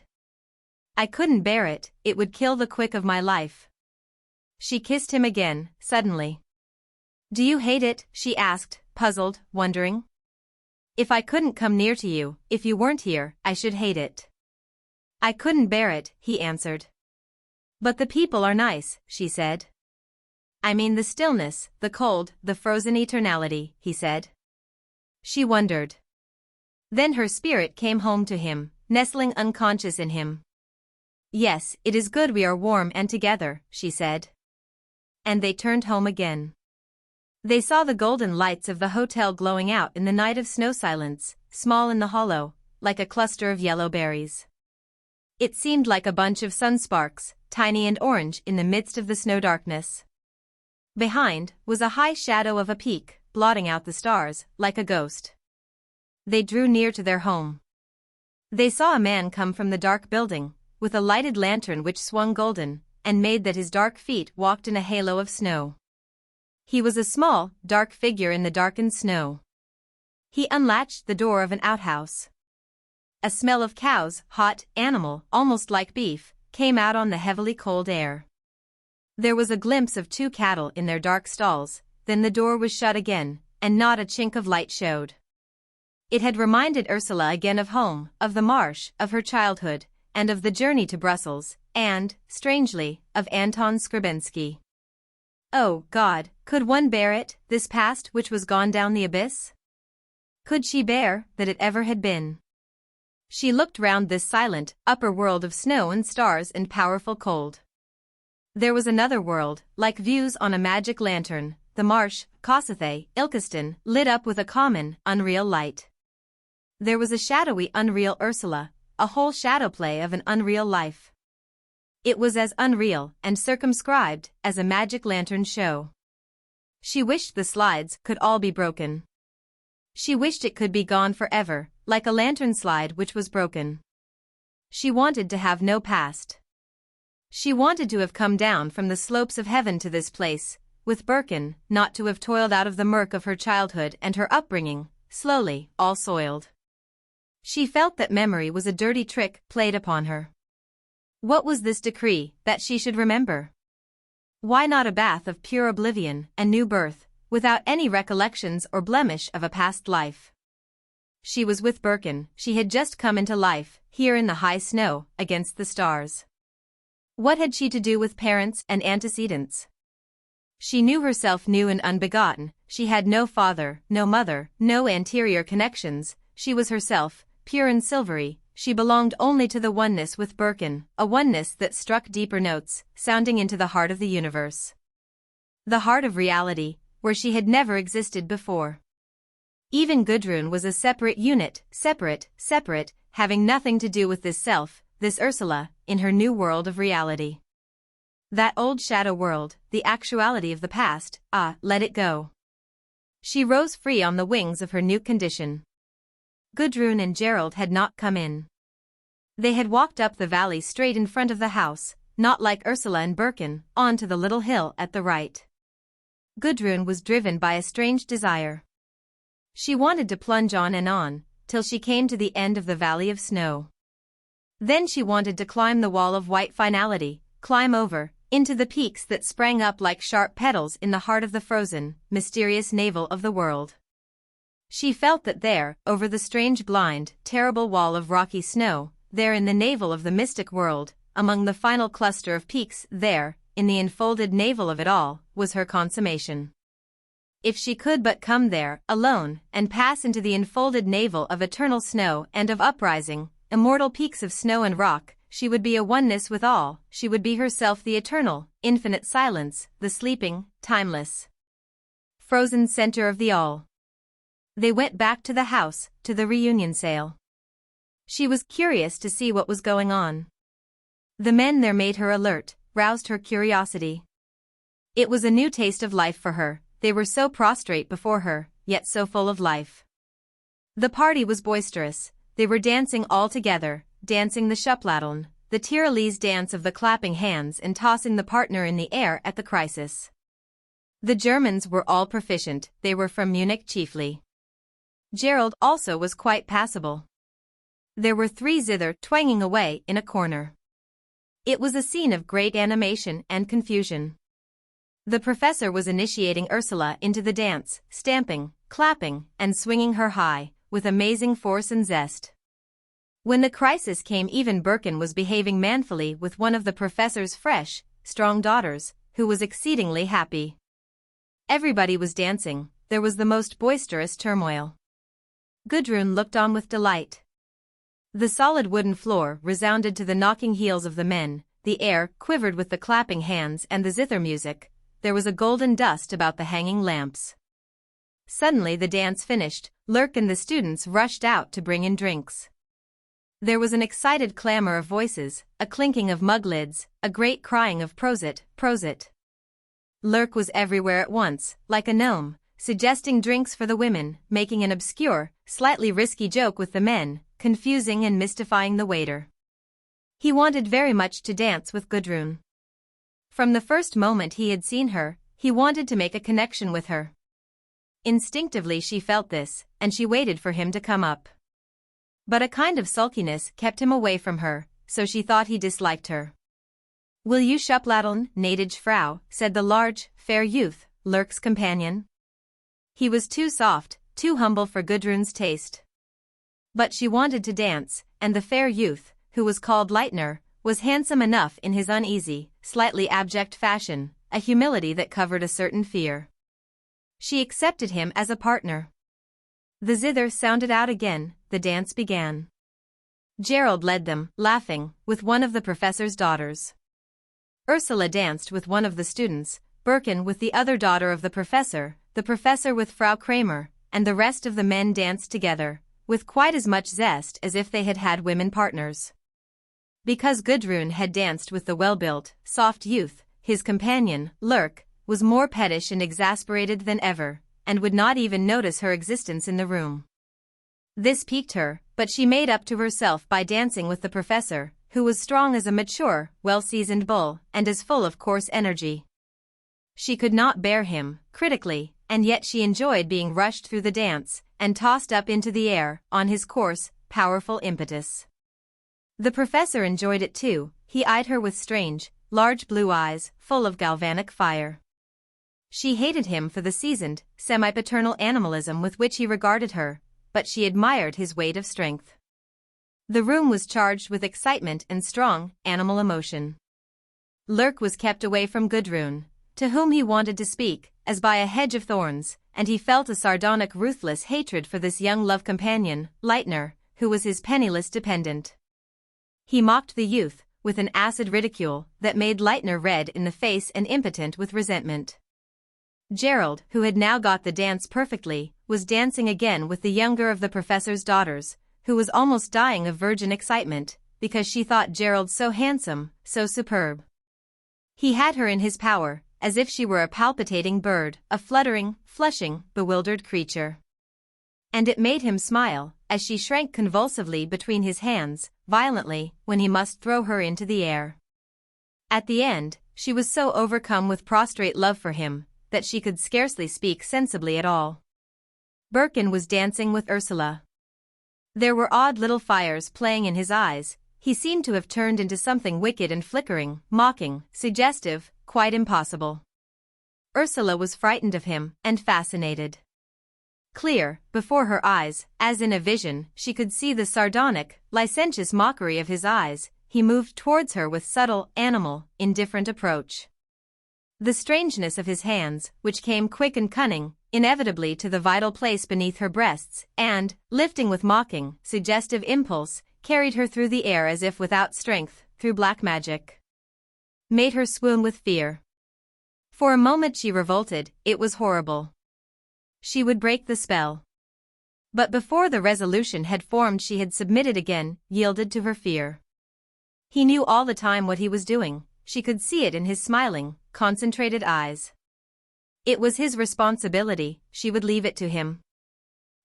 I couldn't bear it, it would kill the quick of my life. She kissed him again, suddenly. Do you hate it? She asked, puzzled, wondering. If I couldn't come near to you, if you weren't here, I should hate it. I couldn't bear it, he answered. But the people are nice, she said. I mean the stillness, the cold, the frozen eternality, he said. She wondered. Then her spirit came home to him, nestling unconscious in him. Yes, it is good we are warm and together, she said. And they turned home again. They saw the golden lights of the hotel glowing out in the night of snow silence, small in the hollow, like a cluster of yellow berries. It seemed like a bunch of sunsparks, tiny and orange in the midst of the snow darkness. Behind was a high shadow of a peak, blotting out the stars, like a ghost. They drew near to their home. They saw a man come from the dark building, with a lighted lantern which swung golden, and made that his dark feet walked in a halo of snow. He was a small, dark figure in the darkened snow. He unlatched the door of an outhouse. A smell of cows, hot, animal, almost like beef, came out on the heavily cold air. There was a glimpse of 2 cattle in their dark stalls, then the door was shut again, and not a chink of light showed. It had reminded Ursula again of home, of the marsh, of her childhood, and of the journey to Brussels, and, strangely, of Anton Skrybensky. Oh, God, could one bear it, this past which was gone down the abyss? Could she bear that it ever had been? She looked round this silent, upper world of snow and stars and powerful cold. There was another world, like views on a magic lantern, the marsh, XXIII, Ilkeston, lit up with a common, unreal light. There was a shadowy unreal Ursula, a whole shadow play of an unreal life. It was as unreal and circumscribed as a magic lantern show. She wished the slides could all be broken. She wished it could be gone forever, like a lantern slide which was broken. She wanted to have no past. She wanted to have come down from the slopes of heaven to this place, with Birkin, not to have toiled out of the murk of her childhood and her upbringing, slowly, all soiled. She felt that memory was a dirty trick played upon her. What was this decree, that she should remember? Why not a bath of pure oblivion, and new birth, without any recollections or blemish of a past life? She was with Birkin, she had just come into life, here in the high snow, against the stars. What had she to do with parents and antecedents? She knew herself new and unbegotten, she had no father, no mother, no anterior connections, she was herself, pure and silvery, she belonged only to the oneness with Birkin, a oneness that struck deeper notes, sounding into the heart of the universe. The heart of reality, where she had never existed before. Even Gudrun was a separate unit, separate, having nothing to do with this self, this Ursula, in her new world of reality. That old shadow world, the actuality of the past, let it go. She rose free on the wings of her new condition. Gudrun and Gerald had not come in. They had walked up the valley straight in front of the house, not like Ursula and Birkin, on to the little hill at the right. Gudrun was driven by a strange desire. She wanted to plunge on, till she came to the end of the valley of snow. Then she wanted to climb the wall of white finality, climb over, into the peaks that sprang up like sharp petals in the heart of the frozen, mysterious navel of the world. She felt that there, over the strange blind, terrible wall of rocky snow, there in the navel of the mystic world, among the final cluster of peaks, there, in the enfolded navel of it all, was her consummation. If she could but come there, alone, and pass into the enfolded navel of eternal snow and of uprising, immortal peaks of snow and rock, she would be a oneness with all, she would be herself the eternal, infinite silence, the sleeping, timeless, frozen center of the all. They went back to the house, to the reunion sale. She was curious to see what was going on. The men there made her alert, roused her curiosity. It was a new taste of life for her. They were so prostrate before her, yet so full of life. The party was boisterous. They were dancing all together, dancing the Schupplatteln, the Tyrolese dance of the clapping hands and tossing the partner in the air at the crisis. The Germans were all proficient, they were from Munich chiefly. Gerald also was quite passable. There were three zither twanging away in a corner. It was a scene of great animation and confusion. The professor was initiating Ursula into the dance, stamping, clapping, and swinging her high, with amazing force and zest. When the crisis came, even Birkin was behaving manfully with one of the professor's fresh, strong daughters, who was exceedingly happy. Everybody was dancing, there was the most boisterous turmoil. Gudrun looked on with delight. The solid wooden floor resounded to the knocking heels of the men, the air quivered with the clapping hands and the zither music. There was a golden dust about the hanging lamps. Suddenly the dance finished, Lurk and the students rushed out to bring in drinks. There was an excited clamor of voices, a clinking of mug lids, a great crying of Prosit, Prosit. Lurk was everywhere at once, like a gnome, suggesting drinks for the women, making an obscure, slightly risky joke with the men, confusing and mystifying the waiter. He wanted very much to dance with Gudrun. From the first moment he had seen her, he wanted to make a connection with her. Instinctively she felt this, and she waited for him to come up. But a kind of sulkiness kept him away from her, so she thought he disliked her. "Will you Schupplatteln, gnädige Frau?" said the large, fair youth, Lurk's companion. He was too soft, too humble for Gudrun's taste. But she wanted to dance, and the fair youth, who was called Leitner, was handsome enough in his uneasy, slightly abject fashion, a humility that covered a certain fear. She accepted him as a partner. The zither sounded out again, the dance began. Gerald led them, laughing, with one of the professor's daughters. Ursula danced with one of the students, Birkin with the other daughter of the professor with Frau Kramer, and the rest of the men danced together, with quite as much zest as if they had had women partners. Because Gudrun had danced with the well-built, soft youth, his companion, Lurk, was more pettish and exasperated than ever, and would not even notice her existence in the room. This piqued her, but she made up to herself by dancing with the professor, who was strong as a mature, well-seasoned bull, and as full of coarse energy. She could not bear him, critically, and yet she enjoyed being rushed through the dance, and tossed up into the air, on his coarse, powerful impetus. The professor enjoyed it too, he eyed her with strange, large blue eyes, full of galvanic fire. She hated him for the seasoned, semi-paternal animalism with which he regarded her, but she admired his weight of strength. The room was charged with excitement and strong, animal emotion. Lurk was kept away from Gudrun, to whom he wanted to speak, as by a hedge of thorns, and he felt a sardonic, ruthless hatred for this young love companion, Leitner, who was his penniless dependent. He mocked the youth, with an acid ridicule that made Leitner red in the face and impotent with resentment. Gerald, who had now got the dance perfectly, was dancing again with the younger of the professor's daughters, who was almost dying of virgin excitement, because she thought Gerald so handsome, so superb. He had her in his power, as if she were a palpitating bird, a fluttering, flushing, bewildered creature. And it made him smile, as she shrank convulsively between his hands, violently, when he must throw her into the air. At the end, she was so overcome with prostrate love for him, that she could scarcely speak sensibly at all. Birkin was dancing with Ursula. There were odd little fires playing in his eyes, he seemed to have turned into something wicked and flickering, mocking, suggestive, quite impossible. Ursula was frightened of him, and fascinated. Clear, before her eyes, as in a vision, she could see the sardonic, licentious mockery of his eyes. He moved towards her with subtle, animal, indifferent approach. The strangeness of his hands, which came quick and cunning, inevitably to the vital place beneath her breasts, and, lifting with mocking, suggestive impulse, carried her through the air as if without strength, through black magic. Made her swoon with fear. For a moment she revolted, it was horrible. She would break the spell. But before the resolution had formed she had submitted again, yielded to her fear. He knew all the time what he was doing, she could see it in his smiling, concentrated eyes. It was his responsibility, she would leave it to him.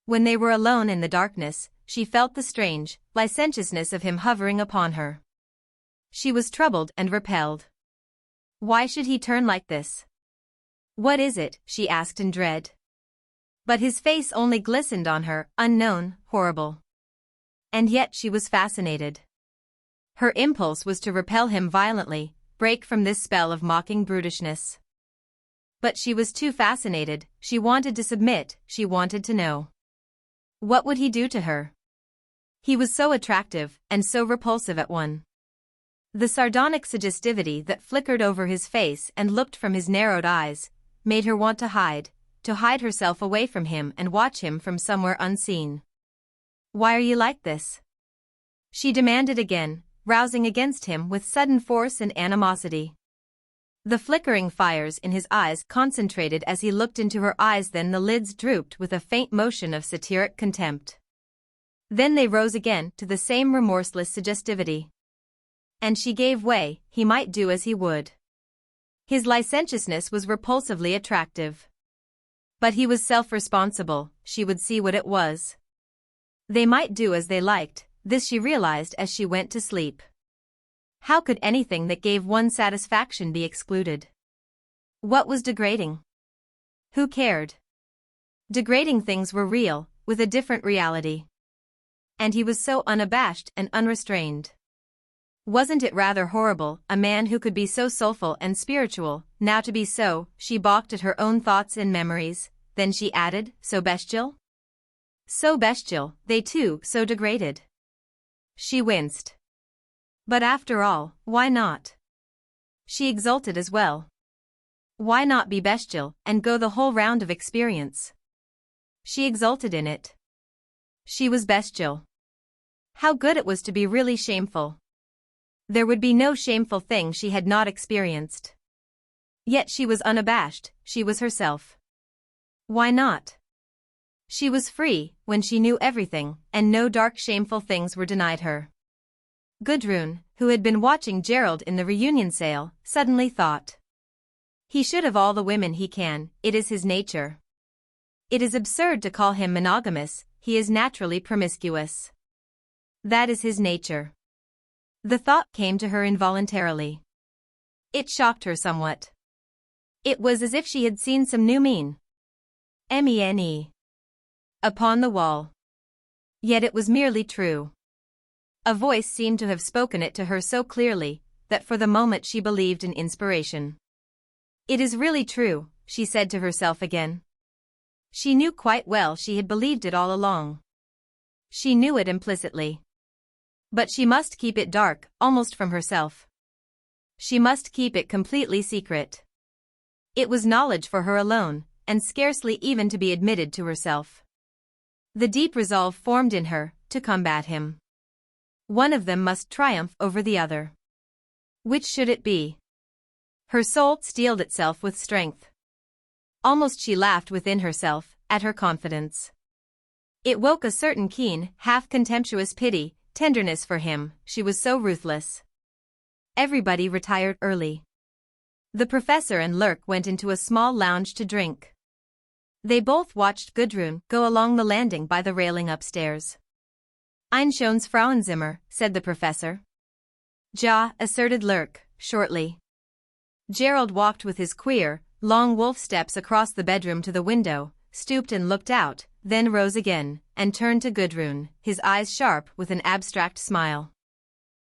When they were alone in the darkness, she felt the strange licentiousness of him hovering upon her. She was troubled and repelled. Why should he turn like this? What is it? She asked in dread. But his face only glistened on her, unknown, horrible. And yet she was fascinated. Her impulse was to repel him violently, break from this spell of mocking brutishness. But she was too fascinated, she wanted to submit, she wanted to know. What would he do to her? He was so attractive, and so repulsive at one. The sardonic suggestivity that flickered over his face and looked from his narrowed eyes, made her want to hide herself away from him and watch him from somewhere unseen. Why are you like this? She demanded again, rousing against him with sudden force and animosity. The flickering fires in his eyes concentrated as he looked into her eyes, then the lids drooped with a faint motion of satiric contempt. Then they rose again to the same remorseless suggestivity. And she gave way, he might do as he would. His licentiousness was repulsively attractive. But he was self-responsible, she would see what it was. They might do as they liked, this she realized as she went to sleep. How could anything that gave one satisfaction be excluded? What was degrading? Who cared? Degrading things were real, with a different reality. And he was so unabashed and unrestrained. Wasn't it rather horrible, a man who could be so soulful and spiritual, now to be so, she balked at her own thoughts and memories, then she added, so bestial? So bestial, they too, so degraded. She winced. But after all, why not? She exulted as well. Why not be bestial, and go the whole round of experience? She exulted in it. She was bestial. How good it was to be really shameful. There would be no shameful thing she had not experienced. Yet she was unabashed, she was herself. Why not? She was free, when she knew everything, and no dark shameful things were denied her. Gudrun, who had been watching Gerald in the reunion sale, suddenly thought. He should have all the women he can, it is his nature. It is absurd to call him monogamous, he is naturally promiscuous. That is his nature. The thought came to her involuntarily. It shocked her somewhat. It was as if she had seen some new mene upon the wall. Yet it was merely true. A voice seemed to have spoken it to her so clearly, that for the moment she believed in inspiration. It is really true, she said to herself again. She knew quite well she had believed it all along. She knew it implicitly. But she must keep it dark, almost from herself. She must keep it completely secret. It was knowledge for her alone, and scarcely even to be admitted to herself. The deep resolve formed in her, to combat him. One of them must triumph over the other. Which should it be? Her soul steeled itself with strength. Almost she laughed within herself, at her confidence. It woke a certain keen, half-contemptuous pity, tenderness for him, she was so ruthless. Everybody retired early. The professor and Lurk went into a small lounge to drink. They both watched Gudrun go along the landing by the railing upstairs. Ein schönes Frauenzimmer, said the professor. Ja, asserted Lurk, shortly. Gerald walked with his queer, long wolf steps across the bedroom to the window, stooped and looked out, then rose again, and turned to Gudrun, his eyes sharp with an abstract smile.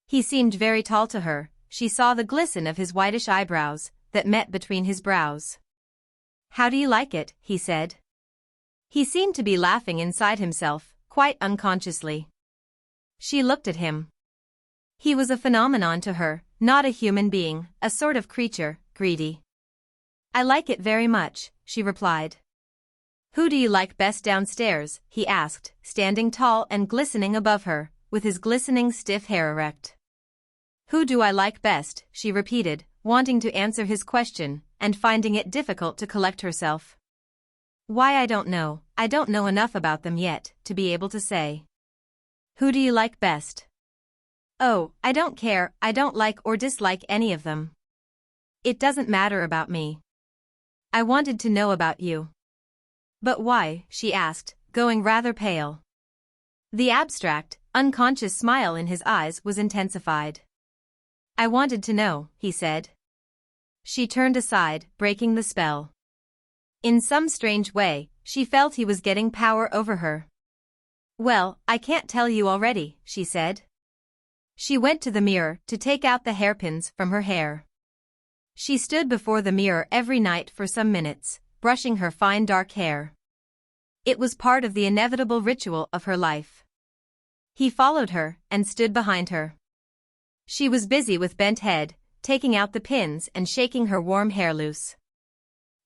He seemed very tall to her, she saw the glisten of his whitish eyebrows, that met between his brows. How do you like it? He said. He seemed to be laughing inside himself, quite unconsciously. She looked at him. He was a phenomenon to her, not a human being, a sort of creature, greedy. I like it very much, she replied. Who do you like best downstairs? He asked, standing tall and glistening above her, with his glistening stiff hair erect. Who do I like best? She repeated, wanting to answer his question, and finding it difficult to collect herself. Why, I don't know. I don't know enough about them yet to be able to say. Who do you like best? Oh, I don't care. I don't like or dislike any of them. It doesn't matter about me. I wanted to know about you. But why? She asked, going rather pale. The abstract, unconscious smile in his eyes was intensified. I wanted to know, he said. She turned aside, breaking the spell. In some strange way, she felt he was getting power over her. Well, I can't tell you already, she said. She went to the mirror to take out the hairpins from her hair. She stood before the mirror every night for some minutes, brushing her fine dark hair. It was part of the inevitable ritual of her life. He followed her and stood behind her. She was busy with bent head, taking out the pins and shaking her warm hair loose.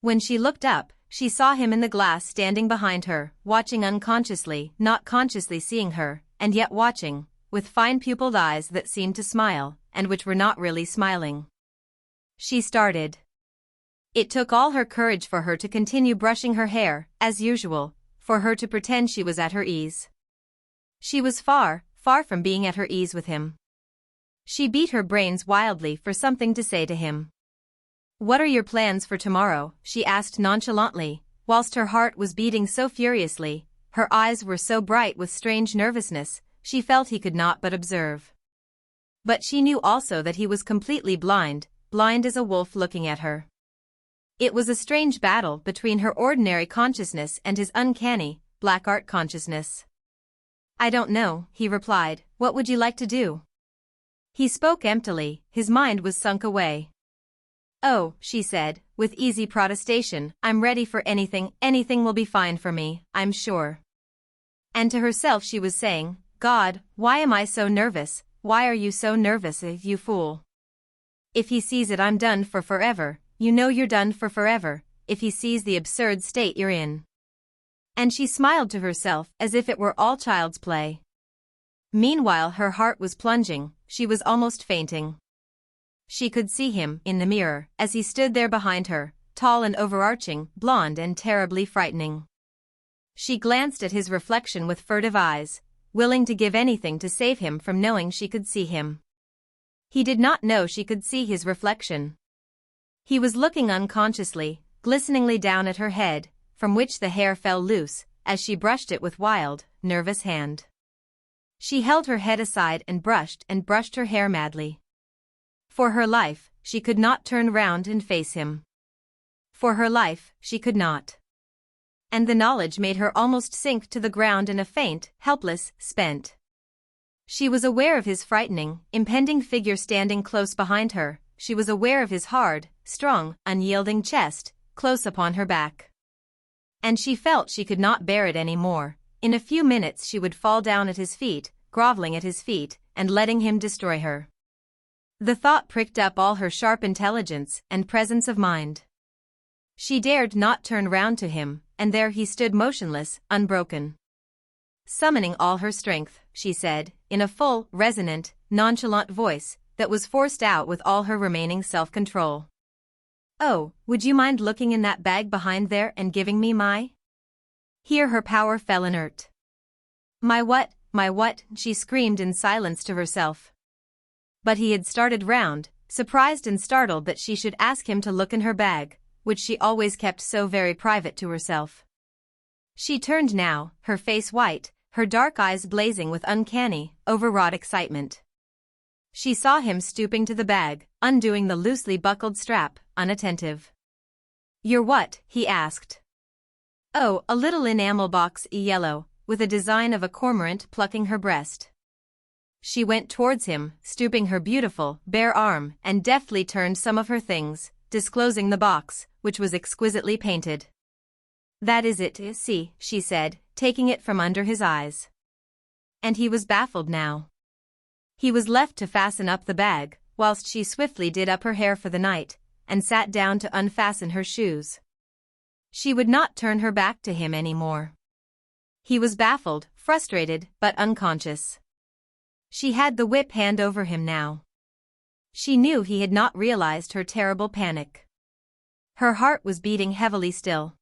When she looked up, she saw him in the glass standing behind her, watching unconsciously, not consciously seeing her, and yet watching, with fine-pupilled eyes that seemed to smile, and which were not really smiling. She started. It took all her courage for her to continue brushing her hair, as usual, for her to pretend she was at her ease. She was far, far from being at her ease with him. She beat her brains wildly for something to say to him. What are your plans for tomorrow? She asked nonchalantly, whilst her heart was beating so furiously, her eyes were so bright with strange nervousness, she felt he could not but observe. But she knew also that he was completely blind, blind as a wolf looking at her. It was a strange battle between her ordinary consciousness and his uncanny, black art consciousness. I don't know, he replied. What would you like to do? He spoke emptily, his mind was sunk away. Oh, she said, with easy protestation, I'm ready for anything, anything will be fine for me, I'm sure. And to herself she was saying, God, why am I so nervous, why are you so nervous, you fool? If he sees it I'm done for forever, you know you're done for forever, if he sees the absurd state you're in. And she smiled to herself as if it were all child's play. Meanwhile her heart was plunging, she was almost fainting. She could see him in the mirror as he stood there behind her, tall and overarching, blonde and terribly frightening. She glanced at his reflection with furtive eyes, willing to give anything to save him from knowing she could see him. He did not know she could see his reflection. He was looking unconsciously, glisteningly down at her head, from which the hair fell loose, as she brushed it with wild, nervous hand. She held her head aside and brushed her hair madly. For her life, she could not turn round and face him. For her life, she could not. And the knowledge made her almost sink to the ground in a faint, helpless, spent. She was aware of his frightening, impending figure standing close behind her, she was aware of his hard, strong, unyielding chest, close upon her back. And she felt she could not bear it any more. In a few minutes she would fall down at his feet, groveling at his feet, and letting him destroy her. The thought pricked up all her sharp intelligence and presence of mind. She dared not turn round to him, and there he stood motionless, unbroken. Summoning all her strength, she said, in a full, resonant, nonchalant voice that was forced out with all her remaining self-control. Oh, would you mind looking in that bag behind there and giving me my? Here her power fell inert. My what, she screamed in silence to herself. But he had started round, surprised and startled that she should ask him to look in her bag, which she always kept so very private to herself. She turned now, her face white, her dark eyes blazing with uncanny, overwrought excitement. She saw him stooping to the bag, undoing the loosely buckled strap, unattentive. You're what? He asked. Oh, a little enamel box, yellow, with a design of a cormorant plucking her breast. She went towards him, stooping her beautiful, bare arm, and deftly turned some of her things, disclosing the box, which was exquisitely painted. That is it, see, she said, taking it from under his eyes. And he was baffled now. He was left to fasten up the bag, whilst she swiftly did up her hair for the night, and sat down to unfasten her shoes. She would not turn her back to him any more. He was baffled, frustrated, but unconscious. She had the whip hand over him now. She knew he had not realized her terrible panic. Her heart was beating heavily still.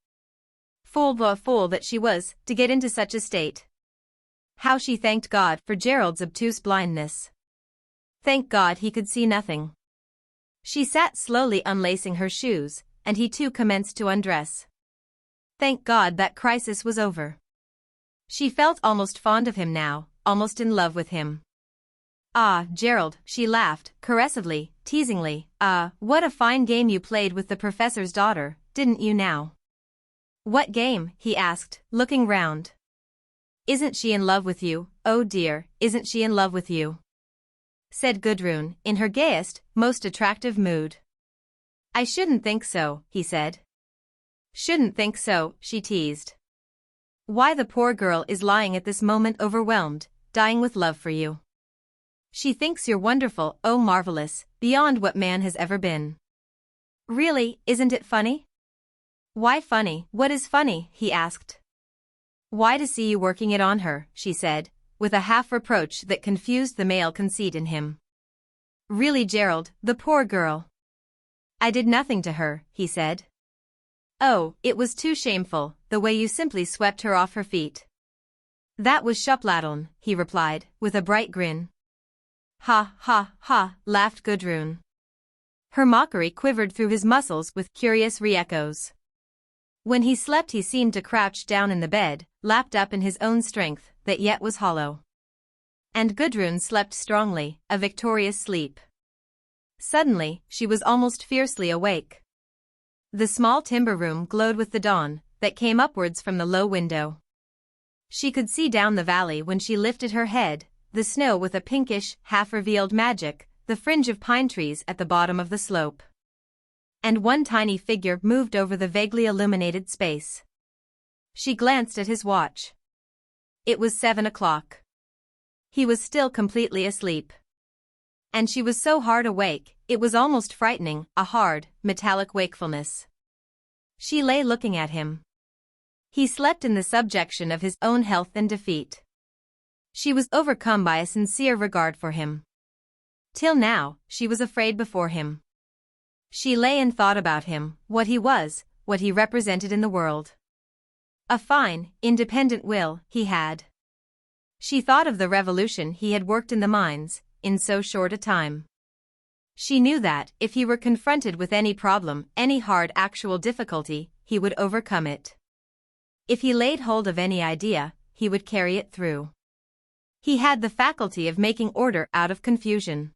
Fool that she was, to get into such a state. How she thanked God for Gerald's obtuse blindness. Thank God he could see nothing. She sat slowly unlacing her shoes, and he too commenced to undress. Thank God that crisis was over. She felt almost fond of him now, almost in love with him. Ah, Gerald, she laughed, caressively, teasingly, what a fine game you played with the professor's daughter, didn't you now? What game? He asked, looking round. Isn't she in love with you? Oh dear, isn't she in love with you? Said Gudrun, in her gayest, most attractive mood. I shouldn't think so, he said. Shouldn't think so, she teased. Why, the poor girl is lying at this moment overwhelmed, dying with love for you. She thinks you're wonderful, oh marvelous, beyond what man has ever been. Really, isn't it funny? Why funny? What is funny? He asked. Why, to see you working it on her, she said, with a half-reproach that confused the male conceit in him. Really, Gerald, the poor girl. I did nothing to her, he said. Oh, it was too shameful, the way you simply swept her off her feet. That was Schupfladeln, he replied, with a bright grin. Ha, ha, ha, laughed Gudrun. Her mockery quivered through his muscles with curious re-echoes. When he slept he seemed to crouch down in the bed, lapped up in his own strength, that yet was hollow. And Gudrun slept strongly, a victorious sleep. Suddenly, she was almost fiercely awake. The small timber room glowed with the dawn, that came upwards from the low window. She could see down the valley when she lifted her head, the snow with a pinkish, half-revealed magic, the fringe of pine trees at the bottom of the slope. And one tiny figure moved over the vaguely illuminated space. She glanced at his watch. It was 7 o'clock. He was still completely asleep. And she was so hard awake, it was almost frightening, a hard, metallic wakefulness. She lay looking at him. He slept in the subjection of his own health and defeat. She was overcome by a sincere regard for him. Till now, she was afraid before him. She lay and thought about him, what he was, what he represented in the world. A fine, independent will, he had. She thought of the revolution he had worked in the mines, in so short a time. She knew that, if he were confronted with any problem, any hard actual difficulty, he would overcome it. If he laid hold of any idea, he would carry it through. He had the faculty of making order out of confusion.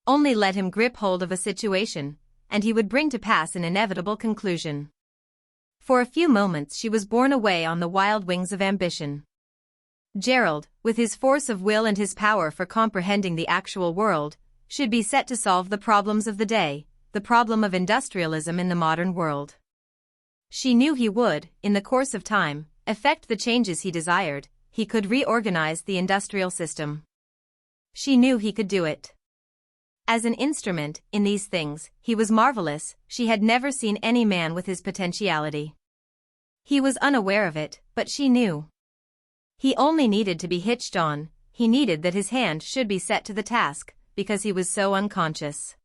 Only let him grip hold of a situation, and he would bring to pass an inevitable conclusion. For a few moments she was borne away on the wild wings of ambition. Gerald, with his force of will and his power for comprehending the actual world, should be set to solve the problems of the day, the problem of industrialism in the modern world. She knew he would, in the course of time, effect the changes he desired. He could reorganize the industrial system. She knew he could do it. As an instrument, in these things, he was marvelous. She had never seen any man with his potentiality. He was unaware of it, but she knew. He only needed to be hitched on, he needed that his hand should be set to the task, because he was so unconscious.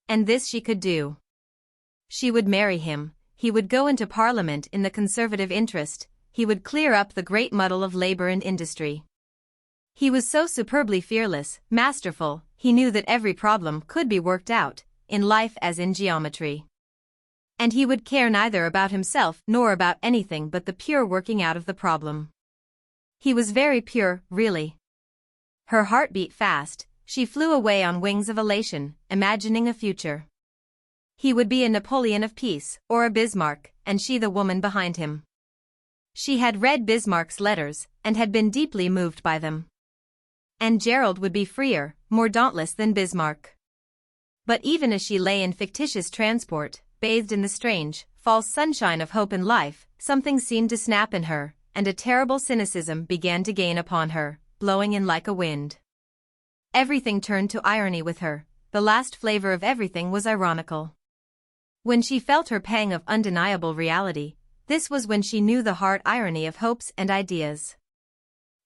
And this she could do. She would marry him, he would go into Parliament in the Conservative interest, he would clear up the great muddle of labor and industry. He was so superbly fearless, masterful, he knew that every problem could be worked out, in life as in geometry. And he would care neither about himself nor about anything but the pure working out of the problem. He was very pure, really. Her heart beat fast, she flew away on wings of elation, imagining a future. He would be a Napoleon of peace, or a Bismarck, and she the woman behind him. She had read Bismarck's letters, and had been deeply moved by them. And Gerald would be freer, more dauntless than Bismarck. But even as she lay in fictitious transport, bathed in the strange, false sunshine of hope and life, something seemed to snap in her, and a terrible cynicism began to gain upon her, blowing in like a wind. Everything turned to irony with her, the last flavor of everything was ironical. When she felt her pang of undeniable reality, this was when she knew the hard irony of hopes and ideas.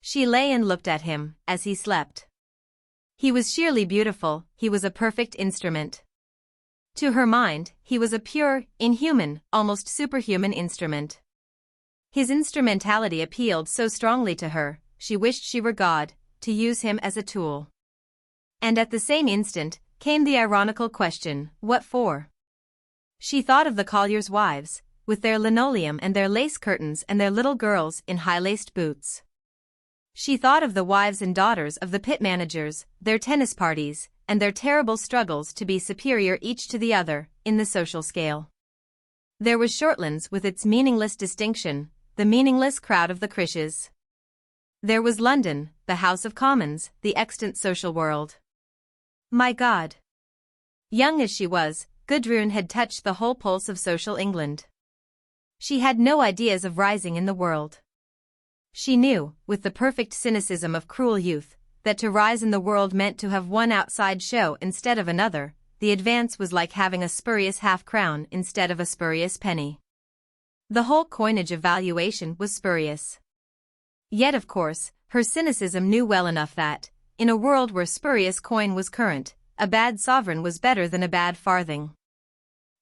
She lay and looked at him, as he slept. He was sheerly beautiful, he was a perfect instrument. To her mind, he was a pure, inhuman, almost superhuman instrument. His instrumentality appealed so strongly to her, she wished she were God, to use him as a tool. And at the same instant, came the ironical question, what for? She thought of the colliers' wives, with their linoleum and their lace curtains and their little girls in high-laced boots. She thought of the wives and daughters of the pit managers, their tennis parties, and their terrible struggles to be superior each to the other, in the social scale. There was Shortlands with its meaningless distinction, the meaningless crowd of the Criches. There was London, the House of Commons, the extant social world. My God! Young as she was, Gudrun had touched the whole pulse of social England. She had no ideas of rising in the world. She knew, with the perfect cynicism of cruel youth, that to rise in the world meant to have one outside show instead of another. The advance was like having a spurious half-crown instead of a spurious penny. The whole coinage of valuation was spurious. Yet of course, her cynicism knew well enough that, in a world where spurious coin was current, a bad sovereign was better than a bad farthing.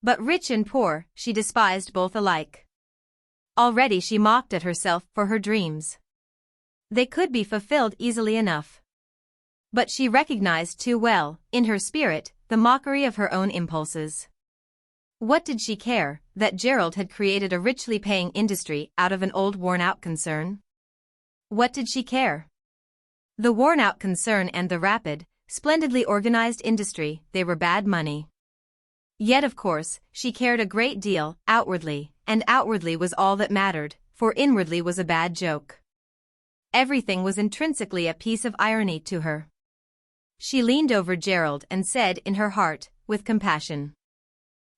But rich and poor, she despised both alike. Already she mocked at herself for her dreams. They could be fulfilled easily enough. But she recognized too well, in her spirit, the mockery of her own impulses. What did she care, that Gerald had created a richly paying industry out of an old worn-out concern? What did she care? The worn-out concern and the rapid, splendidly organized industry, they were bad money. Yet of course, she cared a great deal, outwardly, and outwardly was all that mattered, for inwardly was a bad joke. Everything was intrinsically a piece of irony to her. She leaned over Gerald and said in her heart, with compassion,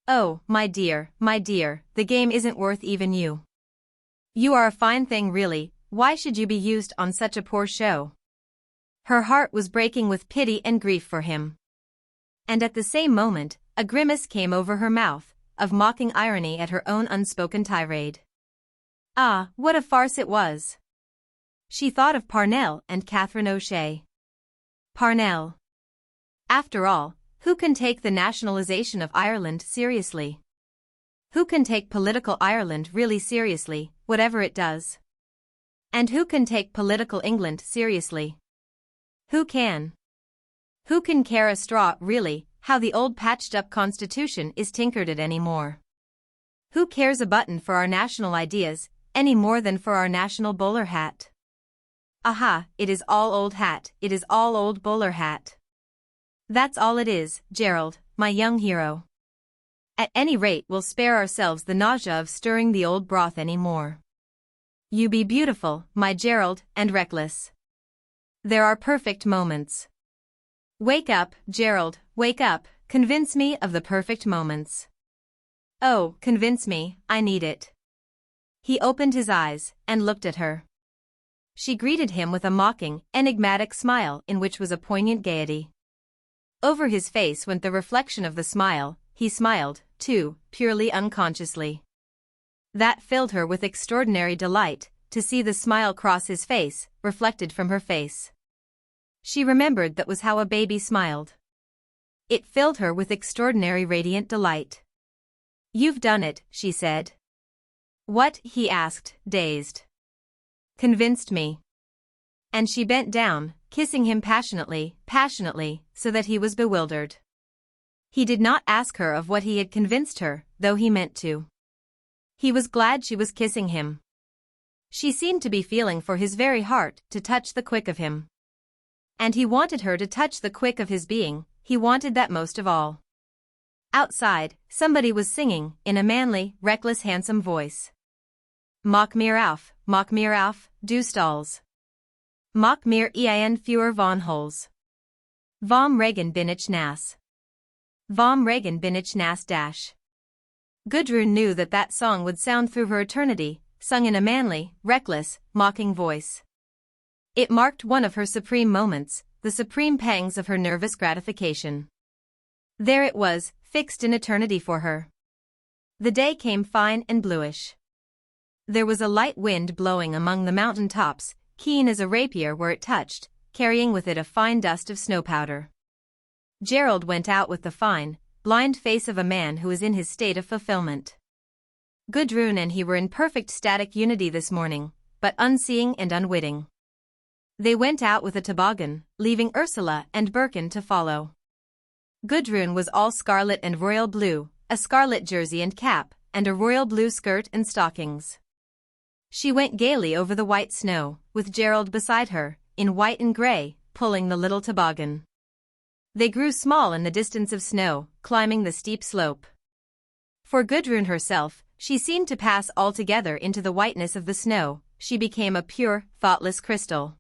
"Oh, my dear, the game isn't worth even you. You are a fine thing really, why should you be used on such a poor show?" Her heart was breaking with pity and grief for him. And at the same moment, a grimace came over her mouth, of mocking irony at her own unspoken tirade. Ah, what a farce it was! She thought of Parnell and Catherine O'Shea. Parnell. After all, who can take the nationalization of Ireland seriously? Who can take political Ireland really seriously, whatever it does? And who can take political England seriously? Who can? Who can care a straw, really, how the old patched-up constitution is tinkered at any more? Who cares a button for our national ideas, any more than for our national bowler hat? Aha, it is all old hat, it is all old bowler hat. That's all it is, Gerald, my young hero. At any rate we'll spare ourselves the nausea of stirring the old broth any more. You be beautiful, my Gerald, and reckless. There are perfect moments. Wake up, Gerald, wake up, convince me of the perfect moments. Oh, convince me, I need it. He opened his eyes, and looked at her. She greeted him with a mocking, enigmatic smile in which was a poignant gaiety. Over his face went the reflection of the smile, he smiled, too, purely unconsciously. That filled her with extraordinary delight, to see the smile cross his face, reflected from her face. She remembered that was how a baby smiled. It filled her with extraordinary radiant delight. "You've done it," she said. "What?" he asked, dazed. "Convinced me." And she bent down, kissing him passionately, so that he was bewildered. He did not ask her of what he had convinced her, though he meant to. He was glad she was kissing him. She seemed to be feeling for his very heart to touch the quick of him. And he wanted her to touch the quick of his being, he wanted that most of all. Outside, somebody was singing, in a manly, reckless, handsome voice. "Mach mir auf, du Stalls. Mach mir ein Führer von Holz. Vom Regen bin ich nass. Vom Regen bin ich nass dash." Gudrun knew that song would sound through her eternity, sung in a manly, reckless, mocking voice. It marked one of her supreme moments, the supreme pangs of her nervous gratification. There it was, fixed in eternity for her. The day came fine and bluish. There was a light wind blowing among the mountain tops, keen as a rapier where it touched, carrying with it a fine dust of snow powder. Gerald went out with the fine, blind face of a man who is in his state of fulfillment. Gudrun and he were in perfect static unity this morning, but unseeing and unwitting. They went out with a toboggan, leaving Ursula and Birkin to follow. Gudrun was all scarlet and royal blue, a scarlet jersey and cap, and a royal blue skirt and stockings. She went gaily over the white snow, with Gerald beside her, in white and grey, pulling the little toboggan. They grew small in the distance of snow, climbing the steep slope. For Gudrun herself, she seemed to pass altogether into the whiteness of the snow. She became a pure, thoughtless crystal.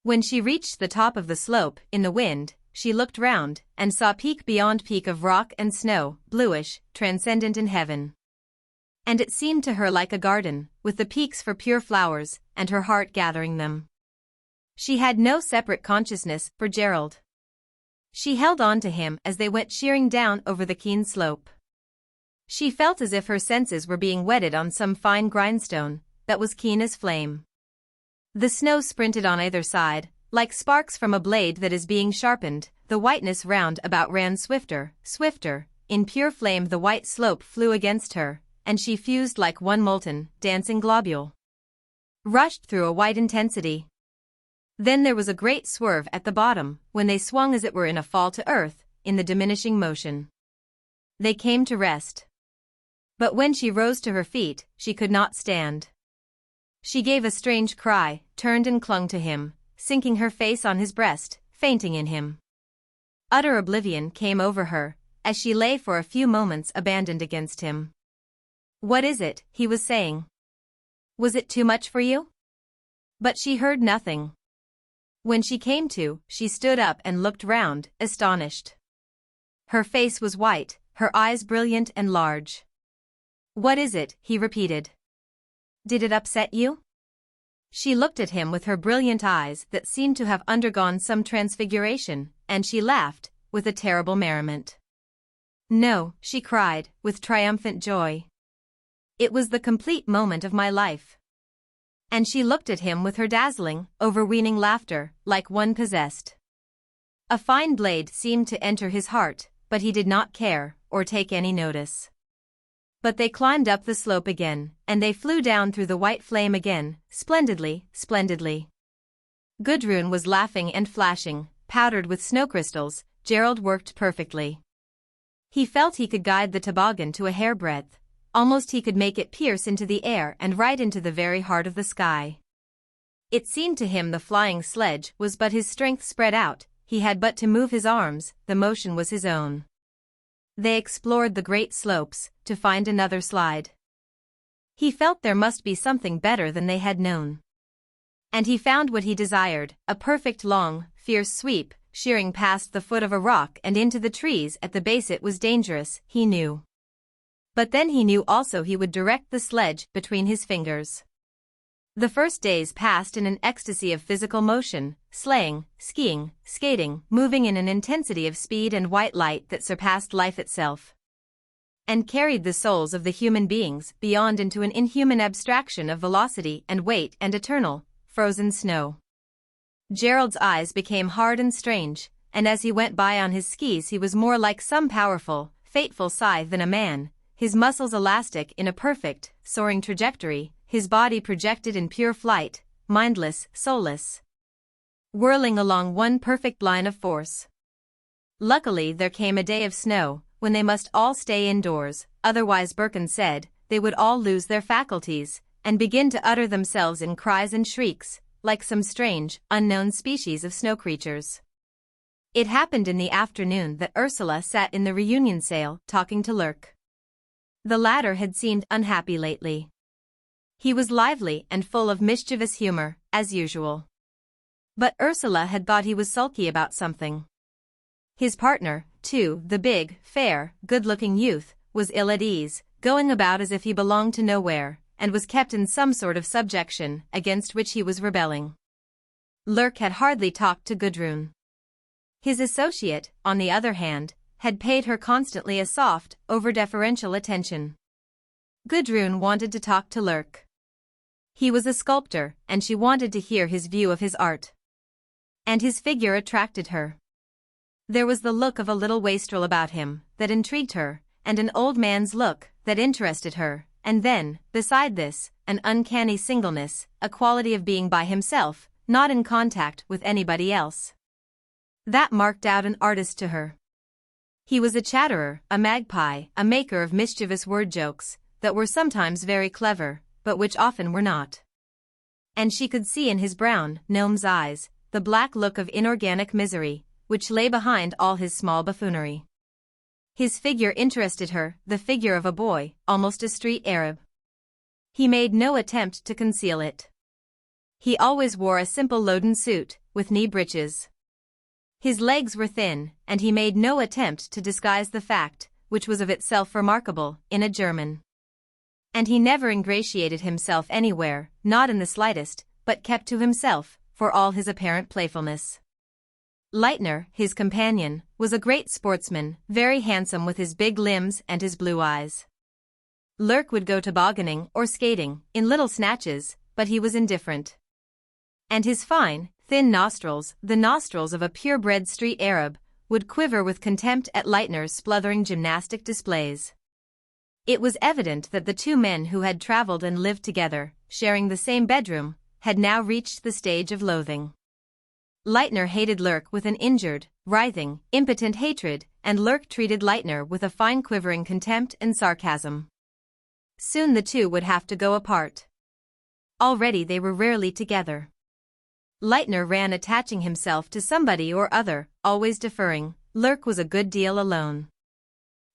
When she reached the top of the slope, in the wind, she looked round, and saw peak beyond peak of rock and snow, bluish, transcendent in heaven. And it seemed to her like a garden, with the peaks for pure flowers, and her heart gathering them. She had no separate consciousness for Gerald. She held on to him as they went shearing down over the keen slope. She felt as if her senses were being whetted on some fine grindstone that was keen as flame. The snow sprinted on either side, like sparks from a blade that is being sharpened. The whiteness round about ran swifter, swifter. In pure flame the white slope flew against her, and she fused like one molten, dancing globule. Rushed through a white intensity. Then there was a great swerve at the bottom, when they swung as it were in a fall to earth, in the diminishing motion. They came to rest. But when she rose to her feet, she could not stand. She gave a strange cry, turned and clung to him, sinking her face on his breast, fainting in him. Utter oblivion came over her, as she lay for a few moments abandoned against him. "What is it?" he was saying. "Was it too much for you?" But she heard nothing. When she came to, she stood up and looked round, astonished. Her face was white, her eyes brilliant and large. "What is it?" he repeated. "Did it upset you?" She looked at him with her brilliant eyes that seemed to have undergone some transfiguration, and she laughed, with a terrible merriment. "No," she cried, with triumphant joy. "It was the complete moment of my life." And she looked at him with her dazzling, overweening laughter, like one possessed. A fine blade seemed to enter his heart, but he did not care, or take any notice. But they climbed up the slope again, and they flew down through the white flame again, splendidly, splendidly. Gudrun was laughing and flashing, powdered with snow crystals. Gerald worked perfectly. He felt he could guide the toboggan to a hairbreadth. Almost he could make it pierce into the air and right into the very heart of the sky. It seemed to him the flying sledge was but his strength spread out. He had but to move his arms, the motion was his own. They explored the great slopes, to find another slide. He felt there must be something better than they had known. And he found what he desired, a perfect long, fierce sweep, shearing past the foot of a rock and into the trees at the base. It was dangerous, he knew. But then he knew also he would direct the sledge between his fingers. The first days passed in an ecstasy of physical motion, sleighing, skiing, skating, moving in an intensity of speed and white light that surpassed life itself, and carried the souls of the human beings beyond into an inhuman abstraction of velocity and weight and eternal, frozen snow. Gerald's eyes became hard and strange, and as he went by on his skis he was more like some powerful, fateful scythe than a man, his muscles elastic in a perfect, soaring trajectory, his body projected in pure flight, mindless, soulless, whirling along one perfect line of force. Luckily there came a day of snow, when they must all stay indoors, otherwise Birkin said, they would all lose their faculties, and begin to utter themselves in cries and shrieks, like some strange, unknown species of snow creatures. It happened in the afternoon that Ursula sat in the reunion sail, talking to Lurk. The latter had seemed unhappy lately. He was lively and full of mischievous humor, as usual. But Ursula had thought he was sulky about something. His partner, too, the big, fair, good-looking youth, was ill at ease, going about as if he belonged to nowhere, and was kept in some sort of subjection, against which he was rebelling. Lurk had hardly talked to Gudrun. His associate, on the other hand, had paid her constantly a soft, over-deferential attention. Gudrun wanted to talk to Lurk. He was a sculptor, and she wanted to hear his view of his art. And his figure attracted her. There was the look of a little wastrel about him, that intrigued her, and an old man's look, that interested her, and then, beside this, an uncanny singleness, a quality of being by himself, not in contact with anybody else. That marked out an artist to her. He was a chatterer, a magpie, a maker of mischievous word jokes, that were sometimes very clever, but which often were not. And she could see in his brown, gnome's eyes, the black look of inorganic misery, which lay behind all his small buffoonery. His figure interested her, the figure of a boy, almost a street Arab. He made no attempt to conceal it. He always wore a simple loden suit, with knee breeches. His legs were thin, and he made no attempt to disguise the fact, which was of itself remarkable, in a German. And he never ingratiated himself anywhere, not in the slightest, but kept to himself, for all his apparent playfulness. Leitner, his companion, was a great sportsman, very handsome with his big limbs and his blue eyes. Lurk would go tobogganing or skating, in little snatches, but he was indifferent. And his fine, thin nostrils, the nostrils of a purebred street Arab, would quiver with contempt at Leitner's spluttering gymnastic displays. It was evident that the two men who had traveled and lived together, sharing the same bedroom, had now reached the stage of loathing. Leitner hated Lurk with an injured, writhing, impotent hatred, and Lurk treated Leitner with a fine quivering contempt and sarcasm. Soon the two would have to go apart. Already they were rarely together. Leitner ran attaching himself to somebody or other, always deferring. Lurk was a good deal alone.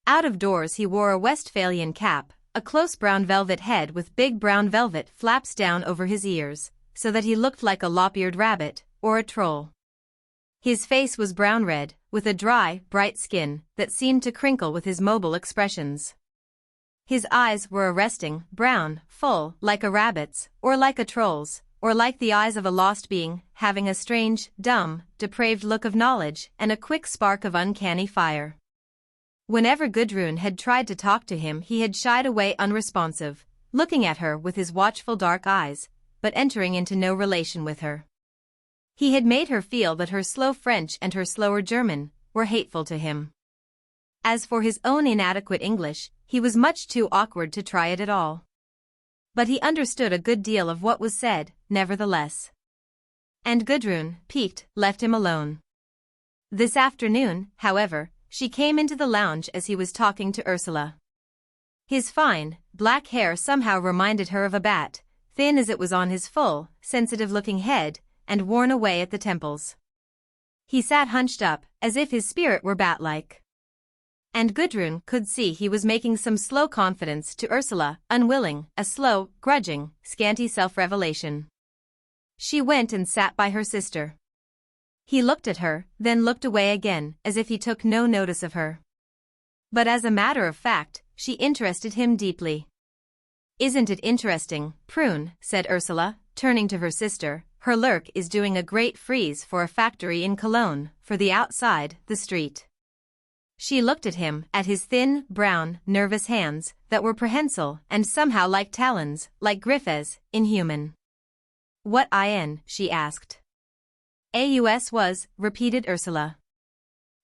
Out of doors he wore a Westphalian cap, a close brown velvet head with big brown velvet flaps down over his ears, so that he looked like a lop-eared rabbit, or a troll. His face was brown-red, with a dry, bright skin, that seemed to crinkle with his mobile expressions. His eyes were arresting, brown, full, like a rabbit's, or like a troll's, or like the eyes of a lost being, having a strange, dumb, depraved look of knowledge and a quick spark of uncanny fire. Whenever Gudrun had tried to talk to him he had shied away unresponsive, looking at her with his watchful dark eyes, but entering into no relation with her. He had made her feel that her slow French and her slower German were hateful to him. As for his own inadequate English, he was much too awkward to try it at all. But he understood a good deal of what was said, nevertheless. And Gudrun, piqued, left him alone. This afternoon, however, she came into the lounge as he was talking to Ursula. His fine, black hair somehow reminded her of a bat, thin as it was on his full, sensitive-looking head, and worn away at the temples. He sat hunched up, as if his spirit were bat-like. And Gudrun could see he was making some slow confidence to Ursula, unwilling, a slow, grudging, scanty self-revelation. She went and sat by her sister. He looked at her, then looked away again, as if he took no notice of her. But as a matter of fact, she interested him deeply. "Isn't it interesting, Prune?" said Ursula, turning to her sister. "Her Lurk is doing a great frieze for a factory in Cologne, for the outside, the street." She looked at him, at his thin, brown, nervous hands, that were prehensile and somehow like talons, like griffes, inhuman. "What in?" she asked. "Aus was," repeated Ursula.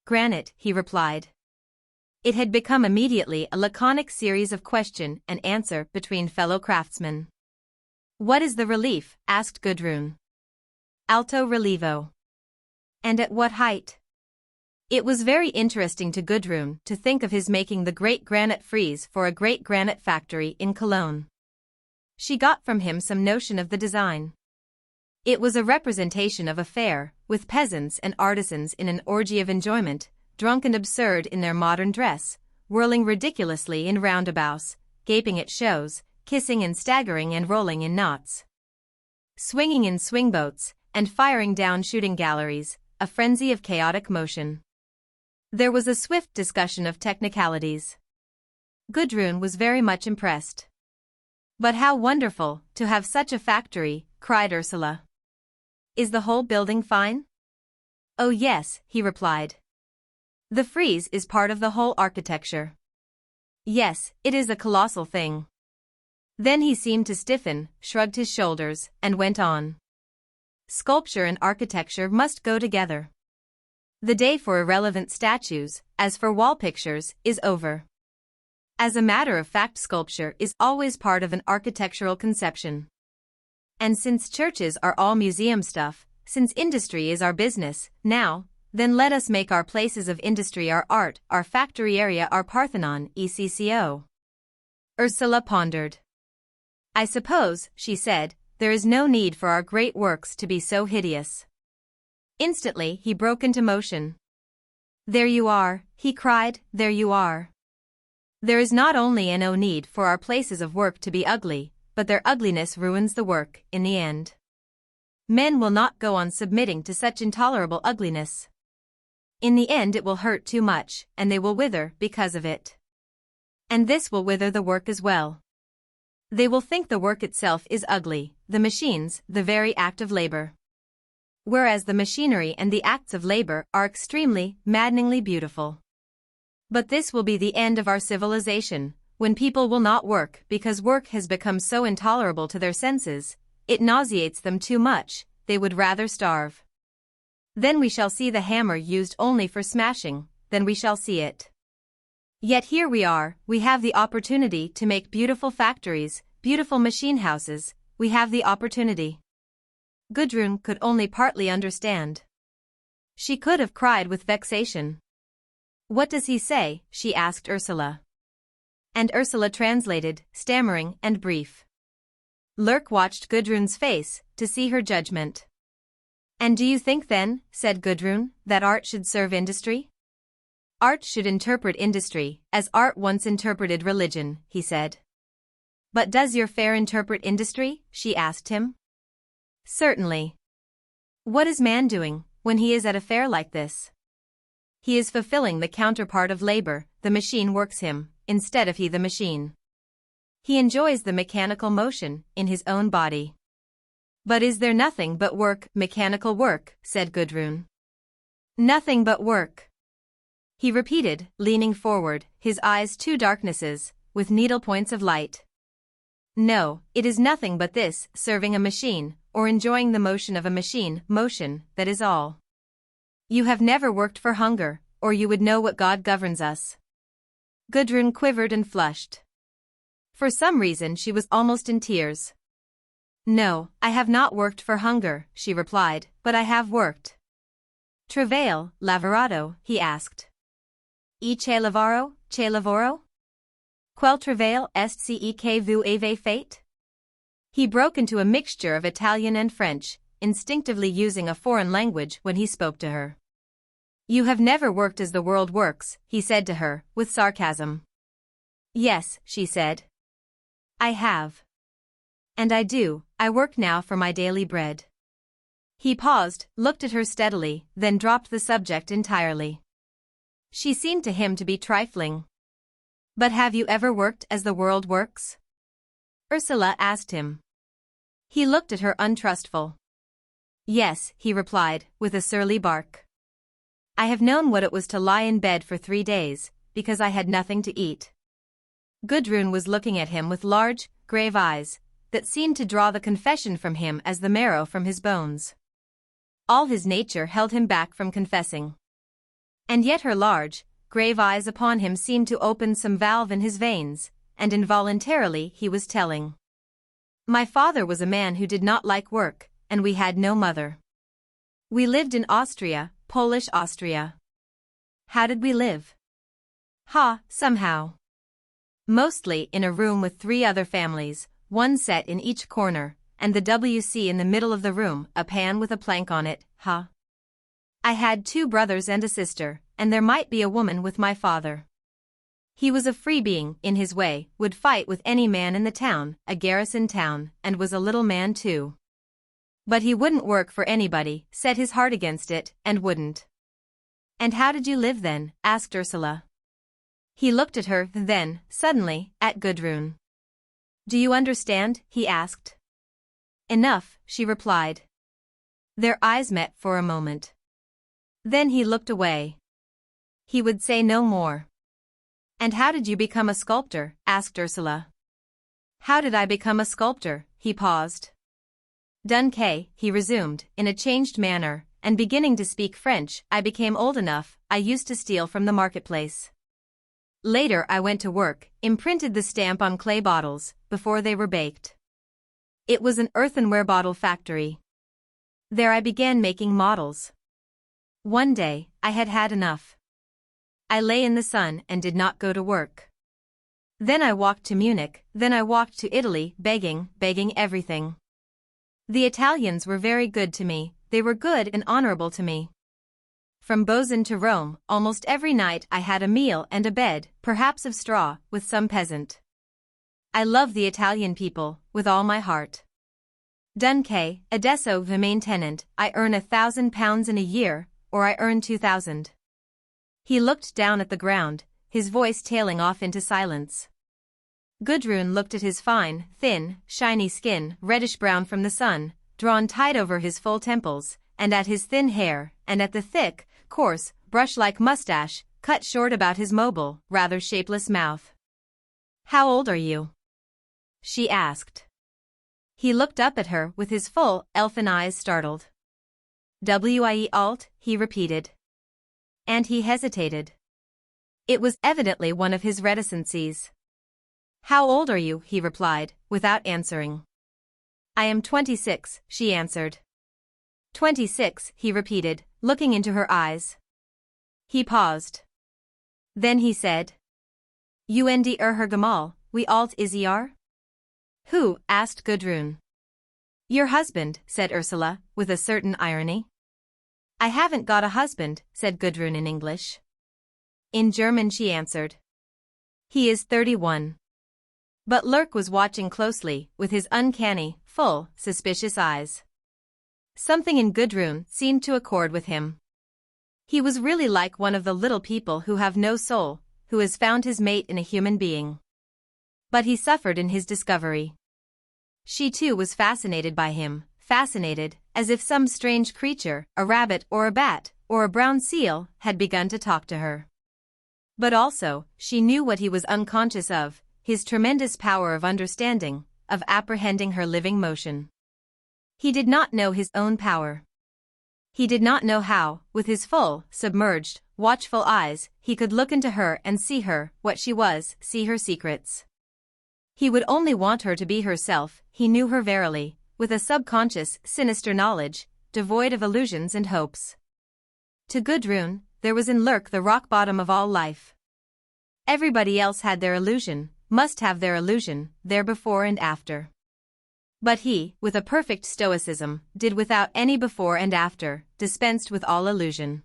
"Granite," he replied. It had become immediately a laconic series of question and answer between fellow craftsmen. "What is the relief?" asked Gudrun. "Alto relievo." "And at what height?" It was very interesting to Gudrun to think of his making the great granite frieze for a great granite factory in Cologne. She got from him some notion of the design. It was a representation of a fair, with peasants and artisans in an orgy of enjoyment, drunk and absurd in their modern dress, whirling ridiculously in roundabouts, gaping at shows, kissing and staggering and rolling in knots, swinging in swingboats, and firing down shooting galleries, a frenzy of chaotic motion. There was a swift discussion of technicalities. Gudrun was very much impressed. "But how wonderful, to have such a factory," cried Ursula. "Is the whole building fine?" "Oh yes," he replied. "The frieze is part of the whole architecture." "Yes, it is a colossal thing." Then he seemed to stiffen, shrugged his shoulders, and went on. "Sculpture and architecture must go together. The day for irrelevant statues, as for wall pictures, is over. As a matter of fact, sculpture is always part of an architectural conception. And since churches are all museum stuff, since industry is our business, now, then let us make our places of industry our art, our factory area our Parthenon, ECCO. Ursula pondered. I suppose, she said, there is no need for our great works to be so hideous. Instantly he broke into motion. There you are, he cried, there you are. There is not only no need for our places of work to be ugly, but their ugliness ruins the work, in the end. Men will not go on submitting to such intolerable ugliness. In the end it will hurt too much, and they will wither because of it. And this will wither the work as well. They will think the work itself is ugly, the machines, the very act of labor. Whereas the machinery and the acts of labor are extremely, maddeningly beautiful. But this will be the end of our civilization, when people will not work because work has become so intolerable to their senses, it nauseates them too much, they would rather starve. Then we shall see the hammer used only for smashing, then we shall see it. Yet here we are, we have the opportunity to make beautiful factories, beautiful machine houses, we have the opportunity. Gudrun could only partly understand. She could have cried with vexation. What does he say? She asked Ursula. And Ursula translated, stammering and brief. Lurk watched Gudrun's face, to see her judgment. And do you think then, said Gudrun, that art should serve industry? Art should interpret industry, as art once interpreted religion, he said. But does your fair interpret industry? She asked him. Certainly. What is man doing, when he is at a fair like this? He is fulfilling the counterpart of labor, the machine works him, instead of he the machine. He enjoys the mechanical motion, in his own body. But is there nothing but work, mechanical work, said Gudrun. Nothing but work. He repeated, leaning forward, his eyes two darknesses, with needle points of light. No, it is nothing but this, serving a machine, or enjoying the motion of a machine, motion, that is all. You have never worked for hunger, or you would know what God governs us. Gudrun quivered and flushed. For some reason she was almost in tears. No, I have not worked for hunger, she replied, but I have worked. Travail, lavorato, he asked. E che lavoro? Quel travail est ce que vous avez fait? He broke into a mixture of Italian and French, instinctively using a foreign language when he spoke to her. You have never worked as the world works, he said to her, with sarcasm. Yes, she said. I have. And I work now for my daily bread. He paused, looked at her steadily, then dropped the subject entirely. She seemed to him to be trifling. But have you ever worked as the world works? Ursula asked him. He looked at her untrustful. Yes, he replied, with a surly bark. I have known what it was to lie in bed for 3 days, because I had nothing to eat. Gudrun was looking at him with large, grave eyes, that seemed to draw the confession from him as the marrow from his bones. All his nature held him back from confessing. And yet her large, grave eyes upon him seemed to open some valve in his veins, and involuntarily he was telling. My father was a man who did not like work, and we had no mother. We lived in Austria, Polish Austria. How did we live? Somehow. Mostly in a room with 3 other families, one set in each corner, and the WC in the middle of the room, a pan with a plank on it, I had 2 brothers and a sister, and there might be a woman with my father. He was a free being, in his way, would fight with any man in the town, a garrison town, and was a little man too. But he wouldn't work for anybody, set his heart against it, and wouldn't. And how did you live then? Asked Ursula. He looked at her, then, suddenly, at Gudrun. Do you understand? He asked. Enough, she replied. Their eyes met for a moment. Then he looked away. He would say no more. And how did you become a sculptor? Asked Ursula. How did I become a sculptor? He paused. Dunque, he resumed, in a changed manner, and beginning to speak French, I became old enough, I used to steal from the marketplace. Later I went to work, imprinted the stamp on clay bottles, before they were baked. It was an earthenware bottle factory. There I began making models. One day, I had had enough. I lay in the sun and did not go to work. Then I walked to Munich, then I walked to Italy, begging everything. The Italians were very good to me, they were good and honorable to me. From Bozen to Rome, almost every night I had a meal and a bed, perhaps of straw, with some peasant. I love the Italian people, with all my heart. Dunque, adesso the main tenant, I earn £1,000 in a year, or I earn 2,000. He looked down at the ground, his voice tailing off into silence. Gudrun looked at his fine, thin, shiny skin, reddish-brown from the sun, drawn tight over his full temples, and at his thin hair, and at the thick, coarse, brush-like mustache, cut short about his mobile, rather shapeless mouth. "How old are you?" she asked. He looked up at her with his full, elfin eyes startled. "Wie alt," he repeated. And he hesitated. It was evidently one of his reticencies. "How old are you?" he replied, without answering. "I am 26, she answered. 26, he repeated, looking into her eyes. He paused. Then he said, "Und Herr Gemahl, wie alt ist er?" "Who?" asked Gudrun. "Your husband," said Ursula, with a certain irony. "I haven't got a husband," said Gudrun in English. In German she answered. "He is 31. But Lurk was watching closely, with his uncanny, full, suspicious eyes. Something in Gudrun seemed to accord with him. He was really like one of the little people who have no soul, who has found his mate in a human being. But he suffered in his discovery. She too was fascinated by him, fascinated, as if some strange creature, a rabbit or a bat, or a brown seal, had begun to talk to her. But also, she knew what he was unconscious of, his tremendous power of understanding, of apprehending her living motion. He did not know his own power. He did not know how, with his full, submerged, watchful eyes, he could look into her and see her, what she was, see her secrets. He would only want her to be herself, he knew her verily, with a subconscious, sinister knowledge, devoid of illusions and hopes. To Gudrun, there was in Lurk the rock bottom of all life. Everybody else had their illusion, must have their illusion, their before and after. But he, with a perfect stoicism, did without any before and after, dispensed with all illusion.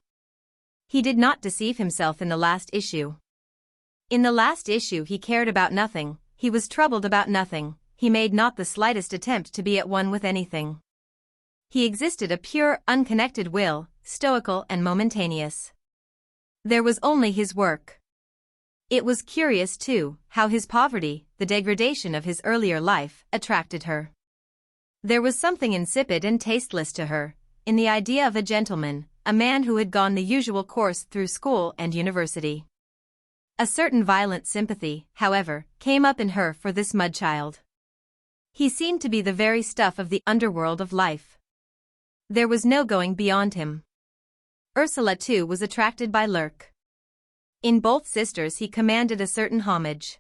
He did not deceive himself in the last issue. In the last issue he cared about nothing, he was troubled about nothing, he made not the slightest attempt to be at one with anything. He existed a pure, unconnected will, stoical and momentaneous. There was only his work. It was curious, too, how his poverty, the degradation of his earlier life, attracted her. There was something insipid and tasteless to her, in the idea of a gentleman, a man who had gone the usual course through school and university. A certain violent sympathy, however, came up in her for this mud-child. He seemed to be the very stuff of the underworld of life. There was no going beyond him. Ursula too was attracted by Lurk. In both sisters he commanded a certain homage.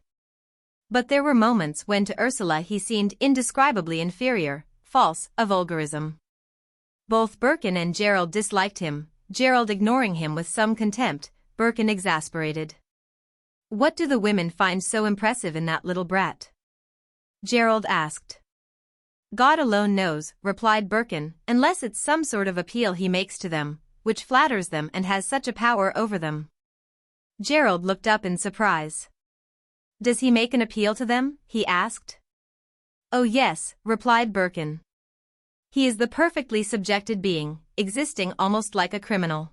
But there were moments when to Ursula he seemed indescribably inferior, false, a vulgarism. Both Birkin and Gerald disliked him, Gerald ignoring him with some contempt, Birkin exasperated. "What do the women find so impressive in that little brat?" Gerald asked. "God alone knows," replied Birkin, "unless it's some sort of appeal he makes to them, which flatters them and has such a power over them." Gerald looked up in surprise. "Does he make an appeal to them?" he asked. "Oh yes," replied Birkin. "He is the perfectly subjected being, existing almost like a criminal.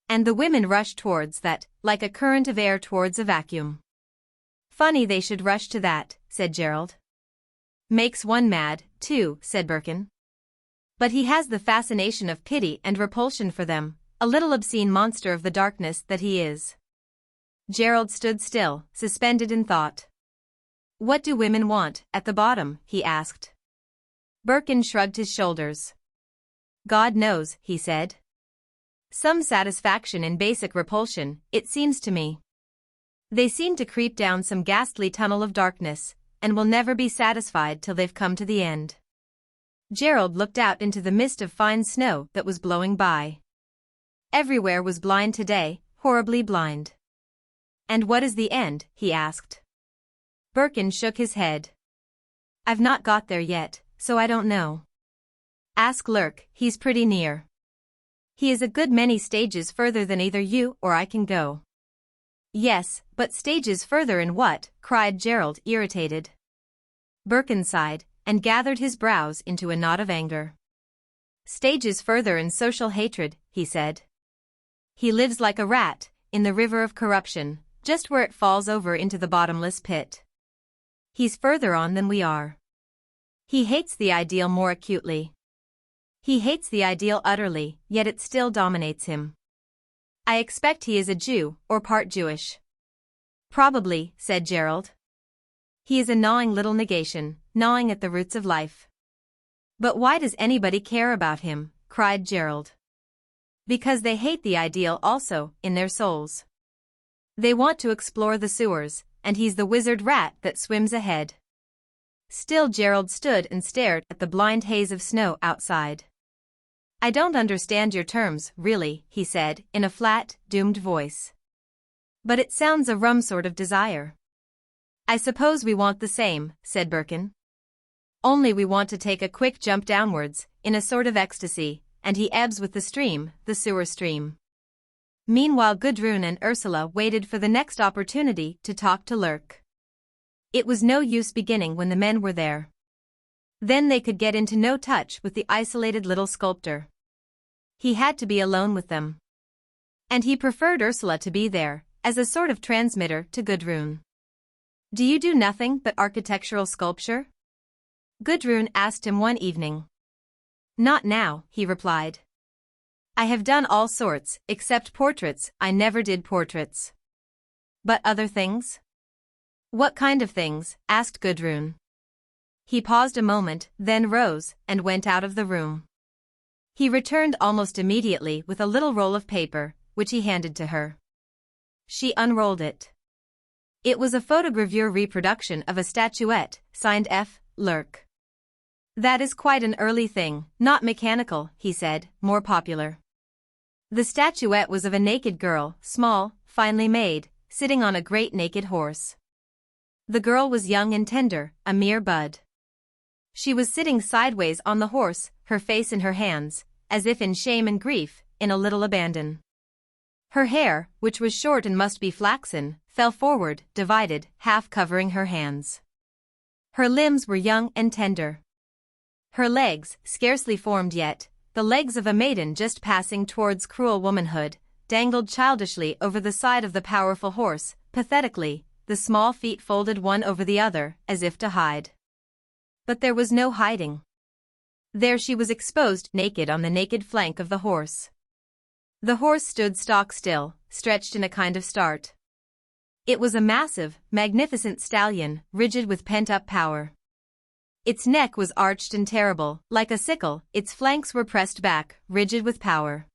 And the women rush towards that, like a current of air towards a vacuum." "Funny they should rush to that," said Gerald. "Makes one mad, too," said Birkin. "But he has the fascination of pity and repulsion for them, a little obscene monster of the darkness that he is." Gerald stood still, suspended in thought. "What do women want, at the bottom?" he asked. Birkin shrugged his shoulders. "God knows," he said. "Some satisfaction in basic repulsion, it seems to me." They seem to creep down some ghastly tunnel of darkness, and will never be satisfied till they've come to the end. Gerald looked out into the mist of fine snow that was blowing by. Everywhere was blind today, horribly blind. And what is the end? He asked. Birkin shook his head. I've not got there yet, so I don't know. Ask Lurk, he's pretty near. He is a good many stages further than either you or I can go. Yes, but stages further in what? Cried Gerald, irritated. Birkin sighed, and gathered his brows into a knot of anger. Stages further in social hatred, he said. He lives like a rat, in the river of corruption, just where it falls over into the bottomless pit. He's further on than we are. He hates the ideal more acutely. He hates the ideal utterly, yet it still dominates him. I expect he is a Jew, or part Jewish. Probably, said Gerald. He is a gnawing little negation, gnawing at the roots of life. But why does anybody care about him? Cried Gerald. Because they hate the ideal also, in their souls. They want to explore the sewers, and he's the wizard rat that swims ahead. Still Gerald stood and stared at the blind haze of snow outside. I don't understand your terms, really, he said, in a flat, doomed voice. But it sounds a rum sort of desire. I suppose we want the same, said Birkin. Only we want to take a quick jump downwards, in a sort of ecstasy, and he ebbs with the stream, the sewer stream. Meanwhile Gudrun and Ursula waited for the next opportunity to talk to Lurk. It was no use beginning when the men were there. Then they could get into no touch with the isolated little sculptor. He had to be alone with them. And he preferred Ursula to be there, as a sort of transmitter to Gudrun. Do you do nothing but architectural sculpture? Gudrun asked him one evening. Not now, he replied. I have done all sorts, except portraits. I never did portraits. But other things? What kind of things? Asked Gudrun. He paused a moment, then rose, and went out of the room. He returned almost immediately with a little roll of paper, which he handed to her. She unrolled it. It was a photogravure reproduction of a statuette, signed F. Lurk. That is quite an early thing, not mechanical, he said, more popular. The statuette was of a naked girl, small, finely made, sitting on a great naked horse. The girl was young and tender, a mere bud. She was sitting sideways on the horse, her face in her hands, as if in shame and grief, in a little abandon. Her hair, which was short and must be flaxen, fell forward, divided, half covering her hands. Her limbs were young and tender. Her legs, scarcely formed yet, the legs of a maiden just passing towards cruel womanhood, dangled childishly over the side of the powerful horse, pathetically, the small feet folded one over the other, as if to hide. But there was no hiding. There she was exposed naked on the naked flank of the horse. The horse stood stock still, stretched in a kind of start. It was a massive, magnificent stallion, rigid with pent-up power. Its neck was arched and terrible, like a sickle, its flanks were pressed back, rigid with power.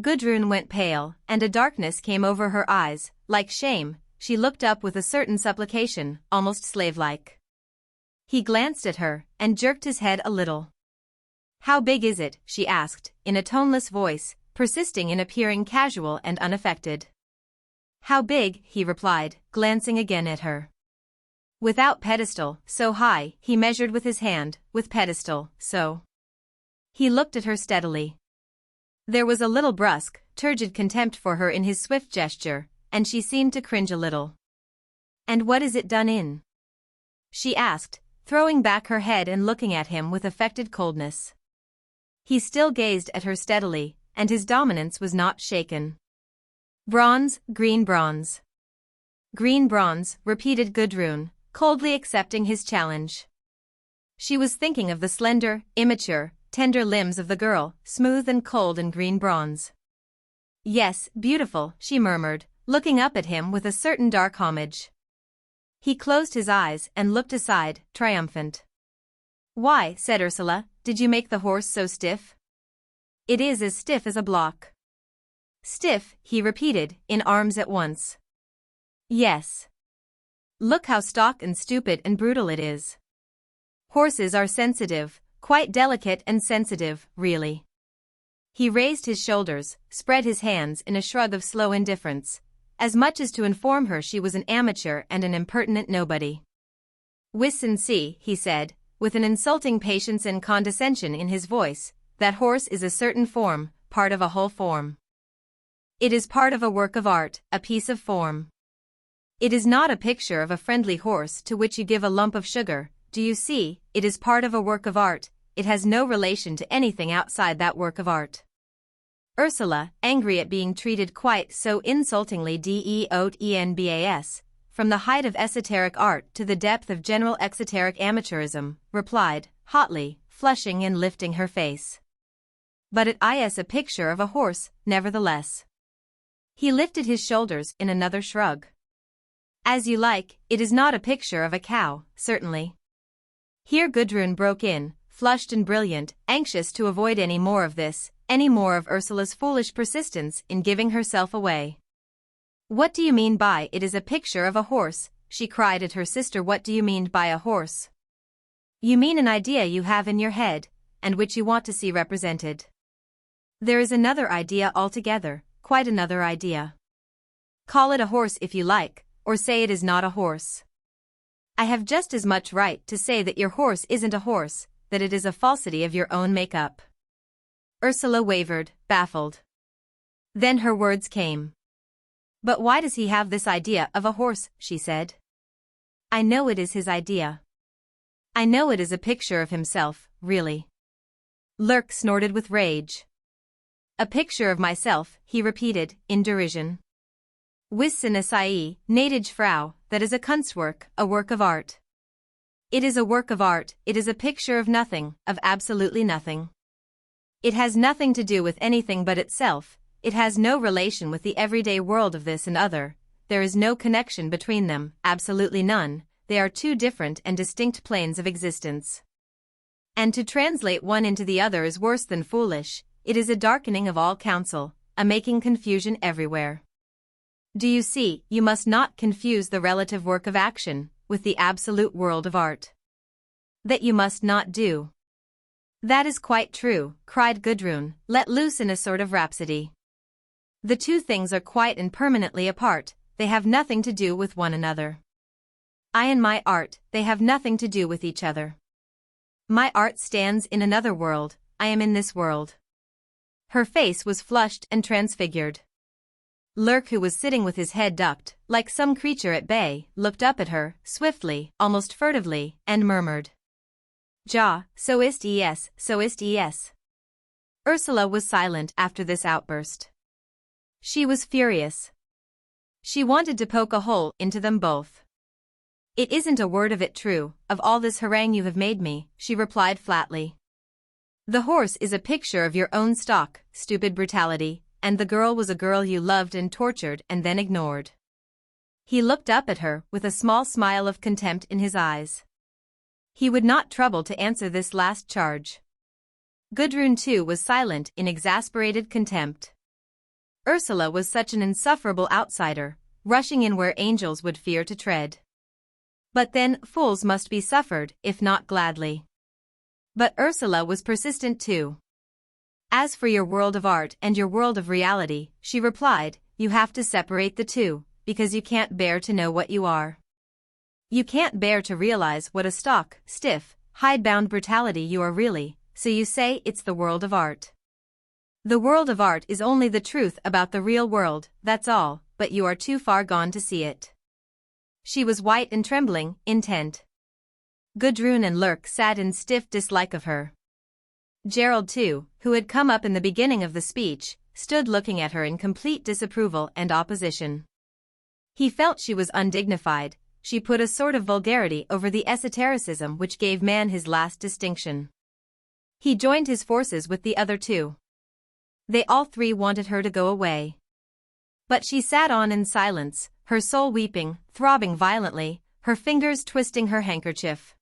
Gudrun went pale, and a darkness came over her eyes, like shame. She looked up with a certain supplication, almost slave-like. He glanced at her, and jerked his head a little. How big is it? She asked, in a toneless voice, persisting in appearing casual and unaffected. How big? He replied, glancing again at her. Without pedestal, so high, he measured with his hand, with pedestal, so. He looked at her steadily. There was a little brusque, turgid contempt for her in his swift gesture, and she seemed to cringe a little. And what is it done in? She asked, throwing back her head and looking at him with affected coldness. He still gazed at her steadily, and his dominance was not shaken. Bronze, green bronze. Green bronze, repeated Gudrun, coldly accepting his challenge. She was thinking of the slender, immature, tender limbs of the girl, smooth and cold in green bronze. Yes, beautiful, she murmured, looking up at him with a certain dark homage. He closed his eyes and looked aside, triumphant. Why, said Ursula, did you make the horse so stiff? It is as stiff as a block. Stiff, he repeated, in arms at once. Yes. Look how stock and stupid and brutal it is. Horses are sensitive, quite delicate and sensitive, really. He raised his shoulders, spread his hands in a shrug of slow indifference, as much as to inform her she was an amateur and an impertinent nobody. "Listen, see," he said, with an insulting patience and condescension in his voice, "that horse is a certain form, part of a whole form. It is part of a work of art, a piece of form. It is not a picture of a friendly horse to which you give a lump of sugar, do you see? It is part of a work of art, it has no relation to anything outside that work of art." Ursula, angry at being treated quite so insultingly DEOTENBAS, from the height of esoteric art to the depth of general exoteric amateurism, replied, hotly, flushing and lifting her face. "But it is a picture of a horse, nevertheless." He lifted his shoulders in another shrug. "As you like, it is not a picture of a cow, certainly." Here Gudrun broke in, flushed and brilliant, anxious to avoid any more of this, any more of Ursula's foolish persistence in giving herself away. "What do you mean by it is a picture of a horse?" she cried at her sister. "What do you mean by a horse? You mean an idea you have in your head, and which you want to see represented. There is another idea altogether, quite another idea. Call it a horse if you like, or say it is not a horse. I have just as much right to say that your horse isn't a horse, that it is a falsity of your own make-up." Ursula wavered, baffled. Then her words came. "But why does he have this idea of a horse?" she said. "I know it is his idea. I know it is a picture of himself, really." Lurk snorted with rage. "A picture of myself," he repeated, in derision. "Wissen sie, gnädige Frau, that is a Kunstwerk, a work of art. It is a work of art, it is a picture of nothing, of absolutely nothing. It has nothing to do with anything but itself, it has no relation with the everyday world of this and other, there is no connection between them, absolutely none, they are two different and distinct planes of existence. And to translate one into the other is worse than foolish, it is a darkening of all counsel, a making confusion everywhere. Do you see, you must not confuse the relative work of action with the absolute world of art. That you must not do." "That is quite true," cried Gudrun, let loose in a sort of rhapsody. "The two things are quite and permanently apart, they have nothing to do with one another. I and my art, they have nothing to do with each other. My art stands in another world, I am in this world." Her face was flushed and transfigured. Lurk, who was sitting with his head ducked, like some creature at bay, looked up at her, swiftly, almost furtively, and murmured, "Ja, so ist es, so ist es." Ursula was silent after this outburst. She was furious. She wanted to poke a hole into them both. "It isn't a word of it true, of all this harangue you have made me," she replied flatly. "The horse is a picture of your own stock, stupid brutality, and the girl was a girl you loved and tortured and then ignored." He looked up at her with a small smile of contempt in his eyes. He would not trouble to answer this last charge. Gudrun too was silent in exasperated contempt. Ursula was such an insufferable outsider, rushing in where angels would fear to tread. But then, fools must be suffered, if not gladly. But Ursula was persistent too. "As for your world of art and your world of reality," she replied, "you have to separate the two, because you can't bear to know what you are. You can't bear to realize what a stock, stiff, hidebound brutality you are really, so you say it's the world of art. The world of art is only the truth about the real world, that's all, but you are too far gone to see it." She was white and trembling, intent. Gudrun and Lurk sat in stiff dislike of her. Gerald too, who had come up in the beginning of the speech, stood looking at her in complete disapproval and opposition. He felt she was undignified, she put a sort of vulgarity over the esotericism which gave man his last distinction. He joined his forces with the other two. They all three wanted her to go away. But she sat on in silence, her soul weeping, throbbing violently, her fingers twisting her handkerchief.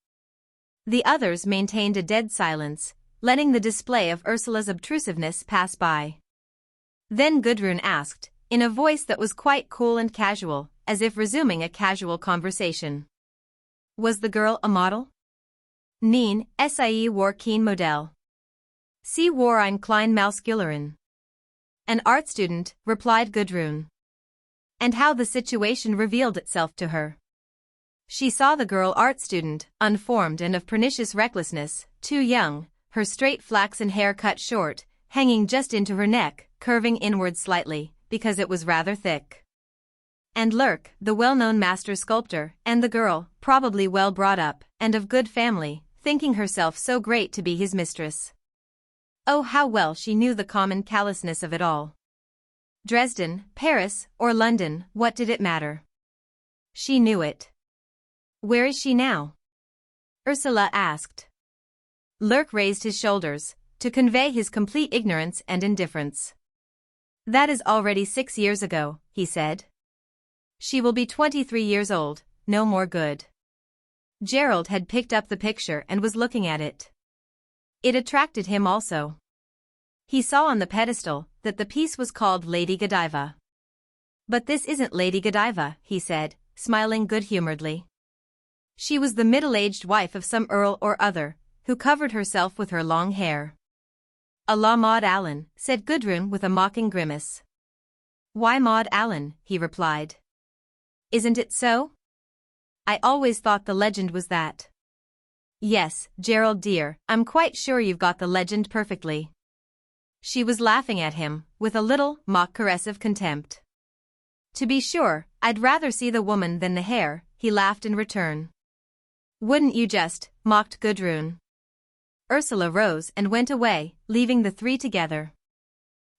The others maintained a dead silence, letting the display of Ursula's obtrusiveness pass by. Then Gudrun asked, in a voice that was quite cool and casual, as if resuming a casual conversation. Was the girl a model? Nein, sie war kein Modell. Sie war ein klein Mausgüllerin. An art student, replied Gudrun. And how the situation revealed itself to her. She saw the girl art student, unformed and of pernicious recklessness, too young, her straight flaxen hair cut short, hanging just into her neck, curving inward slightly, because it was rather thick. And Lurk, the well-known master sculptor, and the girl, probably well brought up, and of good family, thinking herself so great to be his mistress. Oh, how well she knew the common callousness of it all. Dresden, Paris, or London, what did it matter? She knew it. Where is she now? Ursula asked. Lurk raised his shoulders, to convey his complete ignorance and indifference. That is already 6 years ago, he said. She will be 23 years old, no more good. Gerald had picked up the picture and was looking at it. It attracted him also. He saw on the pedestal that the piece was called Lady Godiva. But this isn't Lady Godiva, he said, smiling good-humoredly. She was the middle-aged wife of some earl or other, who covered herself with her long hair. A la Maud Allan, said Gudrun with a mocking grimace. Why Maud Allan, he replied. Isn't it so? I always thought the legend was that. Yes, Gerald dear, I'm quite sure you've got the legend perfectly. She was laughing at him, with a little, mock-caress of contempt. To be sure, I'd rather see the woman than the hair, he laughed in return. Wouldn't you just, mocked Gudrun. Ursula rose and went away, leaving the three together.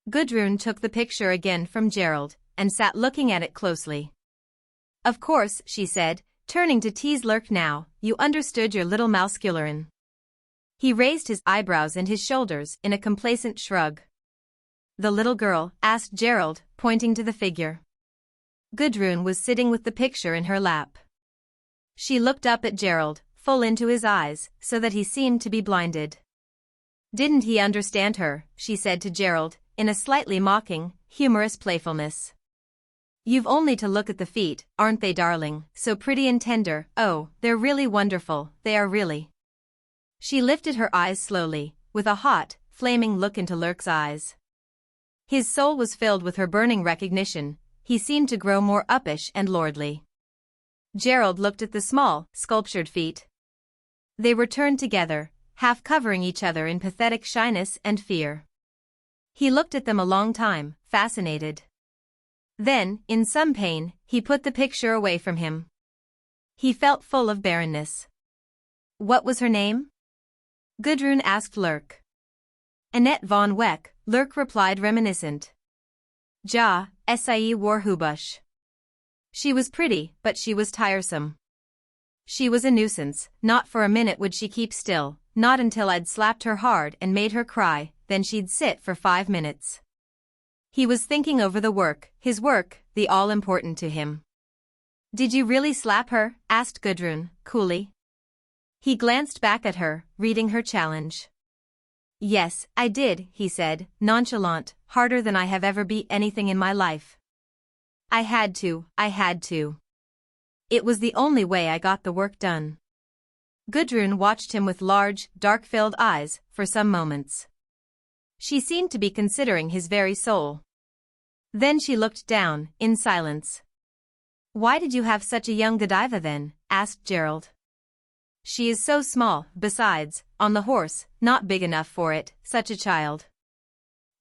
Gudrun took the picture again from Gerald, and sat looking at it closely. Of course, she said, turning to tease Lurk now, you understood your little Mausgüllerin. He raised his eyebrows and his shoulders in a complacent shrug. The little girl, asked Gerald, pointing to the figure. Gudrun was sitting with the picture in her lap. She looked up at Gerald, full into his eyes, so that he seemed to be blinded. Didn't he understand her, she said to Gerald, in a slightly mocking, humorous playfulness. You've only to look at the feet, aren't they darling, so pretty and tender, oh, they're really wonderful, they are really. She lifted her eyes slowly, with a hot, flaming look into Lurk's eyes. His soul was filled with her burning recognition, he seemed to grow more uppish and lordly. Gerald looked at the small, sculptured feet. They were turned together, half covering each other in pathetic shyness and fear. He looked at them a long time, fascinated. Then, in some pain, he put the picture away from him. He felt full of barrenness. What was her name? Gudrun asked Lurk. Annette von Weck, Lurk replied reminiscent. Ja, sie war hübsch. She was pretty, but she was tiresome. She was a nuisance, not for a minute would she keep still, not until I'd slapped her hard and made her cry, then she'd sit for 5 minutes. He was thinking over the work, his work, the all-important to him. Did you really slap her? Asked Gudrun, coolly. He glanced back at her, reading her challenge. Yes, I did, he said, nonchalant, harder than I have ever beat anything in my life. I had to. It was the only way I got the work done. Gudrun watched him with large, dark-filled eyes, for some moments. She seemed to be considering his very soul. Then she looked down, in silence. Why did you have such a young Godiva then? Asked Gerald. She is so small, besides, on the horse, not big enough for it, such a child.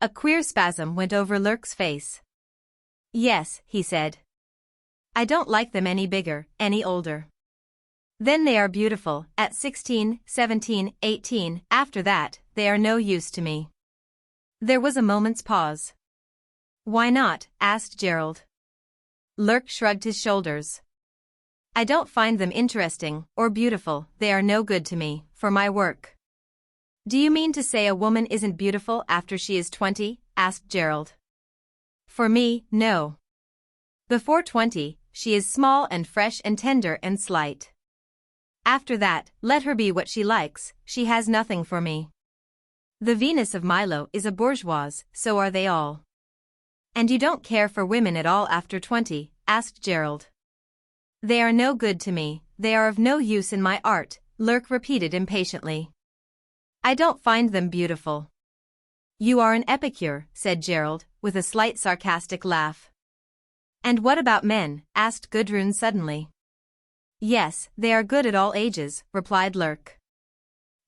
A queer spasm went over Lurk's face. Yes, he said. I don't like them any bigger, any older. Then they are beautiful, at 16, 17, 18, after that, they are no use to me. There was a moment's pause. Why not? Asked Gerald. Lurk shrugged his shoulders. I don't find them interesting, or beautiful, they are no good to me, for my work. Do you mean to say a woman isn't beautiful after she is 20? Asked Gerald. For me, no. Before 20, she is small and fresh and tender and slight. After that, let her be what she likes, she has nothing for me. The Venus of Milo is a bourgeoise, so are they all. And you don't care for women at all after 20? Asked Gerald. They are no good to me, they are of no use in my art, Lurk repeated impatiently. I don't find them beautiful. You are an epicure, said Gerald, with a slight sarcastic laugh. And what about men? Asked Gudrun suddenly. Yes, they are good at all ages, replied Lurk.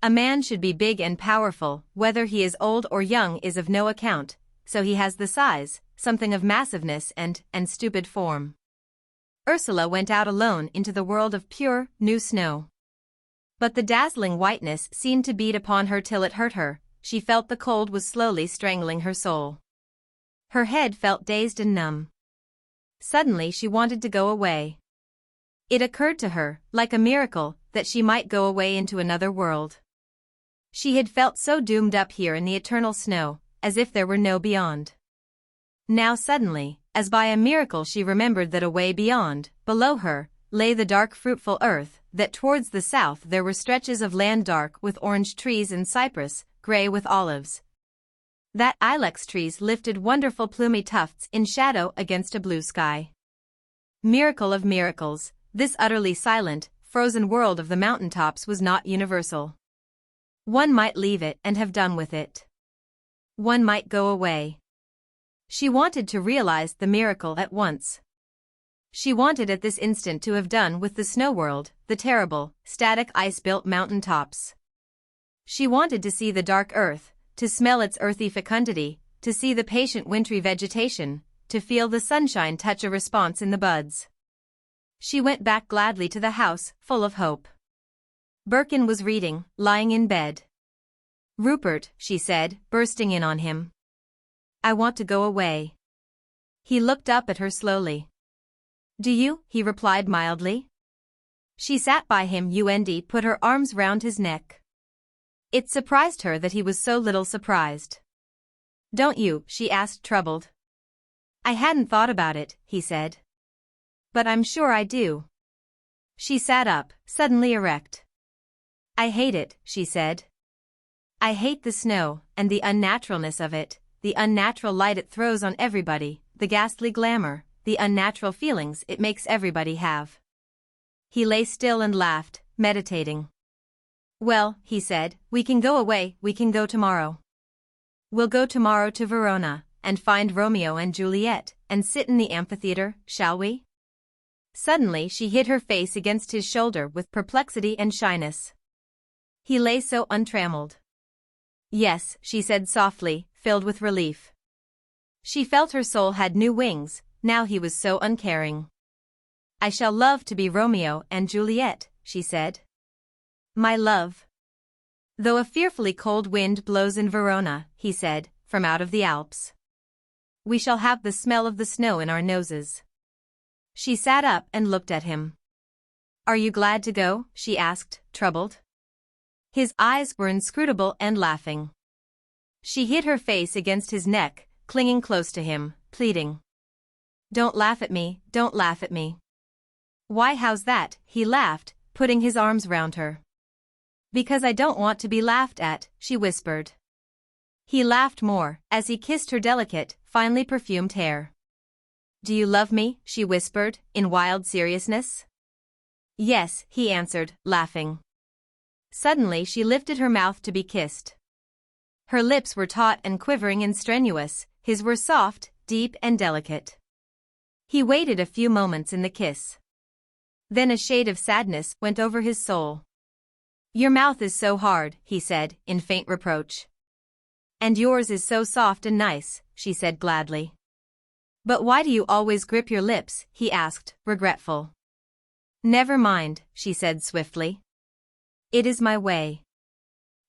A man should be big and powerful, whether he is old or young is of no account, so he has the size, something of massiveness and stupid form. Ursula went out alone into the world of pure, new snow. But the dazzling whiteness seemed to beat upon her till it hurt her, she felt the cold was slowly strangling her soul. Her head felt dazed and numb. Suddenly she wanted to go away. It occurred to her, like a miracle, that she might go away into another world. She had felt so doomed up here in the eternal snow, as if there were no beyond. Now suddenly, as by a miracle she remembered that away beyond, below her, lay the dark fruitful earth, that towards the south there were stretches of land dark with orange trees and cypress, grey with olives. That ilex trees lifted wonderful plumy tufts in shadow against a blue sky. Miracle of miracles, this utterly silent, frozen world of the mountaintops was not universal. One might leave it and have done with it. One might go away. She wanted to realize the miracle at once. She wanted at this instant to have done with the snow world, the terrible, static ice-built mountain tops. She wanted to see the dark earth, to smell its earthy fecundity, to see the patient wintry vegetation, to feel the sunshine touch a response in the buds. She went back gladly to the house, full of hope. Birkin was reading, lying in bed. Rupert, she said, bursting in on him. I want to go away. He looked up at her slowly. Do you? He replied mildly. She sat by him and put her arms round his neck. It surprised her that he was so little surprised. Don't you? She asked troubled. I hadn't thought about it, he said. But I'm sure I do. She sat up, suddenly erect. I hate it, she said. I hate the snow, and the unnaturalness of it, the unnatural light it throws on everybody, the ghastly glamour, the unnatural feelings it makes everybody have. He lay still and laughed, meditating. Well, he said, we can go away, we can go tomorrow. We'll go tomorrow to Verona, and find Romeo and Juliet, and sit in the amphitheater, shall we? Suddenly she hid her face against his shoulder with perplexity and shyness. He lay so untrammeled. Yes, she said softly, filled with relief. She felt her soul had new wings, now he was so uncaring. I shall love to be Romeo and Juliet, she said. My love. Though a fearfully cold wind blows in Verona, he said, from out of the Alps. We shall have the smell of the snow in our noses. She sat up and looked at him. Are you glad to go? She asked, troubled. His eyes were inscrutable and laughing. She hid her face against his neck, clinging close to him, pleading. Don't laugh at me, don't laugh at me. Why, how's that? He laughed, putting his arms round her. Because I don't want to be laughed at, she whispered. He laughed more, as he kissed her delicate, finely perfumed hair. Do you love me? She whispered, in wild seriousness. Yes, he answered, laughing. Suddenly she lifted her mouth to be kissed. Her lips were taut and quivering and strenuous, his were soft, deep and delicate. He waited a few moments in the kiss. Then a shade of sadness went over his soul. Your mouth is so hard, he said, in faint reproach. And yours is so soft and nice, she said gladly. But why do you always grip your lips? He asked, regretful. Never mind, she said swiftly. It is my way.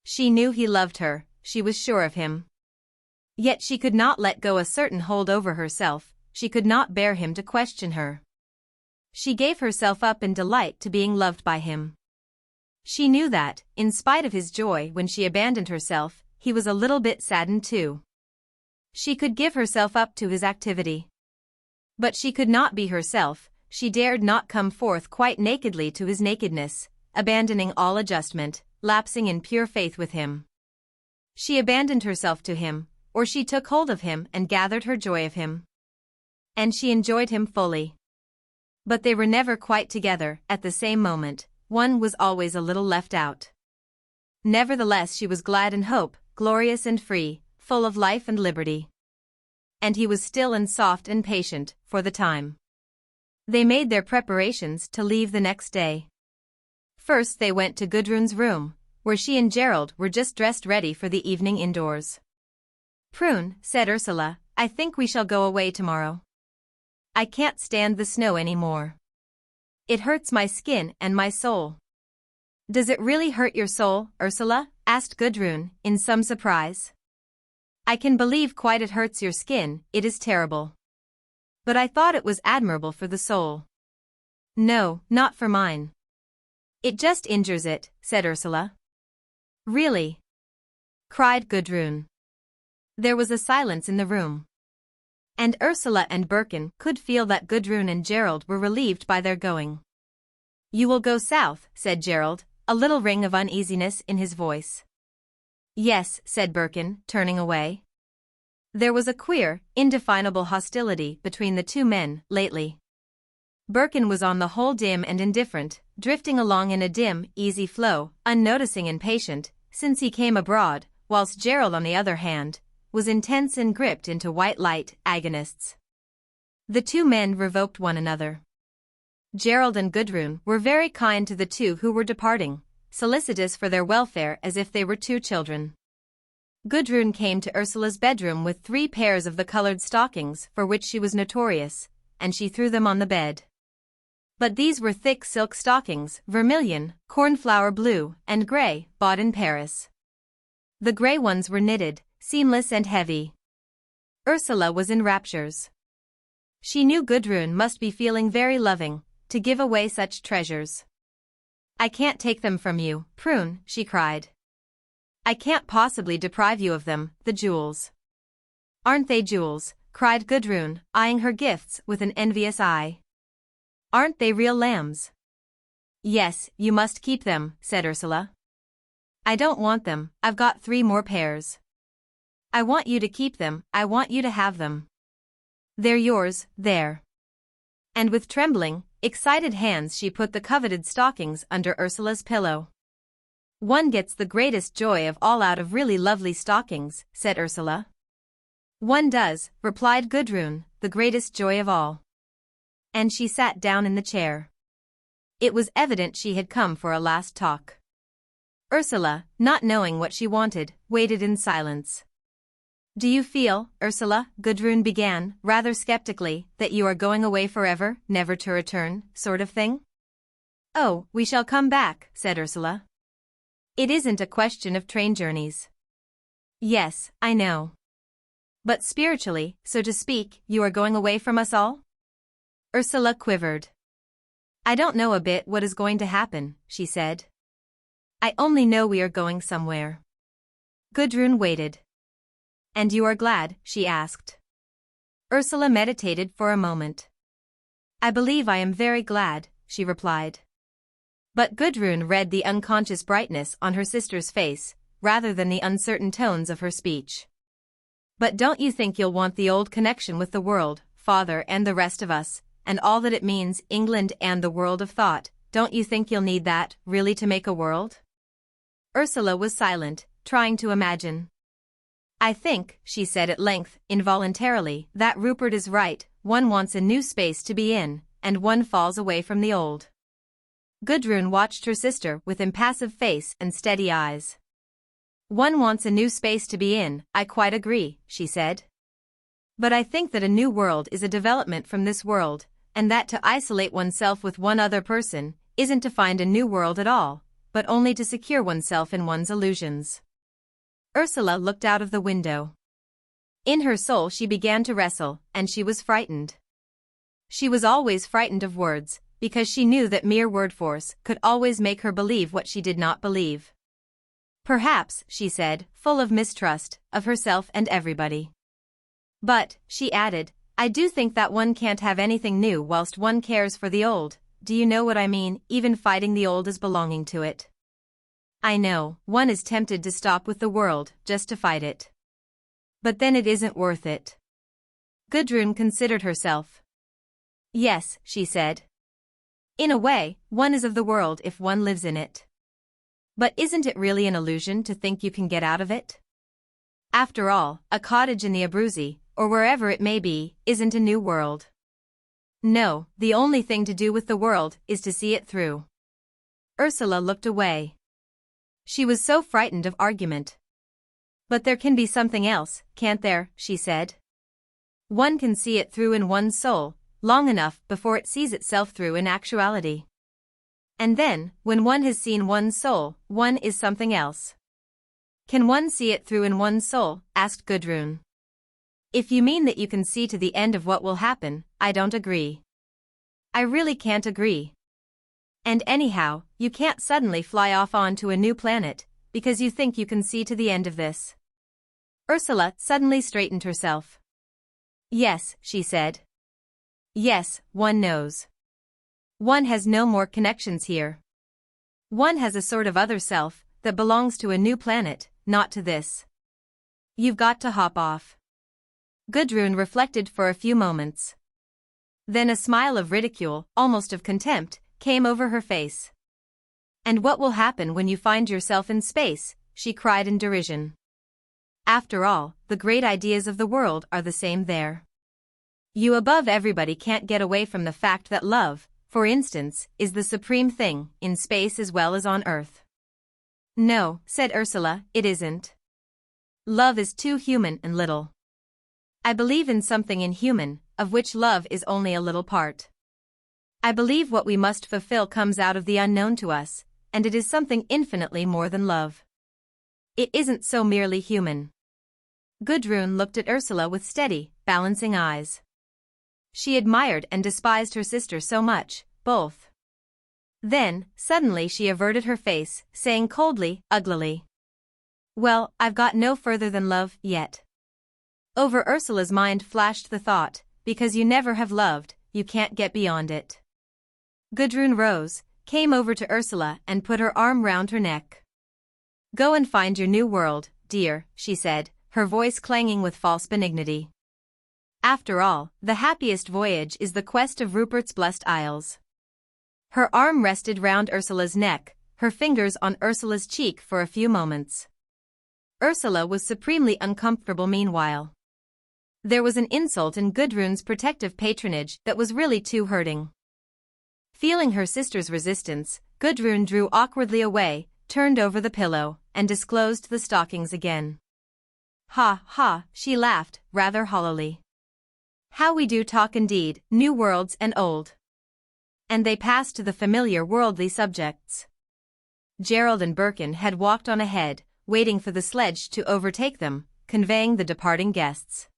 She knew he loved her, she was sure of him. Yet she could not let go a certain hold over herself, she could not bear him to question her. She gave herself up in delight to being loved by him. She knew that, in spite of his joy when she abandoned herself, he was a little bit saddened too. She could give herself up to his activity. But she could not be herself, she dared not come forth quite nakedly to his nakedness, abandoning all adjustment, lapsing in pure faith with him. She abandoned herself to him, or she took hold of him and gathered her joy of him. And she enjoyed him fully. But they were never quite together at the same moment, one was always a little left out. Nevertheless she was glad in hope, glorious and free, full of life and liberty. And he was still and soft and patient, for the time. They made their preparations to leave the next day. First they went to Gudrun's room, where she and Gerald were just dressed ready for the evening indoors. "Prune," said Ursula, "I think we shall go away tomorrow. I can't stand the snow anymore. It hurts my skin and my soul." "Does it really hurt your soul, Ursula?" asked Gudrun, in some surprise. "I can believe quite it hurts your skin, it is terrible. But I thought it was admirable for the soul." "No, not for mine. It just injures it," said Ursula. "Really?" cried Gudrun. There was a silence in the room. And Ursula and Birkin could feel that Gudrun and Gerald were relieved by their going. "You will go south," said Gerald, a little ring of uneasiness in his voice. "Yes," said Birkin, turning away. There was a queer, indefinable hostility between the two men lately. Birkin was on the whole dim and indifferent, drifting along in a dim, easy flow, unnoticing and patient, since he came abroad, whilst Gerald on the other hand, was intense and gripped into white light, agonists. The two men revoked one another. Gerald and Gudrun were very kind to the two who were departing, solicitous for their welfare as if they were two children. Gudrun came to Ursula's bedroom with 3 pairs of the colored stockings for which she was notorious, and she threw them on the bed. But these were thick silk stockings, vermilion, cornflower blue, and grey, bought in Paris. The grey ones were knitted, seamless and heavy. Ursula was in raptures. She knew Gudrun must be feeling very loving, to give away such treasures. "I can't take them from you, Prune," she cried. "I can't possibly deprive you of them, the jewels." "Aren't they jewels?" cried Gudrun, eyeing her gifts with an envious eye. "Aren't they real lambs?" "Yes, you must keep them," said Ursula. "I don't want them, I've got 3 more pairs." "I want you to keep them, I want you to have them. They're yours, there." And with trembling, excited hands she put the coveted stockings under Ursula's pillow. "One gets the greatest joy of all out of really lovely stockings," said Ursula. "One does," replied Gudrun, "the greatest joy of all." And she sat down in the chair. It was evident she had come for a last talk. Ursula, not knowing what she wanted, waited in silence. "Do you feel, Ursula," Gudrun began, rather skeptically, "that you are going away forever, never to return, sort of thing?" "Oh, we shall come back," said Ursula. "It isn't a question of train journeys." "Yes, I know. But spiritually, so to speak, you are going away from us all?" Ursula quivered. "I don't know a bit what is going to happen," she said. "I only know we are going somewhere." Gudrun waited. "And you are glad?" she asked. Ursula meditated for a moment. "I believe I am very glad," she replied. But Gudrun read the unconscious brightness on her sister's face, rather than the uncertain tones of her speech. "But don't you think you'll want the old connection with the world, father and the rest of us, and all that it means, England and the world of thought, don't you think you'll need that, really to make a world?" Ursula was silent, trying to imagine. "I think," she said at length, involuntarily, "that Rupert is right, one wants a new space to be in, and one falls away from the old." Gudrun watched her sister with impassive face and steady eyes. "One wants a new space to be in, I quite agree," she said. "But I think that a new world is a development from this world, and that to isolate oneself with one other person isn't to find a new world at all, but only to secure oneself in one's illusions." Ursula looked out of the window. In her soul she began to wrestle, and she was frightened. She was always frightened of words, because she knew that mere word force could always make her believe what she did not believe. "Perhaps," she said, full of mistrust, of herself and everybody. "But," she added, "I do think that one can't have anything new whilst one cares for the old, do you know what I mean, even fighting the old as belonging to it? I know, one is tempted to stop with the world, just to fight it. But then it isn't worth it." Gudrun considered herself. "Yes," she said, In a way, one is of the world if one lives in it. But isn't it really an illusion to think you can get out of it? After all, a cottage in the Abruzzi, or wherever it may be, isn't a new world. No, the only thing to do with the world is to see it through. Ursula looked away. She was so frightened of argument. But there can be something else, can't there, she said. One can see it through in one's soul, long enough before it sees itself through in actuality. And then, when one has seen one's soul, one is something else. Can one see it through in one's soul? Asked Gudrun. If you mean that you can see to the end of what will happen, I don't agree. I really can't agree. And anyhow, you can't suddenly fly off onto a new planet, because you think you can see to the end of this. Ursula suddenly straightened herself. Yes, she said. Yes, one knows. One has no more connections here. One has a sort of other self that belongs to a new planet, not to this. You've got to hop off. Gudrun reflected for a few moments. Then a smile of ridicule, almost of contempt, came over her face. And what will happen when you find yourself in space? She cried in derision. After all, the great ideas of the world are the same there. You above everybody can't get away from the fact that love, for instance, is the supreme thing, in space as well as on Earth. No, said Ursula, it isn't. Love is too human and little. I believe in something inhuman, of which love is only a little part. I believe what we must fulfill comes out of the unknown to us, and it is something infinitely more than love. It isn't so merely human. Gudrun looked at Ursula with steady, balancing eyes. She admired and despised her sister so much, both. Then, suddenly she averted her face, saying coldly, uglily. Well, I've got no further than love, yet. Over Ursula's mind flashed the thought, because you never have loved, you can't get beyond it. Gudrun rose, came over to Ursula and put her arm round her neck. Go and find your new world, dear, she said, her voice clanging with false benignity. After all, the happiest voyage is the quest of Rupert's blessed isles. Her arm rested round Ursula's neck, her fingers on Ursula's cheek for a few moments. Ursula was supremely uncomfortable meanwhile. There was an insult in Gudrun's protective patronage that was really too hurting. Feeling her sister's resistance, Gudrun drew awkwardly away, turned over the pillow, and disclosed the stockings again. Ha ha, she laughed, rather hollowly. How we do talk indeed, new worlds and old. And they passed to the familiar worldly subjects. Gerald and Birkin had walked on ahead, waiting for the sledge to overtake them, conveying the departing guests.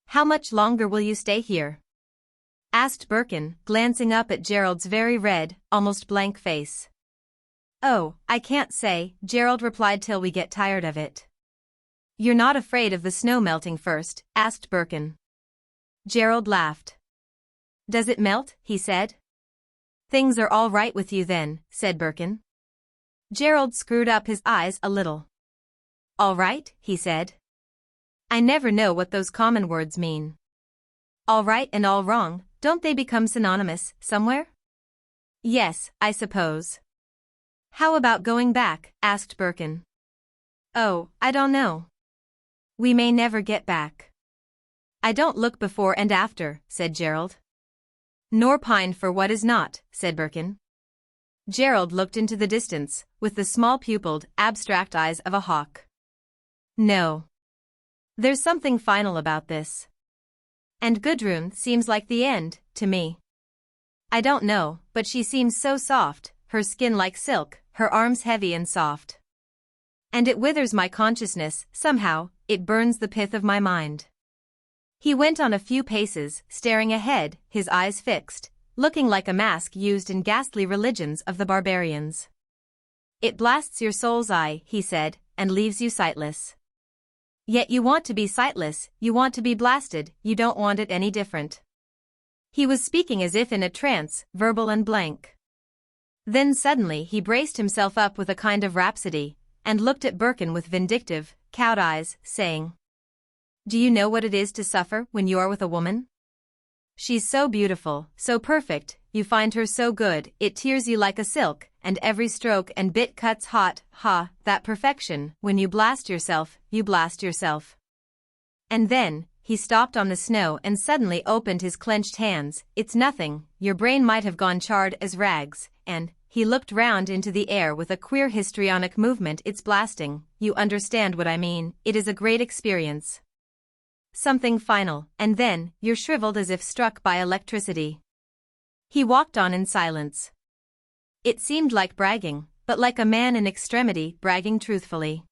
How much longer will you stay here? Asked Birkin, glancing up at Gerald's very red, almost blank face. Oh, I can't say, Gerald replied, till we get tired of it. You're not afraid of the snow melting first? Asked Birkin. Gerald laughed. Does it melt? He said. Things are all right with you then, said Birkin. Gerald screwed up his eyes a little. All right, he said. I never know what those common words mean. All right and all wrong, don't they become synonymous, somewhere? Yes, I suppose. How about going back? Asked Birkin. Oh, I don't know. We may never get back. I don't look before and after, said Gerald. Nor pine for what is not, said Birkin. Gerald looked into the distance, with the small-pupilled, abstract eyes of a hawk. No. There's something final about this. And Gudrun seems like the end, to me. I don't know, but she seems so soft, her skin like silk, her arms heavy and soft. And it withers my consciousness, somehow, it burns the pith of my mind. He went on a few paces, staring ahead, his eyes fixed, looking like a mask used in ghastly religions of the barbarians. It blasts your soul's eye, he said, and leaves you sightless. Yet you want to be sightless, you want to be blasted, you don't want it any different. He was speaking as if in a trance, verbal and blank. Then suddenly he braced himself up with a kind of rhapsody, and looked at Birkin with vindictive, cowed eyes, saying, Do you know what it is to suffer when you are with a woman? She's so beautiful, so perfect, you find her so good, it tears you like a silk, and every stroke and bit cuts hot, ha, that perfection, when you blast yourself, you blast yourself. And then, he stopped on the snow and suddenly opened his clenched hands. It's nothing, your brain might have gone charred as rags, and, he looked round into the air with a queer histrionic movement. It's blasting, you understand what I mean, it is a great experience. Something final, and then, you're shriveled as if struck by electricity. He walked on in silence. It seemed like bragging, but like a man in extremity bragging truthfully.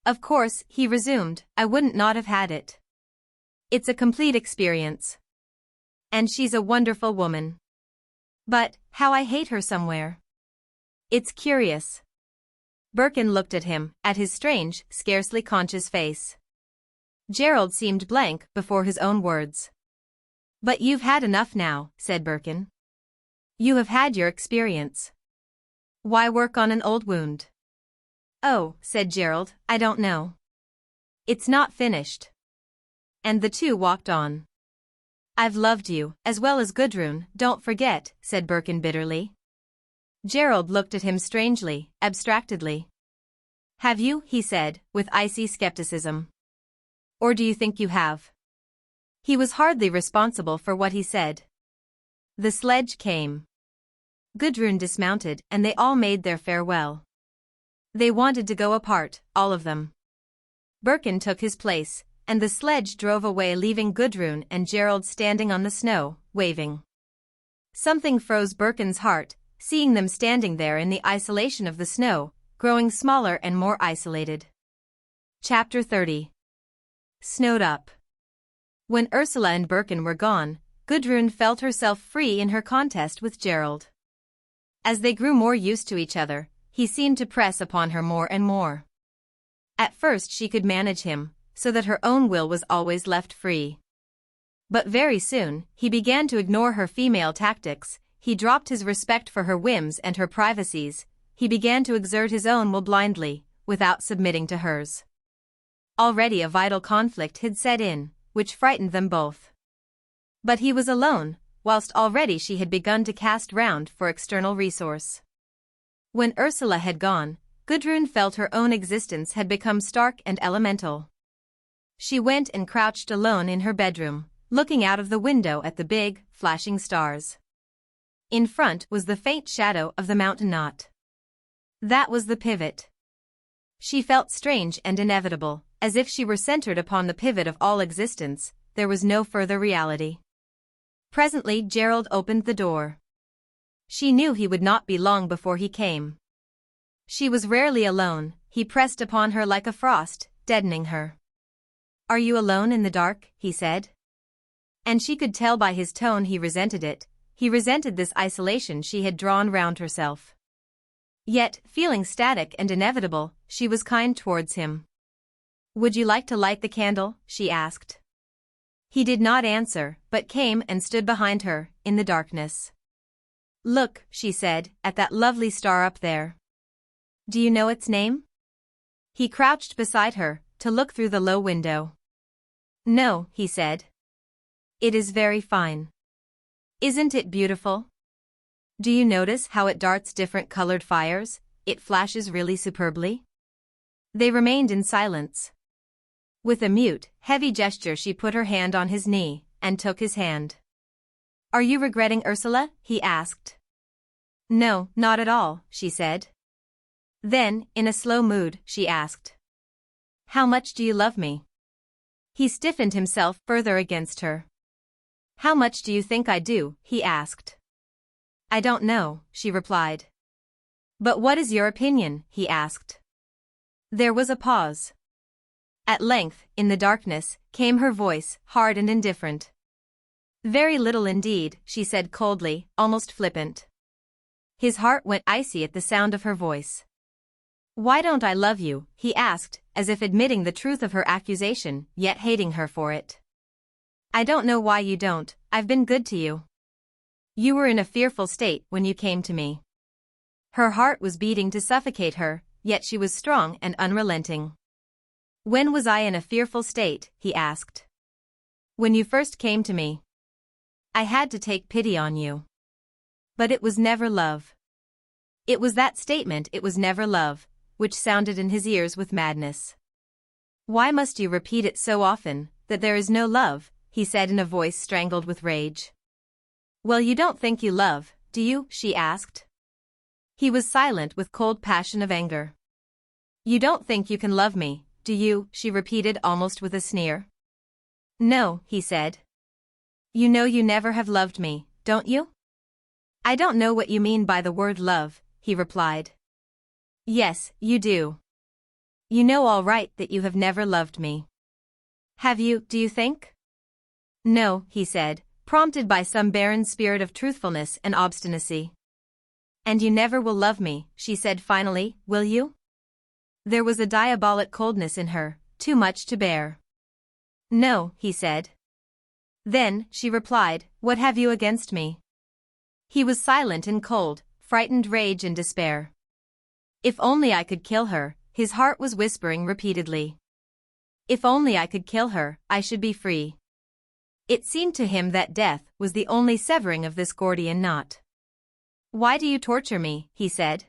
Of course, he resumed, I wouldn't not have had it. It's a complete experience. And she's a wonderful woman. But, how I hate her somewhere. It's curious. Birkin looked at him, at his strange, scarcely conscious face. Gerald seemed blank before his own words. But you've had enough now, said Birkin. You have had your experience. Why work on an old wound? Oh, said Gerald, I don't know. It's not finished. And the two walked on. I've loved you, as well as Gudrun, don't forget, said Birkin bitterly. Gerald looked at him strangely, abstractedly. Have you, he said, with icy skepticism. Or do you think you have? He was hardly responsible for what he said. The sledge came. Gudrun dismounted and they all made their farewell. They wanted to go apart, all of them. Birkin took his place, and the sledge drove away leaving Gudrun and Gerald standing on the snow, waving. Something froze Birkin's heart, seeing them standing there in the isolation of the snow, growing smaller and more isolated. Chapter 30. Snowed up. When Ursula and Birkin were gone, Gudrun felt herself free in her contest with Gerald. As they grew more used to each other, he seemed to press upon her more and more. At first she could manage him, so that her own will was always left free. But very soon, he began to ignore her female tactics, he dropped his respect for her whims and her privacies, he began to exert his own will blindly, without submitting to hers. Already a vital conflict had set in, which frightened them both. But he was alone, whilst already she had begun to cast round for external resource. When Ursula had gone, Gudrun felt her own existence had become stark and elemental. She went and crouched alone in her bedroom, looking out of the window at the big, flashing stars. In front was the faint shadow of the mountain knot. That was the pivot. She felt strange and inevitable, as if she were centered upon the pivot of all existence, there was no further reality. Presently Gerald opened the door. She knew he would not be long before he came. She was rarely alone, he pressed upon her like a frost, deadening her. Are you alone in the dark, he said. And she could tell by his tone he resented it, he resented this isolation she had drawn round herself. Yet, feeling static and inevitable, she was kind towards him. Would you like to light the candle, she asked. He did not answer, but came and stood behind her, in the darkness. Look, she said, at that lovely star up there. Do you know its name? He crouched beside her, to look through the low window. No, he said. It is very fine. Isn't it beautiful? Do you notice how it darts different colored fires? It flashes really superbly. They remained in silence. With a mute, heavy gesture she put her hand on his knee, and took his hand. Are you regretting Ursula? He asked. No, not at all, she said. Then, in a slow mood, she asked. How much do you love me? He stiffened himself further against her. How much do you think I do? He asked. I don't know, she replied. But what is your opinion? He asked. There was a pause. At length, in the darkness, came her voice, hard and indifferent. Very little indeed, she said coldly, almost flippant. His heart went icy at the sound of her voice. Why don't I love you? He asked, as if admitting the truth of her accusation, yet hating her for it. I don't know why you don't, I've been good to you. You were in a fearful state when you came to me. Her heart was beating to suffocate her, yet she was strong and unrelenting. When was I in a fearful state? He asked. When you first came to me. I had to take pity on you. But it was never love. It was that statement, it was never love, which sounded in his ears with madness. Why must you repeat it so often, that there is no love, he said in a voice strangled with rage. Well, you don't think you love, do you? She asked. He was silent with cold passion of anger. You don't think you can love me, do you? She repeated almost with a sneer. No, he said. You know you never have loved me, don't you? I don't know what you mean by the word love, he replied. Yes, you do. You know all right that you have never loved me. Have you, do you think? No, he said, prompted by some barren spirit of truthfulness and obstinacy. And you never will love me, she said finally, will you? There was a diabolic coldness in her, too much to bear. No, he said. Then, she replied, what have you against me? He was silent in cold, frightened rage and despair. If only I could kill her, his heart was whispering repeatedly. If only I could kill her, I should be free. It seemed to him that death was the only severing of this Gordian knot. Why do you torture me? He said.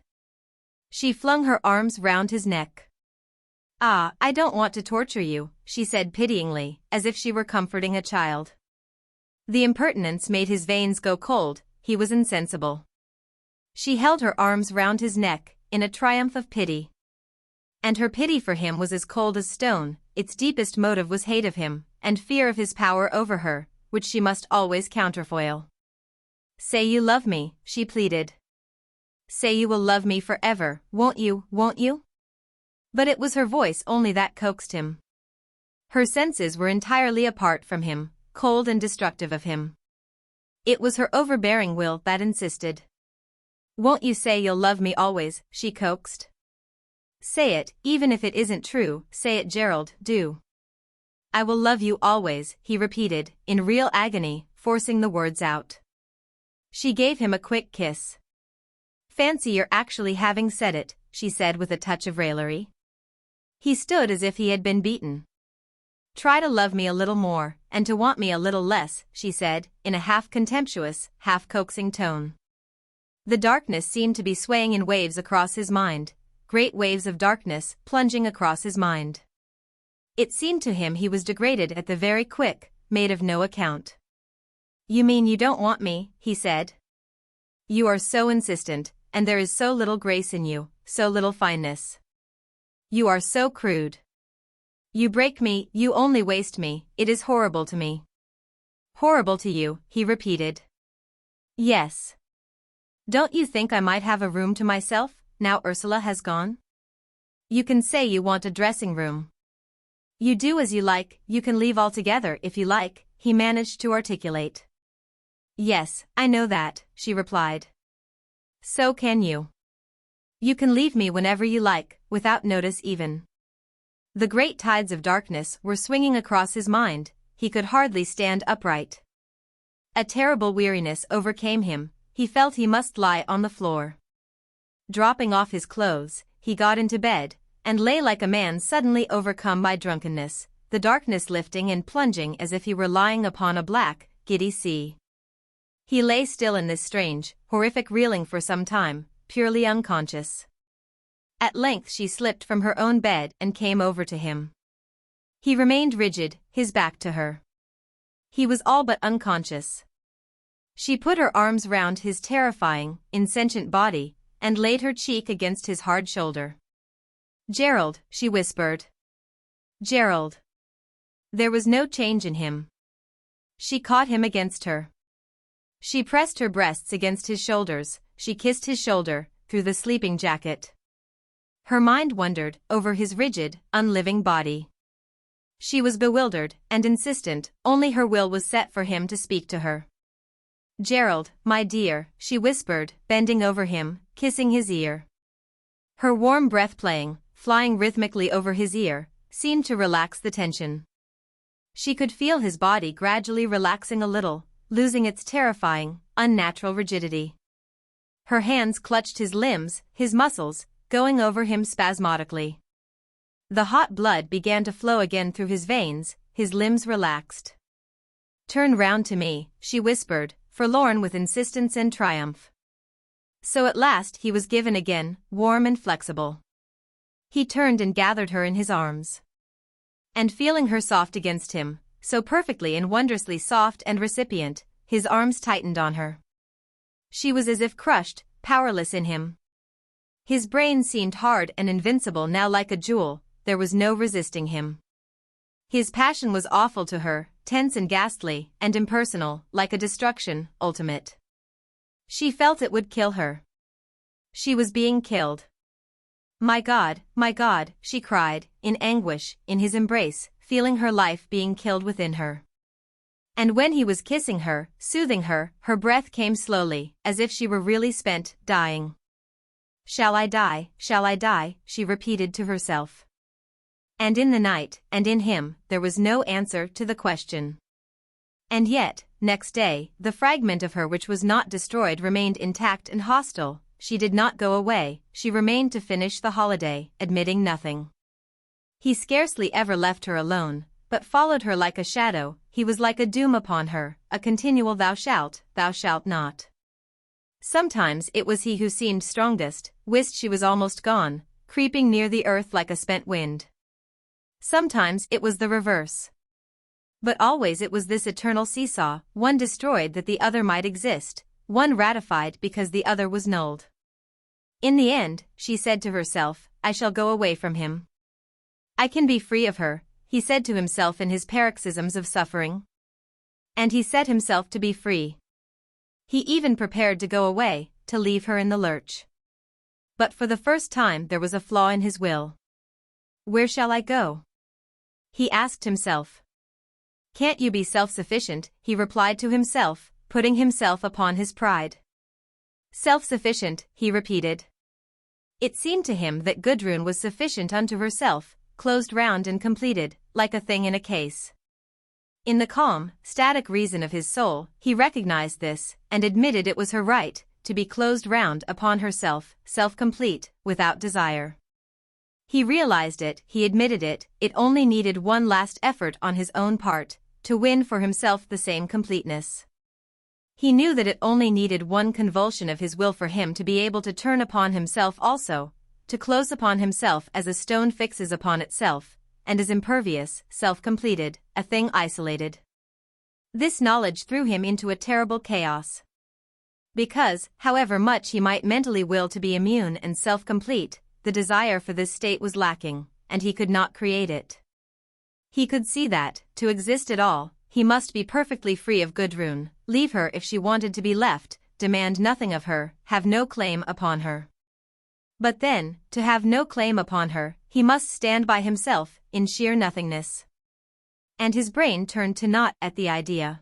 She flung her arms round his neck. Ah, I don't want to torture you, she said pityingly, as if she were comforting a child. The impertinence made his veins go cold, he was insensible. She held her arms round his neck, in a triumph of pity. And her pity for him was as cold as stone, its deepest motive was hate of him, and fear of his power over her, which she must always counterfoil. Say you love me, she pleaded. Say you will love me forever, won't you, won't you? But it was her voice only that coaxed him. Her senses were entirely apart from him, cold and destructive of him. It was her overbearing will that insisted. Won't you say you'll love me always, she coaxed. Say it, even if it isn't true, say it, Gerald, do. I will love you always, he repeated, in real agony, forcing the words out. She gave him a quick kiss. Fancy your actually having said it, she said with a touch of raillery. He stood as if he had been beaten. Try to love me a little more, and to want me a little less, she said, in a half-contemptuous, half-coaxing tone. The darkness seemed to be swaying in waves across his mind, great waves of darkness plunging across his mind. It seemed to him he was degraded at the very quick, made of no account. You mean you don't want me, he said. You are so insistent, and there is so little grace in you, so little fineness. You are so crude. You break me, you only waste me, it is horrible to me. Horrible to you, he repeated. Yes. Don't you think I might have a room to myself, now Ursula has gone? You can say you want a dressing room. You do as you like, you can leave altogether if you like, he managed to articulate. Yes, I know that, she replied. So can you. You can leave me whenever you like, without notice even. The great tides of darkness were swinging across his mind, he could hardly stand upright. A terrible weariness overcame him, he felt he must lie on the floor. Dropping off his clothes, he got into bed, and lay like a man suddenly overcome by drunkenness, the darkness lifting and plunging as if he were lying upon a black, giddy sea. He lay still in this strange, horrific reeling for some time, purely unconscious. At length she slipped from her own bed and came over to him. He remained rigid, his back to her. He was all but unconscious. She put her arms round his terrifying, insentient body, and laid her cheek against his hard shoulder. Gerald, she whispered. Gerald. There was no change in him. She caught him against her. She pressed her breasts against his shoulders, she kissed his shoulder, through the sleeping jacket. Her mind wandered over his rigid, unliving body. She was bewildered and insistent, only her will was set for him to speak to her. Gerald, my dear, she whispered, bending over him, kissing his ear. Her warm breath playing, flying rhythmically over his ear, seemed to relax the tension. She could feel his body gradually relaxing a little, losing its terrifying, unnatural rigidity. Her hands clutched his limbs, his muscles, going over him spasmodically. The hot blood began to flow again through his veins, his limbs relaxed. Turn round to me, she whispered, forlorn with insistence and triumph. So at last he was given again, warm and flexible. He turned and gathered her in his arms. And feeling her soft against him, so perfectly and wondrously soft and recipient, his arms tightened on her. She was as if crushed, powerless in him. His brain seemed hard and invincible now like a jewel, there was no resisting him. His passion was awful to her, tense and ghastly, and impersonal, like a destruction, ultimate. She felt it would kill her. She was being killed. My God, she cried, in anguish, in his embrace, feeling her life being killed within her. And when he was kissing her, soothing her, her breath came slowly, as if she were really spent, dying. Shall I die, she repeated to herself. And in the night, and in him, there was no answer to the question. And yet, next day, the fragment of her which was not destroyed remained intact and hostile. She did not go away, she remained to finish the holiday, admitting nothing. He scarcely ever left her alone, but followed her like a shadow. He was like a doom upon her, a continual thou shalt not. Sometimes it was he who seemed strongest, whilst she was almost gone, creeping near the earth like a spent wind. Sometimes it was the reverse. But always it was this eternal seesaw, one destroyed that the other might exist, one ratified because the other was nulled. In the end, she said to herself, I shall go away from him. I can be free of her, he said to himself in his paroxysms of suffering. And he set himself to be free. He even prepared to go away, to leave her in the lurch. But for the first time there was a flaw in his will. Where shall I go? He asked himself. Can't you be self-sufficient, he replied to himself, putting himself upon his pride. Self-sufficient, he repeated. It seemed to him that Gudrun was sufficient unto herself, closed round and completed, like a thing in a case. In the calm, static reason of his soul, he recognized this, and admitted it was her right, to be closed round upon herself, self-complete, without desire. He realized it, he admitted it, it only needed one last effort on his own part, to win for himself the same completeness. He knew that it only needed one convulsion of his will for him to be able to turn upon himself also, to close upon himself as a stone fixes upon itself, and as impervious, self-completed, a thing isolated. This knowledge threw him into a terrible chaos. Because, however much he might mentally will to be immune and self-complete, the desire for this state was lacking, and he could not create it. He could see that, to exist at all, he must be perfectly free of Gudrun, leave her if she wanted to be left, demand nothing of her, have no claim upon her. But then, to have no claim upon her, he must stand by himself, in sheer nothingness. And his brain turned to naught at the idea.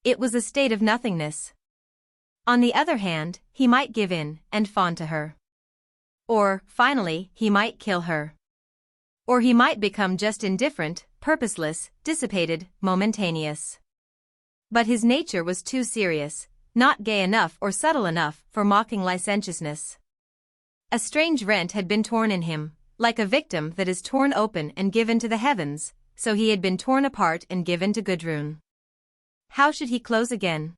It was a state of nothingness. On the other hand, he might give in, and fawn to her. Or, finally, he might kill her. Or he might become just indifferent, purposeless, dissipated, momentaneous. But his nature was too serious, not gay enough or subtle enough for mocking licentiousness. A strange rent had been torn in him, like a victim that is torn open and given to the heavens, so he had been torn apart and given to Gudrun. How should he close again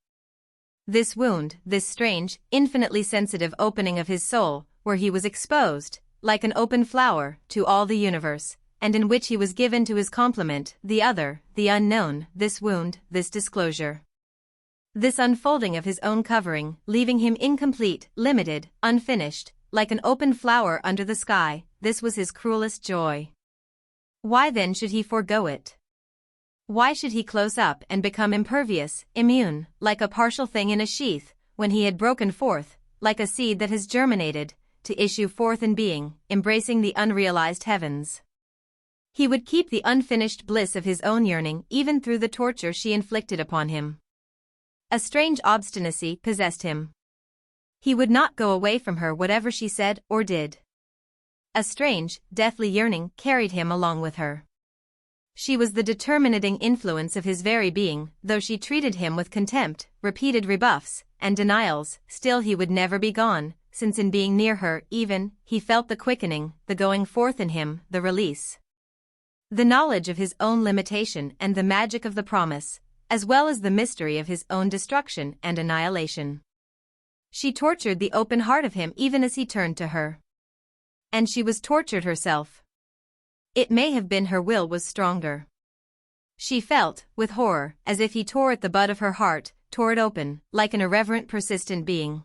this wound, this strange, infinitely sensitive opening of his soul, where he was exposed, like an open flower, to all the universe, and in which he was given to his complement, the other, the unknown, this wound, this disclosure. This unfolding of his own covering, leaving him incomplete, limited, unfinished, like an open flower under the sky, this was his cruelest joy. Why then should he forego it? Why should he close up and become impervious, immune, like a partial thing in a sheath, when he had broken forth, like a seed that has germinated, to issue forth in being, embracing the unrealized heavens? He would keep the unfinished bliss of his own yearning even through the torture she inflicted upon him. A strange obstinacy possessed him. He would not go away from her whatever she said or did. A strange, deathly yearning carried him along with her. She was the determinating influence of his very being, though she treated him with contempt, repeated rebuffs, and denials, still he would never be gone, since in being near her even, he felt the quickening, the going forth in him, the release. The knowledge of his own limitation and the magic of the promise, as well as the mystery of his own destruction and annihilation. She tortured the open heart of him even as he turned to her. And she was tortured herself. It may have been her will was stronger. She felt, with horror, as if he tore at the bud of her heart, tore it open, like an irreverent persistent being.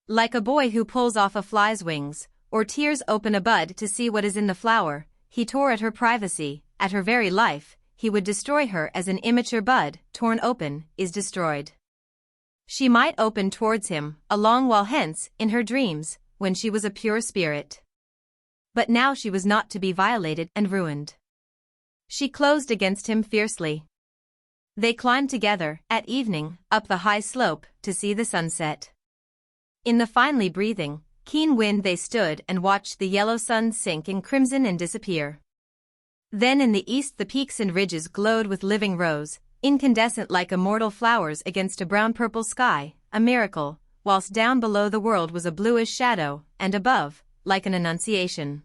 Like a boy who pulls off a fly's wings, or tears open a bud to see what is in the flower, he tore at her privacy, at her very life. He would destroy her as an immature bud, torn open, is destroyed. She might open towards him, a long while hence, in her dreams, when she was a pure spirit. But now she was not to be violated and ruined. She closed against him fiercely. They climbed together, at evening, up the high slope, to see the sunset. In the finely breathing, keen wind they stood and watched the yellow sun sink in crimson and disappear. Then in the east the peaks and ridges glowed with living rose, incandescent like immortal flowers against a brown-purple sky, a miracle, whilst down below the world was a bluish shadow, and above, like an annunciation,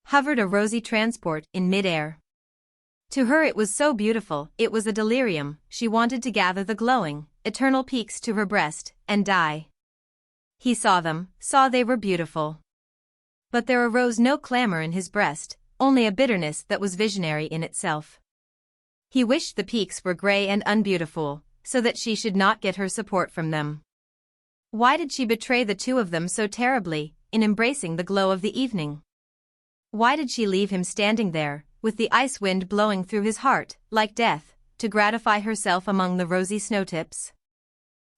hovered a rosy transport in mid-air. To her it was so beautiful, it was a delirium. She wanted to gather the glowing, eternal peaks to her breast, and die. He saw them, saw they were beautiful. But there arose no clamor in his breast, only a bitterness that was visionary in itself. He wished the peaks were gray and unbeautiful, so that she should not get her support from them. Why did she betray the two of them so terribly, in embracing the glow of the evening? Why did she leave him standing there, with the ice wind blowing through his heart, like death, to gratify herself among the rosy snowtips?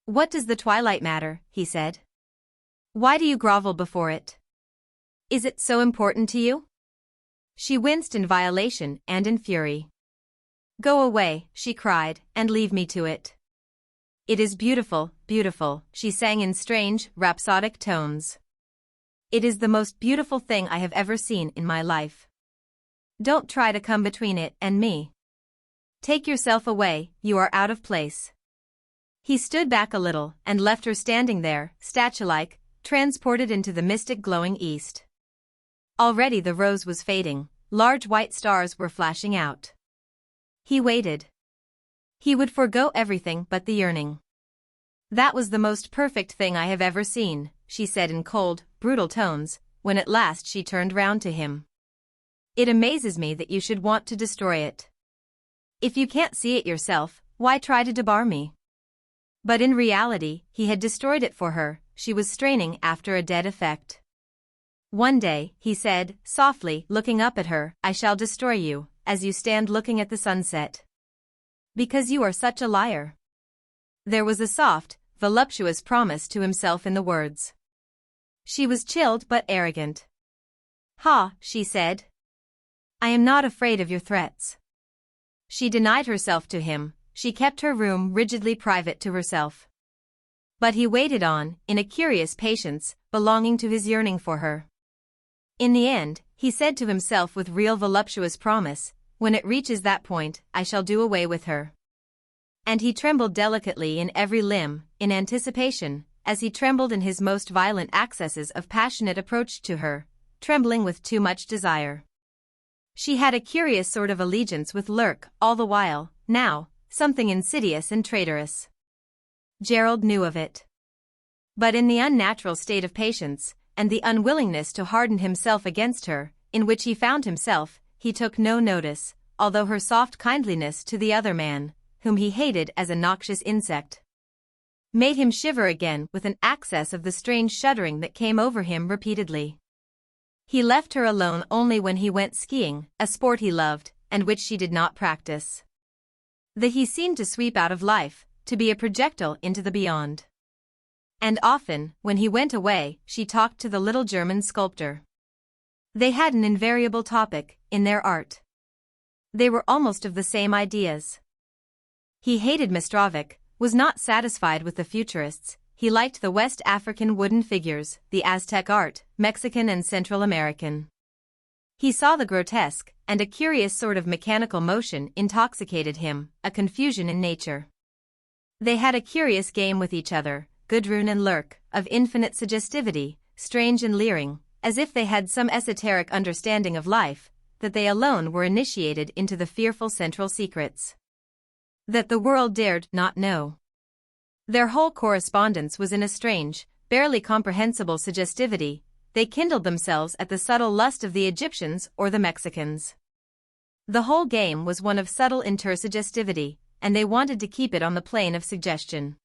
"What does the twilight matter?" he said. "Why do you grovel before it? Is it so important to you?" She winced in violation and in fury. "Go away," she cried, "and leave me to it. It is beautiful, beautiful," she sang in strange, rhapsodic tones. "It is the most beautiful thing I have ever seen in my life. Don't try to come between it and me. Take yourself away, you are out of place." He stood back a little and left her standing there, statue-like, transported into the mystic glowing east. Already the rose was fading, large white stars were flashing out. He waited. He would forego everything but the yearning. "That was the most perfect thing I have ever seen," she said in cold, brutal tones, when at last she turned round to him. "It amazes me that you should want to destroy it. If you can't see it yourself, why try to debar me?" But in reality, he had destroyed it for her. She was straining after a dead effect. "One day," he said, softly, looking up at her, "I shall destroy you, as you stand looking at the sunset. Because you are such a liar." There was a soft, voluptuous promise to himself in the words. She was chilled but arrogant. "Ha," she said. "I am not afraid of your threats." She denied herself to him, she kept her room rigidly private to herself. But he waited on, in a curious patience, belonging to his yearning for her. In the end, he said to himself with real voluptuous promise, "When it reaches that point, I shall do away with her." And he trembled delicately in every limb, in anticipation, as he trembled in his most violent accesses of passionate approach to her, trembling with too much desire. She had a curious sort of allegiance with Lurk, all the while, now, something insidious and traitorous. Gerald knew of it. But in the unnatural state of patience, and the unwillingness to harden himself against her, in which he found himself, he took no notice, although her soft kindliness to the other man, whom he hated as a noxious insect, made him shiver again with an access of the strange shuddering that came over him repeatedly. He left her alone only when he went skiing, a sport he loved, and which she did not practice. He seemed to sweep out of life, to be a projectile into the beyond. And often, when he went away, she talked to the little German sculptor. They had an invariable topic, in their art. They were almost of the same ideas. He hated Mistrovic, was not satisfied with the Futurists, he liked the West African wooden figures, the Aztec art, Mexican and Central American. He saw the grotesque, and a curious sort of mechanical motion intoxicated him, a confusion in nature. They had a curious game with each other, Gudrun and Lurk, of infinite suggestivity, strange and leering, as if they had some esoteric understanding of life, that they alone were initiated into the fearful central secrets. that the world dared not know. Their whole correspondence was in a strange, barely comprehensible suggestivity. They kindled themselves at the subtle lust of the Egyptians or the Mexicans. The whole game was one of subtle intersuggestivity, and they wanted to keep it on the plane of suggestion.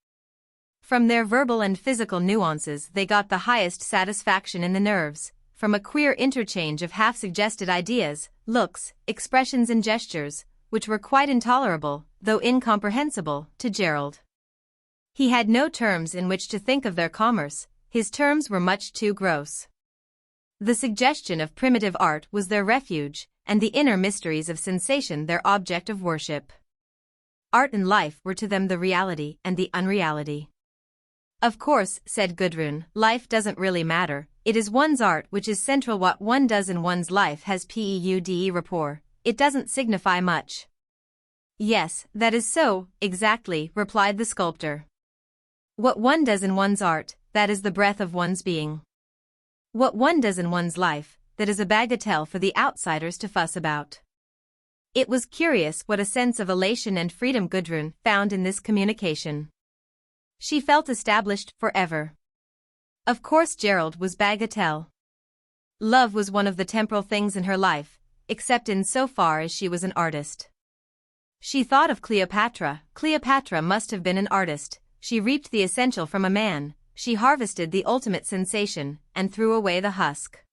From their verbal and physical nuances they got the highest satisfaction in the nerves, from a queer interchange of half-suggested ideas, looks, expressions and gestures, which were quite intolerable, though incomprehensible, to Gerald. He had no terms in which to think of their commerce, his terms were much too gross. The suggestion of primitive art was their refuge, and the inner mysteries of sensation their object of worship. Art and life were to them the reality and the unreality. Of course, said Gudrun, life doesn't really matter, it is one's art which is central. What one does in one's life has PEUDE rapport, it doesn't signify much. Yes, that is so, exactly, replied the sculptor. What one does in one's art, that is the breath of one's being. What one does in one's life, that is a bagatelle for the outsiders to fuss about. It was curious what a sense of elation and freedom Gudrun found in this communication. She felt established forever. Of course Gerald was bagatelle. Love was one of the temporal things in her life, except in so far as she was an artist. She thought of Cleopatra. Cleopatra must have been an artist. She reaped the essential from a man, she harvested the ultimate sensation, and threw away the husk.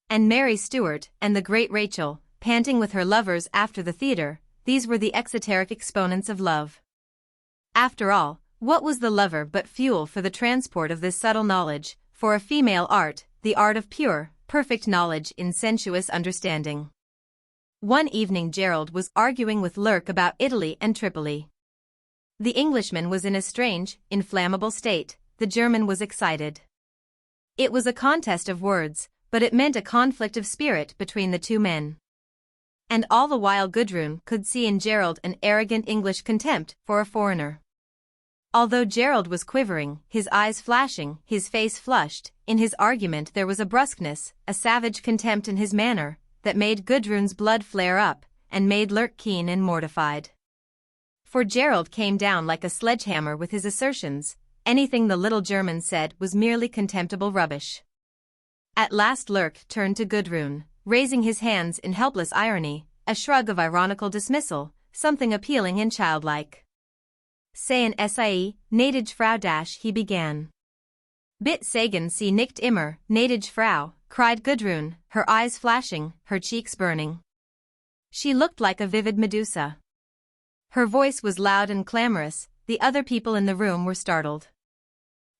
And Mary Stuart, and the great Rachel, panting with her lovers after the theater, these were the exoteric exponents of love. After all, what was the lover but fuel for the transport of this subtle knowledge, for a female art, the art of pure, perfect knowledge in sensuous understanding? One evening Gerald was arguing with Lurk about Italy and Tripoli. The Englishman was in a strange, inflammable state, the German was excited. It was a contest of words, but it meant a conflict of spirit between the two men. And all the while Gudrun could see in Gerald an arrogant English contempt for a foreigner. Although Gerald was quivering, his eyes flashing, his face flushed, in his argument there was a brusqueness, a savage contempt in his manner, that made Gudrun's blood flare up, and made Lurk keen and mortified. For Gerald came down like a sledgehammer with his assertions, anything the little German said was merely contemptible rubbish. At last Lurk turned to Gudrun, raising his hands in helpless irony, a shrug of ironical dismissal, something appealing and childlike. Say an Sie, gnädige Frau he began. Bitte sagen Sie nicht immer, gnädige Frau, cried Gudrun, her eyes flashing, her cheeks burning. She looked like a vivid Medusa. Her voice was loud and clamorous, the other people in the room were startled.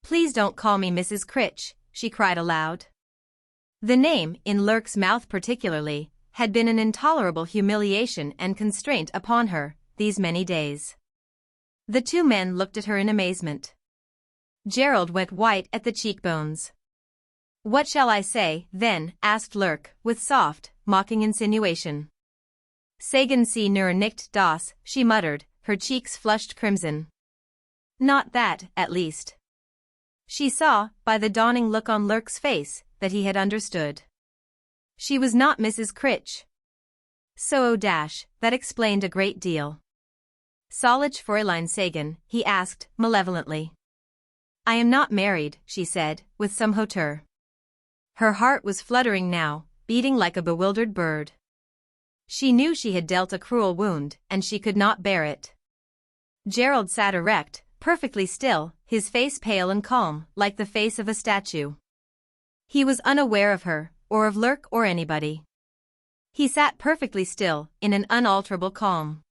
Please don't call me Mrs. Crich, she cried aloud. The name, in Lurk's mouth particularly, had been an intolerable humiliation and constraint upon her, these many days. The two men looked at her in amazement. Gerald went white at the cheekbones. What shall I say, then? Asked Lurk, with soft, mocking insinuation. Sagen Sie nur nicht das, she muttered, her cheeks flushed crimson. Not that, at least. She saw, by the dawning look on Lurk's face, that he had understood. She was not Mrs. Crich. So that explained a great deal. Solch Fräulein Sagen, he asked, malevolently. I am not married, she said, with some hauteur. Her heart was fluttering now, beating like a bewildered bird. She knew she had dealt a cruel wound, and she could not bear it. Gerald sat erect, perfectly still, his face pale and calm, like the face of a statue. He was unaware of her, or of Lurk or anybody. He sat perfectly still, in an unalterable calm.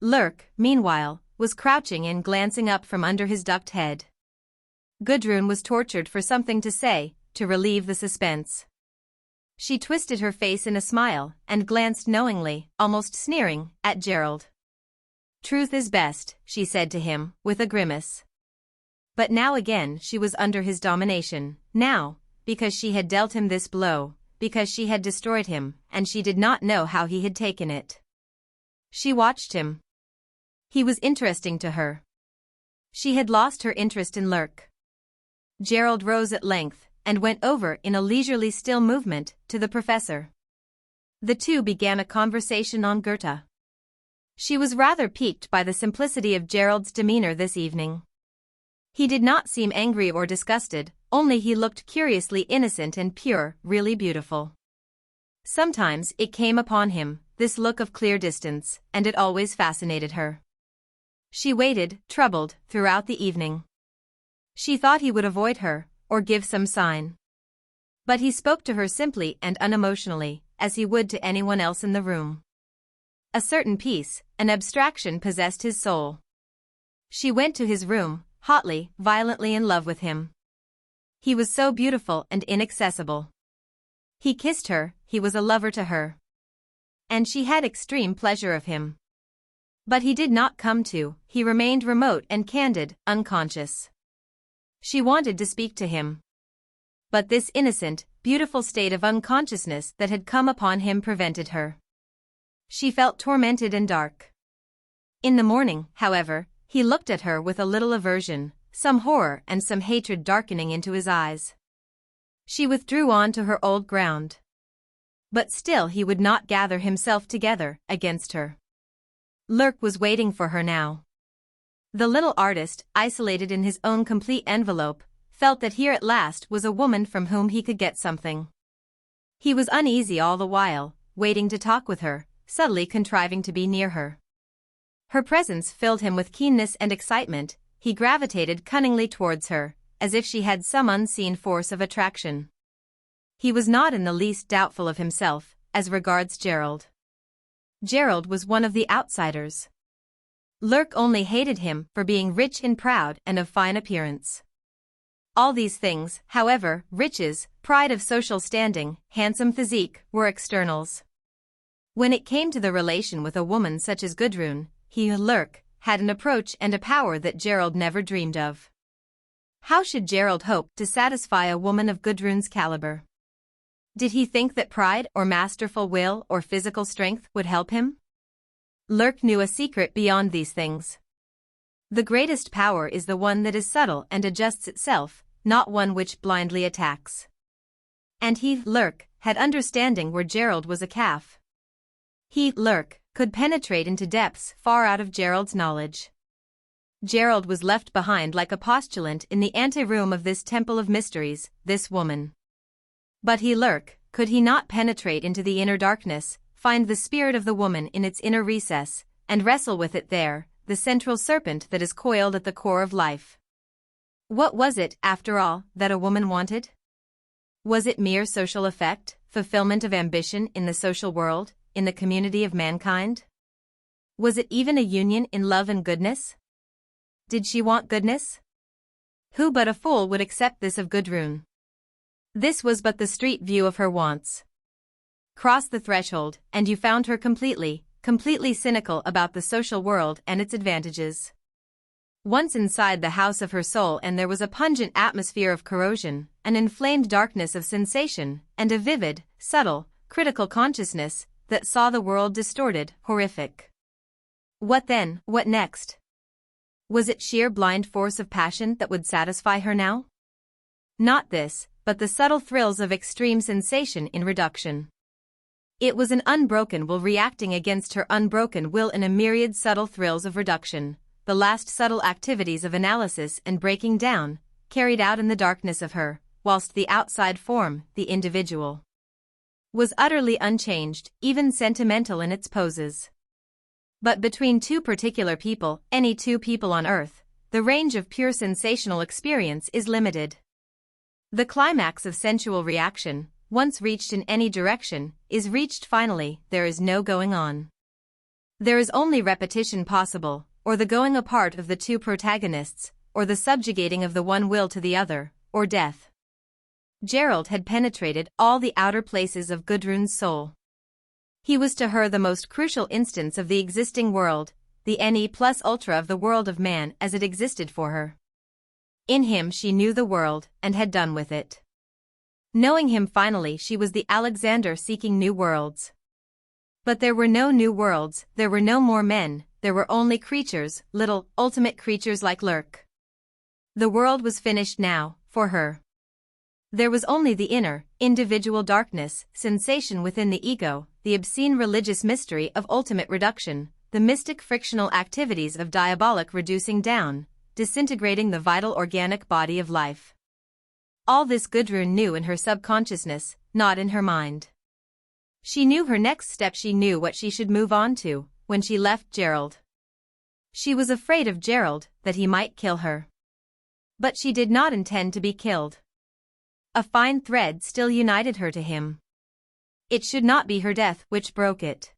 Lurk, meanwhile, was crouching and glancing up from under his ducked head. Gudrun was tortured for something to say, to relieve the suspense. She twisted her face in a smile, and glanced knowingly, almost sneering, at Gerald. Truth is best, she said to him, with a grimace. But now again she was under his domination, now, because she had dealt him this blow, because she had destroyed him, and she did not know how he had taken it. She watched him. He was interesting to her. She had lost her interest in Lurk. Gerald rose at length, and went over in a leisurely still movement, to the professor. The two began a conversation on Goethe. She was rather piqued by the simplicity of Gerald's demeanor this evening. He did not seem angry or disgusted, only he looked curiously innocent and pure, really beautiful. Sometimes it came upon him, this look of clear distance, and it always fascinated her. She waited, troubled, throughout the evening. She thought he would avoid her, or give some sign. But he spoke to her simply and unemotionally, as he would to anyone else in the room. A certain peace, an abstraction possessed his soul. She went to his room, hotly, violently in love with him. He was so beautiful and inaccessible. He kissed her, he was a lover to her. And she had extreme pleasure of him. But he did not come to, he remained remote and candid, unconscious. She wanted to speak to him. But this innocent, beautiful state of unconsciousness that had come upon him prevented her. She felt tormented and dark. In the morning, however, he looked at her with a little aversion, some horror and some hatred darkening into his eyes. She withdrew on to her old ground. But still he would not gather himself together against her. Lurk was waiting for her now. The little artist, isolated in his own complete envelope, felt that here at last was a woman from whom he could get something. He was uneasy all the while, waiting to talk with her, subtly contriving to be near her. Her presence filled him with keenness and excitement. He gravitated cunningly towards her, as if she had some unseen force of attraction. He was not in the least doubtful of himself, as regards Gerald. Gerald was one of the outsiders. Lurk only hated him for being rich and proud and of fine appearance. All these things, however, riches, pride of social standing, handsome physique, were externals. When it came to the relation with a woman such as Gudrun, he, Lurk, had an approach and a power that Gerald never dreamed of. How should Gerald hope to satisfy a woman of Gudrun's caliber? Did he think that pride or masterful will or physical strength would help him? Lurk knew a secret beyond these things. The greatest power is the one that is subtle and adjusts itself, not one which blindly attacks. And he, Lurk, had understanding where Gerald was a calf. He, Lurk, could penetrate into depths far out of Gerald's knowledge. Gerald was left behind like a postulant in the anteroom of this temple of mysteries, this woman. But he, Lurk, could he not penetrate into the inner darkness, find the spirit of the woman in its inner recess, and wrestle with it there, the central serpent that is coiled at the core of life? What was it, after all, that a woman wanted? Was it mere social effect, fulfillment of ambition in the social world, in the community of mankind? Was it even a union in love and goodness? Did she want goodness? Who but a fool would accept this of Gudrun? This was but the street view of her wants. Cross the threshold, and you found her completely cynical about the social world and its advantages. Once inside the house of her soul, and there was a pungent atmosphere of corrosion, an inflamed darkness of sensation, and a vivid, subtle, critical consciousness that saw the world distorted, horrific. What then, what next? Was it sheer blind force of passion that would satisfy her now? Not this, but the subtle thrills of extreme sensation in reduction. It was an unbroken will reacting against her unbroken will in a myriad subtle thrills of reduction, the last subtle activities of analysis and breaking down, carried out in the darkness of her, whilst the outside form, the individual, was utterly unchanged, even sentimental in its poses. But between two particular people, any two people on earth, the range of pure sensational experience is limited. The climax of sensual reaction, once reached in any direction, is reached finally, there is no going on. There is only repetition possible, or the going apart of the two protagonists, or the subjugating of the one will to the other, or death. Gerald had penetrated all the outer places of Gudrun's soul. He was to her the most crucial instance of the existing world, the ne plus ultra of the world of man as it existed for her. In him she knew the world, and had done with it. Knowing him finally, she was the Alexander seeking new worlds. But there were no new worlds, there were no more men, there were only creatures, little, ultimate creatures like Lurk. The world was finished now, for her. There was only the inner, individual darkness, sensation within the ego, the obscene religious mystery of ultimate reduction, the mystic frictional activities of diabolic reducing down, disintegrating the vital organic body of life. All this Gudrun knew in her subconsciousness, not in her mind. She knew her next step, she knew what she should move on to, when she left Gerald. She was afraid of Gerald, that he might kill her. But she did not intend to be killed. A fine thread still united her to him. It should not be her death which broke it.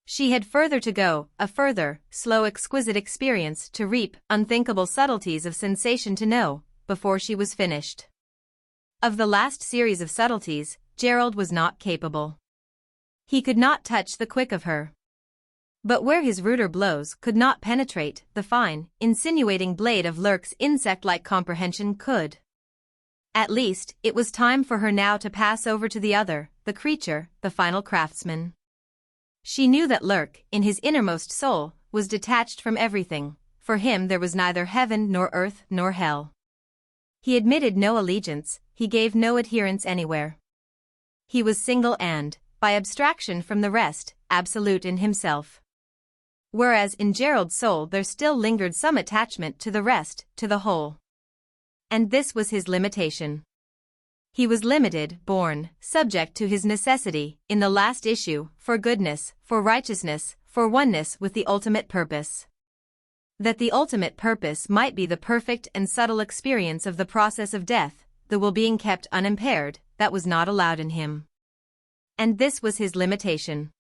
She had further to go, a further, slow, exquisite experience to reap, unthinkable subtleties of sensation to know, before she was finished. Of the last series of subtleties, Gerald was not capable. He could not touch the quick of her. But where his ruder blows could not penetrate, the fine, insinuating blade of Lurk's insect-like comprehension could. At least, it was time for her now to pass over to the other, the creature, the final craftsman. She knew that Lurk, in his innermost soul, was detached from everything. For him there was neither heaven nor earth nor hell. He admitted no allegiance, he gave no adherence anywhere. He was single and, by abstraction from the rest, absolute in himself. Whereas in Gerald's soul there still lingered some attachment to the rest, to the whole. And this was his limitation. He was limited, born, subject to his necessity, in the last issue, for goodness, for righteousness, for oneness with the ultimate purpose. That the ultimate purpose might be the perfect and subtle experience of the process of death, the will being kept unimpaired, that was not allowed in him. And this was his limitation.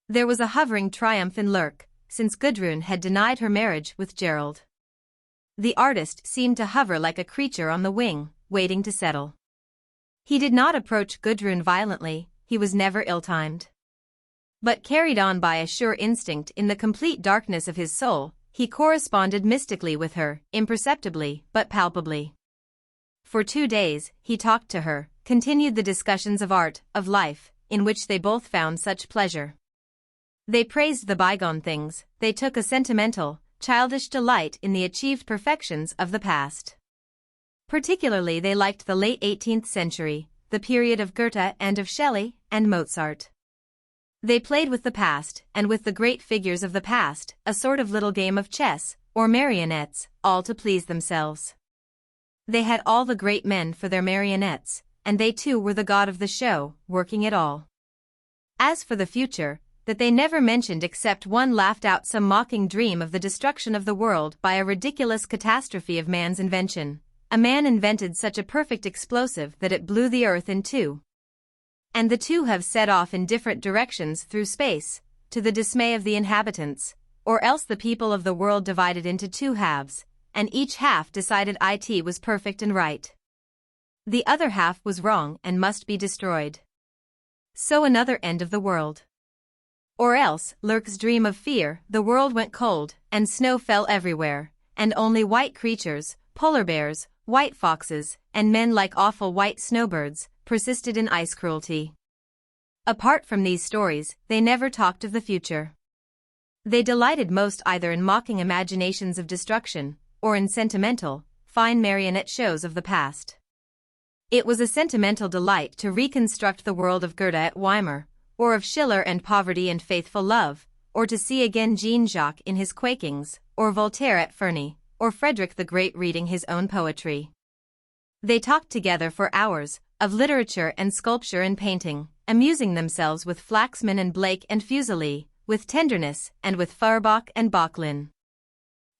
There was a hovering triumph in Lurk, since Gudrun had denied her marriage with Gerald. The artist seemed to hover like a creature on the wing, waiting to settle. He did not approach Gudrun violently, he was never ill-timed. But carried on by a sure instinct in the complete darkness of his soul, he corresponded mystically with her, imperceptibly, but palpably. For 2 days, he talked to her, continued the discussions of art, of life, in which they both found such pleasure. They praised the bygone things, they took a sentimental, childish delight in the achieved perfections of the past. Particularly they liked the late 18th century, the period of Goethe and of Shelley, and Mozart. They played with the past, and with the great figures of the past, a sort of little game of chess, or marionettes, all to please themselves. They had all the great men for their marionettes, and they too were the god of the show, working it all. As for the future, that they never mentioned except one laughed out some mocking dream of the destruction of the world by a ridiculous catastrophe of man's invention. A man invented such a perfect explosive that it blew the earth in two. And the two have set off in different directions through space, to the dismay of the inhabitants, or else the people of the world divided into 2 halves, and each half decided it was perfect and right. The other half was wrong and must be destroyed. So another end of the world. Or else, Lurk's dream of fear, the world went cold, and snow fell everywhere, and only white creatures, polar bears, white foxes, and men like awful white snowbirds, persisted in ice cruelty. Apart from these stories, they never talked of the future. They delighted most either in mocking imaginations of destruction, or in sentimental, fine marionette shows of the past. It was a sentimental delight to reconstruct the world of Goethe at Weimar, or of Schiller and poverty and faithful love, or to see again Jean-Jacques in his quakings, or Voltaire at Ferney, or Frederick the Great reading his own poetry. They talked together for hours, of literature and sculpture and painting, amusing themselves with Flaxman and Blake and Fuseli, with tenderness and with Feuerbach and Bachlin.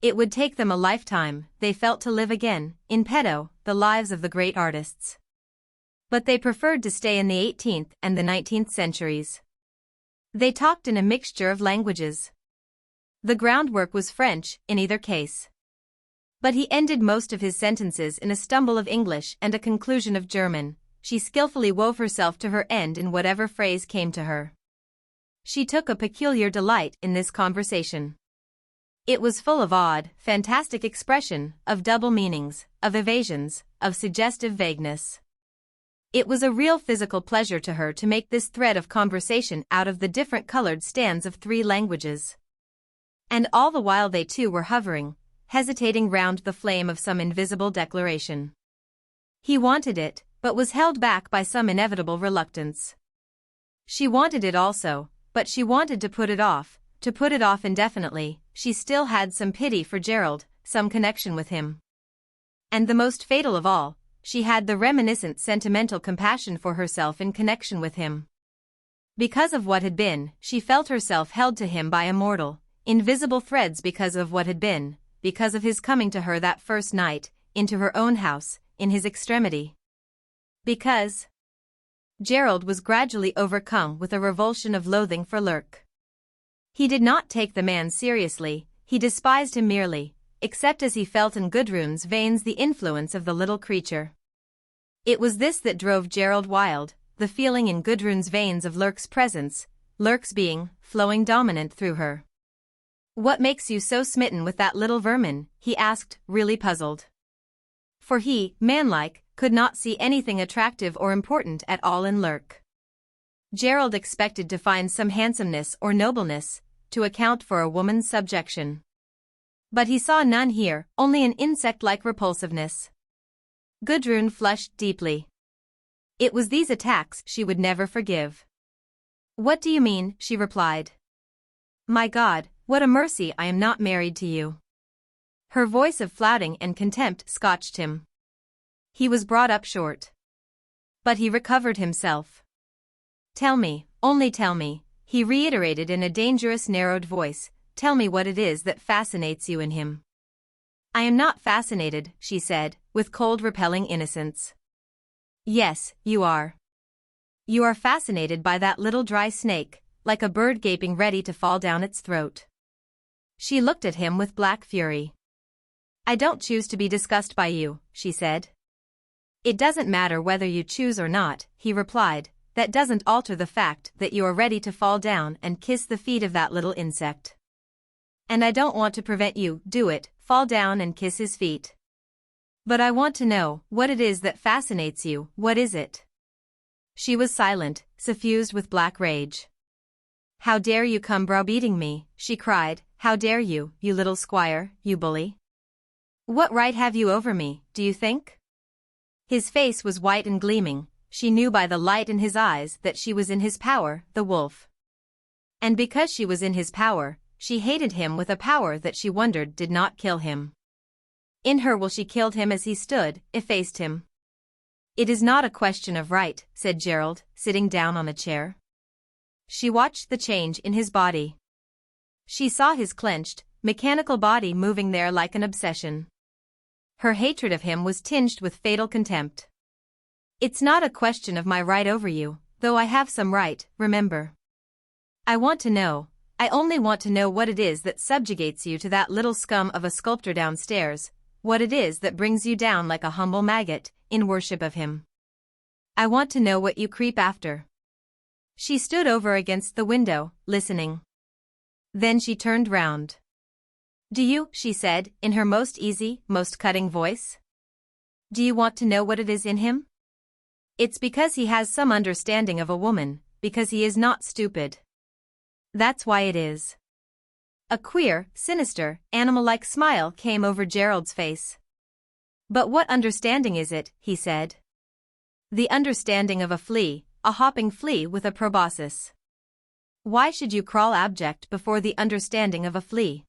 It would take them a lifetime, they felt, to live again, in petto, the lives of the great artists. But they preferred to stay in the 18th and the 19th centuries. They talked in a mixture of languages. The groundwork was French, in either case. But he ended most of his sentences in a stumble of English and a conclusion of German. She skillfully wove herself to her end in whatever phrase came to her. She took a peculiar delight in this conversation. It was full of odd, fantastic expression, of double meanings, of evasions, of suggestive vagueness. It was a real physical pleasure to her to make this thread of conversation out of the different colored stands of 3 languages. And all the while they too were hovering, hesitating round the flame of some invisible declaration. He wanted it, but was held back by some inevitable reluctance. She wanted it also, but she wanted to put it off, to put it off indefinitely, she still had some pity for Gerald, some connection with him. And the most fatal of all, she had the reminiscent sentimental compassion for herself in connection with him. Because of what had been, she felt herself held to him by immortal, invisible threads because of what had been, because of his coming to her that first night, into her own house, in his extremity. Because Gerald was gradually overcome with a revulsion of loathing for Lurk. He did not take the man seriously, he despised him merely, except as he felt in Gudrun's veins the influence of the little creature. It was this that drove Gerald wild, the feeling in Gudrun's veins of Lurk's presence, Lurk's being, flowing dominant through her. "What makes you so smitten with that little vermin?" he asked, really puzzled. For he, manlike, could not see anything attractive or important at all in Lurk. Gerald expected to find some handsomeness or nobleness to account for a woman's subjection. But he saw none here, only an insect-like repulsiveness. Gudrun flushed deeply. It was these attacks she would never forgive. "What do you mean?" she replied. "My God, what a mercy I am not married to you." Her voice of flouting and contempt scotched him. He was brought up short. But he recovered himself. "Tell me, only tell me," he reiterated in a dangerous narrowed voice, "tell me what it is that fascinates you in him." "I am not fascinated," she said, with cold repelling innocence. "Yes, you are. You are fascinated by that little dry snake, like a bird gaping ready to fall down its throat." She looked at him with black fury. "I don't choose to be discussed by you," she said. "It doesn't matter whether you choose or not," he replied, "that doesn't alter the fact that you are ready to fall down and kiss the feet of that little insect. And I don't want to prevent you, do it, fall down and kiss his feet. But I want to know what it is that fascinates you, what is it?" She was silent, suffused with black rage. "How dare you come browbeating me," she cried, "how dare you, you little squire, you bully? What right have you over me, do you think?" His face was white and gleaming, she knew by the light in his eyes that she was in his power, the wolf. And because she was in his power, she hated him with a power that she wondered did not kill him. In her will she killed him as he stood, effaced him. "It is not a question of right," said Gerald, sitting down on a chair. She watched the change in his body. She saw his clenched, mechanical body moving there like an obsession. Her hatred of him was tinged with fatal contempt. "It's not a question of my right over you, though I have some right, remember. I want to know, I only want to know what it is that subjugates you to that little scum of a sculptor downstairs, what it is that brings you down like a humble maggot, in worship of him. I want to know what you creep after." She stood over against the window, listening. Then she turned round. "Do you," she said, in her most easy, most cutting voice, "do you want to know what it is in him? It's because he has some understanding of a woman, because he is not stupid. That's why it is." A queer, sinister, animal-like smile came over Gerald's face. "But what understanding is it?" he said. "The understanding of a flea, a hopping flea with a proboscis. Why should you crawl abject before the understanding of a flea?"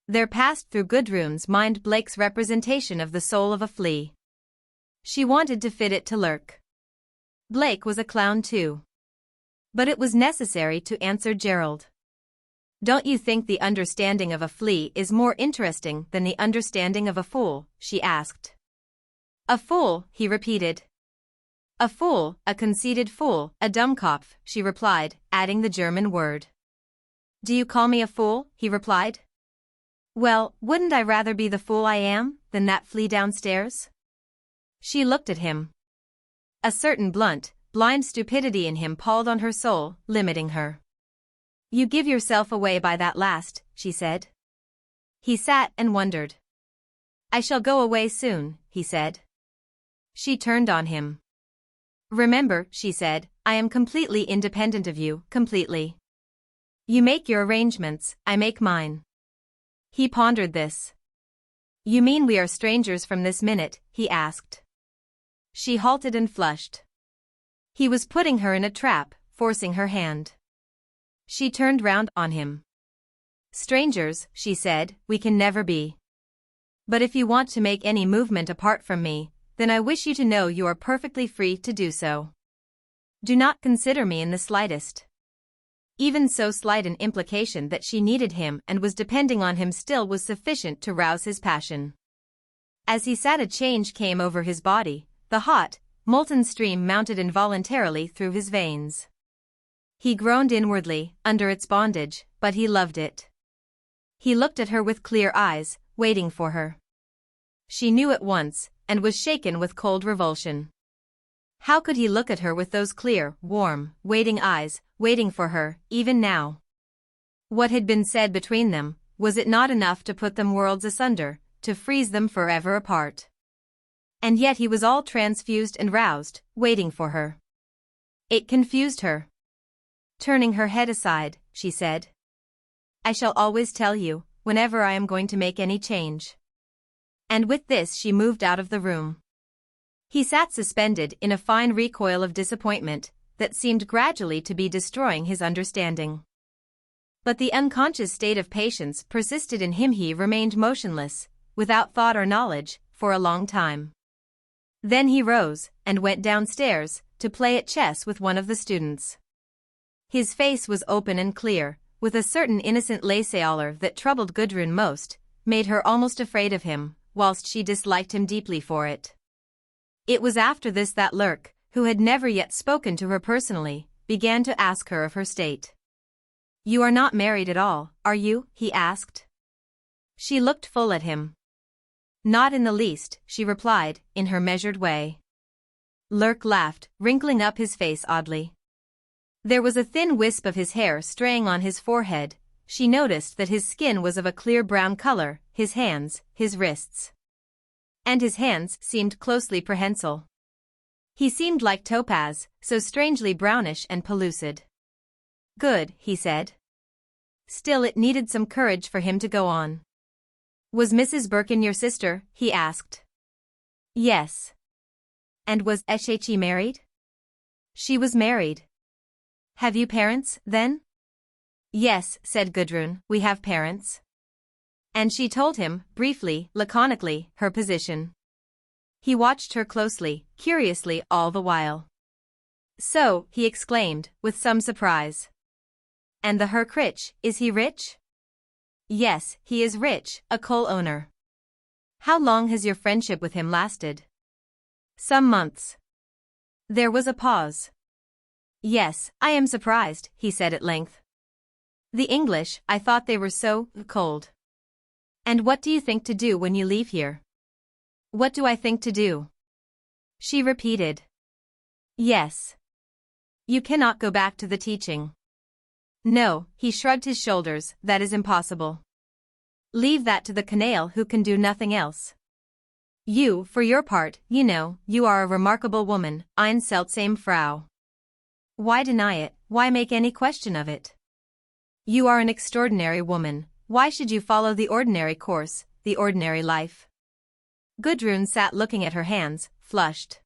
There passed through Gudrun's mind Blake's representation of the soul of a flea. She wanted to fit it to Lurk. Blake was a clown too. But it was necessary to answer Gerald. "Don't you think the understanding of a flea is more interesting than the understanding of a fool?" she asked. "A fool," he repeated. "A fool, a conceited fool, a Dummkopf," she replied, adding the German word. "Do you call me a fool?" he replied. "Well, wouldn't I rather be the fool I am, than that flea downstairs?" She looked at him. A certain blunt, blind stupidity in him palled on her soul, limiting her. "You give yourself away by that last," she said. He sat and wondered. "I shall go away soon," he said. She turned on him. "Remember," she said, "I am completely independent of you, completely. You make your arrangements, I make mine." He pondered this. "You mean we are strangers from this minute?" he asked. She halted and flushed. He was putting her in a trap, forcing her hand. She turned round on him. Strangers, she said, we can never be. But if you want to make any movement apart from me, then I wish you to know you are perfectly free to do so. Do not consider me in the slightest. Even so slight an implication that she needed him and was depending on him still was sufficient to rouse his passion. As he sat, a change came over his body, the hot, molten stream mounted involuntarily through his veins. He groaned inwardly, under its bondage, but he loved it. He looked at her with clear eyes, waiting for her. She knew at once, and was shaken with cold revulsion. How could he look at her with those clear, warm, waiting eyes, waiting for her, even now? What had been said between them, was it not enough to put them worlds asunder, to freeze them forever apart? And yet he was all transfused and roused, waiting for her. It confused her. Turning her head aside, she said, I shall always tell you, whenever I am going to make any change. And with this she moved out of the room. He sat suspended in a fine recoil of disappointment that seemed gradually to be destroying his understanding. But the unconscious state of patience persisted in him. He remained motionless, without thought or knowledge, for a long time. Then he rose, and went downstairs, to play at chess with one of the students. His face was open and clear, with a certain innocent laissez-aller that troubled Gudrun most, made her almost afraid of him, whilst she disliked him deeply for it. It was after this that Lurk, who had never yet spoken to her personally, began to ask her of her state. You are not married at all, are you? He asked. She looked full at him. Not in the least, she replied, in her measured way. Lurk laughed, wrinkling up his face oddly. There was a thin wisp of his hair straying on his forehead. She noticed that his skin was of a clear brown color, his hands, his wrists. And his hands seemed closely prehensile. He seemed like topaz, so strangely brownish and pellucid. Good, he said. Still it needed some courage for him to go on. Was Mrs. Birkin your sister? He asked. Yes. And was XXIX married? She was married. Have you parents, then? Yes, said Gudrun, we have parents. And she told him, briefly, laconically, her position. He watched her closely, curiously, all the while. So, he exclaimed, with some surprise. And the Herr Crich, is he rich? Yes, he is rich, a coal owner. How long has your friendship with him lasted? Some months. There was a pause. Yes, I am surprised, he said at length. The English, I thought they were so cold. And what do you think to do when you leave here? What do I think to do? She repeated. Yes. You cannot go back to the teaching. No, he shrugged his shoulders, that is impossible. Leave that to the canaille who can do nothing else. You, for your part, you know, you are a remarkable woman, eine seltsame Frau. Why deny it, why make any question of it? You are an extraordinary woman, why should you follow the ordinary course, the ordinary life? Gudrun sat looking at her hands, flushed.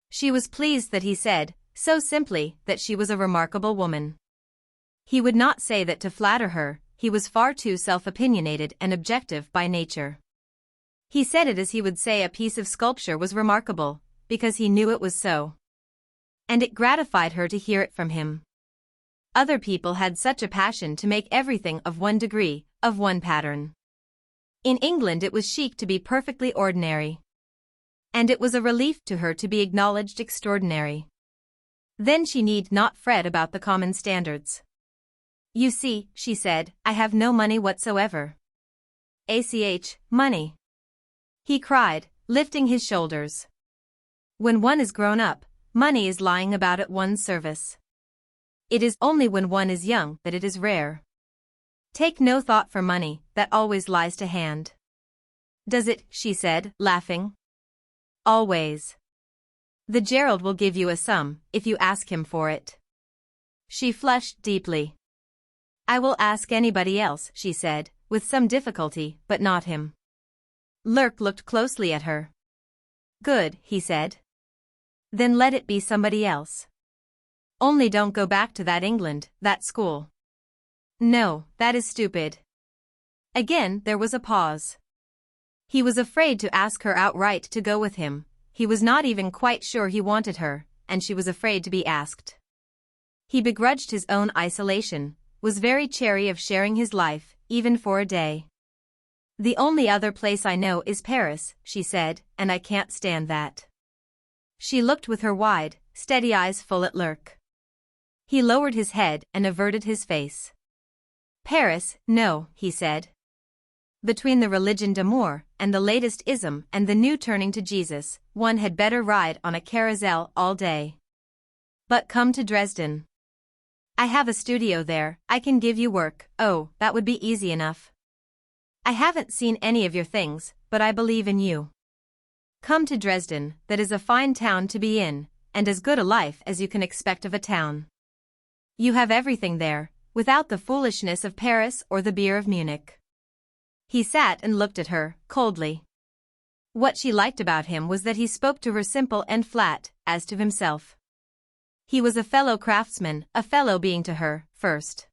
She was pleased that he said, so simply, that she was a remarkable woman. He would not say that to flatter her, he was far too self-opinionated and objective by nature. He said it as he would say a piece of sculpture was remarkable, because he knew it was so. And it gratified her to hear it from him. Other people had such a passion to make everything of one degree, of one pattern. In England it was chic to be perfectly ordinary. And it was a relief to her to be acknowledged extraordinary. Then she need not fret about the common standards. You see, she said, I have no money whatsoever. Money. He cried, lifting his shoulders. When one is grown up, money is lying about at one's service. It is only when one is young that it is rare. Take no thought for money, that always lies to hand. Does it? She said, laughing. Always. The Gerald will give you a sum, if you ask him for it. She flushed deeply. I will ask anybody else, she said, with some difficulty, but not him. Lurk looked closely at her. Good, he said. Then let it be somebody else. Only don't go back to that England, that school. No, that is stupid. Again there was a pause. He was afraid to ask her outright to go with him, he was not even quite sure he wanted her, and she was afraid to be asked. He begrudged his own isolation, was very chary of sharing his life, even for a day. The only other place I know is Paris, she said, and I can't stand that. She looked with her wide, steady eyes full at Lurk. He lowered his head and averted his face. Paris, no, he said. Between the religion d'amour and the latest ism and the new turning to Jesus, one had better ride on a carousel all day. But come to Dresden. I have a studio there, I can give you work. Oh, that would be easy enough. I haven't seen any of your things, but I believe in you. Come to Dresden, that is a fine town to be in, and as good a life as you can expect of a town. You have everything there, without the foolishness of Paris or the beer of Munich. He sat and looked at her, coldly. What she liked about him was that he spoke to her simple and flat, as to himself. He was a fellow craftsman, a fellow being to her, first.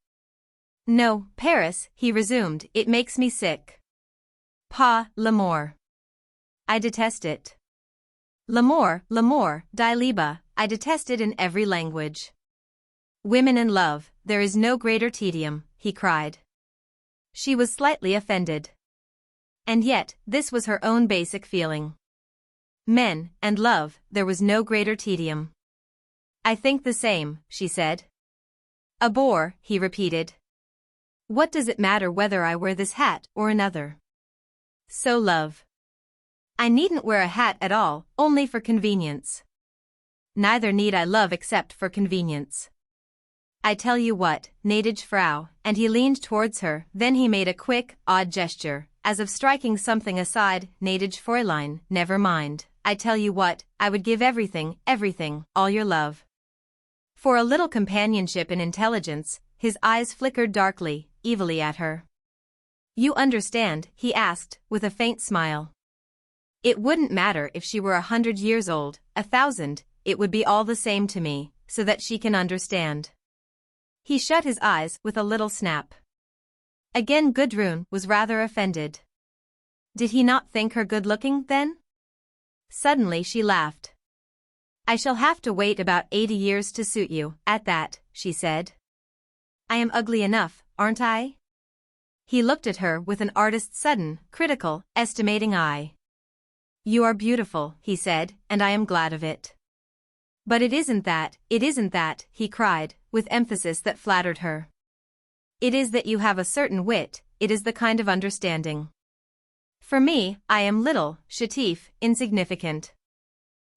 No, Paris, he resumed, it makes me sick. Pas l'amour. I detest it. L'amour, die Liebe, I detest it in every language. Women and love, there is no greater tedium, he cried. She was slightly offended. And yet, this was her own basic feeling. Men, and love, there was no greater tedium. I think the same, she said. A bore, he repeated. What does it matter whether I wear this hat or another? So love. I needn't wear a hat at all, only for convenience. Neither need I love except for convenience. I tell you what, gnädige Frau, and he leaned towards her, then he made a quick, odd gesture, as of striking something aside, gnädige Fräulein, never mind, I tell you what, I would give everything, all your love. For a little companionship and intelligence, his eyes flickered darkly, evilly at her. You understand, he asked, with a faint smile. It wouldn't matter if she were 100 years old, 1,000, it would be all the same to me, so that she can understand. He shut his eyes with a little snap. Again Gudrun was rather offended. Did he not think her good-looking, then? Suddenly she laughed. I shall have to wait about 80 years to suit you, at that, she said. I am ugly enough, aren't I? He looked at her with an artist's sudden, critical, estimating eye. You are beautiful, he said, and I am glad of it. But it isn't that, he cried, with emphasis that flattered her. It is that you have a certain wit, it is the kind of understanding. For me, I am little, chétif, insignificant.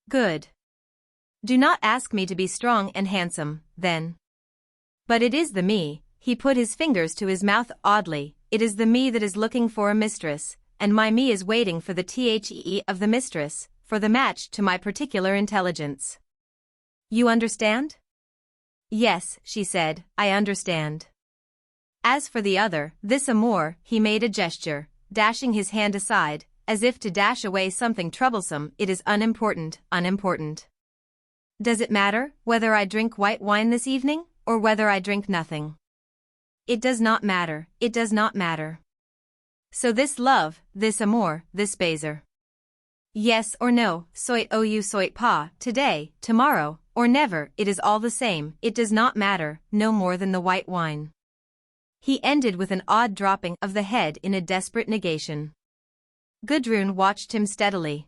Good. Do not ask me to be strong and handsome, then. But it is the me, he put his fingers to his mouth oddly, it is the me that is looking for a mistress, and my me is waiting for the the of the mistress, for the match to my particular intelligence. You understand? Yes, she said, I understand. As for the other, this amour, he made a gesture, dashing his hand aside, as if to dash away something troublesome, it is unimportant. Does it matter, whether I drink white wine this evening, or whether I drink nothing? It does not matter, So this love, this amour, this baiser. Yes or no, soit ou soit pas, today, tomorrow, or never, it is all the same, it does not matter, no more than the white wine. He ended with an odd dropping of the head in a desperate negation. Gudrun watched him steadily.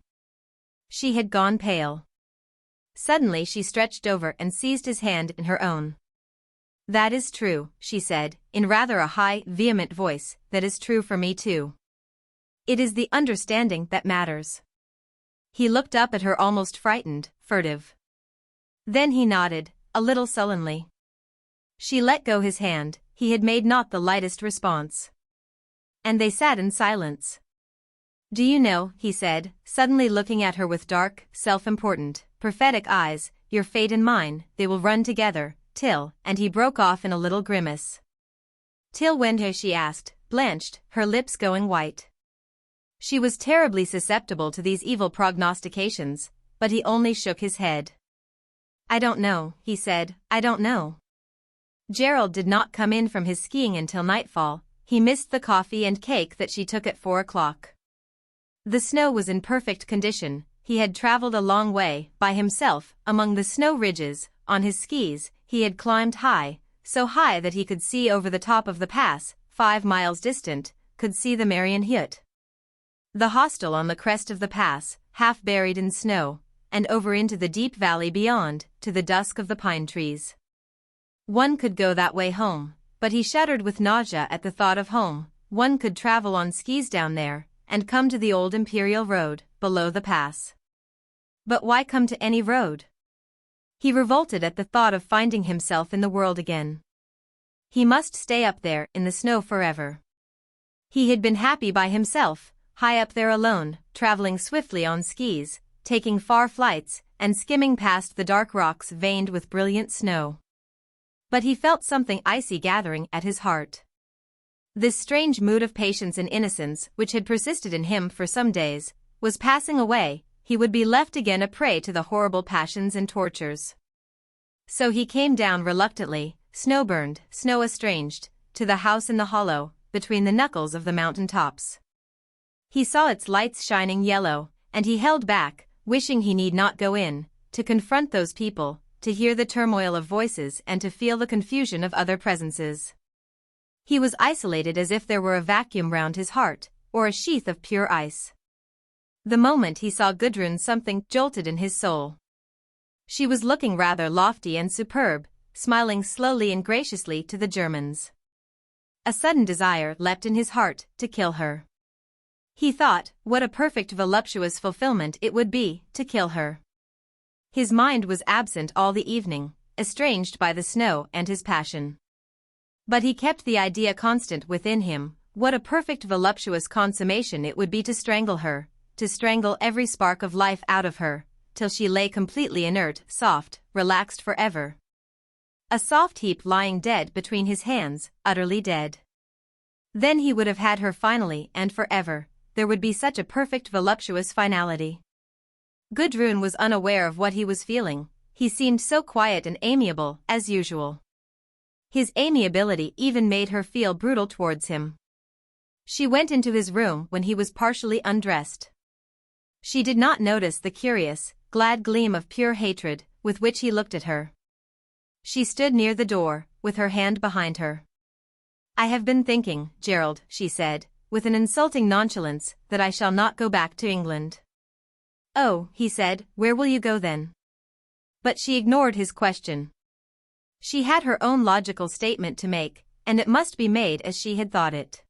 She had gone pale. Suddenly she stretched over and seized his hand in her own. That is true, she said, in rather a high, vehement voice, that is true for me too. It is the understanding that matters. He looked up at her almost frightened, furtive. Then he nodded, a little sullenly. She let go his hand, he had made not the lightest response. And they sat in silence. Do you know, he said, suddenly looking at her with dark, self-important, prophetic eyes, your fate and mine, they will run together, till, and he broke off in a little grimace. Till when has she asked, blanched, her lips going white. She was terribly susceptible to these evil prognostications, but he only shook his head. I don't know, he said, I don't know. Gerald did not come in from his skiing until nightfall. He missed the coffee and cake that she took at 4 o'clock. The snow was in perfect condition. He had traveled a long way, by himself, among the snow ridges. On his skis, he had climbed high, so high that he could see over the top of the pass, 5 miles distant, could see the Marienhütte. The hostel on the crest of the pass, half buried in snow, and over into the deep valley beyond, to the dusk of the pine trees. One could go that way home, but he shuddered with nausea at the thought of home. One could travel on skis down there, and come to the old Imperial Road, below the pass. But why come to any road? He revolted at the thought of finding himself in the world again. He must stay up there in the snow forever. He had been happy by himself, high up there alone, traveling swiftly on skis, taking far flights, and skimming past the dark rocks veined with brilliant snow. But he felt something icy gathering at his heart. This strange mood of patience and innocence, which had persisted in him for some days, was passing away. He would be left again a prey to the horrible passions and tortures. So he came down reluctantly, snow-burned, snow-estranged, to the house in the hollow, between the knuckles of the mountain tops. He saw its lights shining yellow, and he held back, wishing he need not go in, to confront those people, to hear the turmoil of voices and to feel the confusion of other presences. He was isolated as if there were a vacuum round his heart, or a sheath of pure ice. The moment he saw Gudrun, something jolted in his soul. She was looking rather lofty and superb, smiling slowly and graciously to the Germans. A sudden desire leapt in his heart to kill her. He thought, what a perfect voluptuous fulfillment it would be to kill her. His mind was absent all the evening, estranged by the snow and his passion. But he kept the idea constant within him, what a perfect voluptuous consummation it would be to strangle her, to strangle every spark of life out of her, till she lay completely inert, soft, relaxed forever. A soft heap lying dead between his hands, utterly dead. Then he would have had her finally and forever. There would be such a perfect voluptuous finality. Gudrun was unaware of what he was feeling. He seemed so quiet and amiable, as usual. His amiability even made her feel brutal towards him. She went into his room when he was partially undressed. She did not notice the curious, glad gleam of pure hatred with which he looked at her. She stood near the door, with her hand behind her. "I have been thinking, Gerald," she said, with an insulting nonchalance, "that I shall not go back to England." "Oh," he said, "where will you go then?" But she ignored his question. She had her own logical statement to make, and it must be made as she had thought it.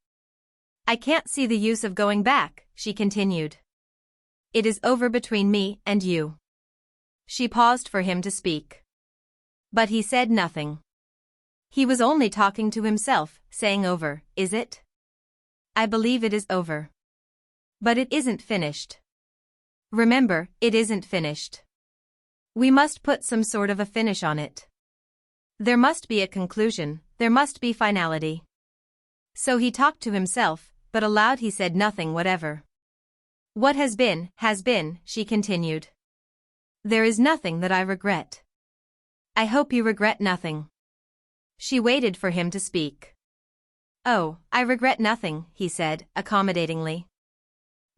"I can't see the use of going back," she continued. "It is over between me and you." She paused for him to speak. But he said nothing. He was only talking to himself, saying over, "Is it? I believe it is over. But it isn't finished. Remember, it isn't finished. We must put some sort of a finish on it. There must be a conclusion, there must be finality." So he talked to himself, but aloud he said nothing whatever. "What has been, she continued. "There is nothing that I regret." "I hope you regret nothing." She waited for him to speak. "Oh, I regret nothing," he said, accommodatingly.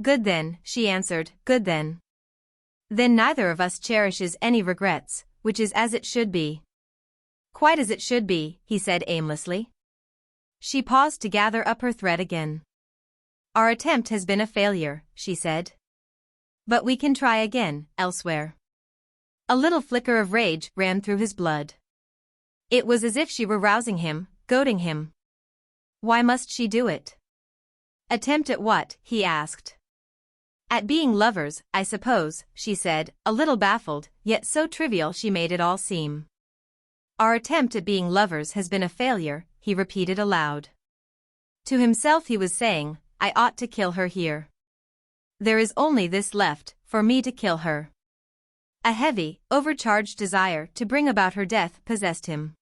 "Good then," she answered, "good then. Then neither of us cherishes any regrets, which is as it should be." "Quite as it should be," he said aimlessly. She paused to gather up her thread again. "Our attempt has been a failure," she said. "But we can try again, elsewhere." A little flicker of rage ran through his blood. It was as if she were rousing him, goading him. Why must she do it? "Attempt at what?" he asked. "At being lovers, I suppose," she said, a little baffled, yet so trivial she made it all seem. "Our attempt at being lovers has been a failure," he repeated aloud. To himself he was saying, "I ought to kill her here. There is only this left, for me to kill her." A heavy, overcharged desire to bring about her death possessed him.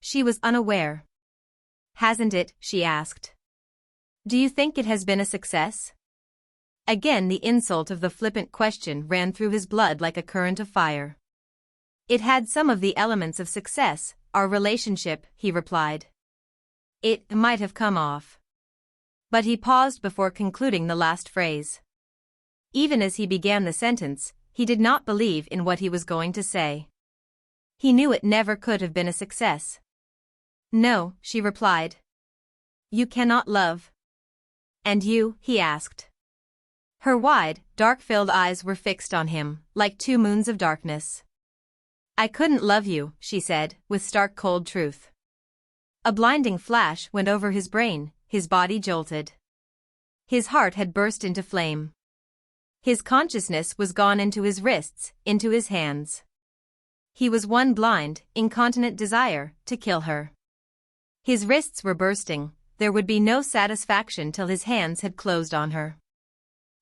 She was unaware. "Hasn't it?" she asked. "Do you think it has been a success?" Again the insult of the flippant question ran through his blood like a current of fire. It had some of the elements of success, our relationship, he replied. It might have come off. But he paused before concluding the last phrase. Even as he began the sentence, he did not believe in what he was going to say. He knew it never could have been a success. No, she replied. You cannot love. And you, he asked. Her wide, dark-filled eyes were fixed on him, like two moons of darkness. I couldn't love you, she said, with stark cold truth. A blinding flash went over his brain, his body jolted. His heart had burst into flame. His consciousness was gone into his wrists, into his hands. He was one blind, incontinent desire, to kill her. His wrists were bursting, there would be no satisfaction till his hands had closed on her.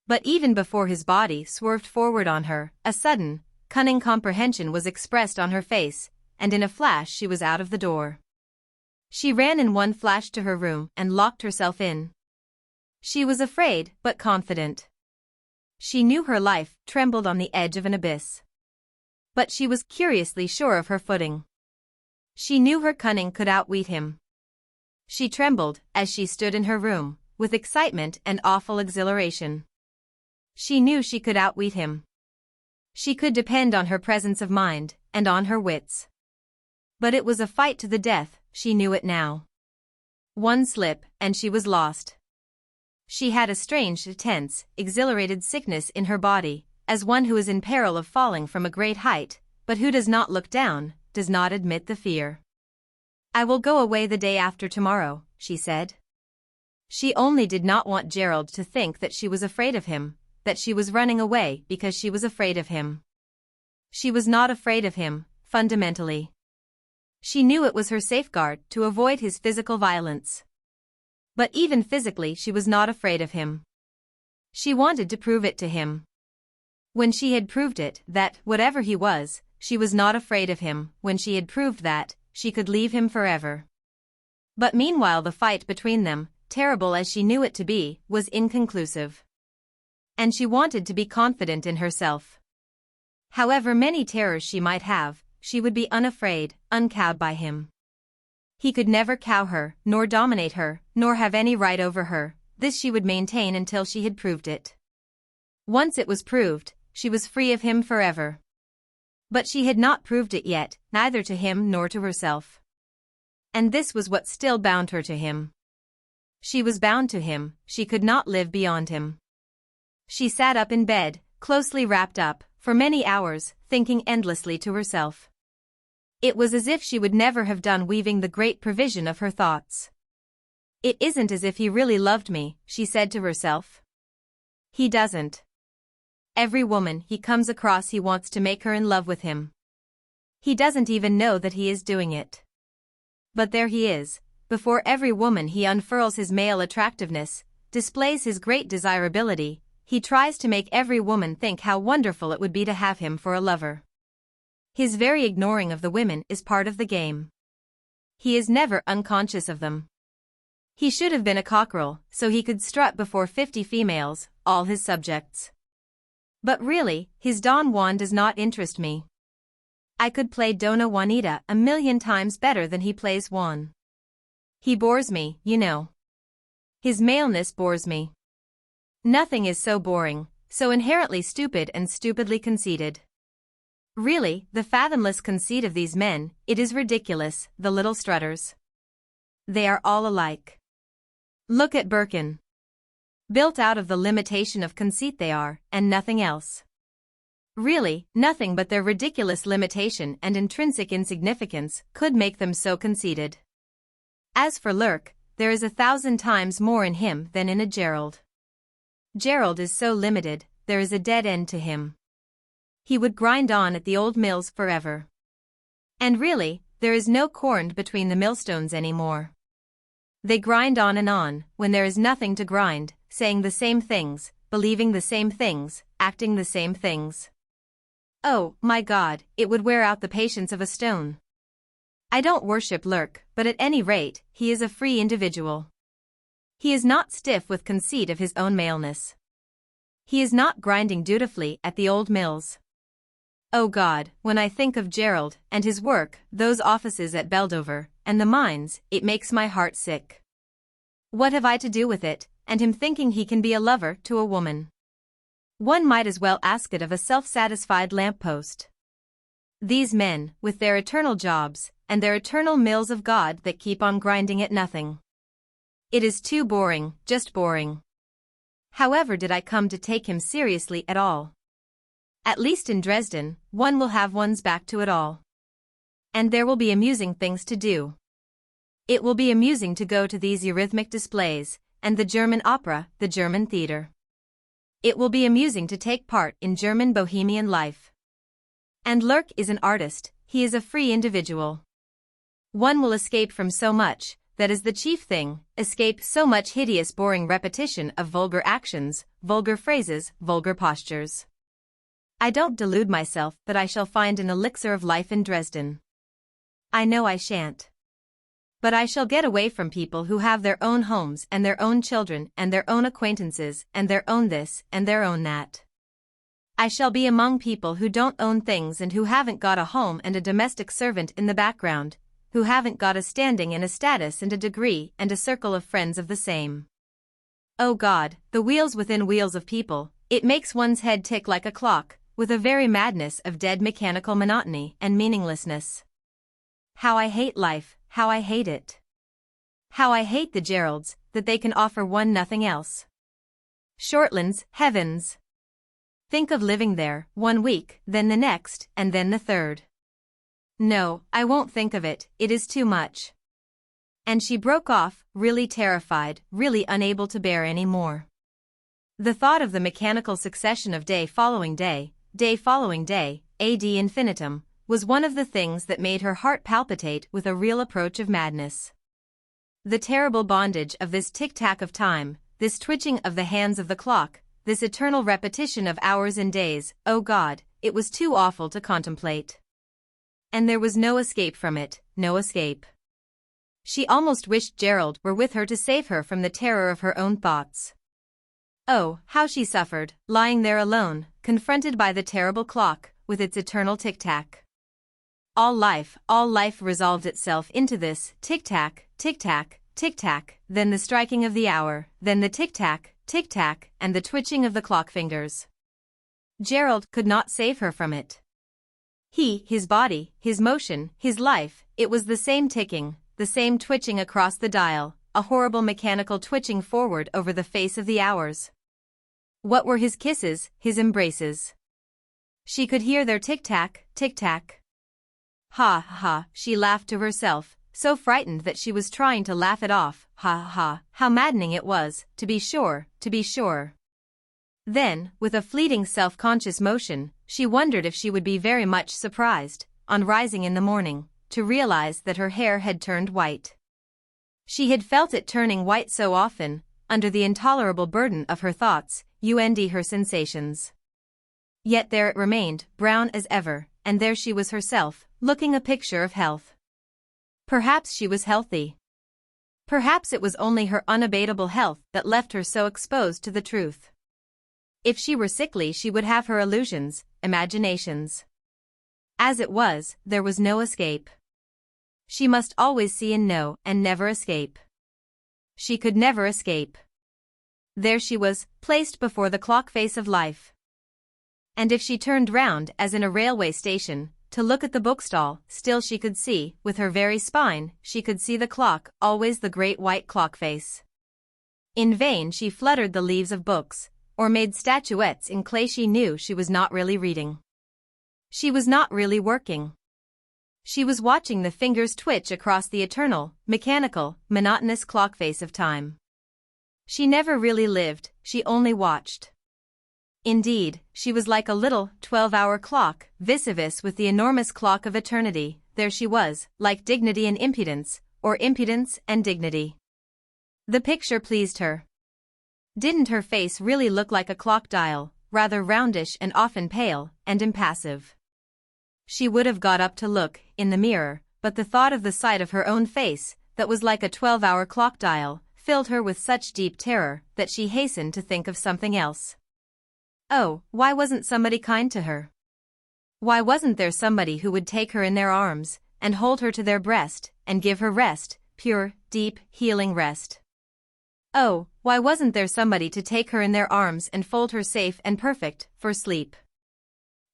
But even before his body swerved forward on her, a sudden, cunning comprehension was expressed on her face, and in a flash she was out of the door. She ran in one flash to her room and locked herself in. She was afraid, but confident. She knew her life trembled on the edge of an abyss. But she was curiously sure of her footing. She knew her cunning could outwit him. She trembled, as she stood in her room, with excitement and awful exhilaration. She knew she could outwit him. She could depend on her presence of mind, and on her wits. But it was a fight to the death, she knew it now. One slip, and she was lost. She had a strange, tense, exhilarated sickness in her body, as one who is in peril of falling from a great height, but who does not look down, does not admit the fear. I will go away the day after tomorrow, she said. She only did not want Gerald to think that she was afraid of him, that she was running away because she was afraid of him. She was not afraid of him, fundamentally. She knew it was her safeguard to avoid his physical violence. But even physically she was not afraid of him. She wanted to prove it to him. When she had proved it, that, whatever he was, she was not afraid of him, when she had proved that, she could leave him forever. But meanwhile the fight between them, terrible as she knew it to be, was inconclusive. And she wanted to be confident in herself. However many terrors she might have, she would be unafraid, uncowed by him. He could never cow her, nor dominate her, nor have any right over her, this she would maintain until she had proved it. Once it was proved, she was free of him forever. But she had not proved it yet, neither to him nor to herself. And this was what still bound her to him. She was bound to him, she could not live beyond him. She sat up in bed, closely wrapped up, for many hours, thinking endlessly to herself. It was as if she would never have done weaving the great provision of her thoughts. It isn't as if he really loved me, she said to herself. He doesn't. Every woman he comes across he wants to make her in love with him. He doesn't even know that he is doing it. But there he is, before every woman he unfurls his male attractiveness, displays his great desirability, he tries to make every woman think how wonderful it would be to have him for a lover. His very ignoring of the women is part of the game. He is never unconscious of them. He should have been a cockerel, so he could strut before 50 females, all his subjects. But really, his Don Juan does not interest me. I could play Dona Juanita 1,000,000 times better than he plays Juan. He bores me, you know. His maleness bores me. Nothing is so boring, so inherently stupid and stupidly conceited. Really, the fathomless conceit of these men, it is ridiculous, the little strutters. They are all alike. Look at Birkin. Built out of the limitation of conceit they are, and nothing else. Really, nothing but their ridiculous limitation and intrinsic insignificance could make them so conceited. As for Lurk, there is 1,000 times more in him than in a Gerald. Gerald is so limited, there is a dead end to him. He would grind on at the old mills forever. And really, there is no corn between the millstones anymore. They grind on, when there is nothing to grind, saying the same things, believing the same things, acting the same things. Oh, my God, it would wear out the patience of a stone. I don't worship Lurk, but at any rate, he is a free individual. He is not stiff with conceit of his own maleness. He is not grinding dutifully at the old mills. Oh God, when I think of Gerald and his work, those offices at Beldover, and the mines, it makes my heart sick. What have I to do with it, and him thinking he can be a lover to a woman? One might as well ask it of a self-satisfied lamppost. These men, with their eternal jobs, and their eternal mills of God that keep on grinding at nothing. It is too boring, just boring. However did I come to take him seriously at all? At least in Dresden, one will have one's back to it all. And there will be amusing things to do. It will be amusing to go to these eurythmic displays, and the German opera, the German theater. It will be amusing to take part in German bohemian life. And Lurk is an artist, he is a free individual. One will escape from so much, that is the chief thing, escape so much hideous boring repetition of vulgar actions, vulgar phrases, vulgar postures. I don't delude myself that I shall find an elixir of life in Dresden. I know I shan't. But I shall get away from people who have their own homes and their own children and their own acquaintances and their own this and their own that. I shall be among people who don't own things and who haven't got a home and a domestic servant in the background, who haven't got a standing and a status and a degree and a circle of friends of the same. Oh God, the wheels within wheels of people, it makes one's head tick like a clock, with a very madness of dead mechanical monotony and meaninglessness. How I hate life, how I hate it. How I hate the Geralds, that they can offer one nothing else. Shortlands, heavens! Think of living there, 1 week, then the next, and then the third. No, I won't think of it, it is too much. And she broke off, really terrified, really unable to bear any more. The thought of the mechanical succession of day following day ad infinitum, was one of the things that made her heart palpitate with a real approach of madness. The terrible bondage of this tick-tack of time, this twitching of the hands of the clock, this eternal repetition of hours and days, oh God, it was too awful to contemplate. And there was no escape from it, no escape. She almost wished Gerald were with her to save her from the terror of her own thoughts. Oh, how she suffered, lying there alone, confronted by the terrible clock, with its eternal tick-tack. All life resolved itself into this tick-tack, tick-tack, tick-tack, then the striking of the hour, then the tick-tack, tick-tack, and the twitching of the clock fingers. Gerald could not save her from it. His body, his motion, his life, it was the same ticking, the same twitching across the dial, a horrible mechanical twitching forward over the face of the hours. What were his kisses, his embraces? She could hear their tick-tack, tick-tack. Ha ha, she laughed to herself, so frightened that she was trying to laugh it off. Ha ha, how maddening it was, to be sure, to be sure. Then, with a fleeting self-conscious motion, she wondered if she would be very much surprised, on rising in the morning, to realize that her hair had turned white. She had felt it turning white so often, under the intolerable burden of her thoughts, and her sensations. Yet there it remained, brown as ever, and there she was herself, looking a picture of health. Perhaps she was healthy. Perhaps it was only her unabateable health that left her so exposed to the truth. If she were sickly she would have her illusions, imaginations. As it was, there was no escape. She must always see and know and never escape. She could never escape. There she was, placed before the clock face of life. And if she turned round as in a railway station, to look at the bookstall, still she could see, with her very spine, she could see the clock, always the great white clock face. In vain she fluttered the leaves of books, or made statuettes in clay, she knew she was not really reading. She was not really working. She was watching the fingers twitch across the eternal, mechanical, monotonous clock face of time. She never really lived, she only watched. Indeed, she was like a little, 12-hour clock, vis-a-vis with the enormous clock of eternity. There she was, like dignity and impudence, or impudence and dignity. The picture pleased her. Didn't her face really look like a clock dial, rather roundish and often pale, and impassive? She would have got up to look, in the mirror, but the thought of the sight of her own face, that was like a 12-hour clock dial, filled her with such deep terror, that she hastened to think of something else. Oh, why wasn't somebody kind to her? Why wasn't there somebody who would take her in their arms, and hold her to their breast, and give her rest, pure, deep, healing rest? Oh, why wasn't there somebody to take her in their arms and fold her safe and perfect, for sleep?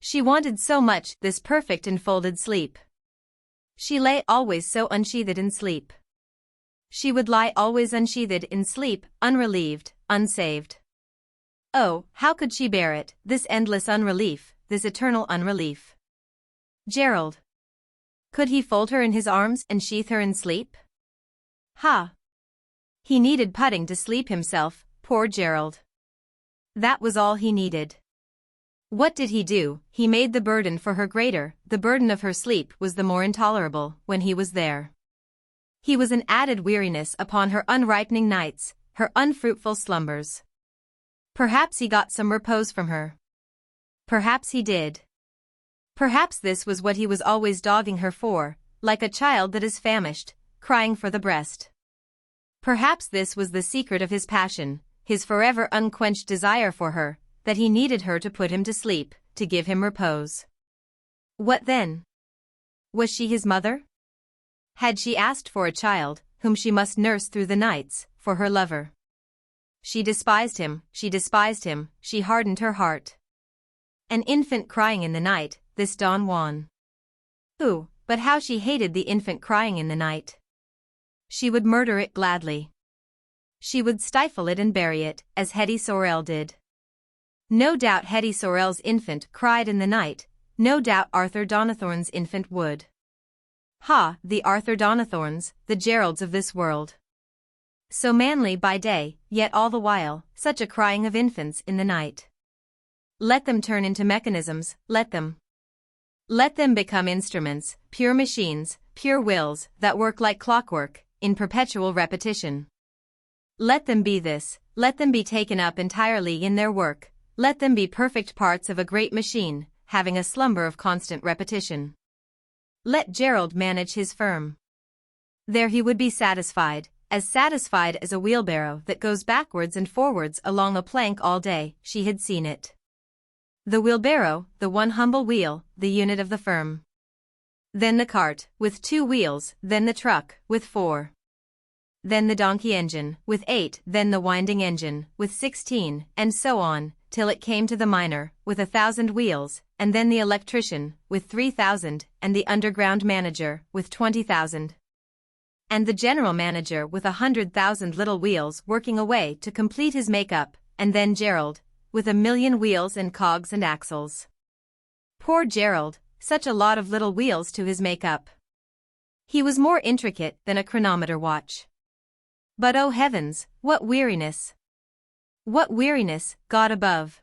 She wanted so much this perfect enfolded sleep. She lay always so unsheathed in sleep. She would lie always unsheathed in sleep, unrelieved, unsaved. Oh, how could she bear it, this endless unrelief, this eternal unrelief? Gerald. Could he fold her in his arms and sheath her in sleep? Ha! He needed putting to sleep himself, poor Gerald. That was all he needed. What did he do? He made the burden for her greater, the burden of her sleep was the more intolerable, when he was there. He was an added weariness upon her unripening nights, her unfruitful slumbers. Perhaps he got some repose from her. Perhaps he did. Perhaps this was what he was always dogging her for, like a child that is famished, crying for the breast. Perhaps this was the secret of his passion, his forever unquenched desire for her, that he needed her to put him to sleep, to give him repose. What then? Was she his mother? Had she asked for a child, whom she must nurse through the nights, for her lover? She despised him, she hardened her heart. An infant crying in the night, this Don Juan. Ooh, but how she hated the infant crying in the night. She would murder it gladly. She would stifle it and bury it, as Hetty Sorrel did. No doubt Hetty Sorrel's infant cried in the night, no doubt Arthur Donnithorne's infant would. Ha, the Arthur Donnithornes, the Geralds of this world. So manly by day, yet all the while, such a crying of infants in the night. Let them turn into mechanisms, let them. Let them become instruments, pure machines, pure wills, that work like clockwork, in perpetual repetition. Let them be this, let them be taken up entirely in their work, let them be perfect parts of a great machine, having a slumber of constant repetition. Let Gerald manage his firm. There he would be satisfied as a wheelbarrow that goes backwards and forwards along a plank all day. She had seen it. The wheelbarrow, the one humble wheel, the unit of the firm. Then the cart, with 2 wheels, then the truck, with 4. Then the donkey engine, with 8, then the winding engine, with 16, and so on, till it came to the miner, with 1,000 wheels, and then the electrician, with 3,000, and the underground manager, with 20,000. And the general manager with 100,000 little wheels working away to complete his make-up, and then Gerald, with 1,000,000 wheels and cogs and axles. Poor Gerald, such a lot of little wheels to his make-up. He was more intricate than a chronometer watch. But oh heavens, what weariness! What weariness, God above!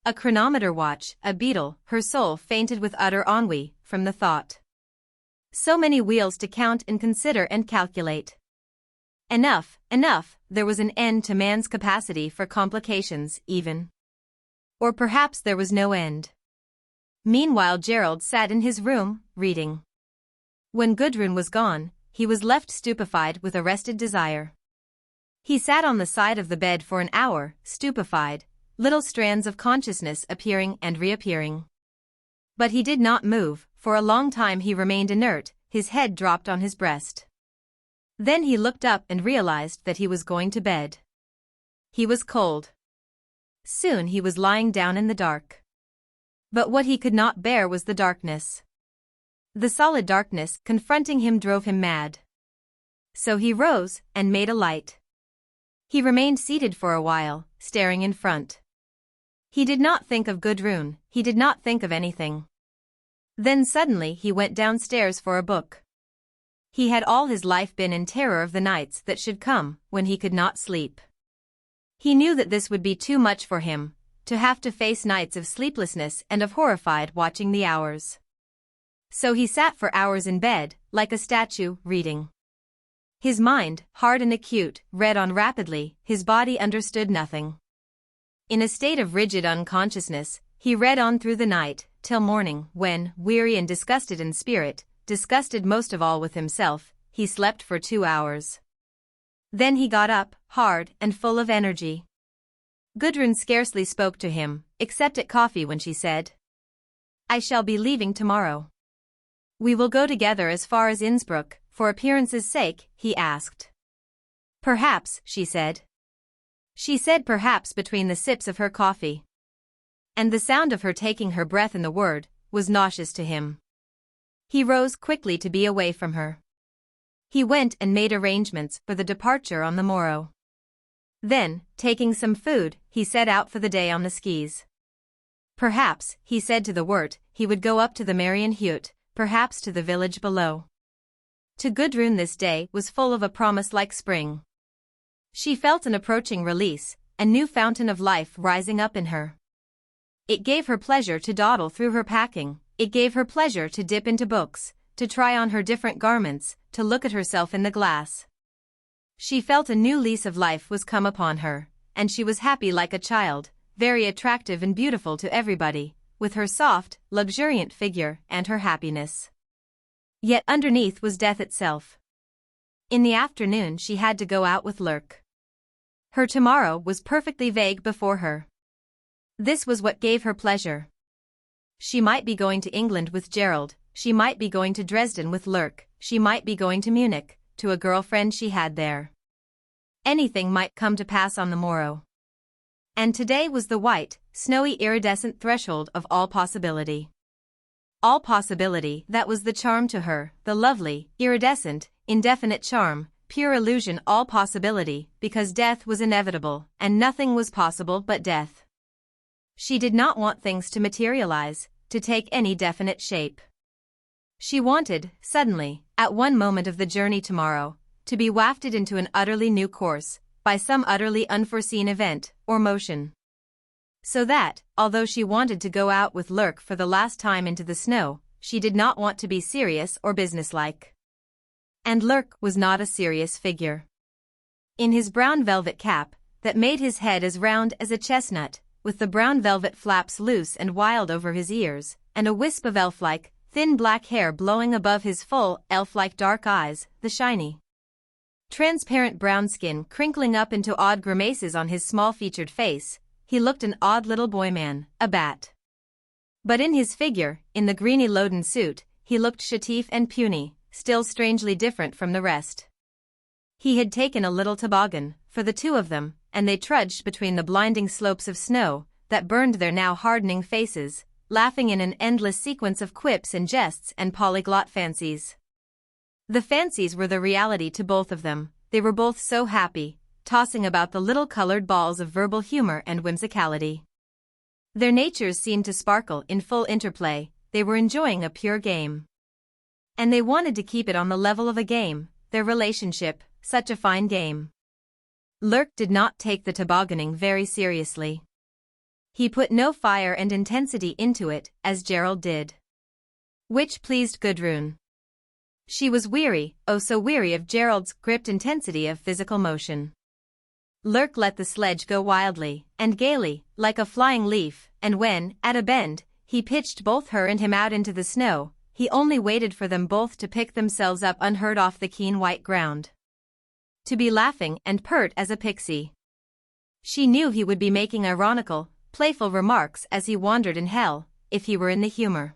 A chronometer watch, a beetle, her soul fainted with utter ennui, from the thought. So many wheels to count and consider and calculate. Enough, enough, there was an end to man's capacity for complications, even. Or perhaps there was no end. Meanwhile Gerald sat in his room, reading. When Gudrun was gone, he was left stupefied with arrested desire. He sat on the side of the bed for an hour, stupefied, little strands of consciousness appearing and reappearing. But he did not move, for a long time he remained inert, his head dropped on his breast. Then he looked up and realized that he was going to bed. He was cold. Soon he was lying down in the dark. But what he could not bear was the darkness. The solid darkness confronting him drove him mad. So he rose and made a light. He remained seated for a while, staring in front. He did not think of Gudrun, he did not think of anything. Then suddenly he went downstairs for a book. He had all his life been in terror of the nights that should come, when he could not sleep. He knew that this would be too much for him, to have to face nights of sleeplessness and of horrified watching the hours. So he sat for hours in bed, like a statue, reading. His mind, hard and acute, read on rapidly, his body understood nothing. In a state of rigid unconsciousness, he read on through the night, till morning, when, weary and disgusted in spirit, disgusted most of all with himself, he slept for 2 hours. Then he got up, hard and full of energy. Gudrun scarcely spoke to him, except at coffee when she said, I shall be leaving tomorrow. We will go together as far as Innsbruck, for appearance's sake, he asked. Perhaps, she said. She said perhaps between the sips of her coffee. And the sound of her taking her breath in the word was nauseous to him. He rose quickly to be away from her. He went and made arrangements for the departure on the morrow. Then, taking some food, he set out for the day on the skis. Perhaps, he said to the Wirt, he would go up to the Marienhütte, perhaps to the village below. To Gudrun this day was full of a promise like spring. She felt an approaching release, a new fountain of life rising up in her. It gave her pleasure to dawdle through her packing, it gave her pleasure to dip into books, to try on her different garments, to look at herself in the glass. She felt a new lease of life was come upon her, and she was happy like a child, very attractive and beautiful to everybody, with her soft, luxuriant figure and her happiness. Yet underneath was death itself. In the afternoon she had to go out with Lurk. Her tomorrow was perfectly vague before her. This was what gave her pleasure. She might be going to England with Gerald, she might be going to Dresden with Lurk, she might be going to Munich, to a girlfriend she had there. Anything might come to pass on the morrow. And today was the white, snowy iridescent threshold of all possibility. All possibility, that was the charm to her, the lovely, iridescent, indefinite charm, pure illusion, all possibility, because death was inevitable, and nothing was possible but death. She did not want things to materialize, to take any definite shape. She wanted, suddenly, at one moment of the journey tomorrow, to be wafted into an utterly new course, by some utterly unforeseen event, or motion. So that, although she wanted to go out with Lurk for the last time into the snow, she did not want to be serious or businesslike. And Lurk was not a serious figure. In his brown velvet cap, that made his head as round as a chestnut, with the brown velvet flaps loose and wild over his ears, and a wisp of elf-like, thin black hair blowing above his full, elf-like dark eyes, the shiny, transparent brown skin crinkling up into odd grimaces on his small-featured face, he looked an odd little boy-man, a bat. But in his figure, in the greeny loden suit, he looked chétif and puny, still strangely different from the rest. He had taken a little toboggan, for the two of them, and they trudged between the blinding slopes of snow, that burned their now hardening faces, laughing in an endless sequence of quips and jests and polyglot fancies. The fancies were the reality to both of them, they were both so happy, tossing about the little colored balls of verbal humor and whimsicality. Their natures seemed to sparkle in full interplay, they were enjoying a pure game. And they wanted to keep it on the level of a game, their relationship, such a fine game. Lurk did not take the tobogganing very seriously. He put no fire and intensity into it, as Gerald did. Which pleased Gudrun. She was weary, oh so weary of Gerald's gripped intensity of physical motion. Lurk let the sledge go wildly, and gaily, like a flying leaf, and when, at a bend, he pitched both her and him out into the snow, he only waited for them both to pick themselves up unhurt off the keen white ground. To be laughing and pert as a pixie. She knew he would be making ironical, playful remarks as he wandered in hell, if he were in the humor.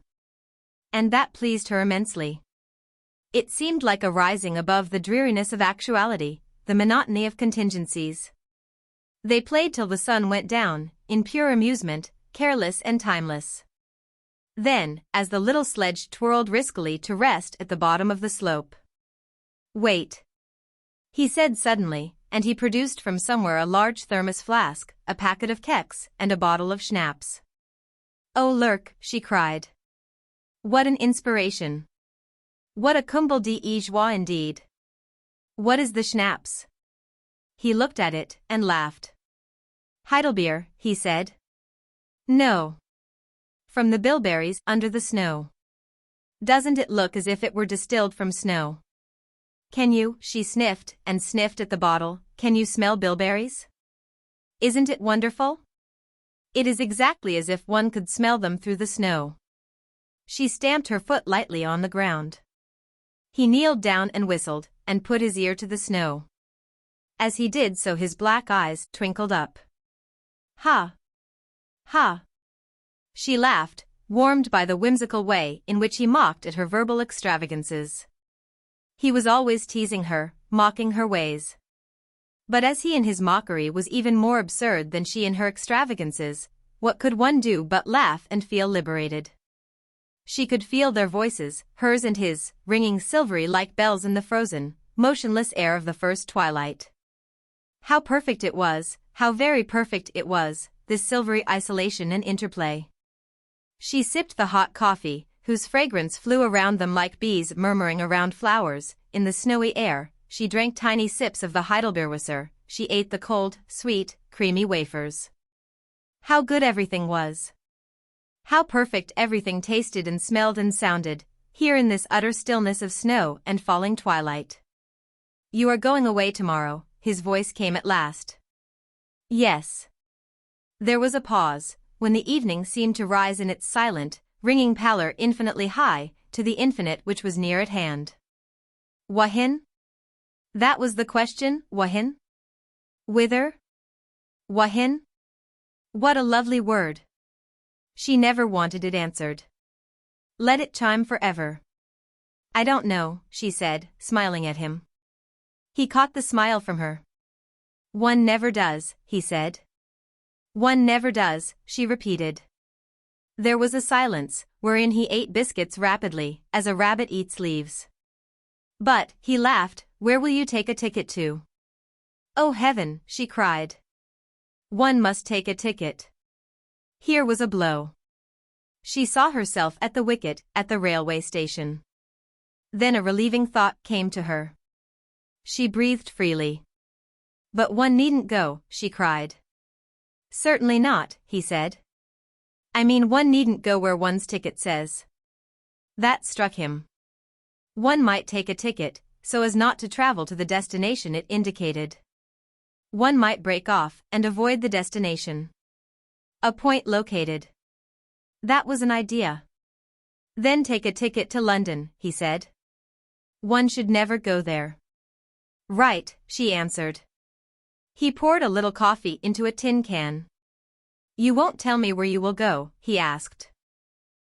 And that pleased her immensely. It seemed like a rising above the dreariness of actuality, the monotony of contingencies. They played till the sun went down, in pure amusement, careless and timeless. Then, as the little sledge twirled riskily to rest at the bottom of the slope. "Wait," he said suddenly, and he produced from somewhere a large thermos flask, a packet of keks, and a bottle of schnapps. "Oh Lurk," she cried. "What an inspiration! What a comble de joie indeed! What is the schnapps?" He looked at it, and laughed. "Heidelbeer," he said. "No. From the bilberries under the snow. Doesn't it look as if it were distilled from snow? Can you," she sniffed and sniffed at the bottle, "can you smell bilberries? Isn't it wonderful? It is exactly as if one could smell them through the snow." She stamped her foot lightly on the ground. He kneeled down and whistled, and put his ear to the snow. As he did so his black eyes twinkled up. "Ha! Ha!" She laughed, warmed by the whimsical way in which he mocked at her verbal extravagances. He was always teasing her, mocking her ways. But as he in his mockery was even more absurd than she in her extravagances, what could one do but laugh and feel liberated? She could feel their voices, hers and his, ringing silvery like bells in the frozen, motionless air of the first twilight. How perfect it was, how very perfect it was, this silvery isolation and interplay. She sipped the hot coffee, whose fragrance flew around them like bees murmuring around flowers, in the snowy air. She drank tiny sips of the Heidelbeerwasser, she ate the cold, sweet, creamy wafers. How good everything was! How perfect everything tasted and smelled and sounded, here in this utter stillness of snow and falling twilight. You are going away tomorrow, his voice came at last. Yes. There was a pause, when the evening seemed to rise in its silent, ringing pallor infinitely high, to the infinite which was near at hand. Wohin? That was the question, wohin? Whither? Wohin? What a lovely word! She never wanted it answered. Let it chime forever. I don't know, she said, smiling at him. He caught the smile from her. One never does, he said. One never does, she repeated. There was a silence, wherein he ate biscuits rapidly, as a rabbit eats leaves. But, he laughed, where will you take a ticket to? Oh heaven, she cried. One must take a ticket. Here was a blow. She saw herself at the wicket, at the railway station. Then a relieving thought came to her. She breathed freely. But one needn't go, she cried. Certainly not, he said. I mean one needn't go where one's ticket says. That struck him. One might take a ticket, so as not to travel to the destination it indicated. One might break off and avoid the destination. A point located. That was an idea. Then take a ticket to London, he said. One should never go there. Right, she answered. He poured a little coffee into a tin can. You won't tell me where you will go, he asked.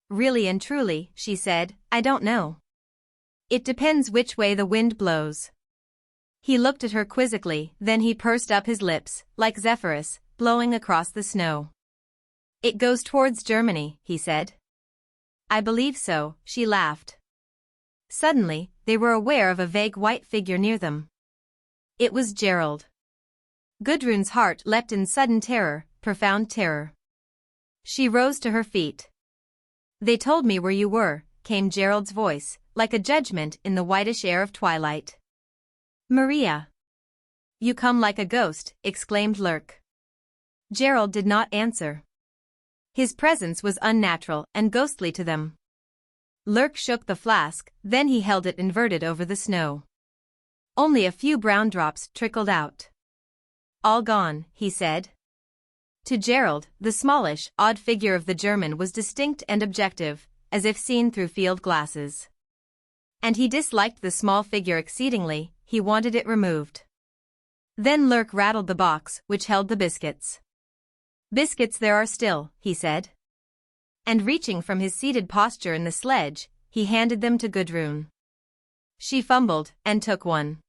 Really and truly, she said, I don't know. It depends which way the wind blows. He looked at her quizzically, then he pursed up his lips, like Zephyrus, blowing across the snow. It goes towards Germany, he said. I believe so, she laughed. Suddenly, they were aware of a vague white figure near them. It was Gerald. Gudrun's heart leapt in sudden terror, profound terror. She rose to her feet. They told me where you were, came Gerald's voice, like a judgment in the whitish air of twilight. Maria. You come like a ghost, exclaimed Lurk. Gerald did not answer. His presence was unnatural and ghostly to them. Lurk shook the flask, then he held it inverted over the snow. Only a few brown drops trickled out. All gone, he said. To Gerald, the smallish, odd figure of the German was distinct and objective, as if seen through field glasses. And he disliked the small figure exceedingly, he wanted it removed. Then Lurk rattled the box which held the biscuits. Biscuits there are still, he said. And reaching from his seated posture in the sledge, he handed them to Gudrun. She fumbled, and took one.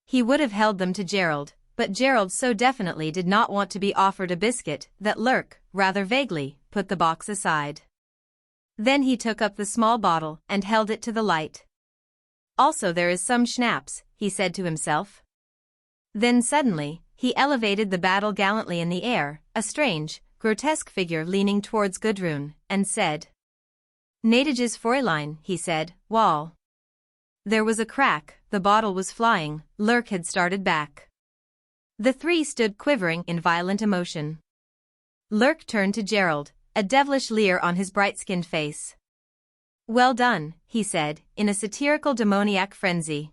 He would have held them to Gerald, but Gerald so definitely did not want to be offered a biscuit that Lurk, rather vaguely, put the box aside. Then he took up the small bottle and held it to the light. Also there is some schnapps, he said to himself. Then suddenly, he elevated the bottle gallantly in the air, a strange, grotesque figure leaning towards Gudrun, and said. Gnädiges Fräulein, he said, Wall. There was a crack, the bottle was flying, Lurk had started back. The three stood quivering in violent emotion. Lurk turned to Gerald, a devilish leer on his bright-skinned face. Well done, he said, in a satirical demoniac frenzy.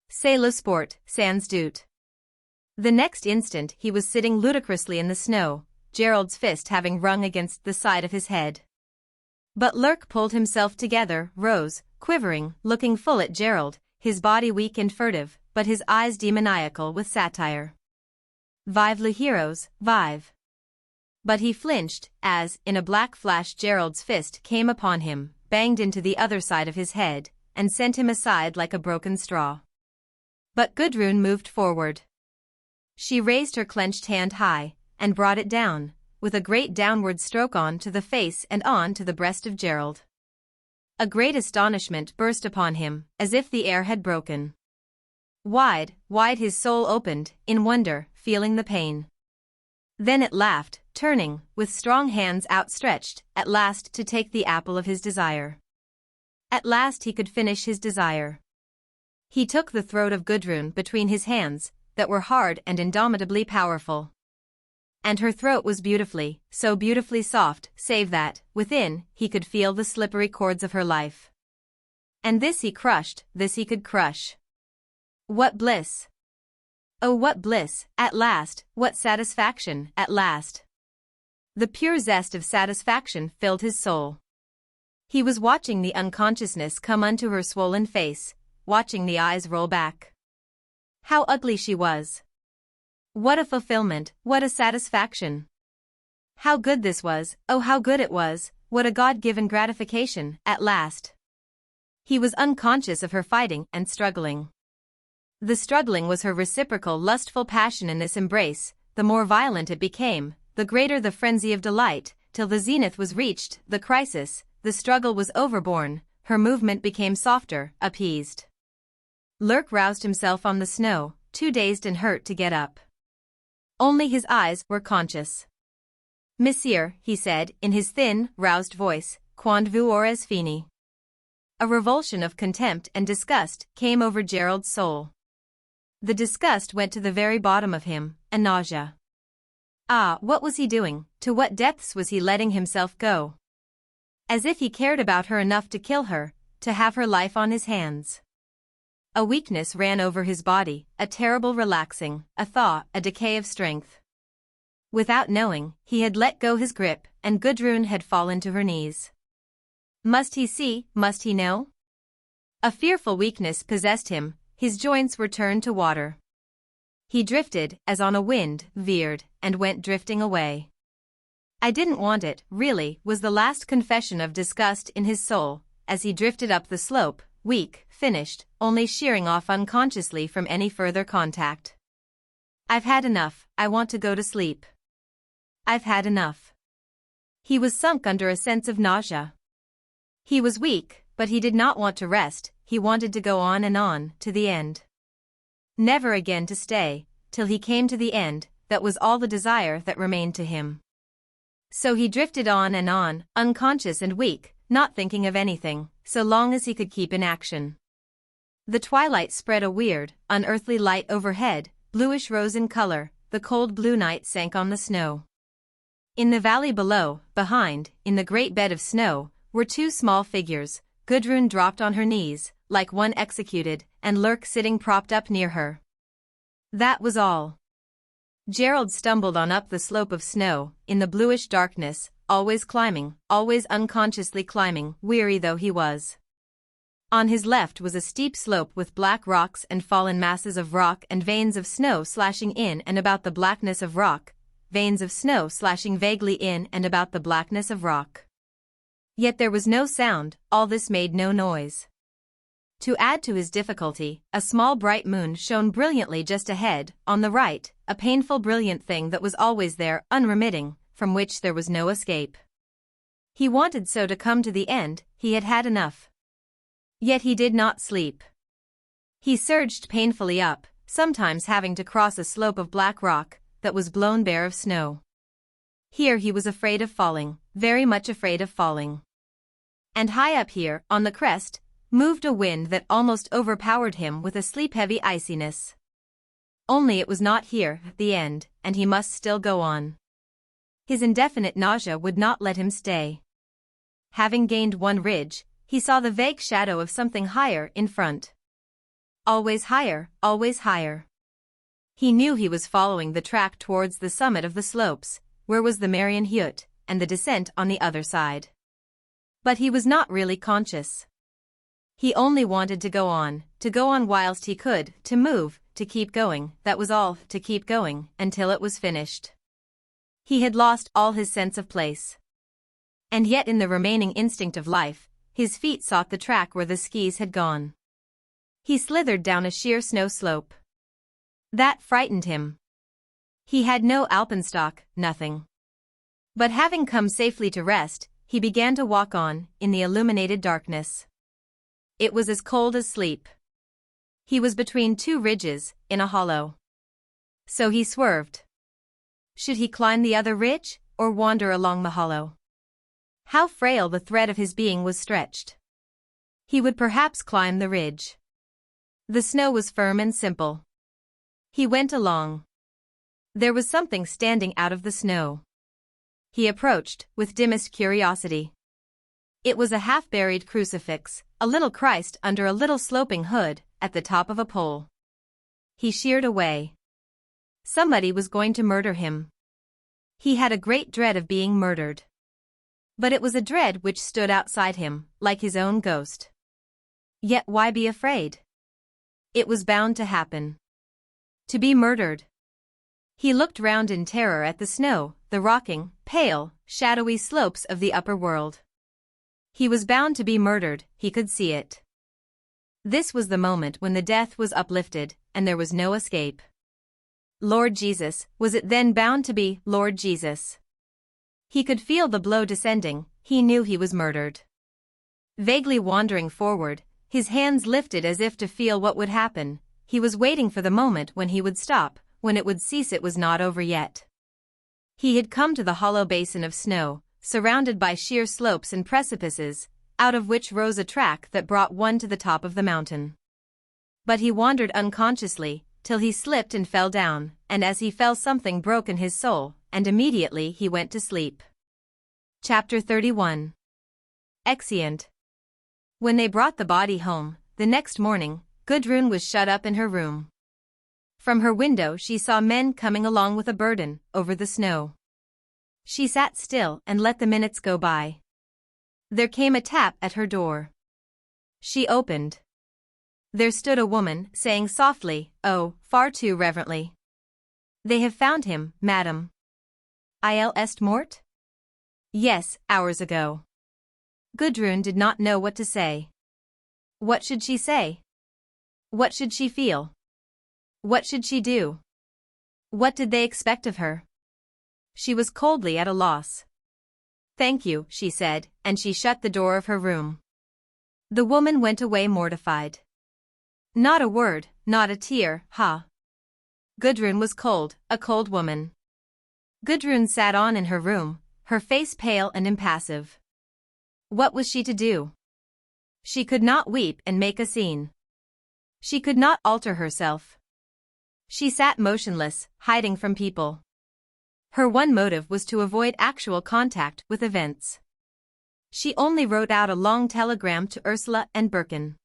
C'est le sport, sans doute. The next instant he was sitting ludicrously in the snow, Gerald's fist having rung against the side of his head. But Lurk pulled himself together, rose, quivering, looking full at Gerald, his body weak and furtive, but his eyes demoniacal with satire. Vive les heroes, vive! But he flinched, as, in a black flash, Gerald's fist came upon him, banged into the other side of his head, and sent him aside like a broken straw. But Gudrun moved forward. She raised her clenched hand high, and brought it down, with a great downward stroke on to the face and on to the breast of Gerald. A great astonishment burst upon him, as if the air had broken. Wide, wide his soul opened, in wonder, feeling the pain. Then it laughed, turning, with strong hands outstretched, at last to take the apple of his desire. At last he could finish his desire. He took the throat of Gudrun between his hands, that were hard and indomitably powerful. And her throat was beautifully, so beautifully soft, save that, within, he could feel the slippery cords of her life. And this he crushed, this he could crush. What bliss! Oh, what bliss, at last, what satisfaction, at last! The pure zest of satisfaction filled his soul. He was watching the unconsciousness come unto her swollen face, watching the eyes roll back. How ugly she was! What a fulfillment, what a satisfaction! How good this was, oh how good it was, what a God-given gratification, at last! He was unconscious of her fighting and struggling. The struggling was her reciprocal lustful passion in this embrace. The more violent it became, the greater the frenzy of delight, till the zenith was reached, the crisis, the struggle was overborne, her movement became softer, appeased. Lurk roused himself on the snow, too dazed and hurt to get up. Only his eyes were conscious. "Monsieur," he said, in his thin, roused voice, "quand vous aurez fini." A revulsion of contempt and disgust came over Gerald's soul. The disgust went to the very bottom of him, a nausea. Ah, what was he doing? To what depths was he letting himself go? As if he cared about her enough to kill her, to have her life on his hands. A weakness ran over his body, a terrible relaxing, a thaw, a decay of strength. Without knowing, he had let go his grip, and Gudrun had fallen to her knees. Must he see, must he know? A fearful weakness possessed him, his joints were turned to water. He drifted, as on a wind, veered, and went drifting away. "I didn't want it," really, was the last confession of disgust in his soul, as he drifted up the slope, weak, finished, only sheering off unconsciously from any further contact. "I've had enough, I want to go to sleep. I've had enough." He was sunk under a sense of nausea. He was weak, but he did not want to rest, he wanted to go on, to the end. Never again to stay, till he came to the end, that was all the desire that remained to him. So he drifted on, unconscious and weak, not thinking of anything, so long as he could keep in action. The twilight spread a weird, unearthly light overhead, bluish-rose in color, the cold blue night sank on the snow. In the valley below, behind, in the great bed of snow, were two small figures. Gudrun dropped on her knees, like one executed, and Lurk sitting propped up near her. That was all. Gerald stumbled on up the slope of snow, in the bluish darkness, always climbing, always unconsciously climbing, weary though he was. On his left was a steep slope with black rocks and fallen masses of rock and veins of snow slashing in and about the blackness of rock, veins of snow slashing vaguely in and about the blackness of rock. Yet there was no sound, all this made no noise. To add to his difficulty, a small bright moon shone brilliantly just ahead, on the right, a painful brilliant thing that was always there, unremitting, from which there was no escape. He wanted so to come to the end, he had had enough. Yet he did not sleep. He surged painfully up, sometimes having to cross a slope of black rock, that was blown bare of snow. Here he was afraid of falling, very much afraid of falling. And high up here, on the crest, moved a wind that almost overpowered him with a sleep-heavy iciness. Only it was not here, the end, and he must still go on. His indefinite nausea would not let him stay. Having gained one ridge, he saw the vague shadow of something higher in front. Always higher, always higher. He knew he was following the track towards the summit of the slopes, where was the Marion Hut, and the descent on the other side. But he was not really conscious. He only wanted to go on whilst he could, to move, to keep going, that was all, to keep going, until it was finished. He had lost all his sense of place. And yet in the remaining instinct of life, his feet sought the track where the skis had gone. He slithered down a sheer snow slope. That frightened him. He had no alpenstock, nothing. But having come safely to rest, he began to walk on, in the illuminated darkness. It was as cold as sleep. He was between two ridges, in a hollow. So he swerved. Should he climb the other ridge, or wander along the hollow? How frail the thread of his being was stretched. He would perhaps climb the ridge. The snow was firm and simple. He went along. There was something standing out of the snow. He approached, with dimmest curiosity. It was a half-buried crucifix, a little Christ under a little sloping hood, at the top of a pole. He sheared away. Somebody was going to murder him. He had a great dread of being murdered. But it was a dread which stood outside him, like his own ghost. Yet why be afraid? It was bound to happen. To be murdered. He looked round in terror at the snow, the rocking, pale, shadowy slopes of the upper world. He was bound to be murdered, he could see it. This was the moment when the death was uplifted, and there was no escape. Lord Jesus, was it then bound to be Lord Jesus? He could feel the blow descending, he knew he was murdered. Vaguely wandering forward, his hands lifted as if to feel what would happen, he was waiting for the moment when he would stop, when it would cease. It was not over yet. He had come to the hollow basin of snow, surrounded by sheer slopes and precipices, out of which rose a track that brought one to the top of the mountain. But he wandered unconsciously, till he slipped and fell down, and as he fell something broke in his soul, and immediately he went to sleep. Chapter 31. Exeunt. When they brought the body home, the next morning, Gudrun was shut up in her room. From her window she saw men coming along with a burden, over the snow. She sat still and let the minutes go by. There came a tap at her door. She opened. There stood a woman, saying softly, oh, far too reverently. They have found him, madam. Il est mort? Yes, hours ago. Gudrun did not know what to say. What should she say? What should she feel? What should she do? What did they expect of her? She was coldly at a loss. Thank you, she said, and she shut the door of her room. The woman went away mortified. Not a word, not a tear, ha. Gudrun was cold, a cold woman. Gudrun sat on in her room, her face pale and impassive. What was she to do? She could not weep and make a scene. She could not alter herself. She sat motionless, hiding from people. Her one motive was to avoid actual contact with events. She only wrote out a long telegram to Ursula and Birkin.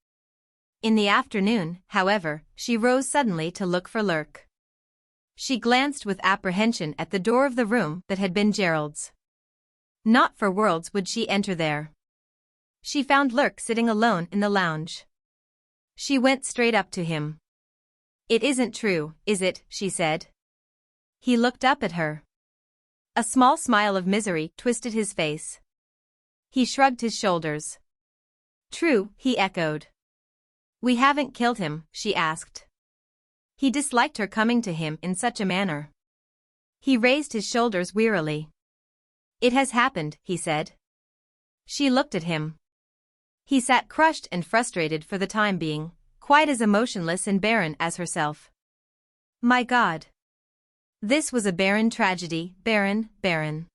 In the afternoon, however, she rose suddenly to look for Lurk. She glanced with apprehension at the door of the room that had been Gerald's. Not for worlds would she enter there. She found Lurk sitting alone in the lounge. She went straight up to him. It isn't true, is it, she said. He looked up at her. A small smile of misery twisted his face. He shrugged his shoulders. True, he echoed. We haven't killed him, she asked. He disliked her coming to him in such a manner. He raised his shoulders wearily. It has happened, he said. She looked at him. He sat crushed and frustrated for the time being, quite as emotionless and barren as herself. My God. This was a barren tragedy, barren.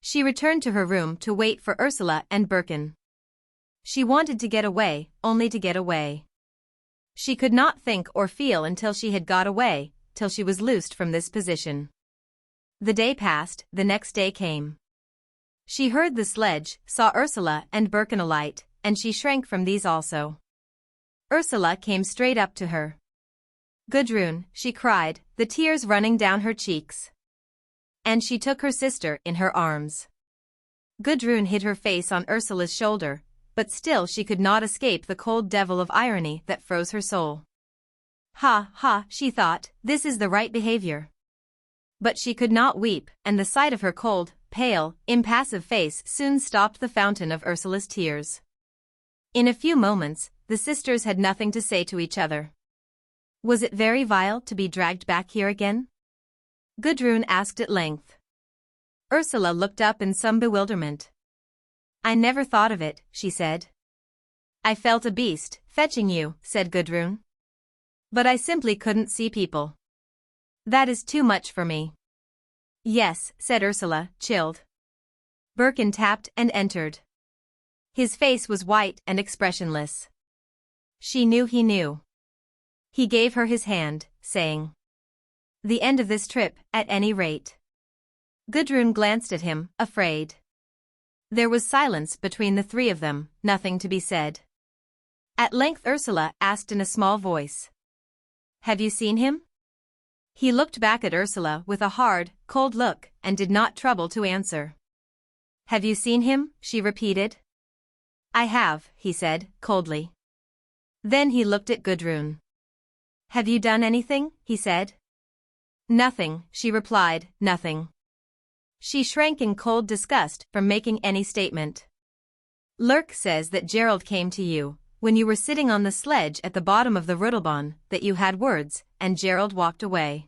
She returned to her room to wait for Ursula and Birkin. She wanted to get away, only to get away. She could not think or feel until she had got away, till she was loosed from this position. The day passed, the next day came. She heard the sledge, saw Ursula and Birkin alight, and she shrank from these also. Ursula came straight up to her. Gudrun, she cried, the tears running down her cheeks. And she took her sister in her arms. Gudrun hid her face on Ursula's shoulder, but still she could not escape the cold devil of irony that froze her soul. Ha, ha, she thought, this is the right behavior. But she could not weep, and the sight of her cold, pale, impassive face soon stopped the fountain of Ursula's tears. In a few moments, the sisters had nothing to say to each other. Was it very vile to be dragged back here again? Gudrun asked at length. Ursula looked up in some bewilderment. I never thought of it, she said. I felt a beast, fetching you, said Gudrun. But I simply couldn't see people. That is too much for me. Yes, said Ursula, chilled. Birkin tapped and entered. His face was white and expressionless. She knew he knew. He gave her his hand, saying, The end of this trip, at any rate. Gudrun glanced at him, afraid. There was silence between the three of them, nothing to be said. At length Ursula asked in a small voice. Have you seen him? He looked back at Ursula with a hard, cold look, and did not trouble to answer. Have you seen him? She repeated. I have, he said, coldly. Then he looked at Gudrun. Have you done anything? He said. Nothing, she replied, nothing. She shrank in cold disgust from making any statement. Lurk says that Gerald came to you, when you were sitting on the sledge at the bottom of the Ruttelbahn, that you had words, and Gerald walked away.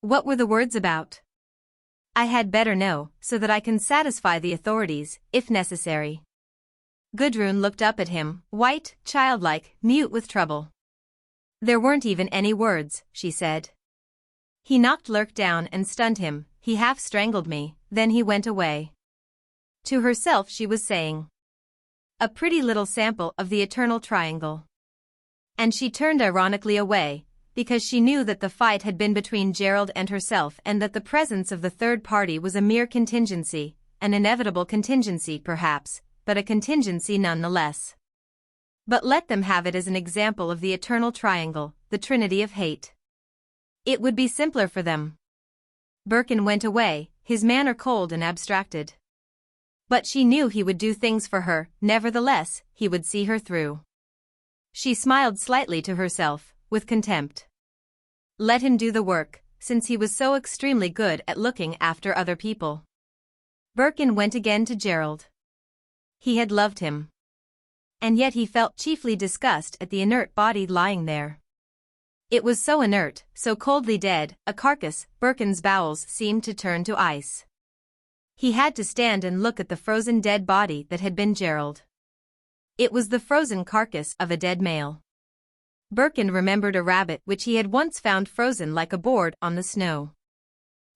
What were the words about? I had better know, so that I can satisfy the authorities, if necessary. Gudrun looked up at him, white, childlike, mute with trouble. There weren't even any words, she said. He knocked Lurk down and stunned him, he half strangled me, then he went away. To herself she was saying. A pretty little sample of the eternal triangle. And she turned ironically away, because she knew that the fight had been between Gerald and herself and that the presence of the third party was a mere contingency, an inevitable contingency perhaps, but a contingency nonetheless. But let them have it as an example of the eternal triangle, the trinity of hate. It would be simpler for them. Birkin went away, his manner cold and abstracted. But she knew he would do things for her, nevertheless, he would see her through. She smiled slightly to herself, with contempt. Let him do the work, since he was so extremely good at looking after other people. Birkin went again to Gerald. He had loved him. And yet he felt chiefly disgust at the inert body lying there. It was so inert, so coldly dead, a carcass. Birkin's bowels seemed to turn to ice. He had to stand and look at the frozen dead body that had been Gerald. It was the frozen carcass of a dead male. Birkin remembered a rabbit which he had once found frozen like a board on the snow.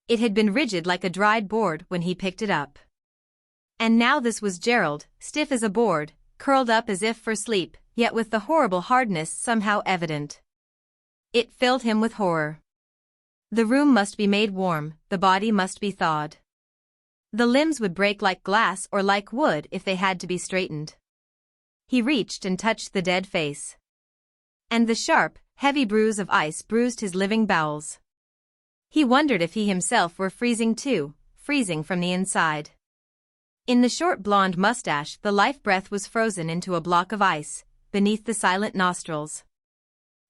It had been rigid like a dried board when he picked it up. And now this was Gerald, stiff as a board, curled up as if for sleep, yet with the horrible hardness somehow evident. It filled him with horror. The room must be made warm, the body must be thawed. The limbs would break like glass or like wood if they had to be straightened. He reached and touched the dead face. And the sharp, heavy bruise of ice bruised his living bowels. He wondered if he himself were freezing too, freezing from the inside. In the short blonde mustache the life breath was frozen into a block of ice, beneath the silent nostrils.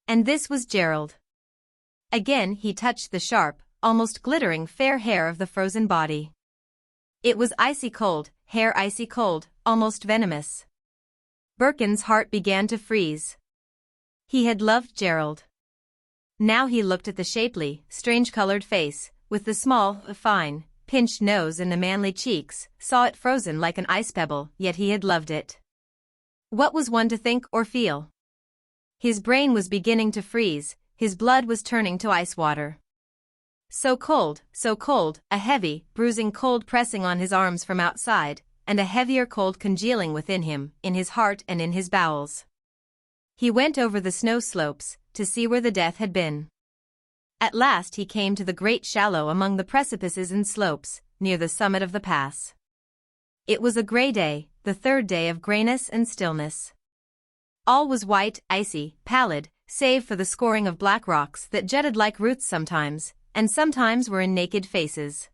And this was Gerald. Again he touched the sharp, almost glittering fair hair of the frozen body. It was icy cold, hair icy cold, almost venomous. Birkin's heart began to freeze. He had loved Gerald. Now he looked at the shapely, strange-colored face, with the small, fine, pinched nose and the manly cheeks, saw it frozen like an ice pebble, yet he had loved it. What was one to think or feel? His brain was beginning to freeze, his blood was turning to ice water. So cold, a heavy, bruising cold pressing on his arms from outside, and a heavier cold congealing within him, in his heart and in his bowels. He went over the snow slopes, to see where the death had been. At last he came to the great shallow among the precipices and slopes, near the summit of the pass. It was a grey day, the third day of greyness and stillness. All was white, icy, pallid, save for the scoring of black rocks that jutted like roots sometimes, and sometimes were in naked faces.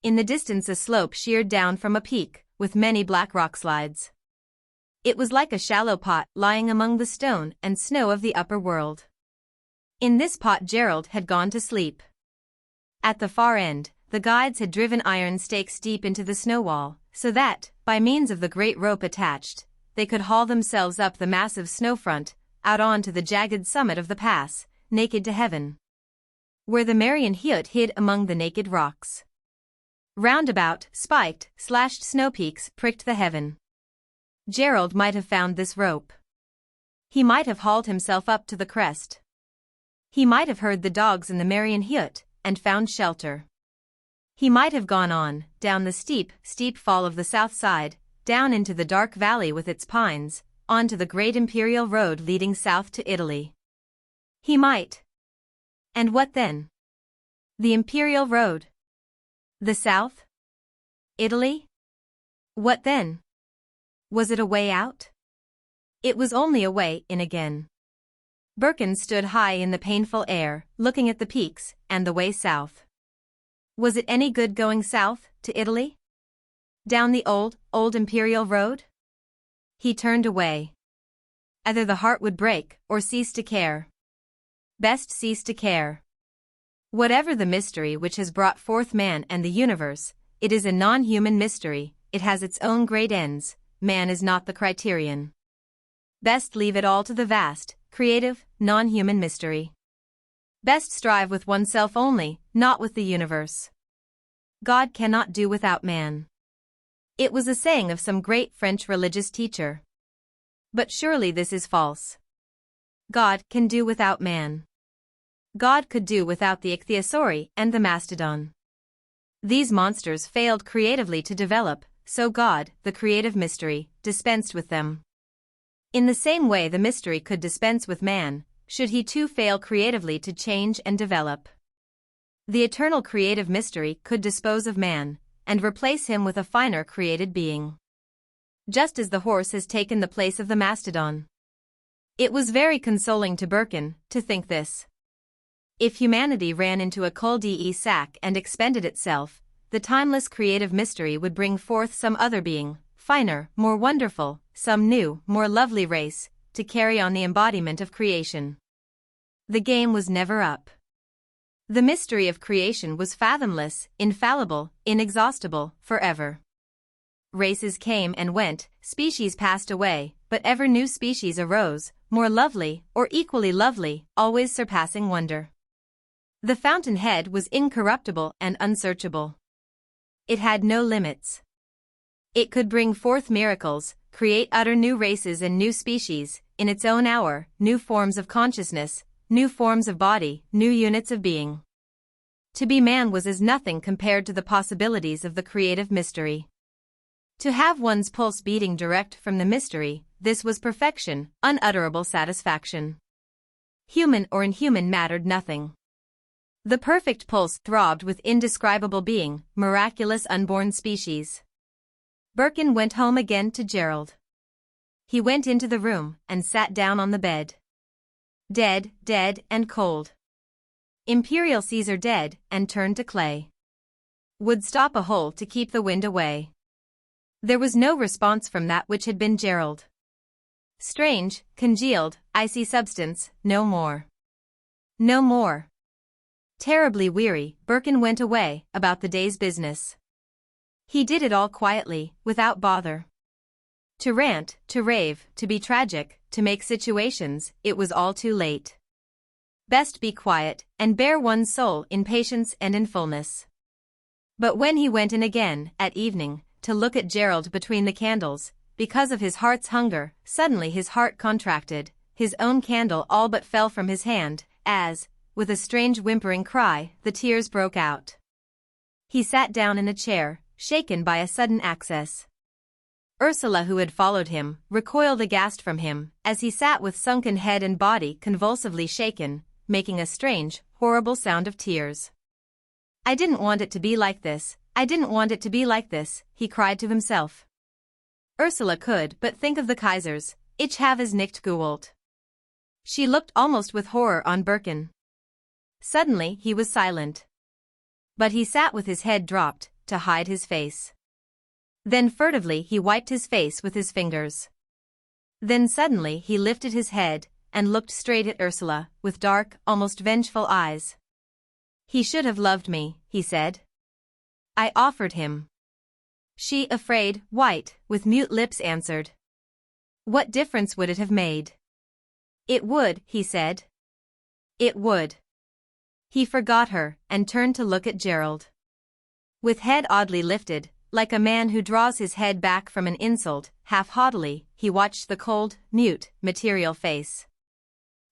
In the distance a slope sheered down from a peak, with many black rock slides. It was like a shallow pot lying among the stone and snow of the upper world. In this pot Gerald had gone to sleep. At the far end, the guides had driven iron stakes deep into the snow wall, so that, by means of the great rope attached, they could haul themselves up the massive snow front, out onto the jagged summit of the pass, naked to heaven, where the Marian Hyut hid among the naked rocks. Roundabout, spiked, slashed snow peaks pricked the heaven. Gerald might have found this rope. He might have hauled himself up to the crest. He might have heard the dogs in the Marian Hyut, and found shelter. He might have gone on, down the steep, steep fall of the south side, down into the dark valley with its pines, onto the great imperial road leading south to Italy. He might. And what then? The imperial road. The south? Italy? What then? Was it a way out? It was only a way in again. Birkin stood high in the painful air, looking at the peaks, and the way south. Was it any good going south, to Italy? Down the old imperial road? He turned away. Either the heart would break, or cease to care. Best cease to care. Whatever the mystery which has brought forth man and the universe, it is a non-human mystery, it has its own great ends, man is not the criterion. Best leave it all to the vast, creative, non-human mystery. Best strive with oneself only, not with the universe. God cannot do without man. It was a saying of some great French religious teacher. But surely this is false. God can do without man. God could do without the ichthyosauri and the mastodon. These monsters failed creatively to develop, so God, the creative mystery, dispensed with them. In the same way the mystery could dispense with man, should he too fail creatively to change and develop. The eternal creative mystery could dispose of man, and replace him with a finer created being. Just as the horse has taken the place of the mastodon. It was very consoling to Birkin, to think this. If humanity ran into a cul-de-sac and expended itself, the timeless creative mystery would bring forth some other being, finer, more wonderful, some new, more lovely race, to carry on the embodiment of creation. The game was never up. The mystery of creation was fathomless, infallible, inexhaustible, forever. Races came and went, species passed away, but ever new species arose, more lovely, or equally lovely, always surpassing wonder. The fountainhead was incorruptible and unsearchable. It had no limits. It could bring forth miracles, create utter new races and new species, in its own hour, new forms of consciousness, new forms of body, new units of being. To be man was as nothing compared to the possibilities of the creative mystery. To have one's pulse beating direct from the mystery, this was perfection, unutterable satisfaction. Human or inhuman mattered nothing. The perfect pulse throbbed with indescribable being, miraculous unborn species. Birkin went home again to Gerald. He went into the room and sat down on the bed. Dead, dead and cold. Imperial Caesar dead and turned to clay. Would stop a hole to keep the wind away. There was no response from that which had been Gerald. Strange, congealed, icy substance, no more. No more. Terribly weary, Birkin went away, about the day's business. He did it all quietly, without bother. To rant, to rave, to be tragic, to make situations, it was all too late. Best be quiet, and bear one's soul in patience and in fullness. But when he went in again, at evening, to look at Gerald between the candles, because of his heart's hunger, suddenly his heart contracted, his own candle all but fell from his hand, as, with a strange whimpering cry, the tears broke out. He sat down in a chair, shaken by a sudden access. Ursula, who had followed him, recoiled aghast from him, as he sat with sunken head and body convulsively shaken, making a strange, horrible sound of tears. "I didn't want it to be like this, I didn't want it to be like this," he cried to himself. Ursula could but think of the Kaisers, ich have es nicht gewollt. She looked almost with horror on Birkin. Suddenly he was silent. But he sat with his head dropped, to hide his face. Then furtively he wiped his face with his fingers. Then suddenly he lifted his head, and looked straight at Ursula, with dark, almost vengeful eyes. He should have loved me, he said. I offered him. She, afraid, white, with mute lips answered. What difference would it have made? It would, he said. It would. He forgot her, and turned to look at Gerald. With head oddly lifted, like a man who draws his head back from an insult, half haughtily, he watched the cold, mute, material face.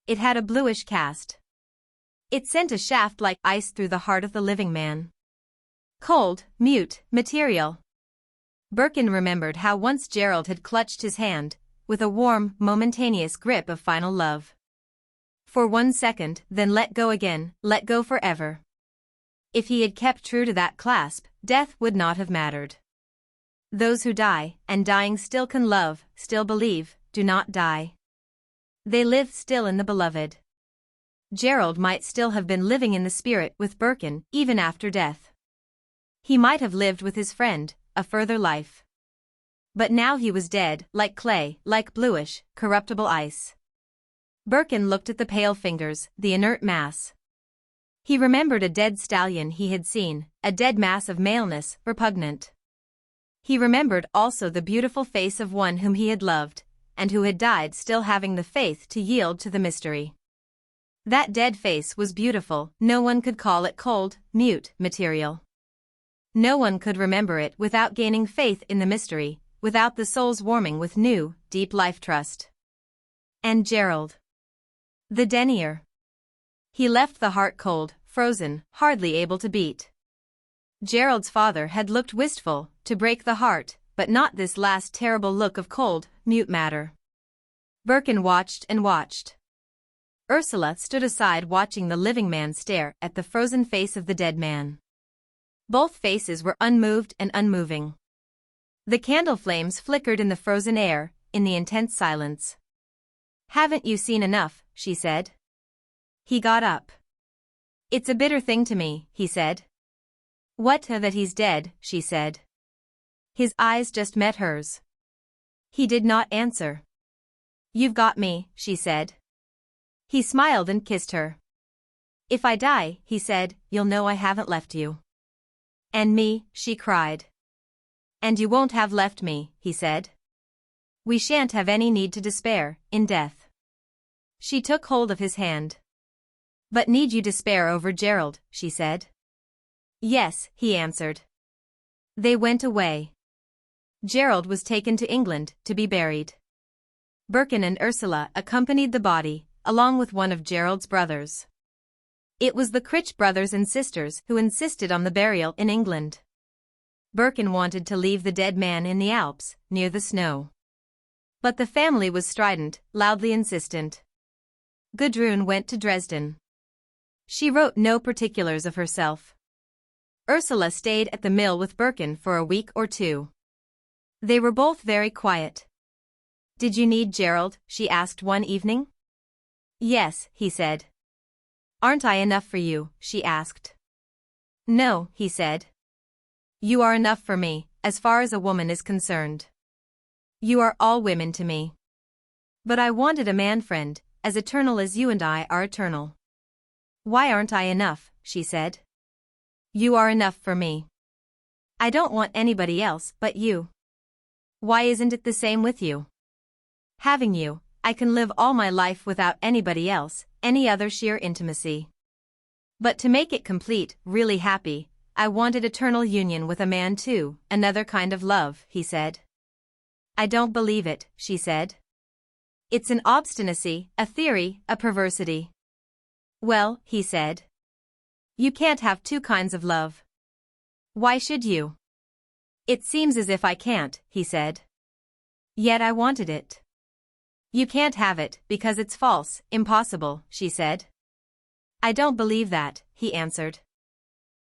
It had a bluish cast. It sent a shaft like ice through the heart of the living man. Cold, mute, material. Birkin remembered how once Gerald had clutched his hand, with a warm, momentaneous grip of final love. For 1 second, then let go again, let go forever. If he had kept true to that clasp, death would not have mattered. Those who die, and dying still can love, still believe, do not die. They live still in the beloved. Gerald might still have been living in the spirit with Birkin, even after death. He might have lived with his friend, a further life. But now he was dead, like clay, like bluish, corruptible ice. Birkin looked at the pale fingers, the inert mass. He remembered a dead stallion he had seen, a dead mass of maleness, repugnant. He remembered also the beautiful face of one whom he had loved, and who had died still having the faith to yield to the mystery. That dead face was beautiful, no one could call it cold, mute, material. No one could remember it without gaining faith in the mystery, without the soul's warming with new, deep life trust. And Gerald. The denier. He left the heart cold, frozen, hardly able to beat. Gerald's father had looked wistful, to break the heart, but not this last terrible look of cold, mute matter. Birkin watched and watched. Ursula stood aside watching the living man stare at the frozen face of the dead man. Both faces were unmoved and unmoving. The candle flames flickered in the frozen air, in the intense silence. Haven't you seen enough, she said. He got up. It's a bitter thing to me, he said. What, that he's dead, she said. His eyes just met hers. He did not answer. You've got me, she said. He smiled and kissed her. If I die, he said, you'll know I haven't left you. And me, she cried. And you won't have left me, he said. We shan't have any need to despair, in death. She took hold of his hand. But need you despair over Gerald, she said. Yes, he answered. They went away. Gerald was taken to England, to be buried. Birkin and Ursula accompanied the body, along with one of Gerald's brothers. It was the Crich brothers and sisters who insisted on the burial in England. Birkin wanted to leave the dead man in the Alps, near the snow. But the family was strident, loudly insistent. Gudrun went to Dresden. She wrote no particulars of herself. Ursula stayed at the mill with Birkin for a week or two. They were both very quiet. Did you need Gerald? She asked one evening. Yes, he said. Aren't I enough for you? She asked. No, he said. You are enough for me, as far as a woman is concerned. You are all women to me. But I wanted a man friend, as eternal as you and I are eternal. Why aren't I enough? She said. You are enough for me. I don't want anybody else but you. Why isn't it the same with you? Having you, I can live all my life without anybody else, any other sheer intimacy. But to make it complete, really happy, I wanted eternal union with a man too, another kind of love, he said. I don't believe it, she said. It's an obstinacy, a theory, a perversity. Well, he said. You can't have two kinds of love. Why should you? It seems as if I can't, he said. Yet I wanted it. You can't have it, because it's false, impossible, she said. I don't believe that, he answered.